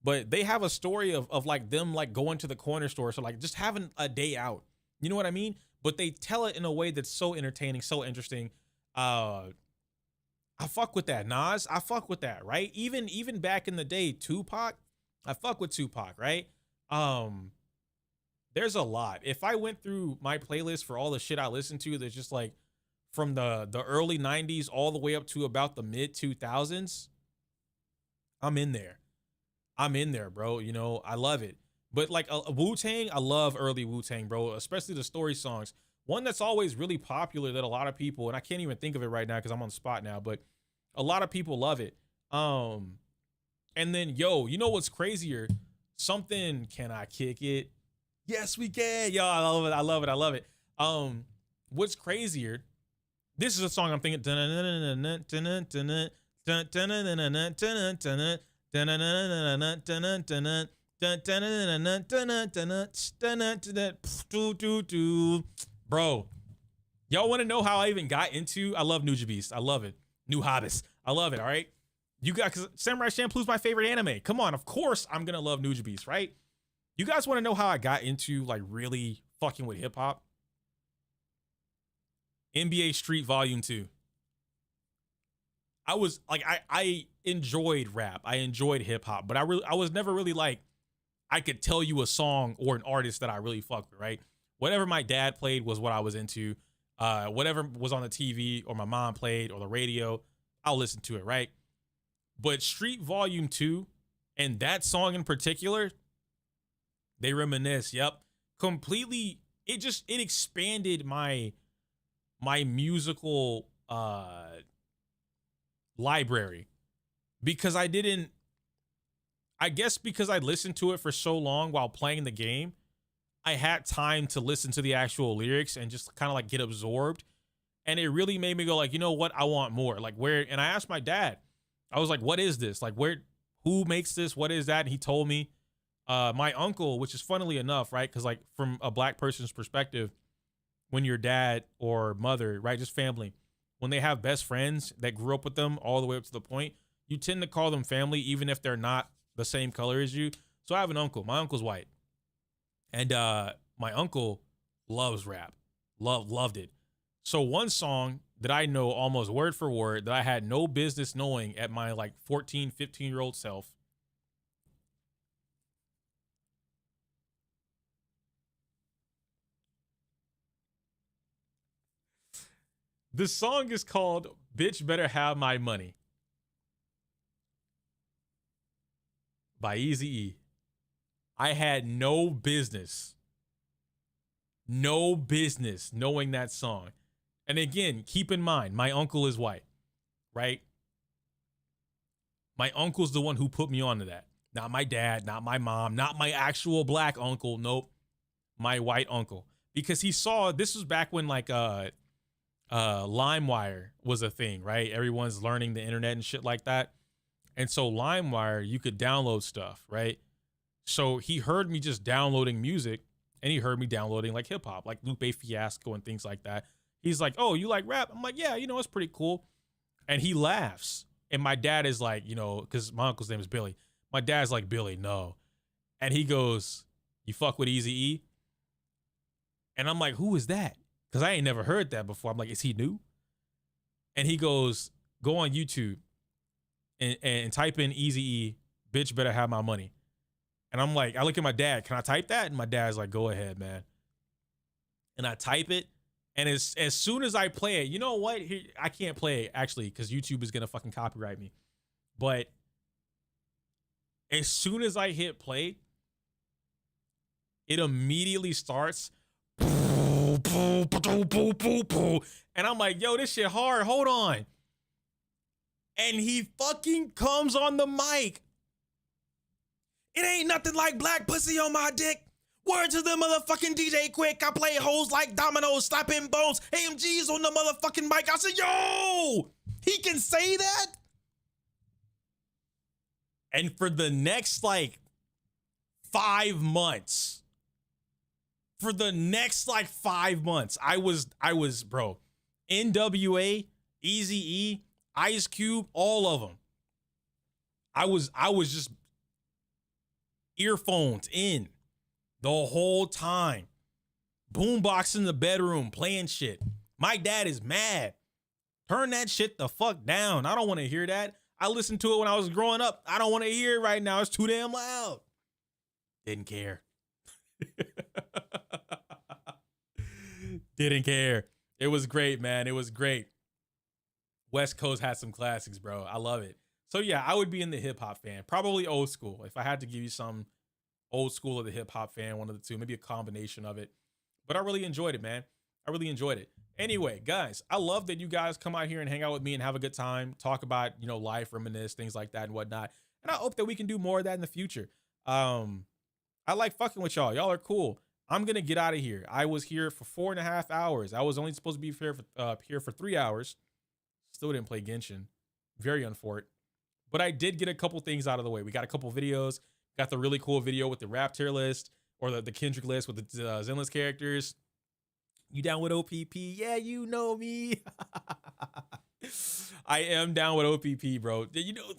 but they have a story of like them like going to the corner store, so like just having a day out. You know what I mean? But they tell it in a way that's so entertaining, so interesting. I fuck with that. Nas, I fuck with that, right? Even back in the day, Tupac, I fuck with Tupac, right? There's a lot. If I went through my playlist for all the shit I listened to, there's just like from the early 90s all the way up to about the mid 2000s, I'm in there. Bro. I love it. But like a Wu-Tang, I love early Wu-Tang, bro, especially the story songs. One that's always really popular that a lot of people, and I can't even think of it right now because I'm on the spot now, but a lot of people love it. And then, you know what's crazier? Something, Can I Kick It? Yes, we can. Yo, I love it. What's crazier? This is a song I'm thinking. Bro, y'all want to know how I even got into? I love Nuja Beast. I love it. New Hobbits. I love it. All right. You got, because Samurai Champloo's my favorite anime. Come on. Of course I'm going to love Nuja Beast, right? You guys want to know how I got into like really fucking with hip hop? NBA Street Volume 2. I was like, I enjoyed rap. I enjoyed hip hop, but I was never really like, I could tell you a song or an artist that I really fucked with, right? Whatever my dad played was what I was into. Whatever was on the TV or my mom played or the radio, I'll listen to it, right? But Street Volume 2 and that song in particular, they reminisce. Yep. Completely. It expanded my musical library because I guess because I listened to it for so long while playing the game, I had time to listen to the actual lyrics and just kind of like get absorbed. And it really made me go like, you know what? I want more. Like and I asked my dad, I was like, what is this? Like who makes this? What is that? And he told me, my uncle, which is funnily enough, right? Because like from a black person's perspective, when your dad or mother, right, just family, when they have best friends that grew up with them all the way up to the point, you tend to call them family, even if they're not the same color as you. So I have an uncle. My uncle's white. And my uncle loves rap. Loved it. So one song that I know almost word for word that I had no business knowing at my like 14, 15-year-old self. The song is called Bitch Better Have My Money by Eazy-E. I had no business knowing that song. And again, keep in mind, my uncle is white, right? My uncle's the one who put me onto that. Not my dad, not my mom, not my actual black uncle. Nope. My white uncle. Because he saw, this was back when like LimeWire was a thing, right? Everyone's learning the internet and shit like that. And so LimeWire, you could download stuff, right? So he heard me just downloading music and he heard me downloading like hip hop, like Lupe Fiasco and things like that. He's like, oh, you like rap? I'm like, yeah, it's pretty cool. And he laughs. And my dad is like, because my uncle's name is Billy. My dad's like, Billy, no. And he goes, you fuck with Eazy-E? And I'm like, who is that? Because I ain't never heard that before. I'm like, is he new? And he goes, go on YouTube and type in Eazy-E, bitch better have my money. And I'm like, I look at my dad, can I type that? And my dad's like, go ahead, man. And I type it. And as soon as I play it, you know what? I can't play it actually because YouTube is gonna fucking copyright me. But as soon as I hit play, it immediately starts. And I'm like, yo, this shit hard. Hold on. And he fucking comes on the mic. It ain't nothing like black pussy on my dick. Word to the motherfucking DJ Quick. I play hoes like dominoes, slapping bones. AMG's on the motherfucking mic. I said, yo, he can say that? And for the next like 5 months, I was, bro, NWA, Eazy-E, Ice Cube, all of them. I was just earphones in the whole time. Boombox in the bedroom playing shit. My dad is mad. Turn that shit the fuck down. I don't want to hear that. I listened to it when I was growing up. I don't want to hear it right now. It's too damn loud. Didn't care. Didn't care. It was great, man. It was great. West Coast had some classics, bro. I love it. So yeah, I would be in the hip hop fan. Probably old school. If I had to give you some old school or the hip hop fan, one of the two, maybe a combination of it. But I really enjoyed it, man. I really enjoyed it. Anyway, guys, I love that you guys come out here and hang out with me and have a good time, talk about, you know, life, reminisce, things like that and whatnot. And I hope that we can do more of that in the future. I like fucking with y'all. Y'all are cool. I'm going to get out of here. I was here for 4.5 hours. I was only supposed to be here for 3 hours. Still didn't play Genshin. Very unfortunate. But I did get a couple things out of the way. We got a couple videos. Got the really cool video with the rap tier list or the Kendrick list with the Zenless characters. You down with OPP? Yeah, you know me. I am down with OPP, bro. You know,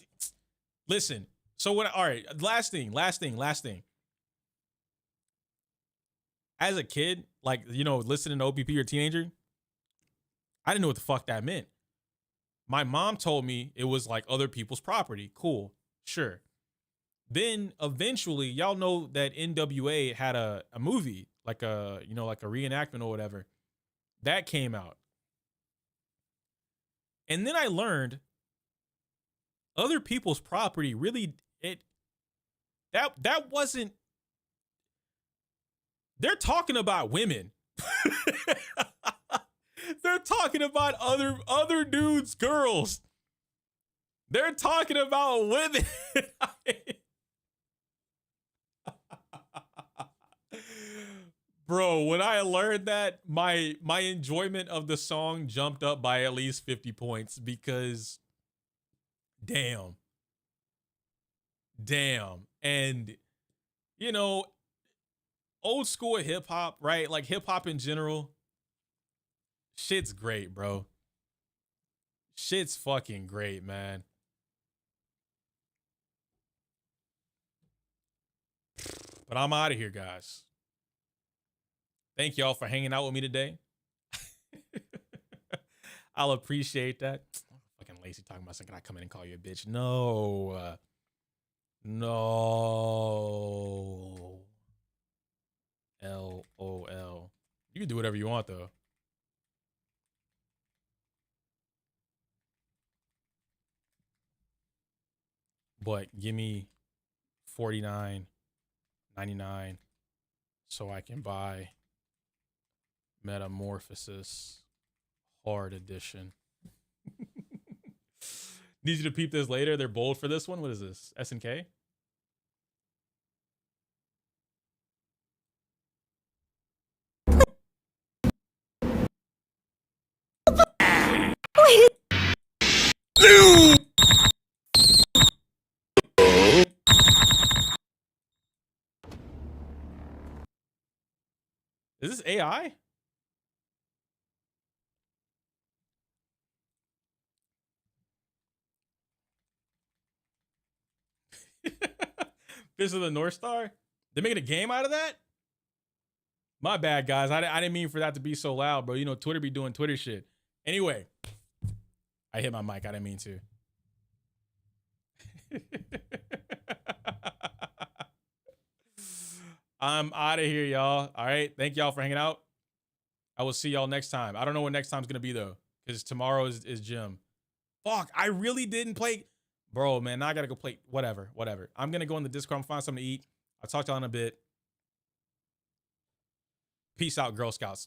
listen. So what? All right. Last thing. As a kid, like, you know, listening to OPP or teenager, I didn't know what the fuck that meant. My mom told me it was like other people's property. Cool. Sure. Then eventually, y'all know that NWA had a movie, like a, you know, like a reenactment or whatever. That came out. And then I learned other people's property really, that wasn't, they're talking about women. They're talking about other dudes, girls. They're talking about women. Bro, when I learned that, my enjoyment of the song jumped up by at least 50 points because damn. And, you know, old school hip hop, right? Like hip hop in general, shit's great, bro. Shit's fucking great, man. But I'm out of here, guys. Thank y'all for hanging out with me today. I'll appreciate that. Fucking Lacey talking about something. Can I come in and call you a bitch? No. No. LOL. You can do whatever you want, though. But give me $49.99 so I can buy Metamorphosis Hard Edition. Need you to peep this later. They're bold for this one. What is this? SNK? Is this AI? This is the North Star? They making a game out of that? My bad, guys. I didn't mean for that to be so loud, bro. You know, Twitter be doing Twitter shit. Anyway, I hit my mic. I didn't mean to. I'm out of here, y'all. All right. Thank y'all for hanging out. I will see y'all next time. I don't know what next time's gonna be though, because tomorrow is gym. Fuck, I really didn't play. Bro, man, now I gotta go play. Whatever. I'm gonna go in the Discord and find something to eat. I'll talk to y'all in a bit. Peace out, Girl Scouts.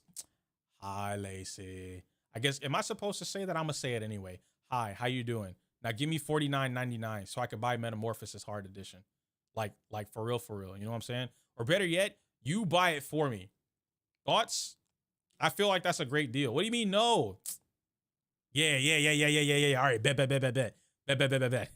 Hi, Lacey. I guess, am I supposed to say that? I'm gonna say it anyway. Hi, how you doing? Now give me $49.99 so I can buy Metamorphosis Hard Edition. Like for real, you know what I'm saying? Or better yet, you buy it for me. Thoughts? I feel like that's a great deal. What do you mean no? Yeah. All right, bet.